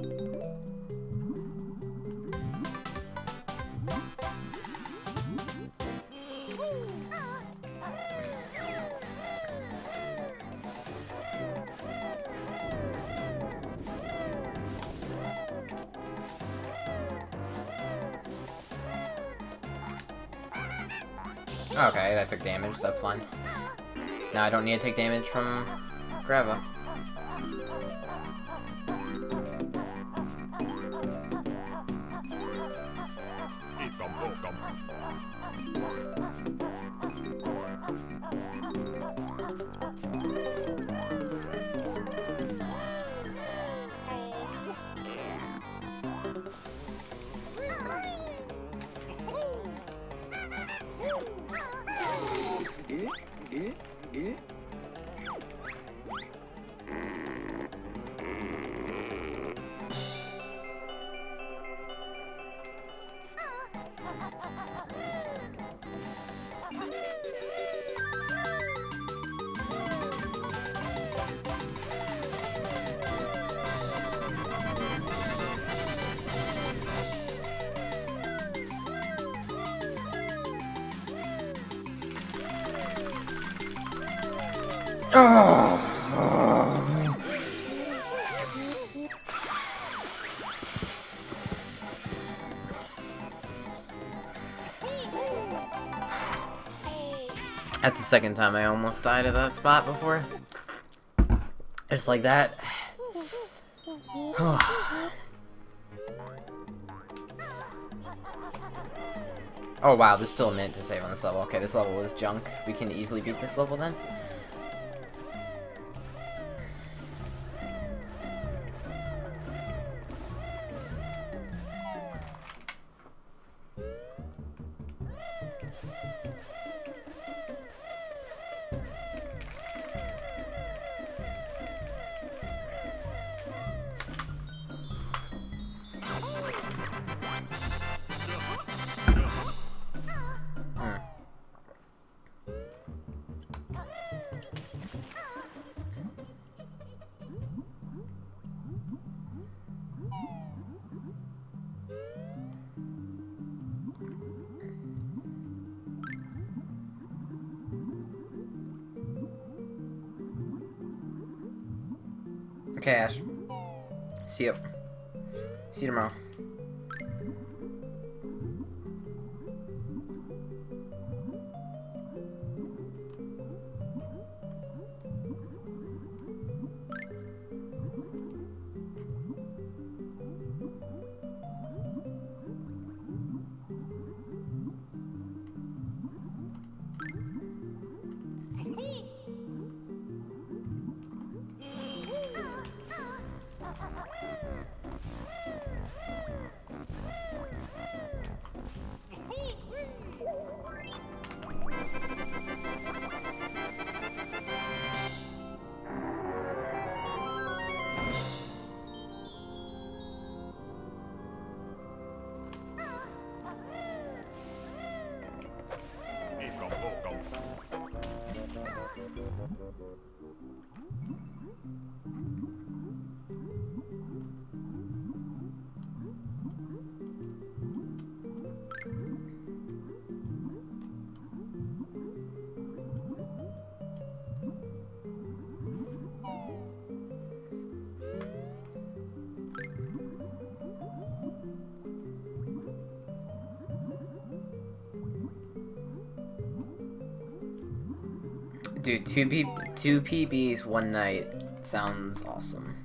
Okay, that took damage, so that's fine. Now I don't need to take damage from Grabba. That's the second time I almost died at that spot before. Just like that. Oh wow, there's still a minute to save on this level. Okay, this level is junk. We can easily beat this level then. Okay, Ash. See you. See you tomorrow. Dude, two PBs one night sounds awesome.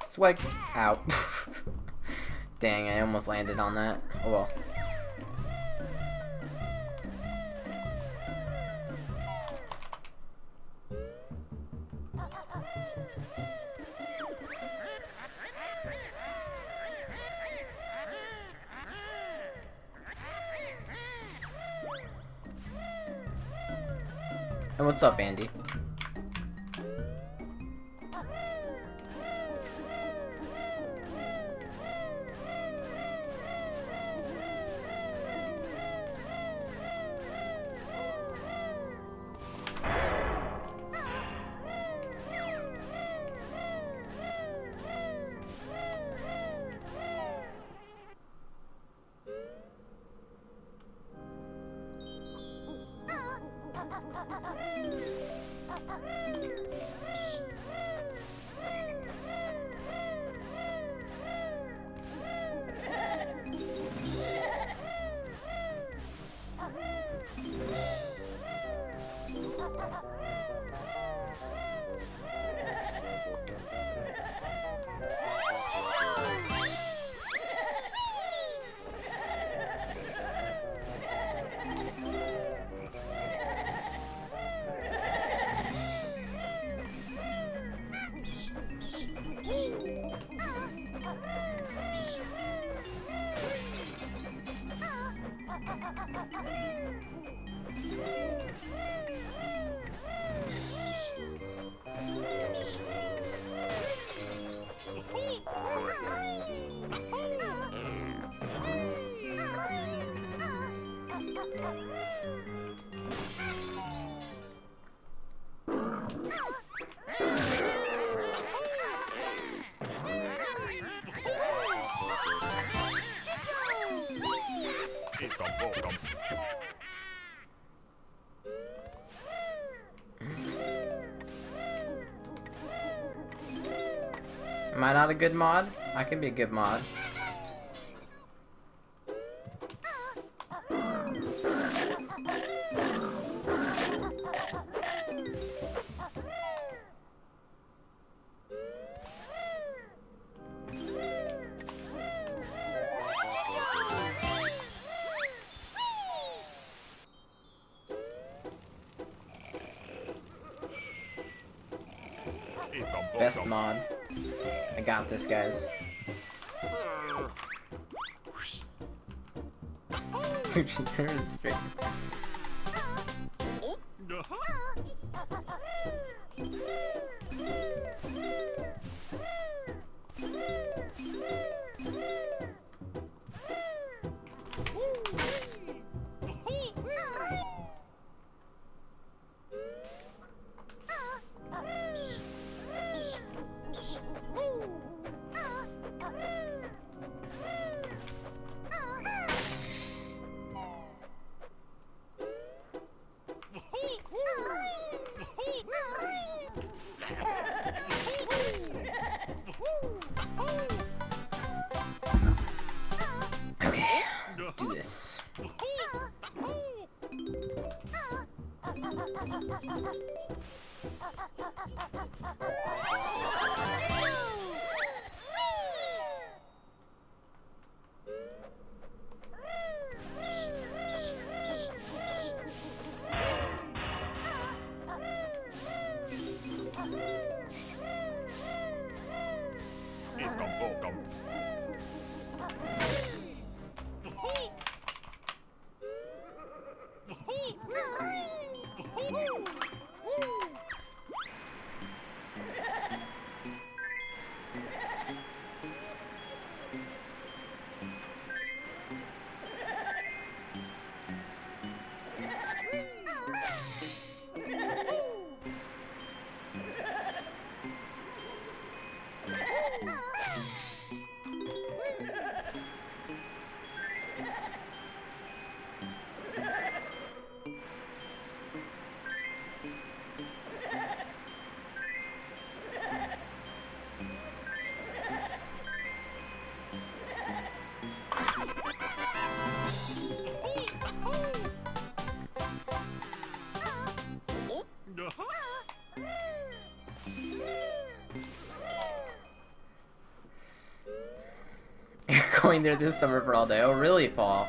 Swag. Ow. Dang, I almost landed on that. Oh well. And what's up, Andy? Am I not a good mod? I can be a good mod. Best mod. I got this, guys. Straight. Okay, let's do this. You're going there this summer for all day. Oh, really, Paul?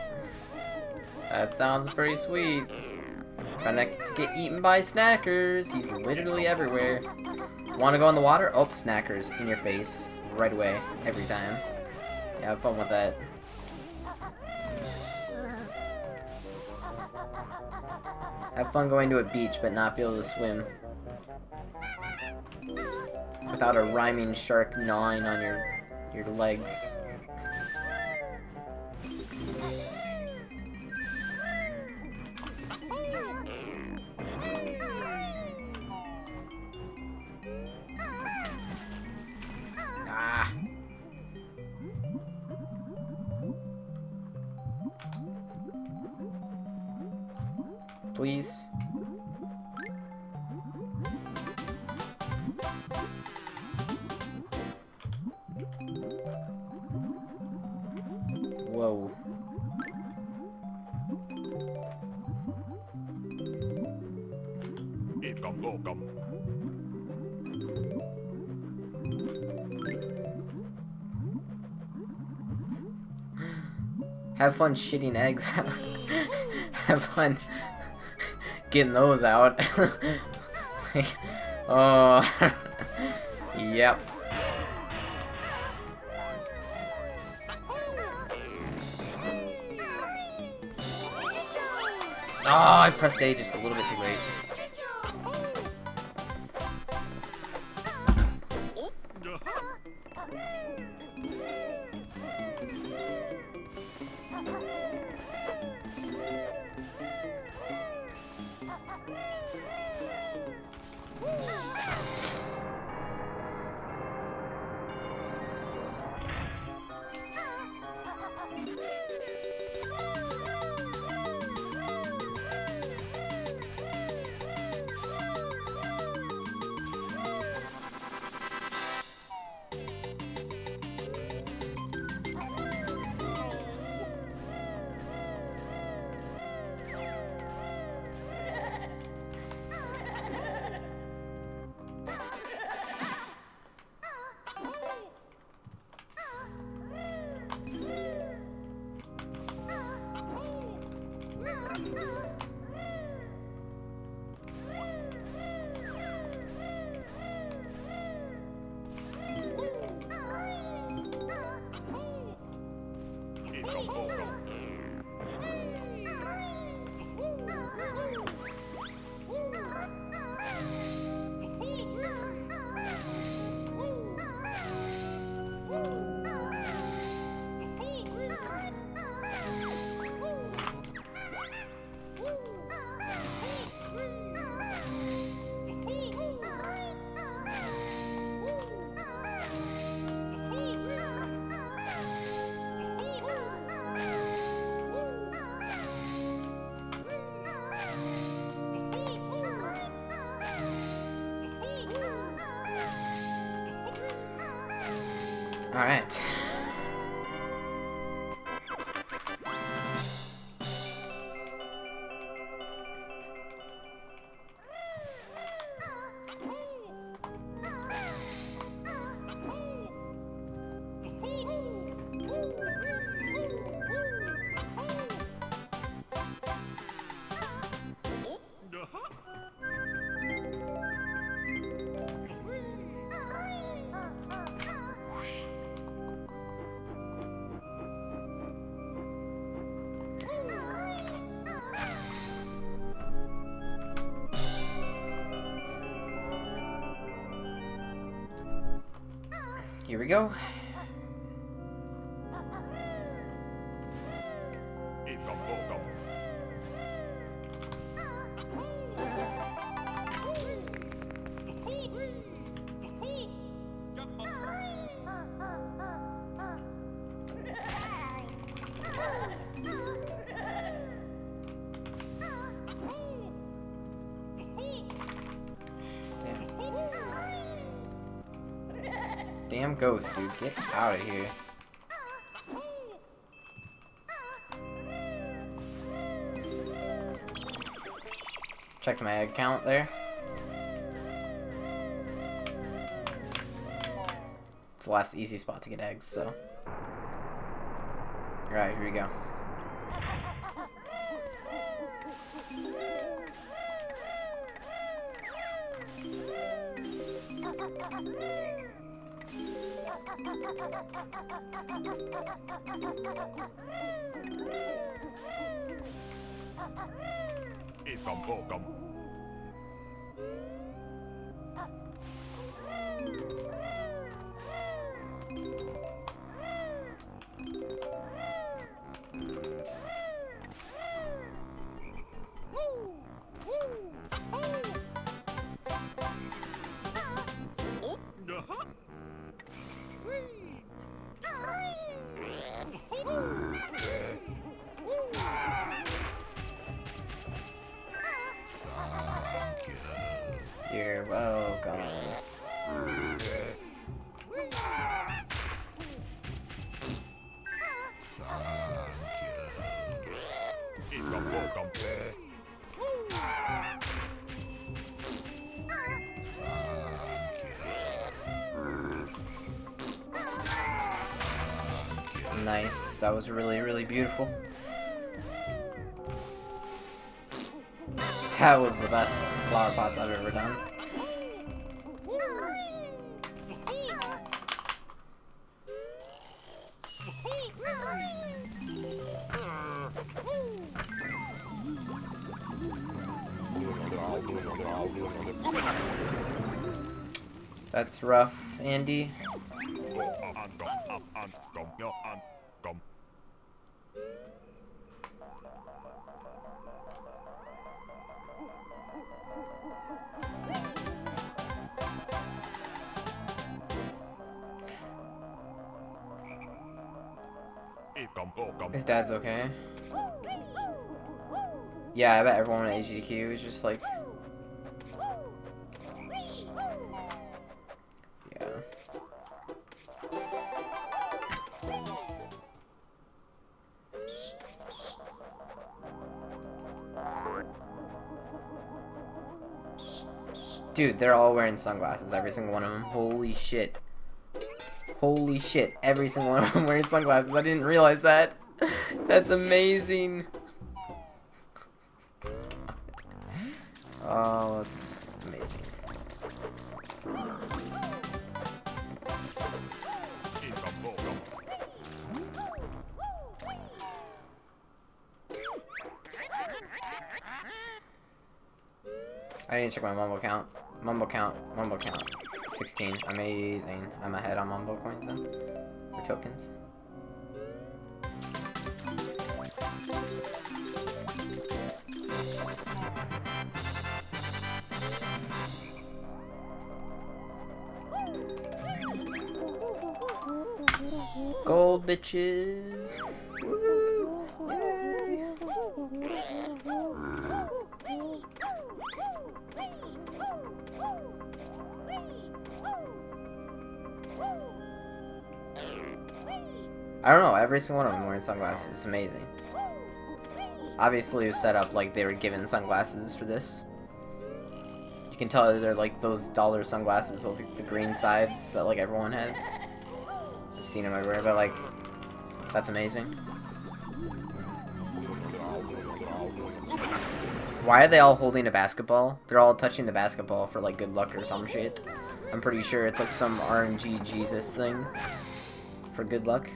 That sounds pretty sweet. Trying not to get eaten by snackers. He's literally everywhere. Want to go in the water? Oh, snackers in your face. Right away. Every time. Yeah, have fun with that. Have fun going to a beach but not be able to swim. Without a rhyming shark gnawing on your legs. Ah. Please. Whoa. Have fun shitting eggs. Have fun getting those out. Like, oh. Yep. Oh, I pressed A just a little bit too late. Alright. Here we go. Damn ghost, dude. Get out of here. Check my egg count there. It's the last easy spot to get eggs, so. Alright, here we go. You're welcome. Nice. That was really, really beautiful. That was the best flower pots I've ever done. That's rough, Andy. His dad's okay. Yeah, I bet everyone at AGDQ is just like... Yeah. Dude, they're all wearing sunglasses, every single one of them. Holy shit. Holy shit, every single one of them wearing sunglasses. I didn't realize that. That's amazing. Oh, that's amazing. I didn't check my mumble count. Mumble count. 16. Amazing. I'm ahead on mumble coins then. Or tokens. Gold bitches. Woo! Yay! I don't know, every single one of them wearing sunglasses. It's amazing. Obviously, it was set up like they were given sunglasses for this. You can tell they're like those dollar sunglasses with like, the green sides that like everyone has. I've seen them everywhere, but like, that's amazing. Why are they all holding a basketball? They're all touching the basketball for like good luck or some shit. I'm pretty sure it's like some RNG Jesus thing for good luck.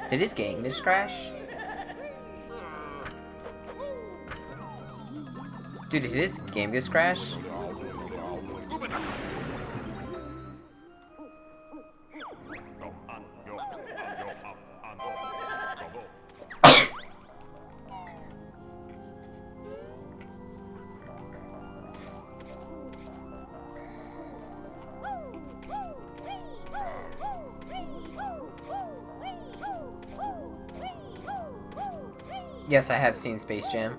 Did his game just crash? Dude, did his game just crash? Yes, I have seen Space Jam.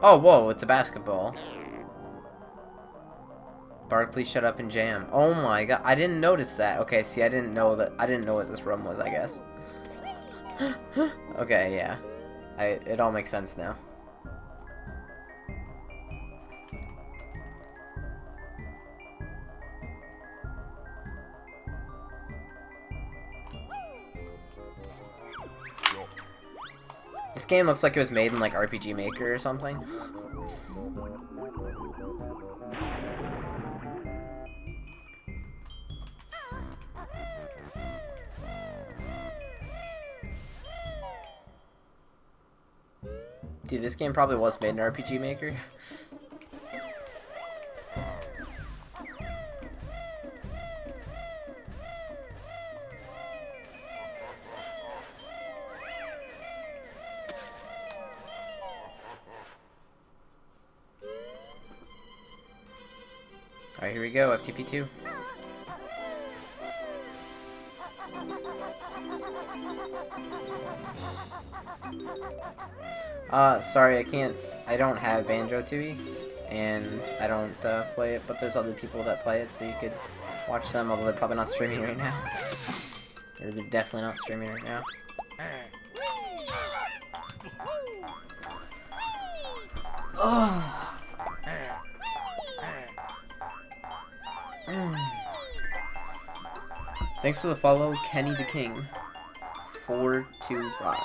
Oh, whoa, it's a basketball. Barkley, shut up and jam. Oh my god, I didn't notice that. Okay, see, I didn't know what this room was, I guess. Okay, yeah. It all makes sense now. This game looks like it was made in like RPG Maker or something. Dude, this game probably was made in RPG Maker. Alright, here we go, FTP2. Sorry, I don't have Banjo-Kazooie, and I don't play it, but there's other people that play it, so you could watch them, although they're probably not streaming right now. They're definitely not streaming right now. Oh. Thanks for the follow, Kenny the King. 425.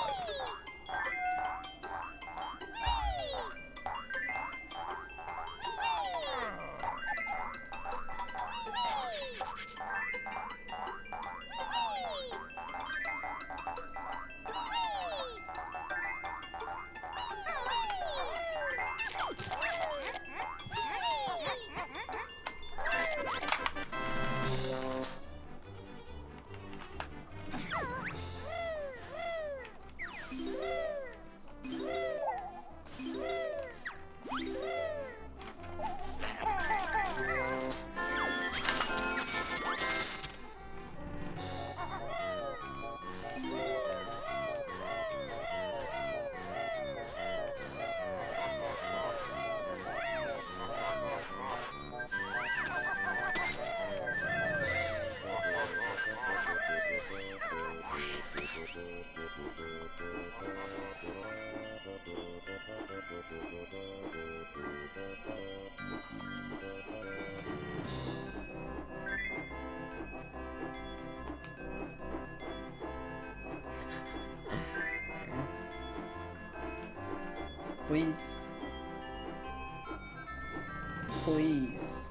Please. Please.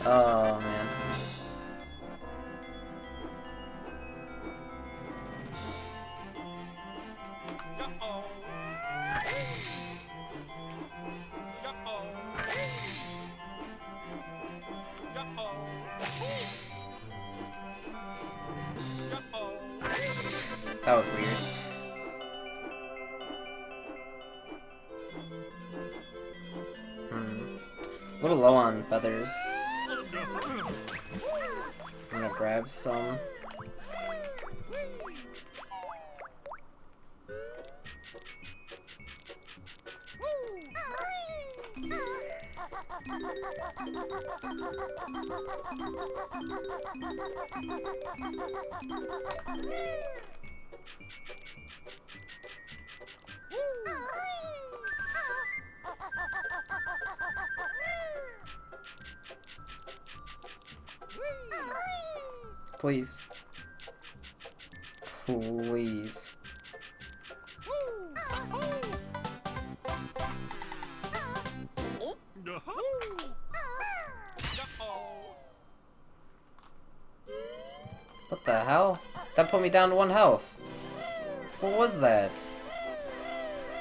Oh, man. That was weird. A little low on feathers. I'm gonna grab some. Please. Please. What the hell? That put me down to 1 health. What was that?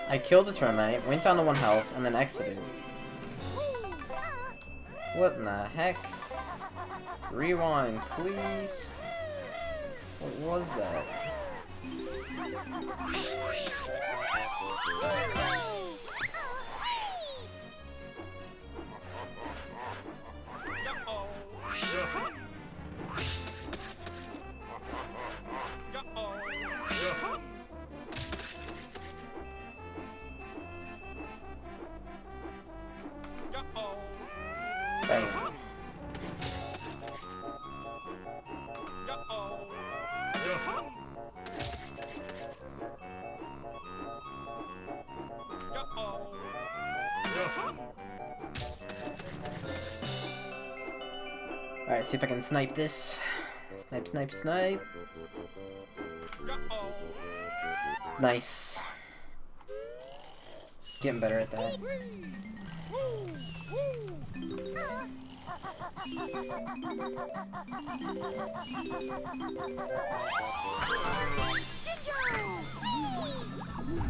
I killed the termite, went down to 1 health, and then exited. What in the heck? Rewind, please. What was that? Bang. Alright, see if I can snipe this. Snipe, snipe, snipe. Nice. Getting better at that.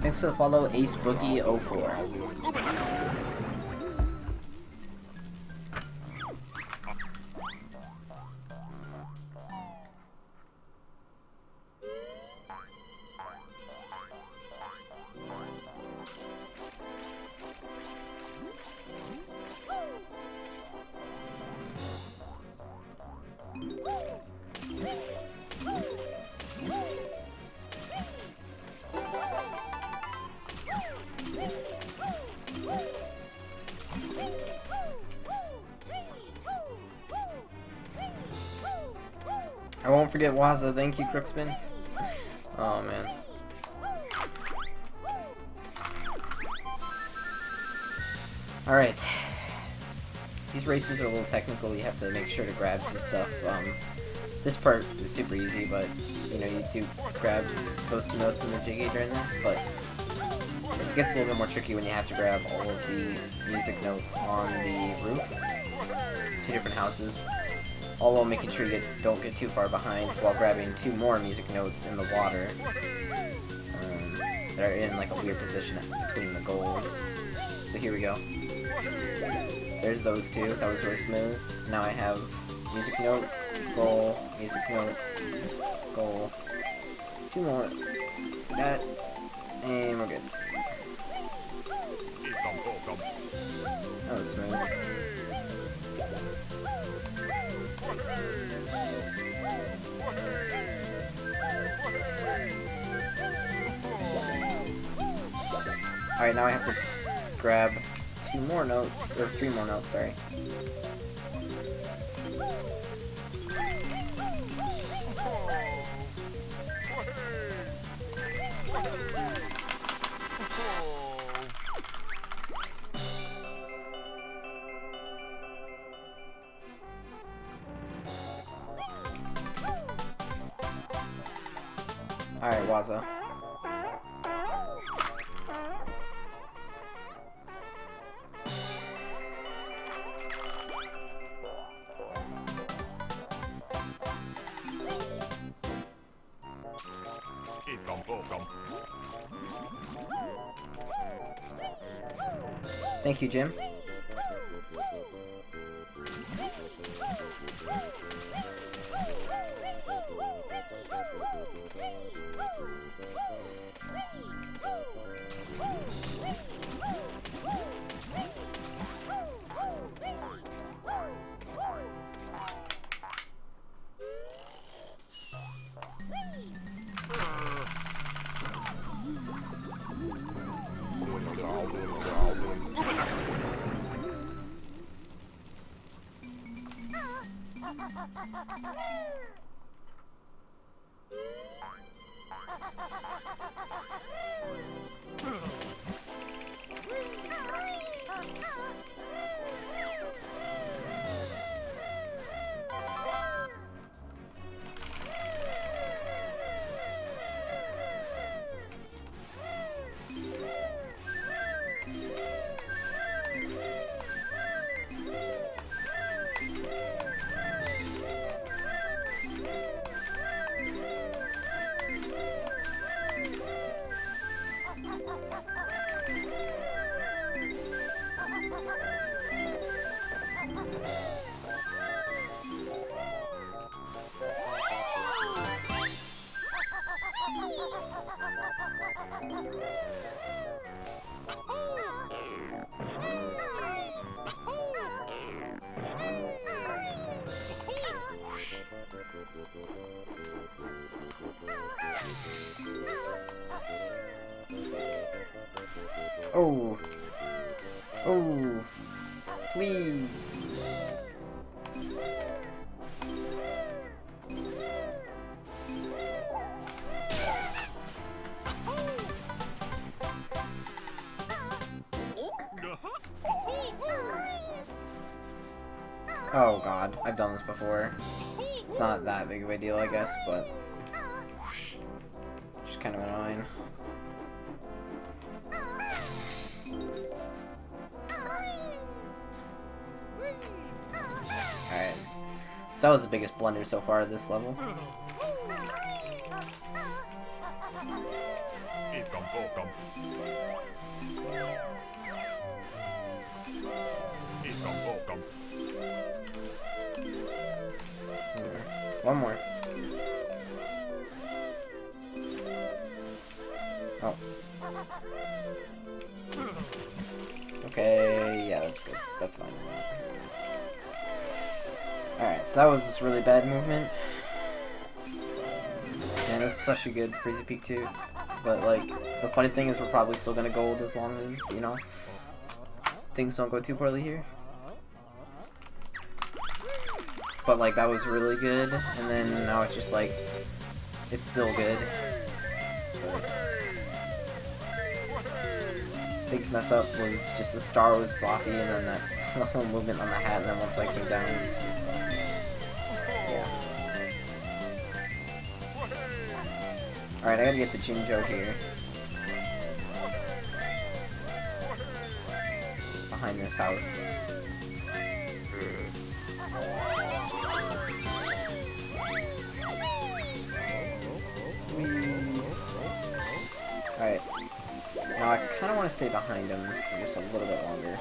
Thanks for the follow, Ace Boogie 04. I won't forget Waza, thank you, Crooksman. Oh man. Alright. These races are a little technical, you have to make sure to grab some stuff. This part is super easy, but you know, you do grab those 2 notes in the jiggy during this, but it gets a little bit more tricky when you have to grab all of the music notes on the roof. 2 different houses. All while making sure you don't get too far behind while grabbing 2 more music notes in the water that are in like a weird position between the goals. So here we go. There's those 2. That was really smooth. Now I have music note, goal, music note, goal. 2 more. That. And we're good. That was smooth. Alright, now I have to grab 2 more notes, or 3 more notes, sorry. Alright, Waza. Thank you, Jim. Oh. Oh. Please. Oh god, I've done this before. It's not that big of a deal, I guess, but just kind of annoying. Alright. So that was the biggest blunder so far at this level. One more. Oh. Okay, yeah, that's good. That's fine. Alright, so that was this really bad movement. Man, this is such a good Freezy Peak too. But, like, the funny thing is we're probably still gonna gold as long as, you know, things don't go too poorly here. But, like, that was really good, and then now it's just, like, it's still good. Biggest mess up was just the star was sloppy, and then that whole movement on the hat, and then once I came down, it's just, yeah. Alright, I gotta get the Jinjo here. Behind this house. Alright. Now I kind of want to stay behind him for just a little bit longer.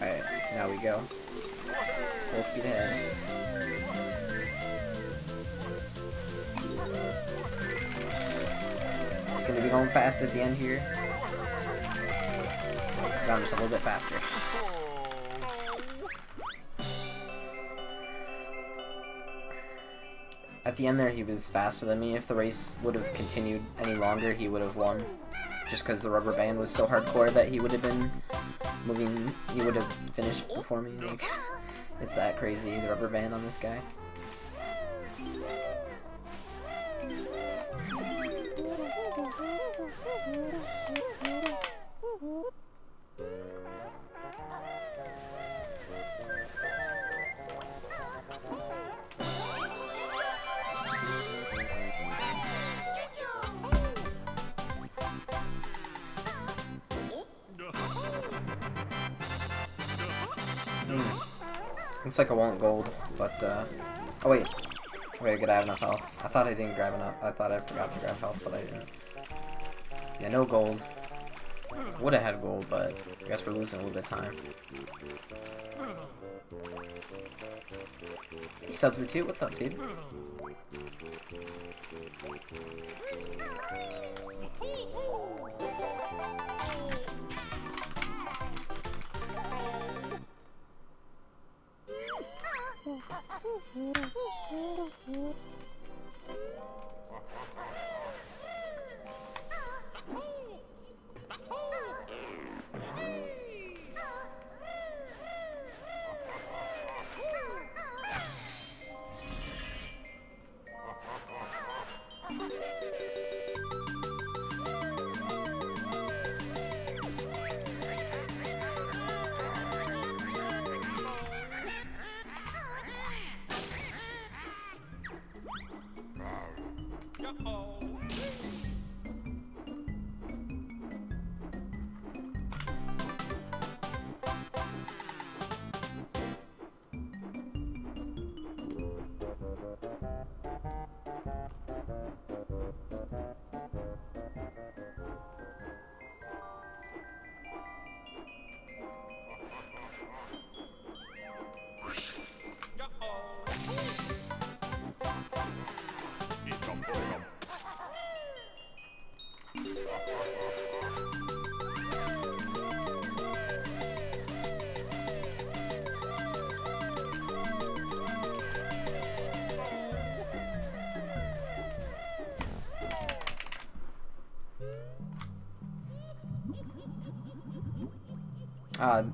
Alright, now we go. Full speed ahead. It's gonna be going fast at the end here. But I'm just a little bit faster. At the end there, he was faster than me. If the race would have continued any longer, he would have won. Just because the rubber band was so hardcore that he would have been moving, he would have finished before me. Like, it's that crazy, the rubber band on this guy. Looks like I want gold, but, oh wait. Okay, good, I have enough health. I thought I didn't grab enough. I thought I forgot to grab health, but I didn't. Yeah, no gold. Would have had gold, but I guess we're losing a little bit of time. Hey, Substitute, what's up, dude?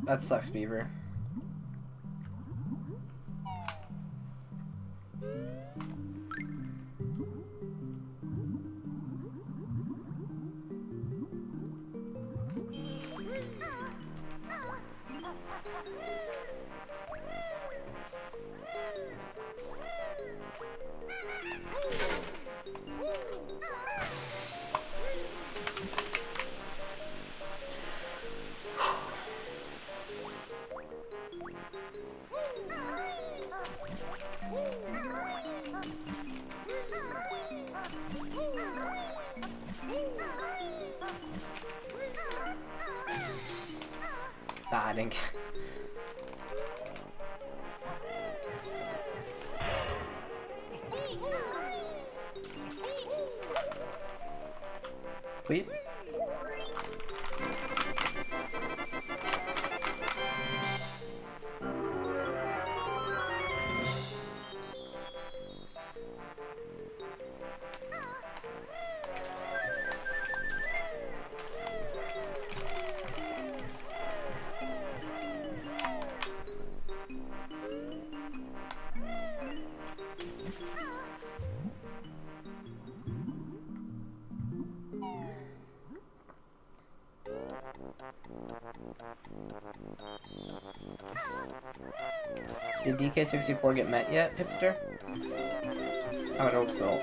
That sucks, Beaver. Ah, I didn't get... Please? Did DK64 get met yet, Hipster? I would hope so.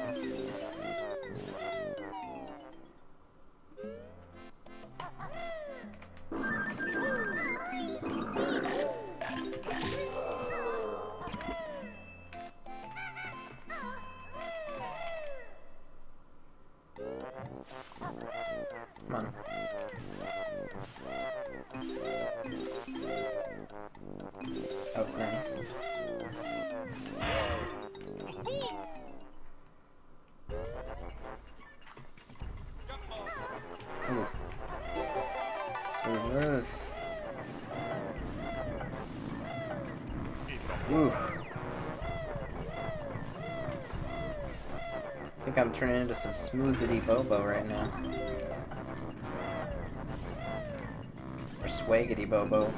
Come on. That was nice. Ooh. Smooth moves. Ooh. I think I'm turning into some smoothity Bobo right now. Or swaggity Bobo.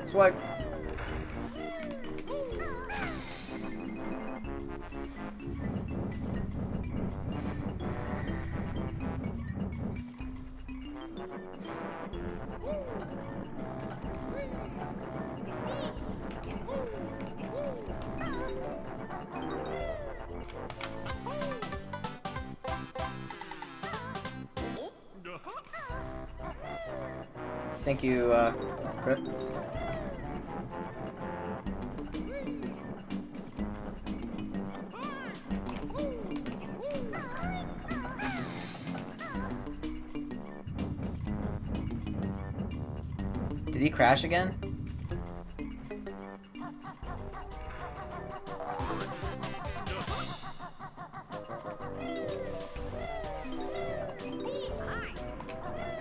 Swag. Thank you, Crypt. Did he crash again?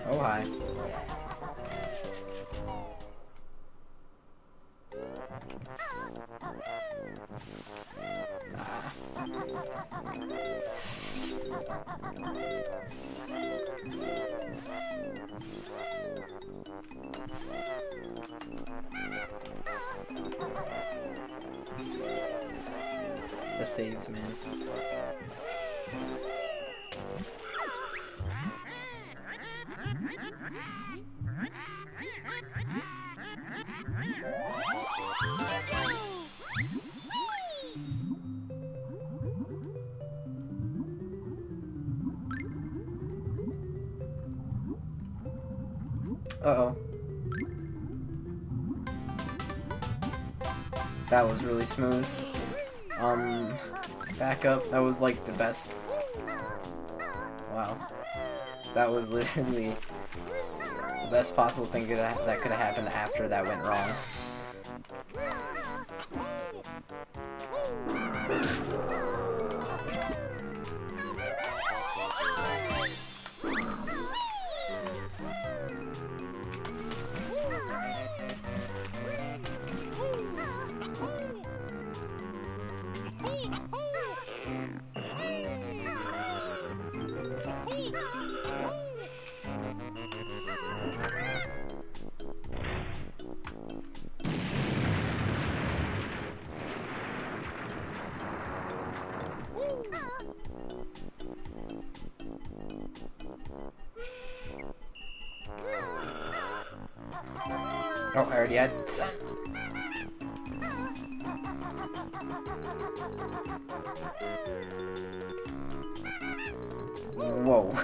Oh, hi. the saves, man. Uh-oh. That was really smooth. Back up. That was like the best. Wow. That was literally the best possible thing that could have happened after that went wrong. Oh, I already had sun. Whoa.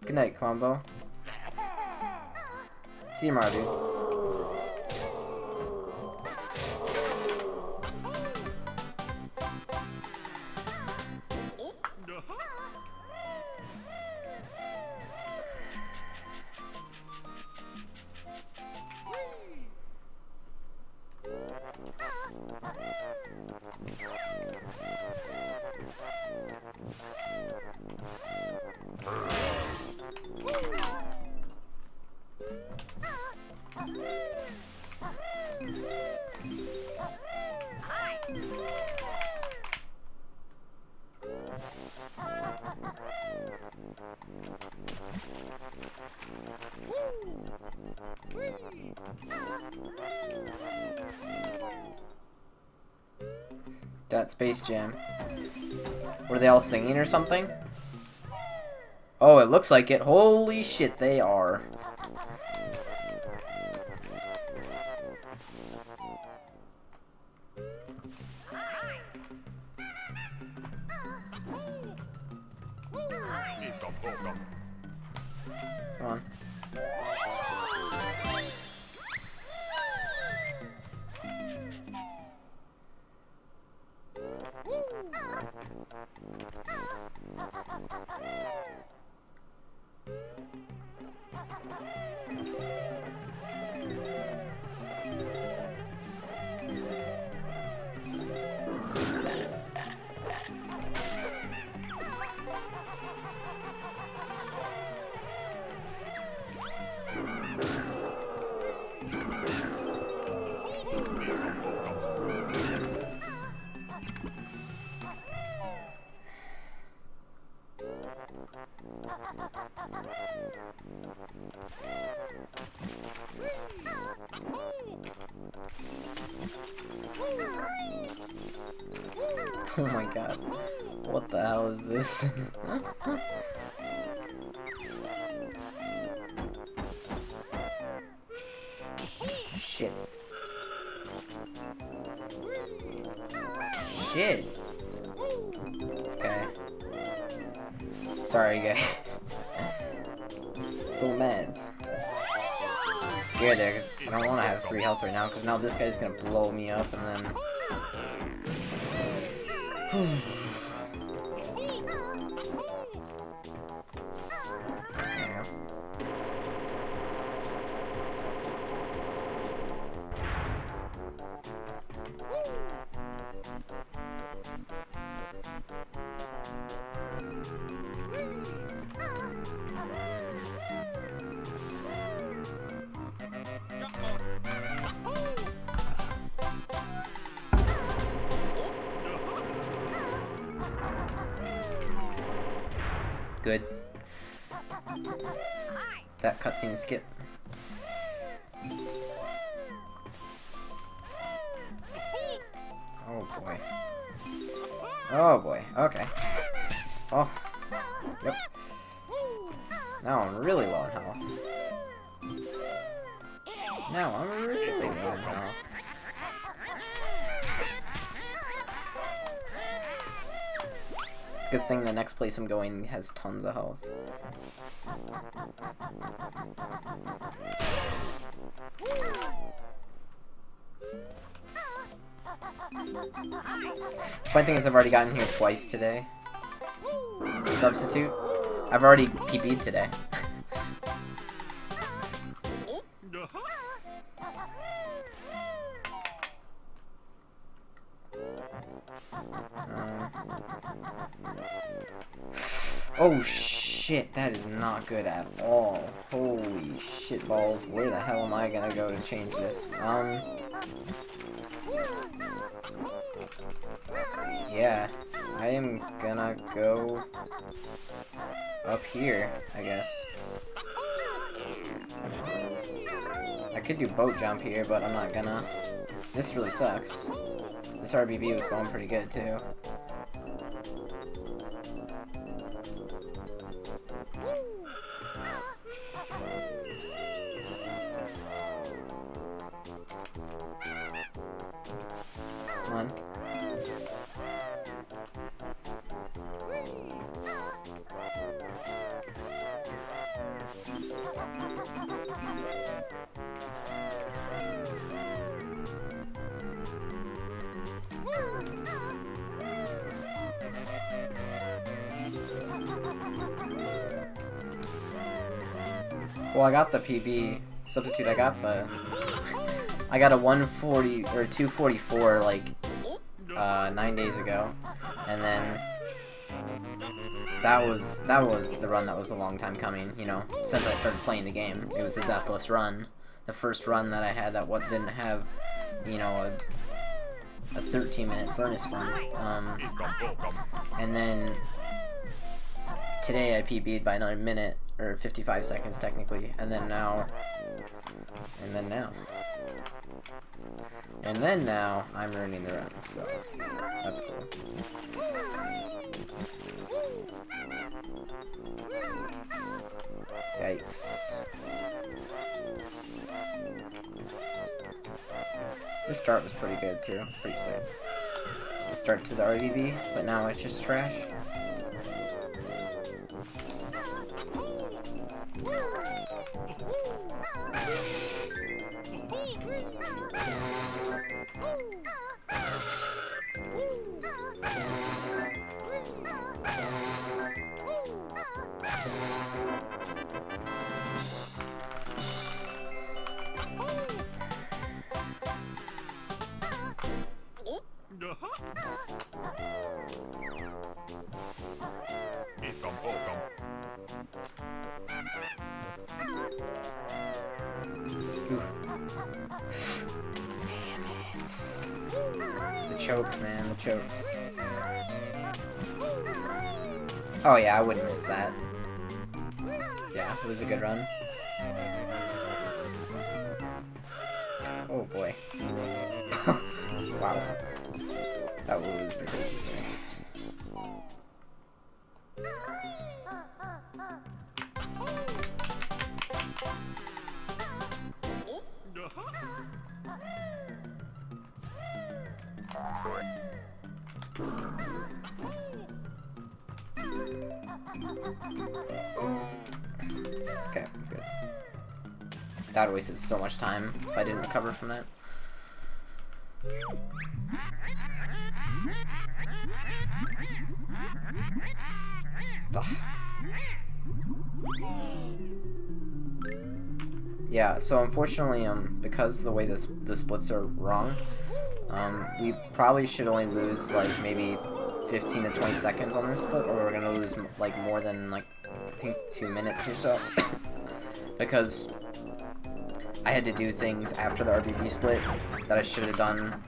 Good night, Combo. See you tomorrow, dude. That Space Jam. Were they all singing or something? Oh, it looks like it. Holy shit, they are. Come on. Oh my god. What the hell is this? Shit. Shit. Okay. Sorry, guys. So mad. I'm scared there because I don't want to have 3 health right now because now this guy's gonna blow me up and then. Good. That cutscene skip. Oh boy. Oh boy. Okay. Oh. Yep. Now I'm really low in health. Now I'm really low in health. It's a good thing the next place I'm going has tons of health. Funny thing is I've already gotten here twice today. Substitute. I've already PB'd today. Oh shit, that is not good at all. Holy shit balls, where the hell am I gonna go to change this? Yeah, I am gonna go up here, I guess. I could do boat jump here, but I'm not gonna. This really sucks. This RBB was going pretty good too. Come on. Well, I got the PB substitute. I got a 140 or 244 like 9 days ago, and then that was the run that was a long time coming. You know, since I started playing the game, it was the deathless run, the first run that I had that didn't have, you know, a 13-minute furnace run. And then today I PB'd by another minute. Or 55 seconds technically, and then now I'm ruining the run, so that's cool. Yikes. This start was pretty good too, pretty sick. The start to the RDB, but now it's just trash. Damn it. The chokes, man, the chokes. Oh yeah, I wouldn't miss that. Yeah, it was a good run. Oh boy. Wow. That was pretty crazy. Okay, good. That wasted so much time if I didn't recover from that. Ugh. Yeah, so unfortunately, because the way the splits are wrong, we probably should only lose like maybe 15 to 20 seconds on this split, or we're gonna lose like more than like I think 2 minutes or so, because I had to do things after the RBB split that I should have done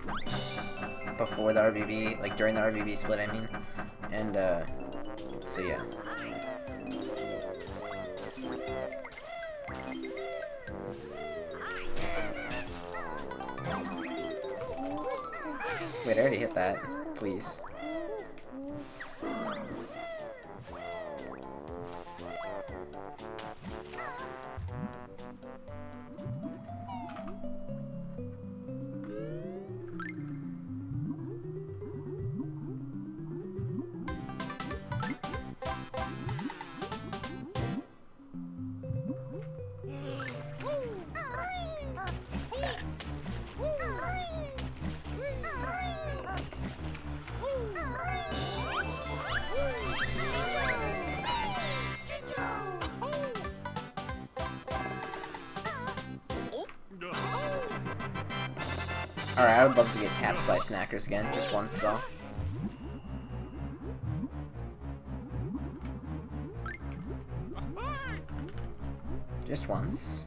before the RBB, like during the RBB split, I mean, and so yeah. Wait, I already hit that. Please. Alright, I would love to get tapped by Snackers again, just once though. Just once.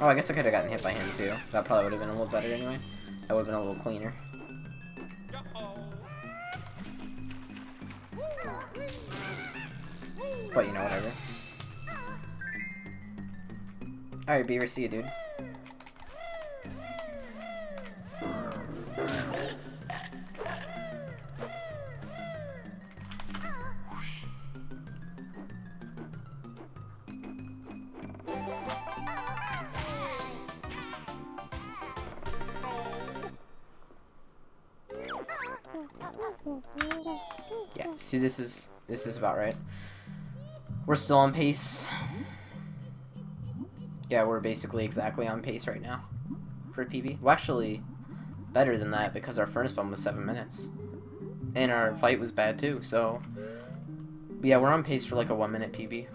Oh, I guess I could have gotten hit by him too. That probably would have been a little better anyway. That would have been a little cleaner. But you know, whatever. Alright, Beaver, see you, dude. Yeah, see, this is about right. We're still on pace. Yeah, we're basically exactly on pace right now for PB. Well, actually, better than that because our furnace fun was 7 minutes. And our fight was bad too, so... But yeah, we're on pace for like a 1 minute PB.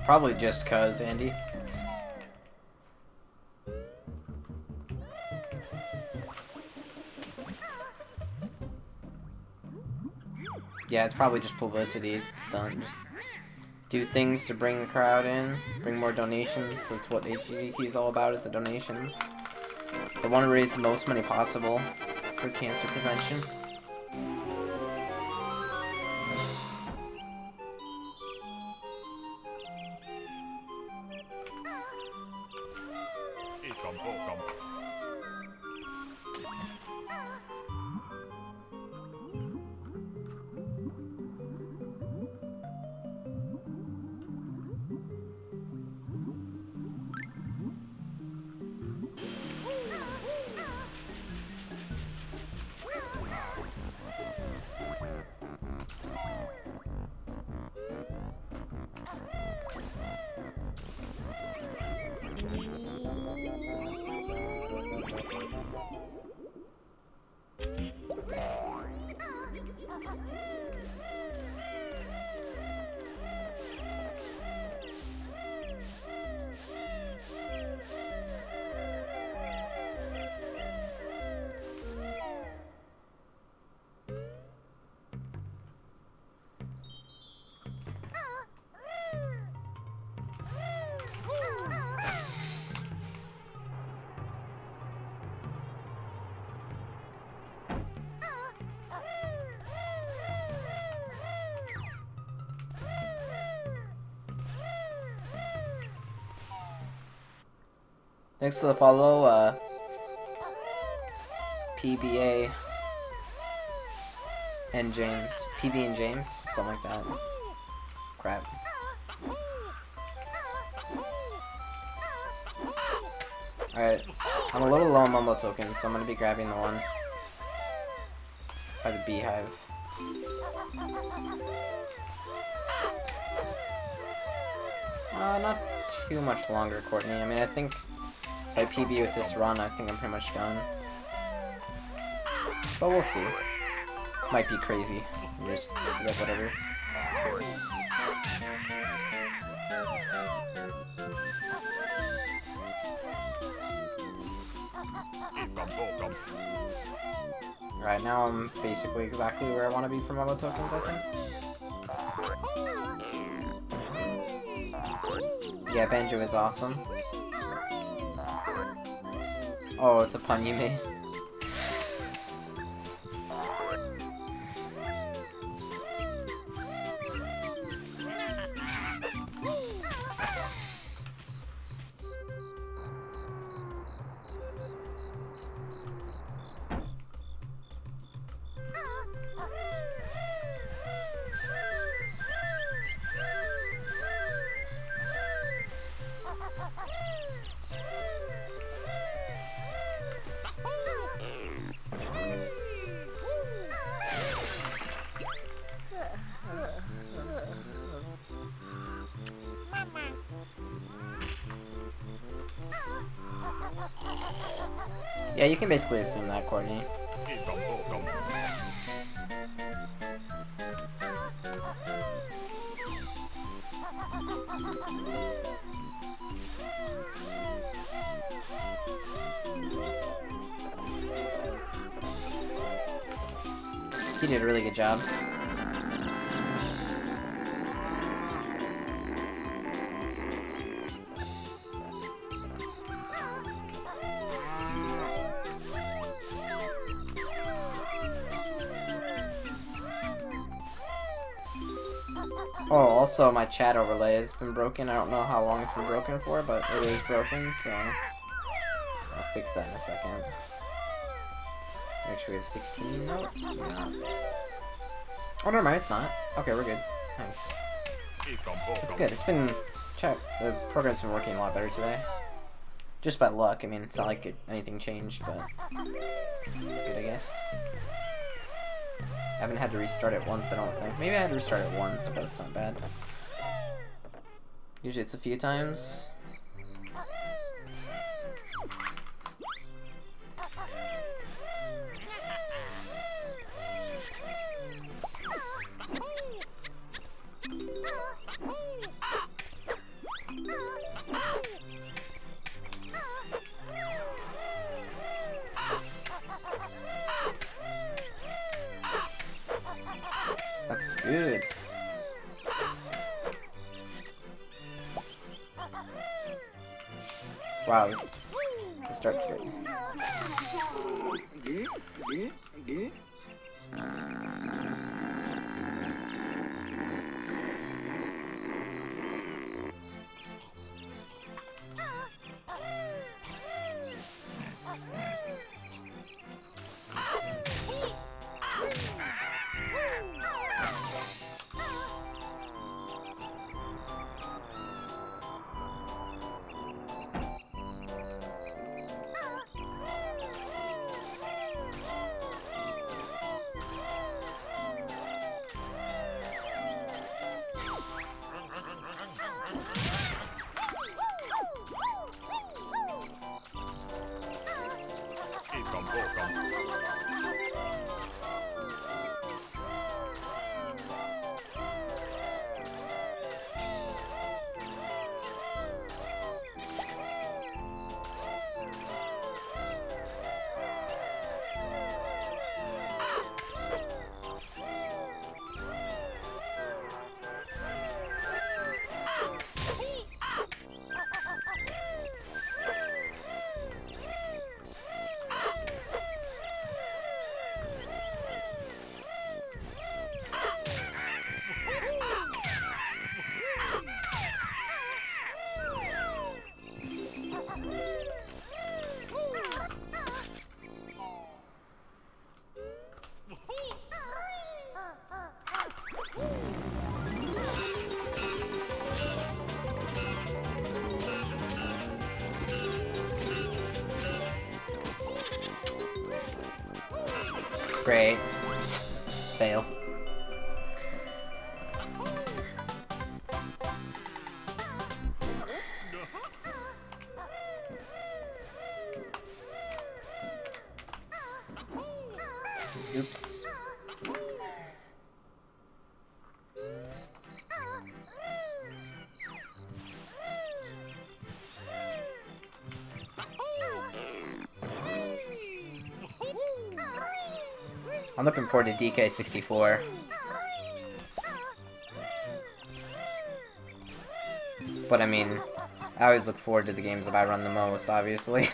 Probably just cuz, Andy. Yeah, it's probably just publicity. It's done. Just do things to bring the crowd in, bring more donations. That's what HGDQ is all about, is the donations. They want to raise the most money possible for cancer prevention. Thanks for the follow, PBA and James. PB and James, something like that. Crap. Alright, I'm a little low on Mumbo tokens, so I'm gonna be grabbing the one by the beehive. Not too much longer, Courtney. I mean, I think if I PB with this run, I think I'm pretty much done. But we'll see. Might be crazy. Just, yeah, whatever. Right now I'm basically exactly where I want to be for Momo tokens, I think. Yeah, Banjo is awesome. Oh, it's a pun you made. Yeah, you can basically assume that, Courtney. He did a really good job. Oh, also my chat overlay has been broken. I don't know how long it's been broken for, but it is broken, so I'll fix that in a second. Make sure we have 16 notes. Yeah. Oh, never mind, it's not. Okay, we're good. Nice. It's good. It's been... Check. The program's been working a lot better today. Just by luck. I mean, it's not like anything changed, but it's good, I guess. I haven't had to restart it once, I don't think. Maybe I had to restart it once, but it's not bad. Usually it's a few times. That's good. Wow, this start's good. Great. Fail. Oops. I'm looking forward to DK64. But I mean, I always look forward to the games that I run the most, obviously.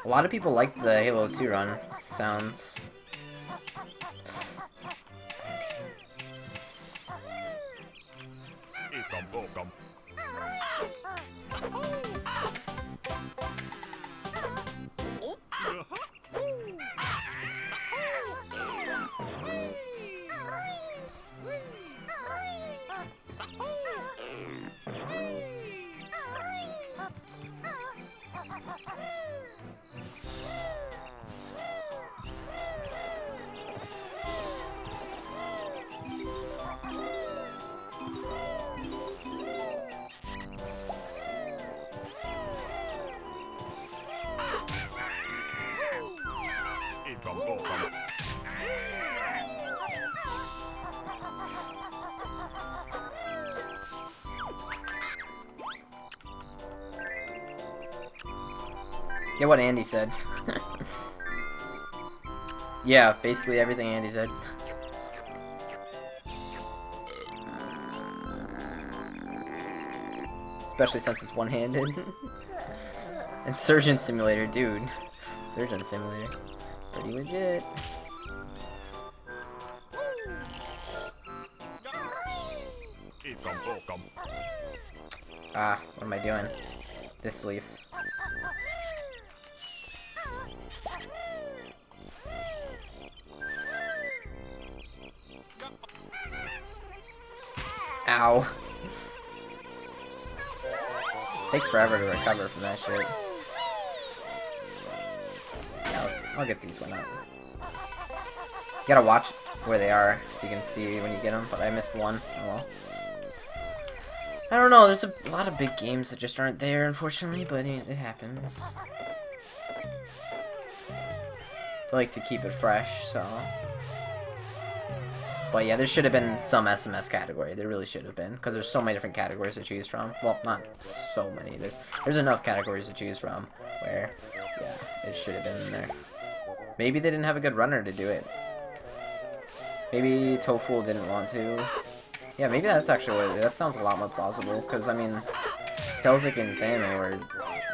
A lot of people like the Halo 2 run sounds. Get what Andy said. Yeah, basically everything Andy said. Especially since it's one-handed. And Surgeon Simulator, dude. Surgeon Simulator. Pretty legit. Ah, what am I doing? This leaf. Ow. Takes forever to recover from that shit. Yeah, I'll get these one out. You gotta watch where they are so you can see when you get them, but I missed one. Oh well. I don't know, there's a lot of big games that just aren't there, unfortunately, but it happens. I like to keep it fresh, so... But yeah, there should have been some SMS category. There really should have been, because there's so many different categories to choose from. Well, not so many. There's enough categories to choose from where, yeah, it should have been in there. Maybe they didn't have a good runner to do it. Maybe Tofu didn't want to. Yeah, maybe that's actually what it is. That sounds a lot more plausible, because, I mean, Stelzik and Sammy were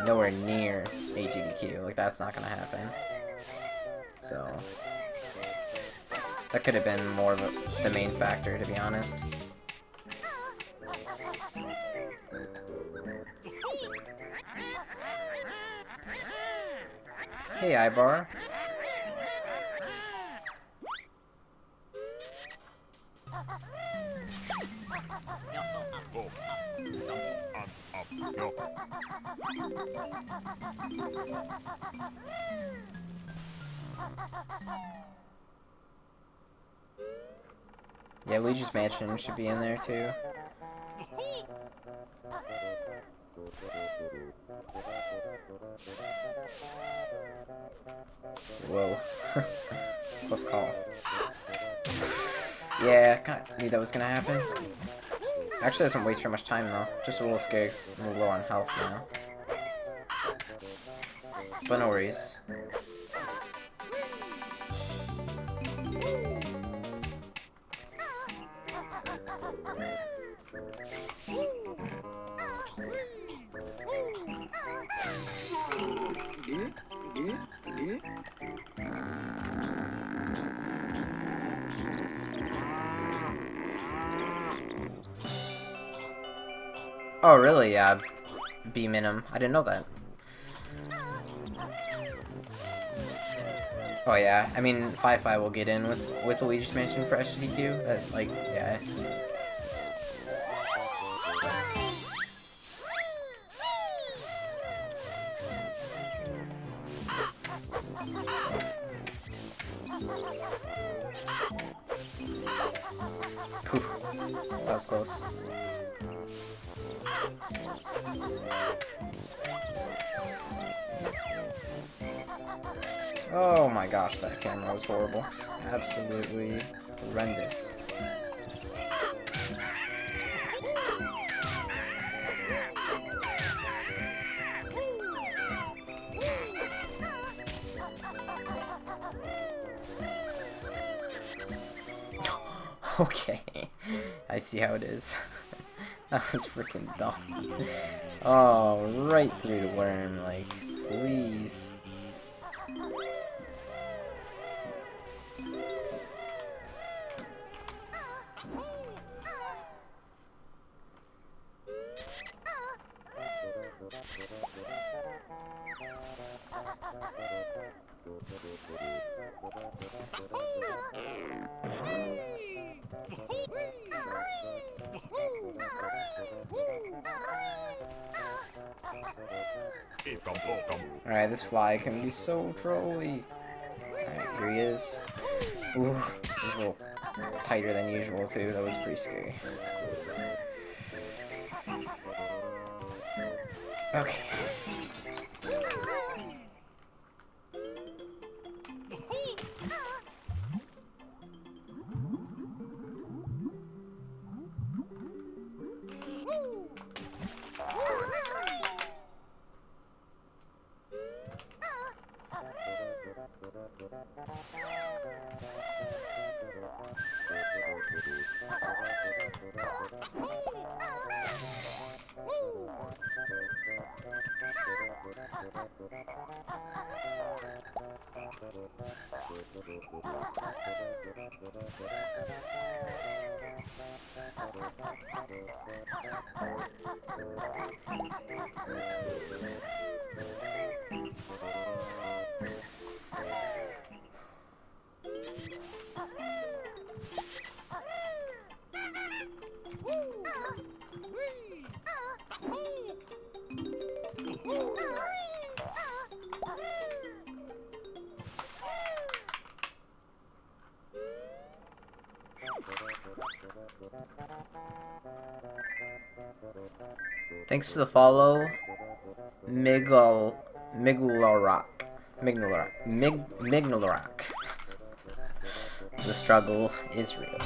nowhere near AGDQ. Like, that's not going to happen. So... that could have been more of the main factor, to be honest. Hey, Ibar. Yeah, Luigi's Mansion should be in there too. Whoa. Close call. Yeah, kinda knew that was gonna happen. Actually doesn't waste very much time though. Just a little scared 'cause I'm a little low on health now. But no worries. Oh really? Yeah, B minim. I didn't know that. Oh yeah, I mean, Fi-Fi will get in with Luigi's Mansion for SDQ. That, like, yeah. was close. Oh my gosh, that camera was horrible. Absolutely horrendous. Okay, I see how it is. That was freaking dumb. Oh, right through the worm, like, please. Alright, this fly can be so trolly. Alright, here he is. Ooh, he's a little tighter than usual too. That was pretty scary. Okay. Thanks to the follow, Miglorak. The struggle is real.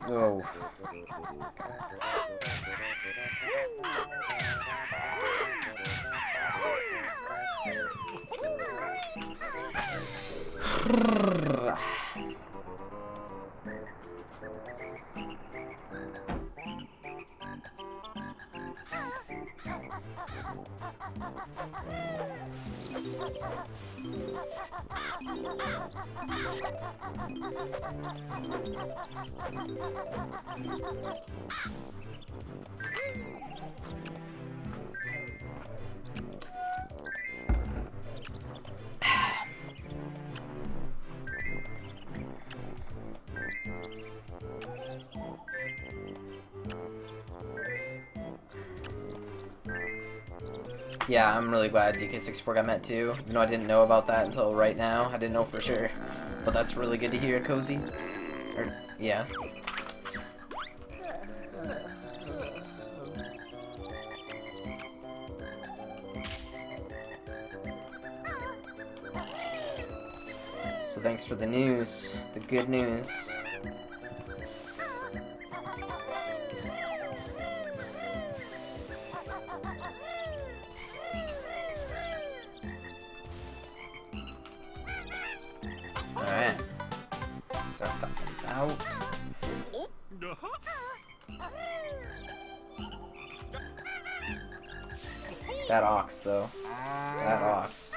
Oh. Yeah, I'm really glad DK64 got met too, even though I didn't know about that until right now. I didn't know for sure, but that's really good to hear, Cozy. Or, yeah. So thanks for the news, the good news. Alright. Start talking about. That ox, though. That ox.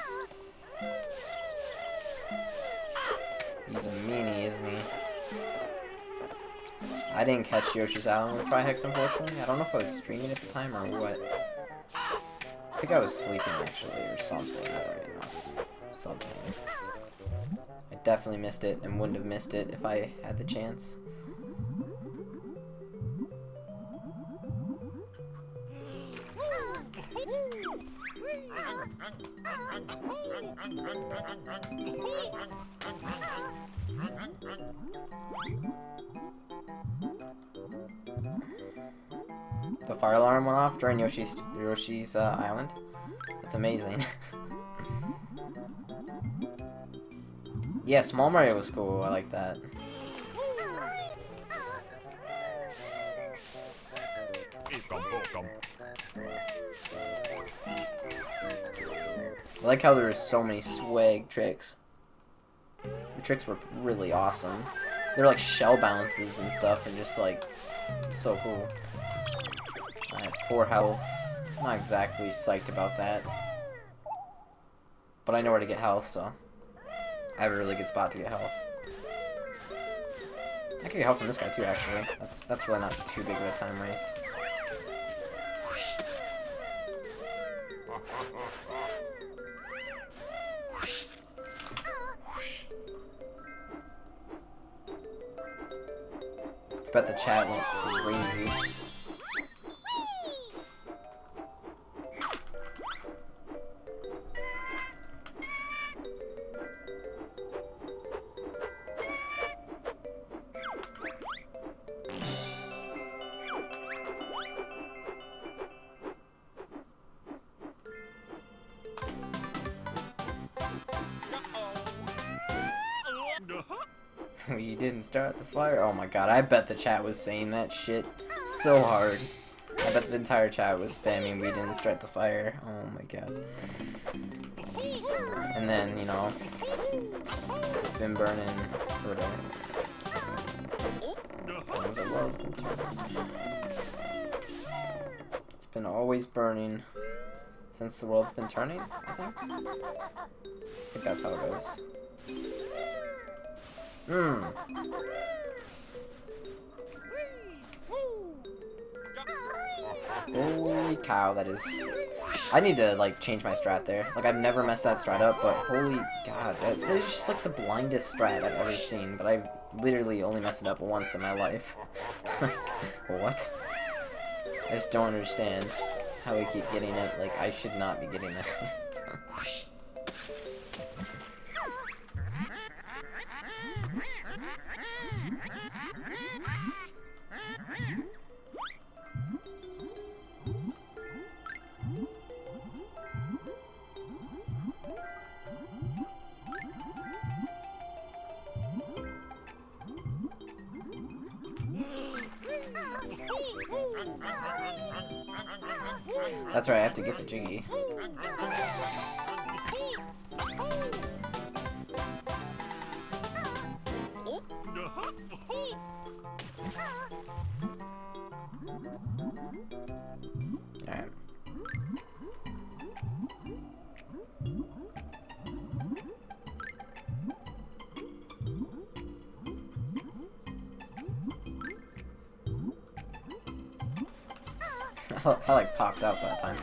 He's a meanie, isn't he? I didn't catch Yoshi's Island with Trihex, unfortunately. I don't know if I was streaming at the time or what. I think I was sleeping, actually, or something. I don't really know. Something. I definitely missed it, and wouldn't have missed it if I had the chance. The fire alarm went off during Yoshi's island. That's amazing. Yeah, Small Mario was cool. I like that. I like how there was so many swag tricks. The tricks were really awesome. They're like shell bounces and stuff, and just like so cool. I had 4 health. Not exactly psyched about that, but I know where to get health, so I have a really good spot to get health. I can get health from this guy too, actually. That's really not too big of a time waste. Bet the chat went crazy. We didn't start the fire. Oh my god, I bet the chat was saying that shit so hard. I bet the entire chat was spamming "we didn't start the fire." Oh my god. And then, you know, it's been burning for as long as the world's been turning. It's been always burning since the world's been turning, I think. I think that's how it goes. Holy cow, that is... I need to, like, change my strat there. Like, I've never messed that strat up, but holy god, that is just, like, the blindest strat I've ever seen, but I've literally only messed it up once in my life. Like, what? I just don't understand how we keep getting it. Like, I should not be getting that. That's right, I have to get the Jiggy. Alright. I like popped out that time.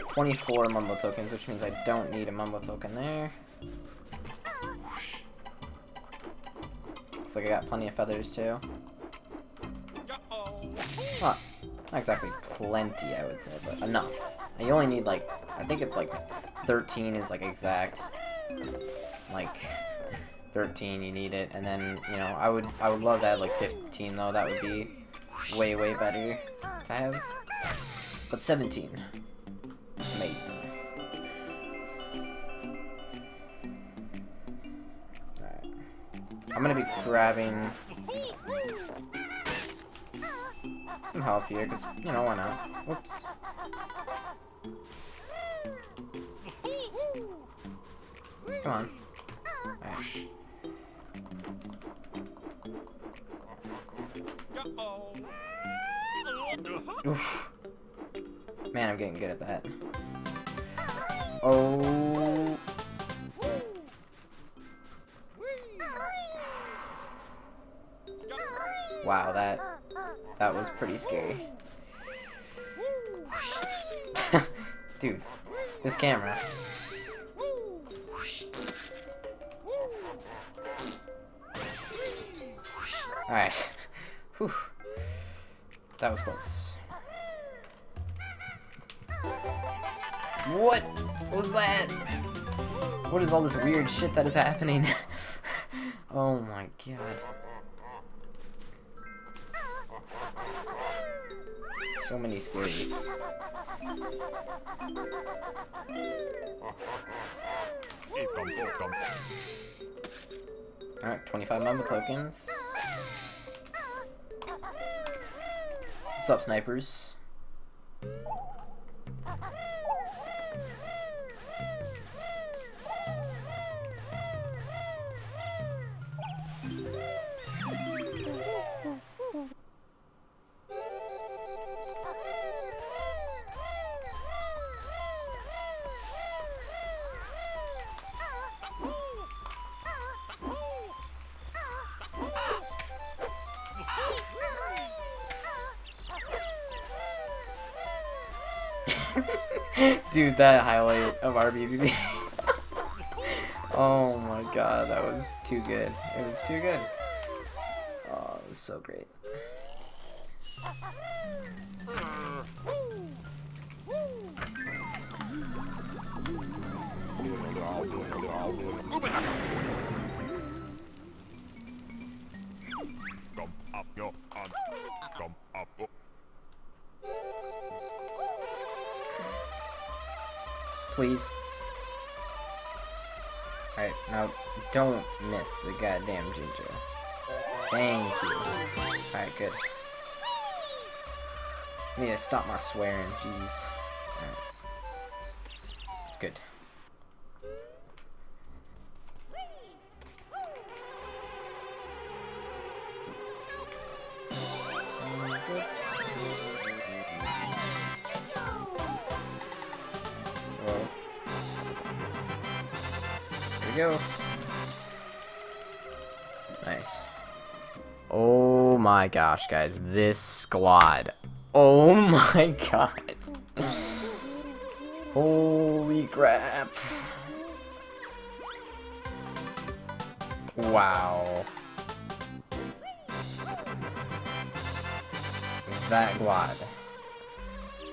24 Mumbo tokens, which means I don't need a Mumbo token there. Looks like I got plenty of feathers too. Well, not exactly plenty, I would say, but enough. And you only need like, I think it's like 13 is like exact. Like 13, you need it, and then you know I would love to have like 15 though. That would be way better to have. But 17, amazing. Alright. I'm gonna be grabbing some health here, because, you know, why not? Whoops. Come on. Alright. Oof. Man, I'm getting good at that. Oh. Wow, that was pretty scary. Dude, this camera. Alright. Whew. That was close. What was that? What is all this weird shit that is happening? Oh my god. So many squares. Alright, 25 mumble tokens. What's up, snipers? Dude, that highlight of RBBB. Oh my god, that was too good. It was too good. Oh, it was so great. Please. Alright, now don't miss the goddamn ginger. Thank you. Alright, good. I need to stop my swearing, jeez. Alright. Good. Go. Nice. Oh my gosh, guys, this squad. Oh my god. Holy crap. Wow. That glod.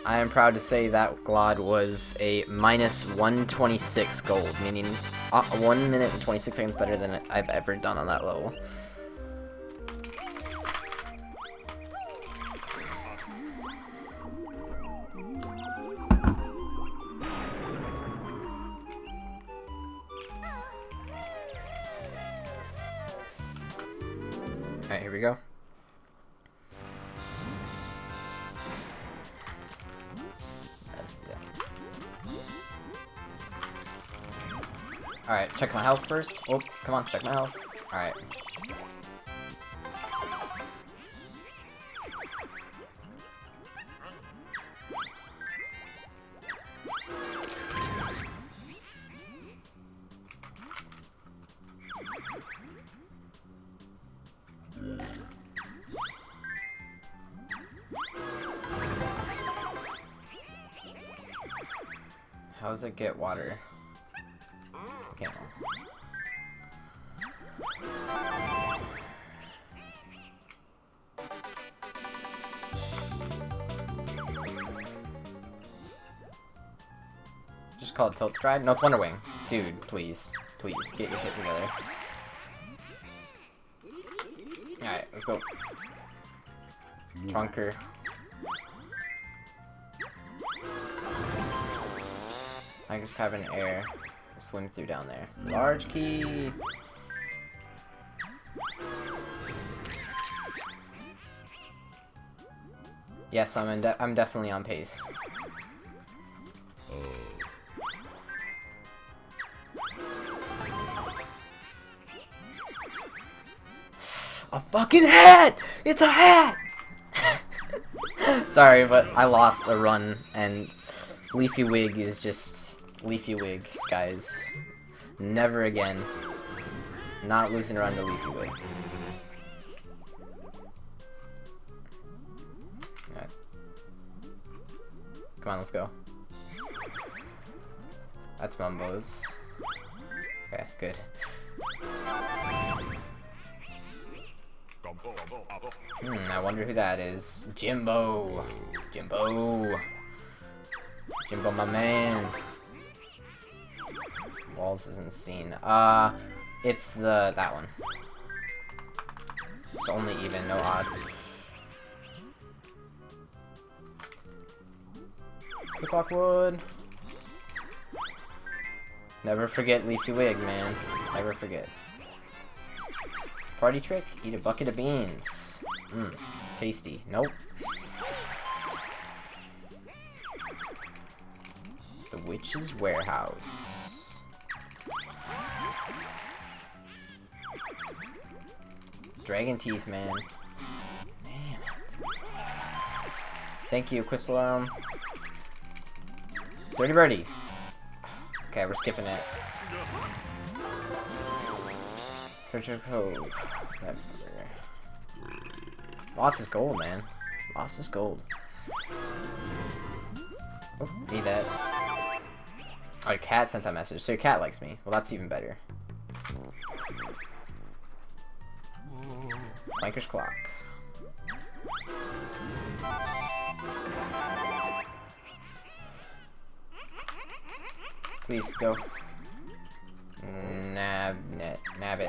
I am proud to say that glod was a minus 126 gold, meaning 1 minute and 26 seconds better than I've ever done on that level. Alright, here we go. Alright, check my health first. Oh, come on, check my health. Alright. How does it get water? Camel. Just call it Tilt Stride? No, it's Wonder Wing. Dude, please. Please, get your shit together. Alright, let's go. Trunker. I can just have an air. Swim through down there. Large key! Yes, I'm definitely on pace. A fucking hat! It's a hat! Sorry, but I lost a run, and Leafy Wig is just Leafy Wig, guys. Never again. Not losing a run to Leafy Wig. Alright. Come on, let's go. That's Mumbo's. Okay, good. I wonder who that is. Jimbo! Jimbo! Jimbo, my man. Walls isn't seen. It's that one. It's only even, no odd. Clockwood. Never forget Leafy Wig, man. Never forget. Party trick? Eat a bucket of beans. Mmm, tasty. Nope. The Witch's Warehouse. Dragon teeth, man. Damn it. Thank you, Quistalarum. Dirty Birdie. Okay, we're skipping it. Treasure Cove. Lost is gold, man. Lost is gold. Oh, need that. Oh, your cat sent that message. So your cat likes me. Well, that's even better. Flanker's Clock. Please go. Nab it. Nab it.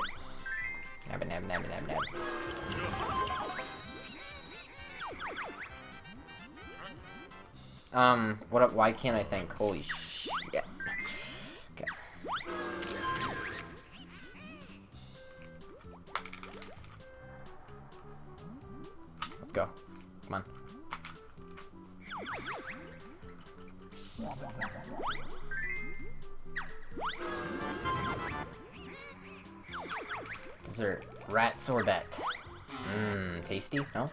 What up? Why can't I think? Holy shit. Okay. Let's go. Come on. Dessert. Rat sorbet. Mmm, tasty, no?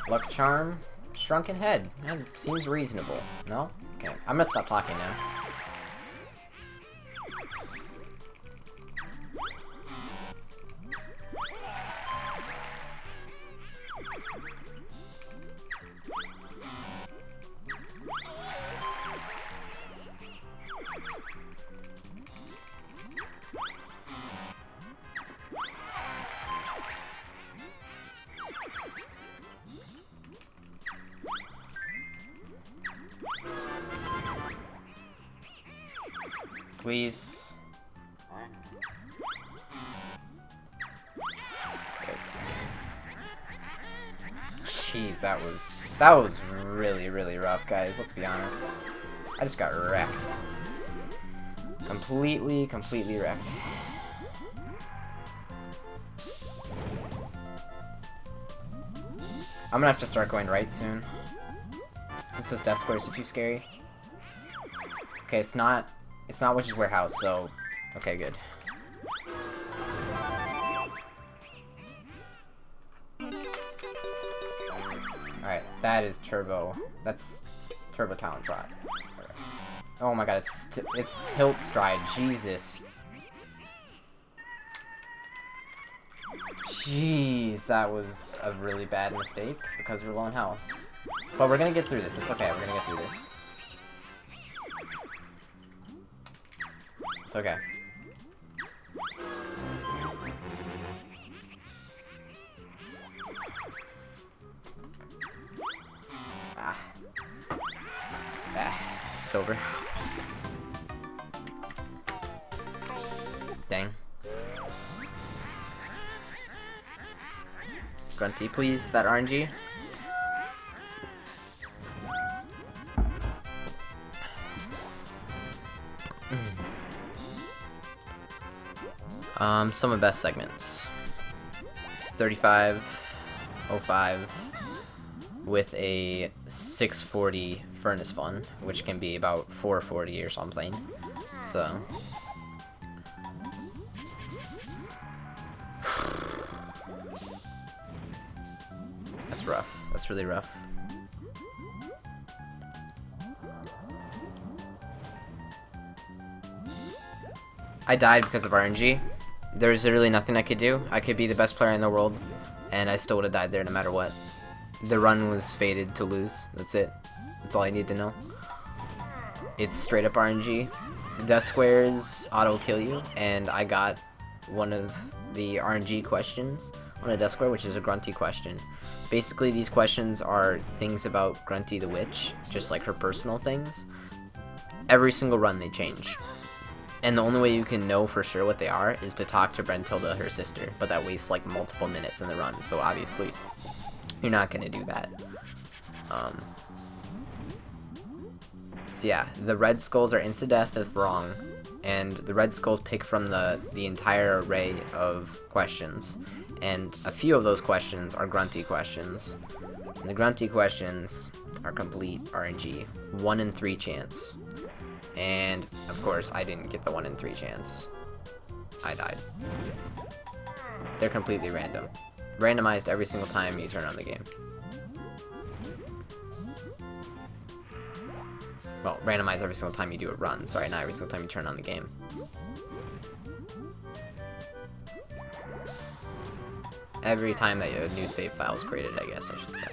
Luck charm. Shrunken head. That seems reasonable. No? Okay. I'm gonna stop talking now. Please. Jeez, that was really rough, guys. Let's be honest. I just got wrecked. Completely wrecked. I'm gonna have to start going right soon. Since those death squares are too scary. Okay, it's not Witch's Warehouse, so okay, good. Alright, that is Turbo. That's Turbo Talon Trot. Oh my god, it's Tilt Stride. Jesus. Jeez, that was a really bad mistake because we're low on health. But we're gonna get through this. It's okay, we're gonna get through this. It's okay. It's over. Dang. Grunty, please, that RNG. Some of best segments. 35:05 with a 6:40 furnace fun, which can be about 4:40 or something. So that's rough. That's really rough. I died because of RNG. There's really nothing I could do. I could be the best player in the world, and I still would have died there no matter what. The run was fated to lose. That's it. That's all I need to know. It's straight up RNG. Death squares auto kill you, and I got one of the RNG questions on a death square, which is a Grunty question. Basically, these questions are things about Grunty the Witch, just like her personal things. Every single run they change. And the only way you can know for sure what they are is to talk to Brentilda, her sister, but that wastes like multiple minutes in the run, so obviously you're not going to do that. So yeah, the red skulls are insta-death if wrong, and the red skulls pick from the entire array of questions, and a few of those questions are Grunty questions. And the Grunty questions are complete RNG, 1 in 3 chance. And, of course, I didn't get the 1 in 3 chance. I died. They're completely random. Randomized every single time you turn on the game. Well, randomized every single time you do a run. Sorry, not every single time you turn on the game. Every time that a new save file is created, I guess I should say.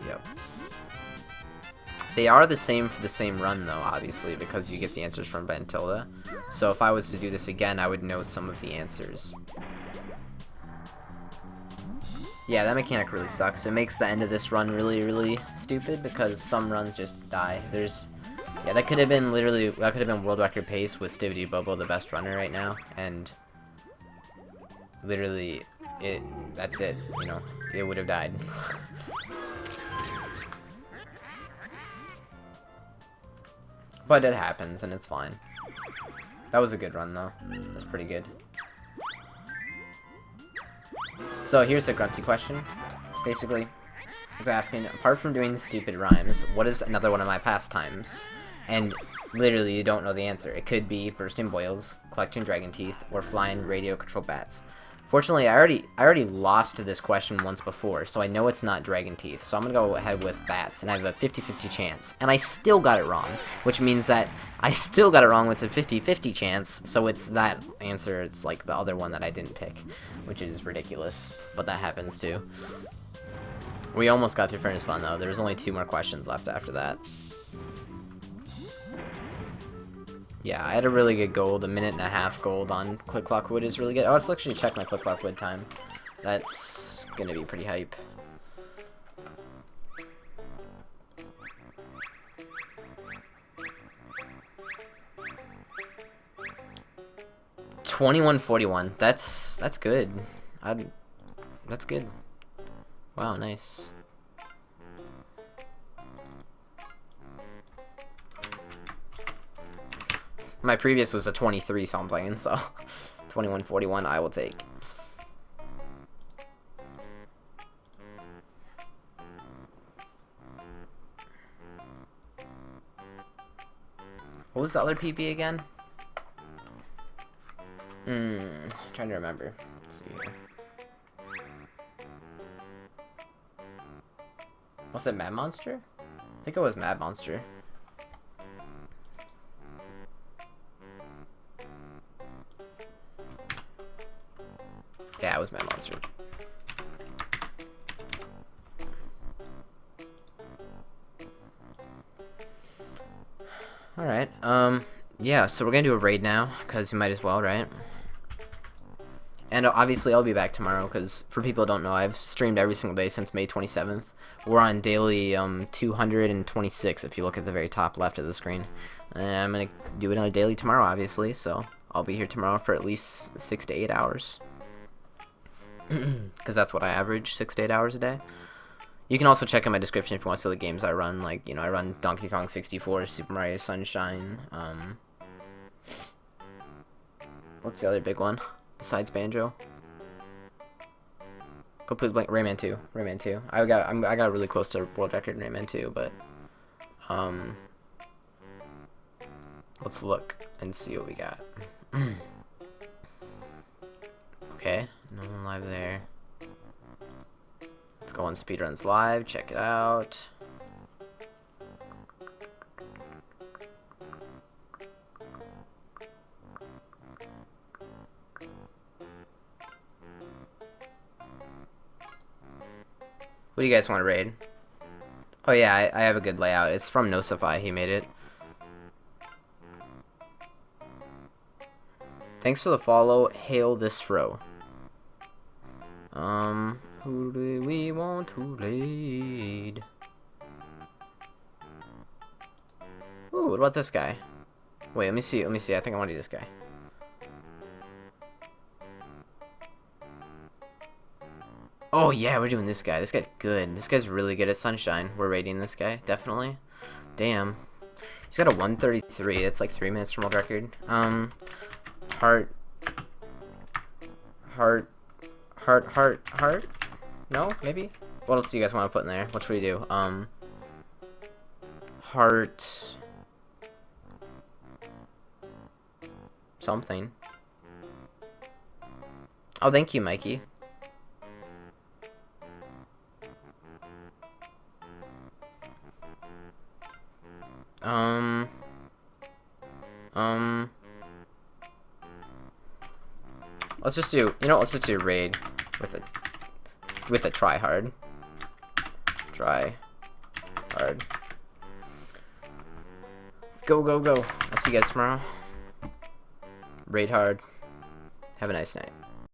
Yep. They are the same for the same run, though, obviously, because you get the answers from Brentilda. So if I was to do this again, I would know some of the answers. Yeah, that mechanic really sucks. It makes the end of this run really, really stupid because some runs just die. Yeah, that could have been world record pace with Stivity Bobo the best runner right now, and literally, that's it, you know, it would have died. But it happens, and it's fine. That was a good run, though. That's pretty good. So here's a Grunty question. Basically, it's asking, apart from doing stupid rhymes, what is another one of my pastimes? And literally, you don't know the answer. It could be bursting boils, collecting dragon teeth, or flying radio control bats. Fortunately, I already lost to this question once before, so I know it's not dragon teeth. So I'm gonna go ahead with bats, and I have a 50-50 chance. And I still got it wrong, which means that I still got it wrong with a 50-50 chance. So it's that answer. It's like the other one that I didn't pick, which is ridiculous. But that happens too. We almost got through Furnace Fun though. There's only 2 more questions left after that. Yeah, I had a really good gold. 1.5 minutes gold on Click Clock Wood is really good. Oh, let's actually check my Click Clock Wood time. That's gonna be pretty hype. $21.41. That's good. That's good. Wow, nice. My previous was a 23 something, so 21.41 I will take. What was the other PP again? Trying to remember. Let's see here. Was it Mad Monster? I think it was Mad Monster. Yeah, it was Mad Monster. Alright, yeah, so we're gonna do a raid now, because you might as well, right? And obviously I'll be back tomorrow, because for people who don't know, I've streamed every single day since May 27th. We're on daily 226 if you look at the very top left of the screen. And I'm gonna do it on a daily tomorrow, obviously, so I'll be here tomorrow for at least 6 to 8 hours. Because that's what I average, 6 to 8 hours a day. You can also check in my description if you want to see the games I run. Like, you know, I run Donkey Kong 64, Super Mario Sunshine. What's the other big one besides Banjo? Complete blank. Rayman 2. Rayman 2. I got really close to world record in Rayman 2, but let's look and see what we got. Okay, no one live there. Let's go on Speedruns Live, check it out. What do you guys want to raid? Oh yeah, I have a good layout. It's from Nosify, he made it. Thanks for the follow. Hail this throw. Who do we want to lead? Ooh, what about this guy? Wait, let me see. Let me see. I think I want to do this guy. Oh yeah, we're doing this guy. This guy's good. This guy's really good at Sunshine. We're rating this guy, definitely. Damn. He's got a 133. That's like 3 minutes from world record. Heart. No, maybe? What else do you guys want to put in there? What should we do? Heart. Something. Oh, thank you, Mikey. Let's just do, you know, let's just do raid with a try hard. Try hard. Go, go, go. I'll see you guys tomorrow. Raid hard. Have a nice night.